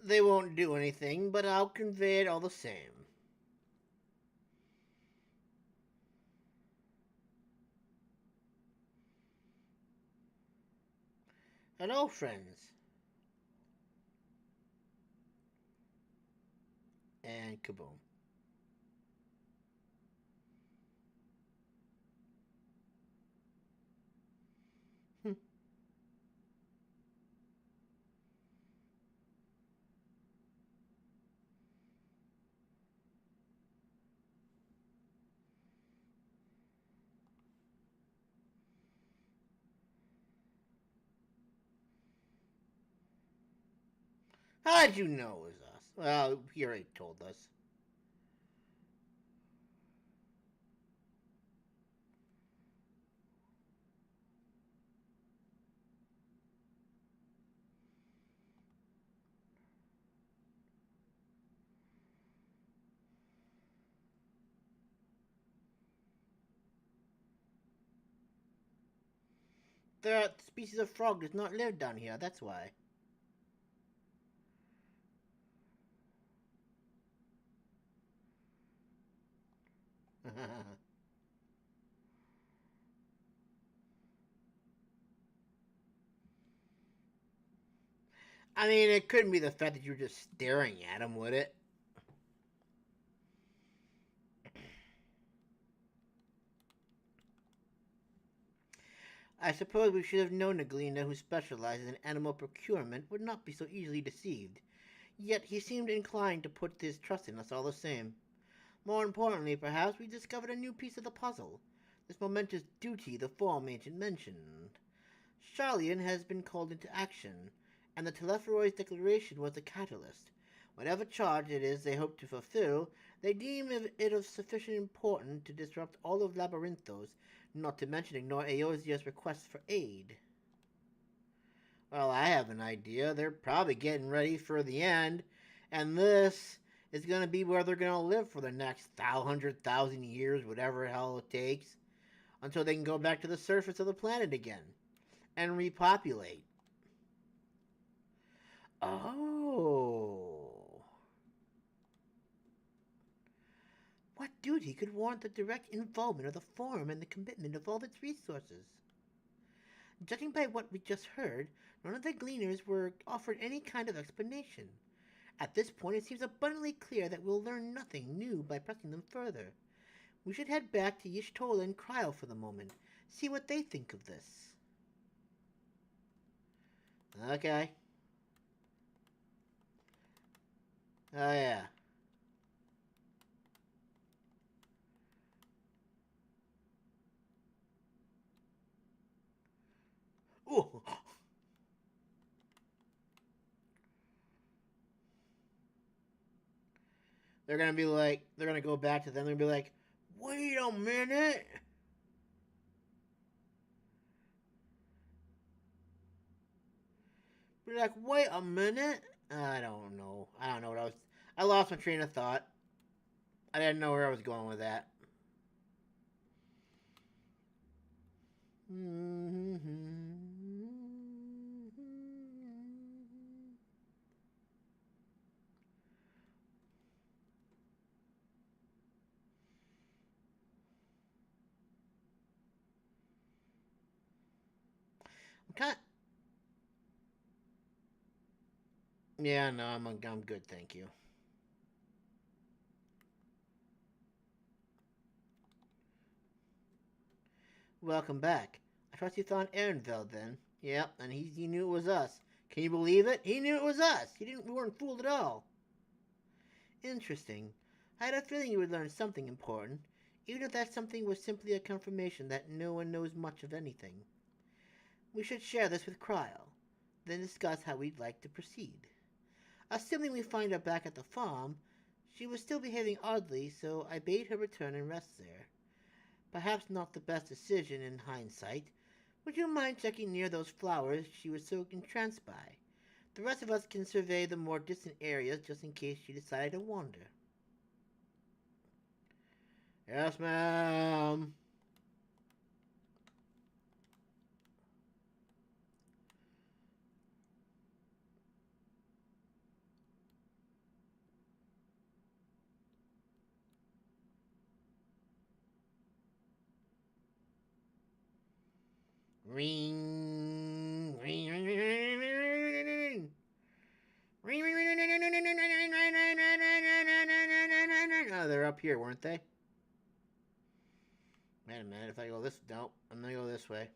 They won't do anything, but I'll convey it all the same. Hello, friends. And kaboom. How'd you know it was us? Well, he already told us. The species of frog does not live down here, that's why. I mean, it couldn't be the fact that you were just staring at him, would it? I suppose we should have known a gleaner who specializes in animal procurement would not be so easily deceived. Yet he seemed inclined to put his trust in us all the same. More importantly, perhaps, we discovered a new piece of the puzzle. This momentous duty the form agent mentioned. Charlian has been called into action, and the Telephorod's declaration was the catalyst. Whatever charge it is they hope to fulfill, they deem it of sufficient importance to disrupt all of Labyrinthos, not to mention ignore Eosia's request for aid. Well, I have an idea. They're probably getting ready for the end, and this is going to be where they're going to live for the next 100,000 years, whatever hell it takes, until they can go back to the surface of the planet again and repopulate. Oh. What duty could warrant the direct involvement of the forum and the commitment of all its resources? Judging by what we just heard, none of the gleaners were offered any kind of explanation. At this point, it seems abundantly clear that we'll learn nothing new by pressing them further. We should head back to Y'shtola and Cryo for the moment, see what they think of this. Okay. Oh, yeah. Ooh. They're gonna be like, they're gonna go back to them and be like, wait a minute. Be like, wait a minute. I don't know. I lost my train of thought. I didn't know where I was going with that. I'm kind of... Yeah, no, I'm good, thank you. Welcome back. I trust you found Errand then. Yep, and he knew it was us. Can you believe it? He knew it was us. We weren't fooled at all. Interesting. I had a feeling you would learn something important, even if that something was simply a confirmation that no one knows much of anything. We should share this with Cryle, then discuss how we'd like to proceed. Assuming we find her back at the farm, she was still behaving oddly, so I bade her return and rest there. Perhaps not the best decision in hindsight. Would you mind checking near those flowers she was so entranced by? The rest of us can survey the more distant areas just in case she decided to wander. Yes, ma'am. Ring, ring, ring, ring, ring, ring, ring, ring, ring, ring. Oh, they're up here, weren't they? Wait a minute, if I go this... Nope, I'm gonna go this way.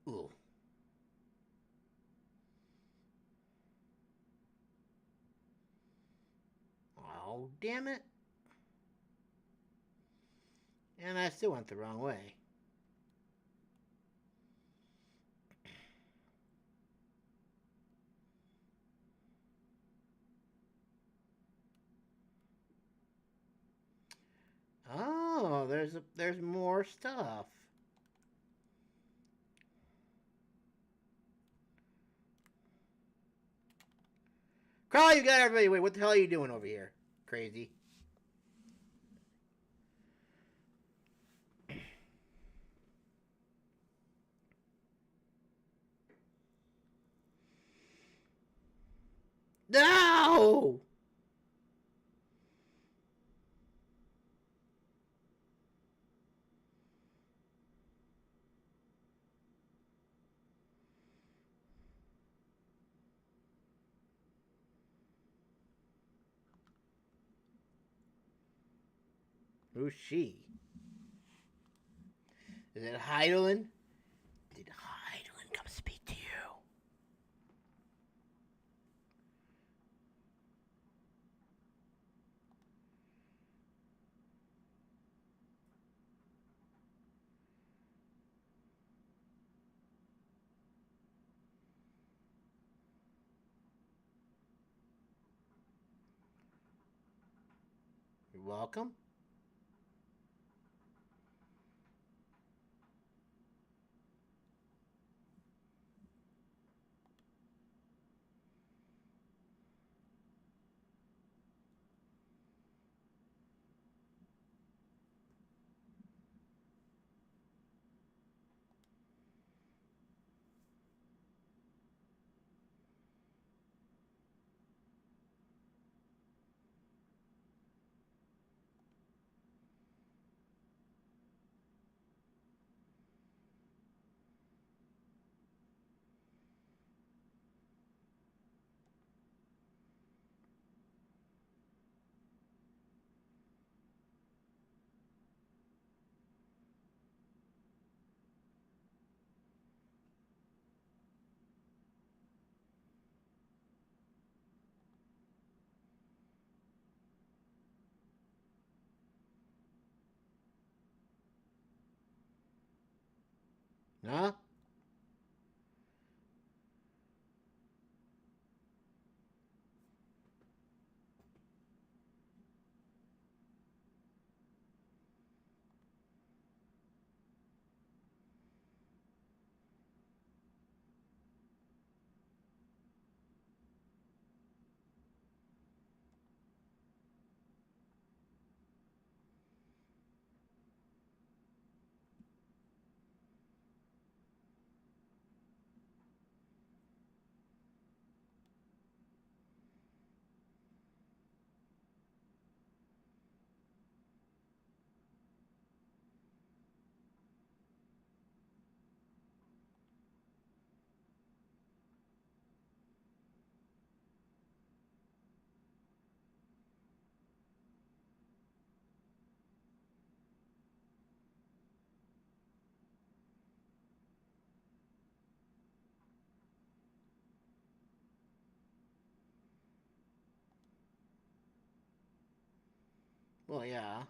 Ooh. Oh, damn it. And I still went the wrong way. Oh, there's more stuff. Carl, you got everybody. Wait, what the hell are you doing over here? Crazy. No! Who's she? Is it Heidelin? Did Heidelin come speak to you? You're welcome. Huh? Well, yeah.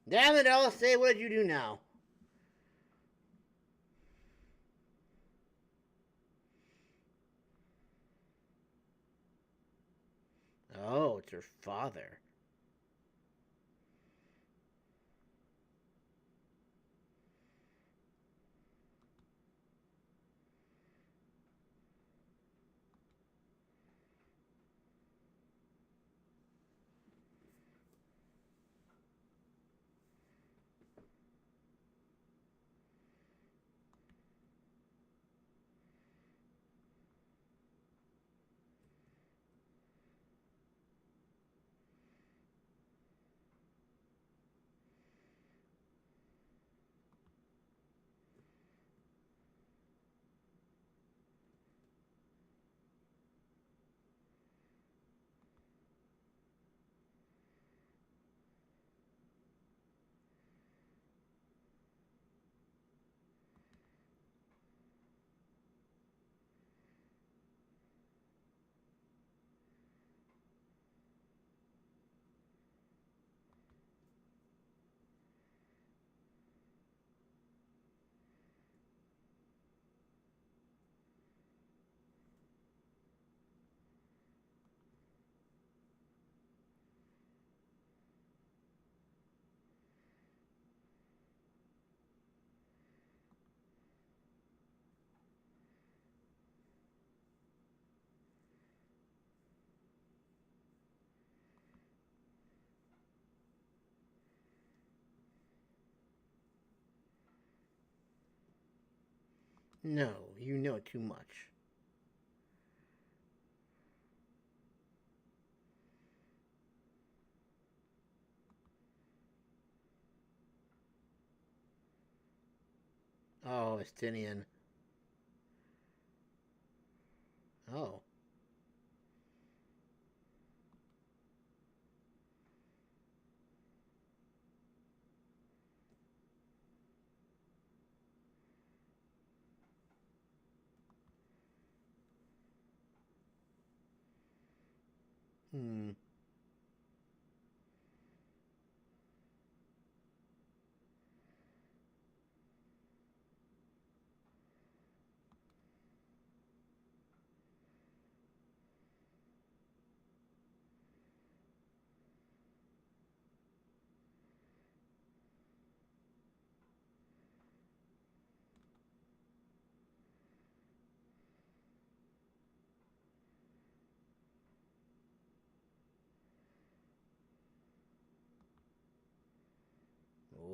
Damn it, I'll say, what did you do now? Oh, it's her father. No, you know too much. Oh, Estinian. Oh. Hmm.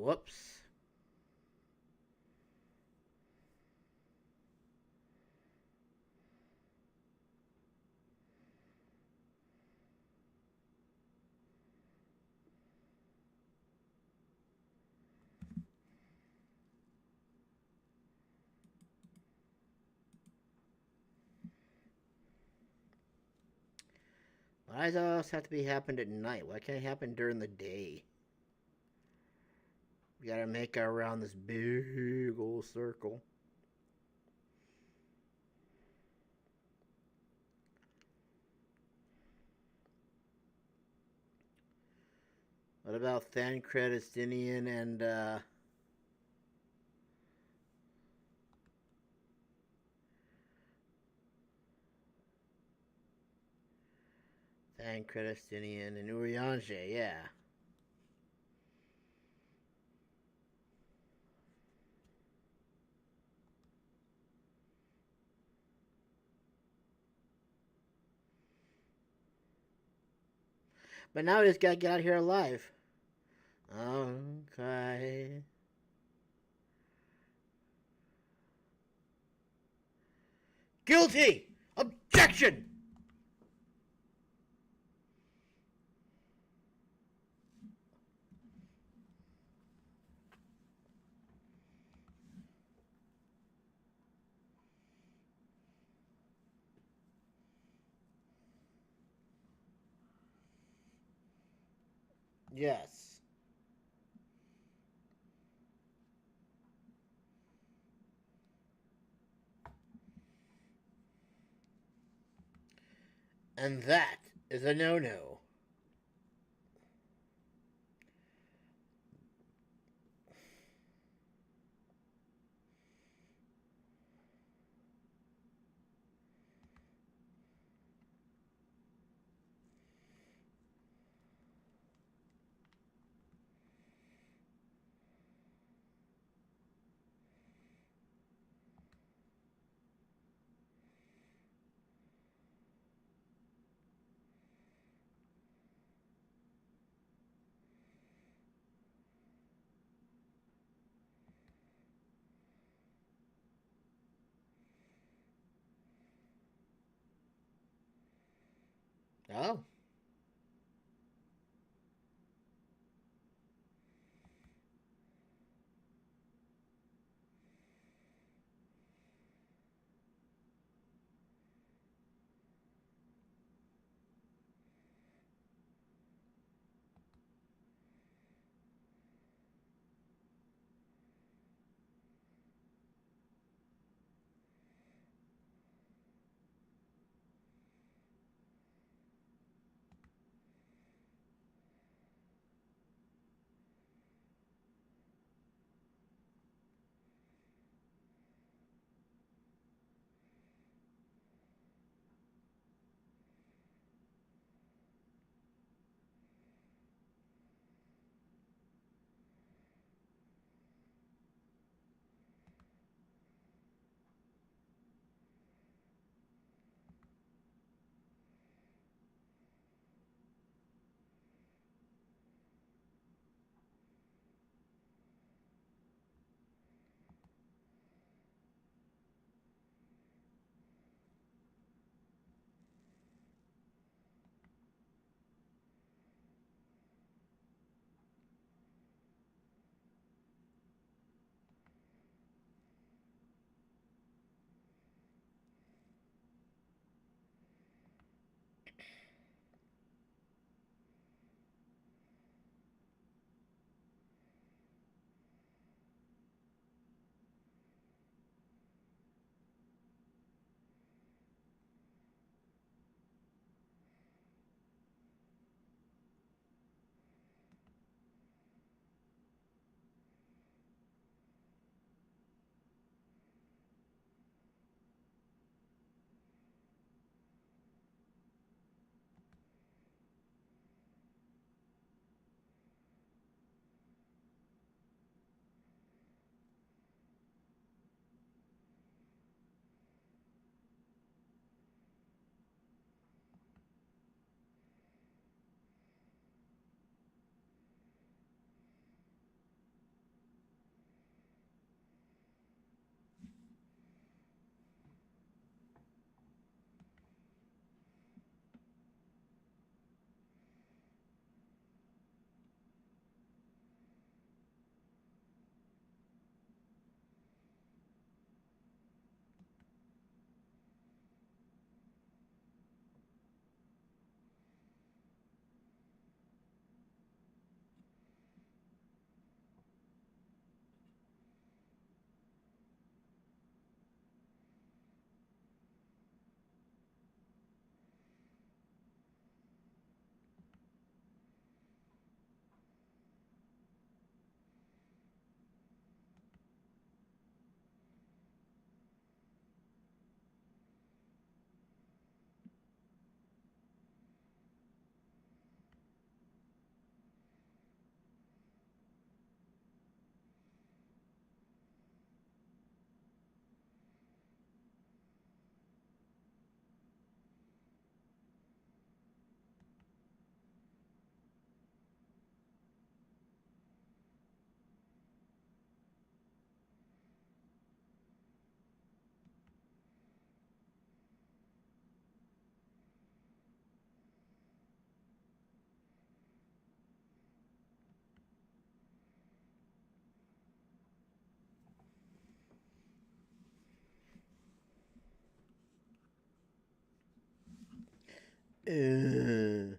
Whoops. Why does all this have to be happened at night? Why can't it happen during the day? We gotta make it around this big old circle. What about Thancred, Estinian, and And Cretostinian and Urianger, yeah. But now we just gotta get out here alive. Okay. Guilty! Objection! Yes. And that is a no-no. Oh. No.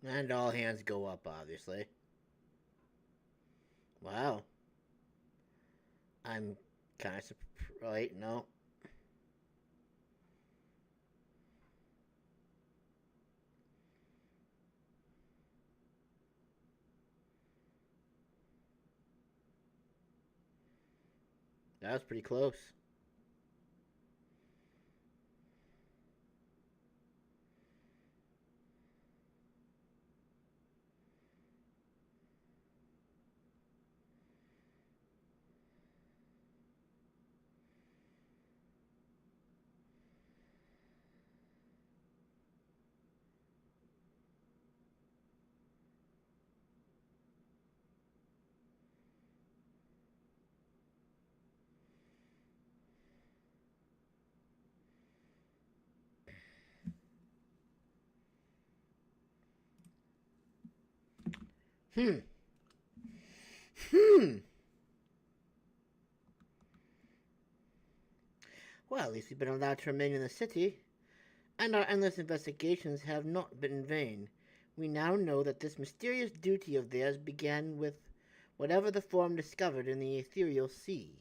And all hands go up, obviously. Wow. I'm kind of surprised. Wait, no. That was pretty close. Hmm. Well, at least we've been allowed to remain in the city, and our endless investigations have not been in vain. We now know that this mysterious duty of theirs began with whatever the form discovered in the ethereal sea.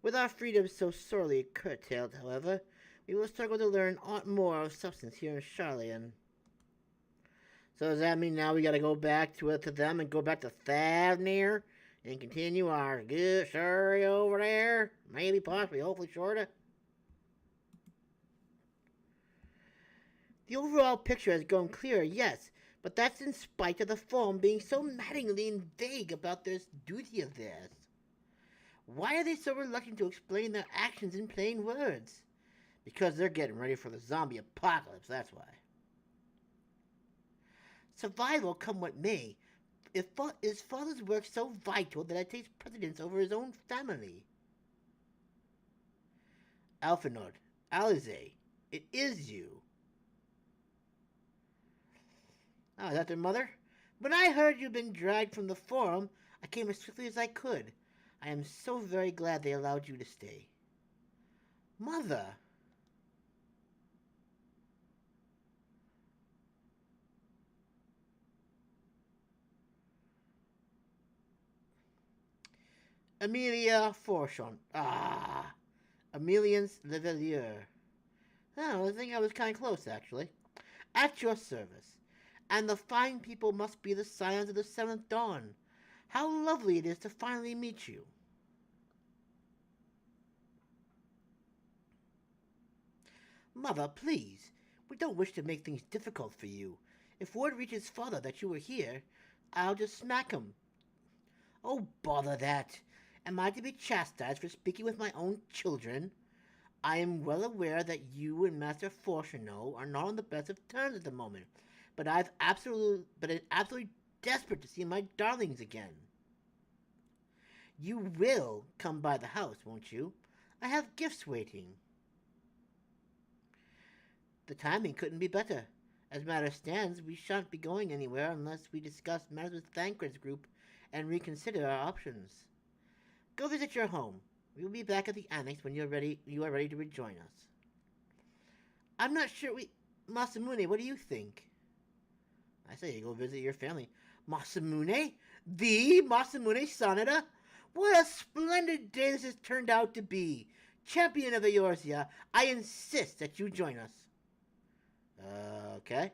With our freedom so sorely curtailed, however, we will struggle to learn aught more of substance here in Charlian. So does that mean now we gotta go back to them and go back to Thavnir and continue our good story over there? Maybe, possibly, hopefully, shorter. The overall picture has grown clearer, yes, but that's in spite of the form being so maddeningly vague about this duty of theirs. Why are they so reluctant to explain their actions in plain words? Because they're getting ready for the zombie apocalypse, that's why. Survival come what may, is father's work so vital that it takes precedence over his own family? Alphanod, Alize, it is you. Oh, is that their mother? When I heard you'd been dragged from the forum, I came as swiftly as I could. I am so very glad they allowed you to stay. Mother! Amelia Forchon. Ah! Emilience Levelier. Oh, I think I was kind of close, actually. At your service. And the fine people must be the scions of the seventh dawn. How lovely it is to finally meet you. Mother, please. We don't wish to make things difficult for you. If word reaches father that you were here, I'll just smack him. Oh, bother that. Am I to be chastised for speaking with my own children? I am well aware that you and Master Fortuno are not on the best of terms at the moment, but I'm absolutely desperate to see my darlings again. You will come by the house, won't you? I have gifts waiting. The timing couldn't be better. As matters stands, we shan't be going anywhere unless we discuss matters with Thancred's group and reconsider our options. Go visit your home. We will be back at the annex when you are ready to rejoin us. I'm not sure Masamune, what do you think? I say you go visit your family. Masamune? The Masamune Sanada? What a splendid day this has turned out to be. Champion of Eorzea, I insist that you join us. Okay.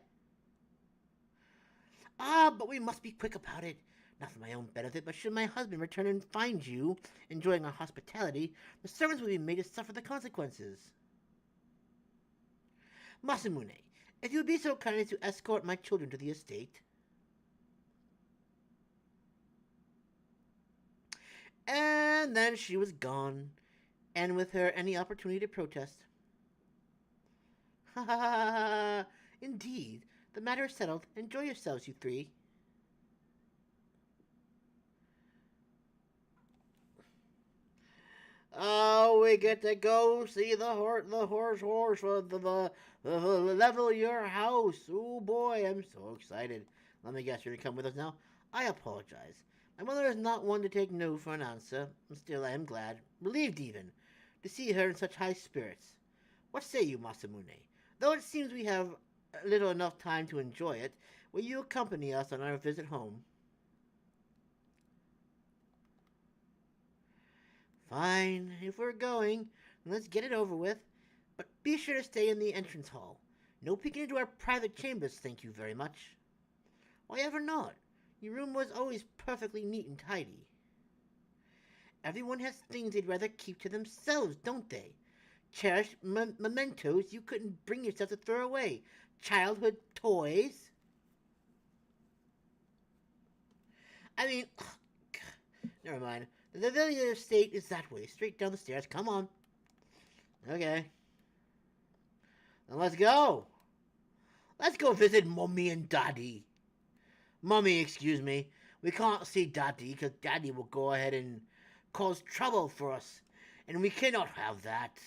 But we must be quick about it. Not for my own benefit, but should my husband return and find you enjoying our hospitality, the servants will be made to suffer the consequences. Masamune, if you would be so kind as to escort my children to the estate. And then she was gone, and with her any opportunity to protest. Ha ha ha ha! Indeed, the matter is settled. Enjoy yourselves, you three. Oh, we get to go see the horse, level your house. Oh boy, I'm so excited. Let me guess, you're gonna come with us now? I apologize. My mother is not one to take no for an answer. Still, I am glad, relieved even, to see her in such high spirits. What say you, Masamune? Though it seems we have little enough time to enjoy it, will you accompany us on our visit home? Fine, if we're going, then let's get it over with. But be sure to stay in the entrance hall. No peeking into our private chambers, thank you very much. Why ever not? Your room was always perfectly neat and tidy. Everyone has things they'd rather keep to themselves, don't they? Cherished mementos you couldn't bring yourself to throw away. Childhood toys. I mean, never mind. The village estate is that way, straight down the stairs. Come on. Okay. Then let's go. Let's go visit Mommy and Daddy. Mommy, excuse me. We can't see Daddy because Daddy will go ahead and cause trouble for us. And we cannot have that.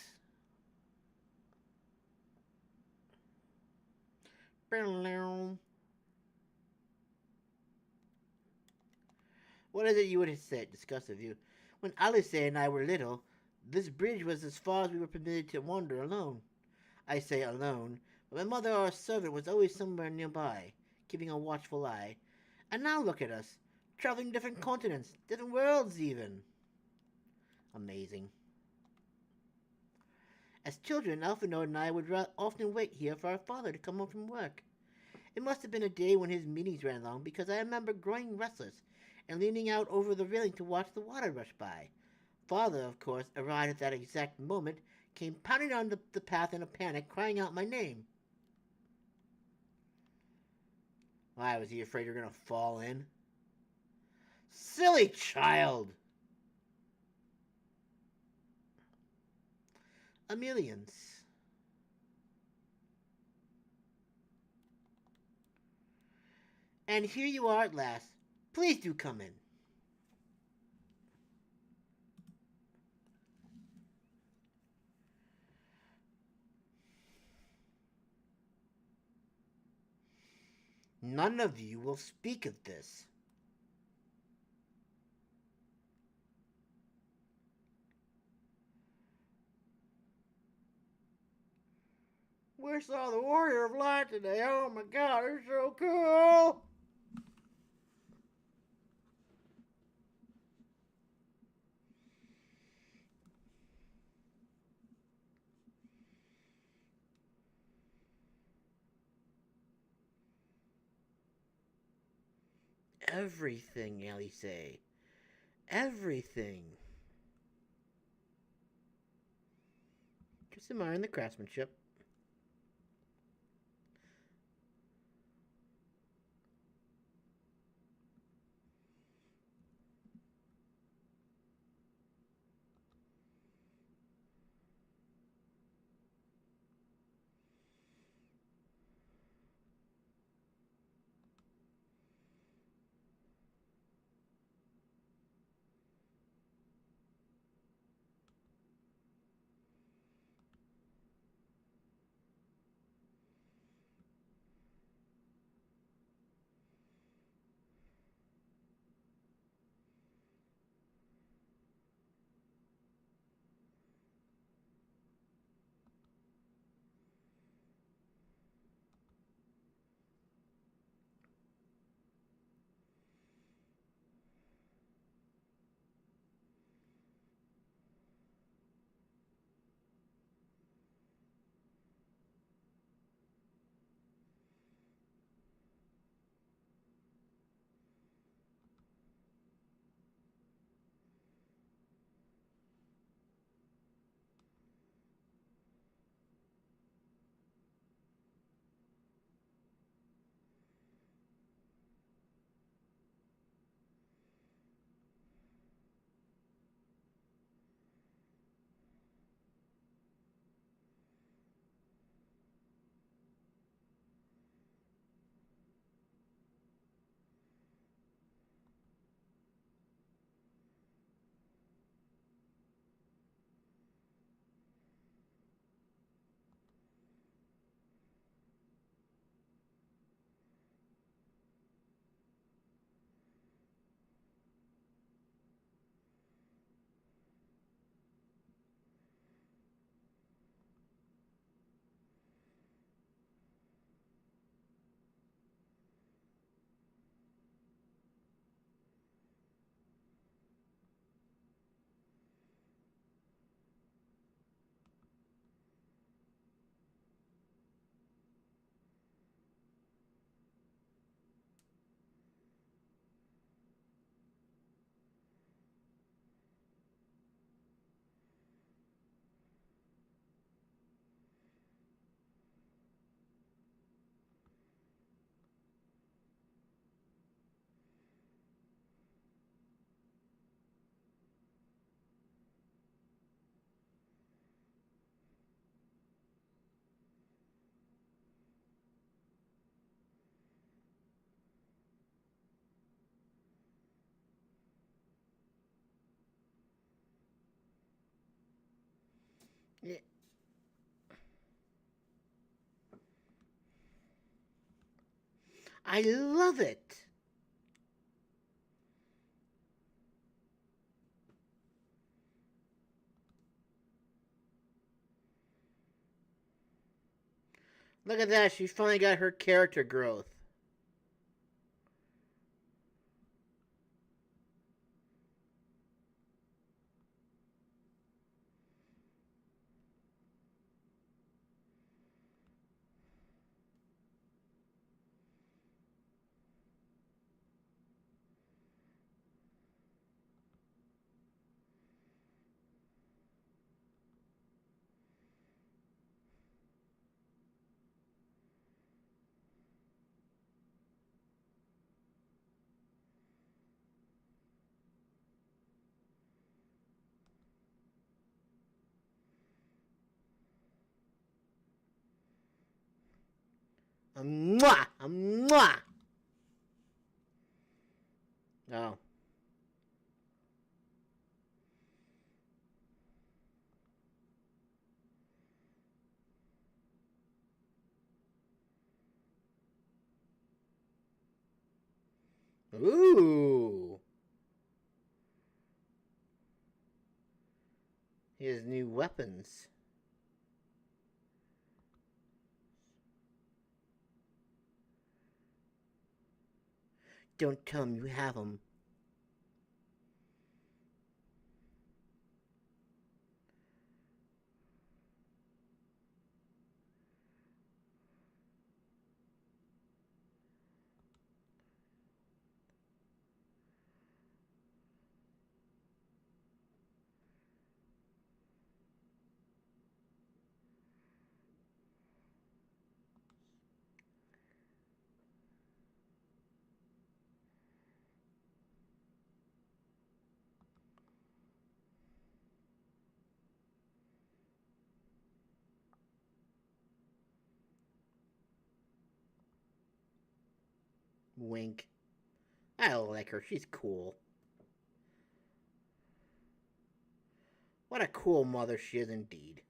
What is it you would say? Discuss with you. When Alice and I were little, this bridge was as far as we were permitted to wander alone. I say alone, but my mother or a servant was always somewhere nearby, keeping a watchful eye. And now look at us, traveling different continents, different worlds even. Amazing. As children, Alphonse and I would often wait here for our father to come home from work. It must have been a day when his meetings ran long, because I remember growing restless and leaning out over the railing to watch the water rush by. Father, of course, arrived at that exact moment, came pounding on the path in a panic, crying out my name. Why, was he afraid you're going to fall in? Silly child! Amelians. And here you are at last. Please do come in. None of you will speak of this. We saw the Warrior of Light today. Oh my god, it's so cool! Everything, Alice. Everything. Just admiring the craftsmanship. Yeah. I love it. Look at that, she finally got her character growth. Mwah! Mwah! Oh. Ooh. His new weapons. Don't tell him you have them. Wink. I like her. She's cool. What a cool mother she is indeed.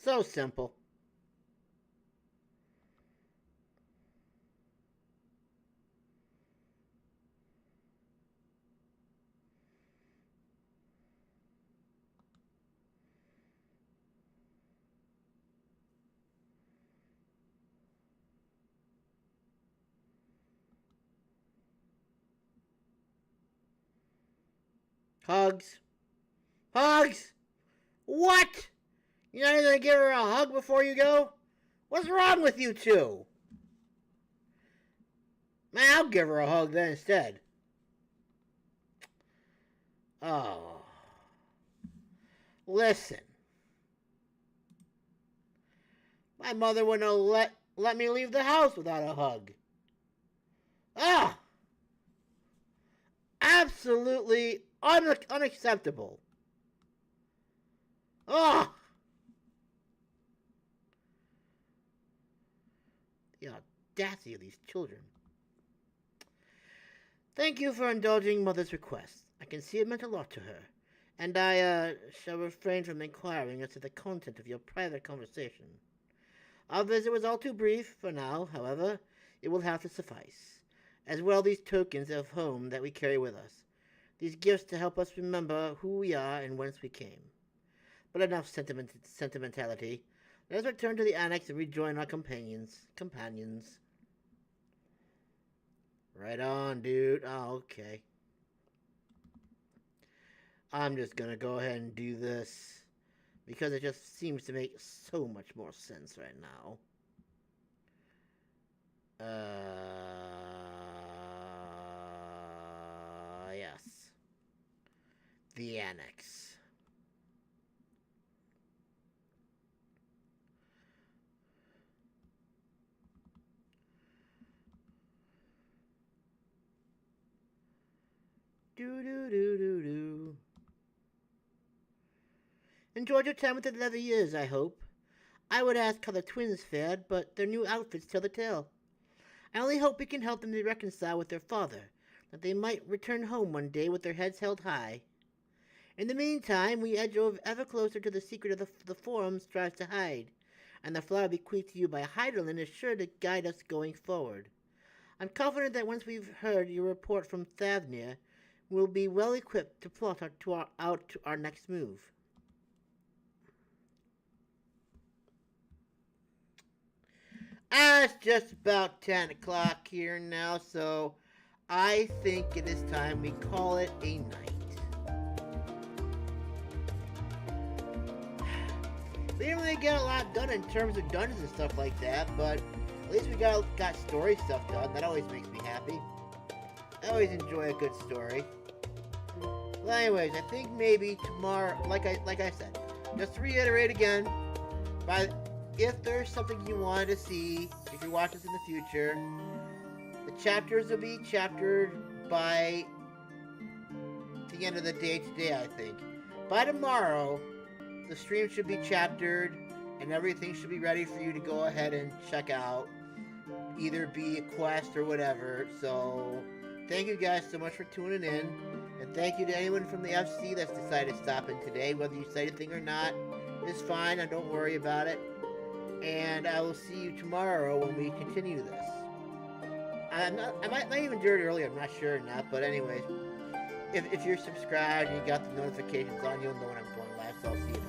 So simple. Hugs. Hugs! What? You're not even gonna give her a hug before you go? What's wrong with you two? Man, I'll give her a hug then instead. Oh. Listen. My mother wouldn't have let me leave the house without a hug. Ah! Absolutely unacceptable. Ah! The audacity of these children. Thank you for indulging Mother's request. I can see it meant a lot to her, and I shall refrain from inquiring as to the content of your private conversation. Our visit was all too brief for now, however. It will have to suffice. as well these tokens of home that we carry with us. These gifts to help us remember who we are and whence we came. But enough sentimentality. Let us return to the annex and rejoin our companions. Right on, dude. Oh, okay. I'm just gonna go ahead and do this because it just seems to make so much more sense right now. Yes. The annex. Do. Enjoyed your time with the leather years, I hope. I would ask how the twins fared, but their new outfits tell the tale. I only hope we can help them to reconcile with their father, that they might return home one day with their heads held high. In the meantime, we edge ever closer to the secret of the Forum strives to hide, and the flower bequeathed to you by Heidelin is sure to guide us going forward. I'm confident that once we've heard your report from Thavnir, we'll be well equipped to plot out our next move. It's just about 10 o'clock here now, so I think it is time we call it a night. We didn't really get a lot done in terms of dungeons and stuff like that, but at least we got story stuff done. That always makes me happy. I always enjoy a good story. Well, anyways, I think maybe tomorrow, like I said, just to reiterate again, if there's something you wanted to see, if you watch this in the future, the chapters will be chaptered by the end of the day today, I think. By tomorrow, the stream should be chaptered, and everything should be ready for you to go ahead and check out. Either be a quest or whatever. So, thank you guys so much for tuning in. And thank you to anyone from the FC that's decided to stop in today. Whether you say anything or not, it's fine. I don't worry about it. And I will see you tomorrow when we continue this. I might even do it earlier. I'm not sure or not. But anyways, if you're subscribed and you got the notifications on, you'll know when I'm going live. So I'll see you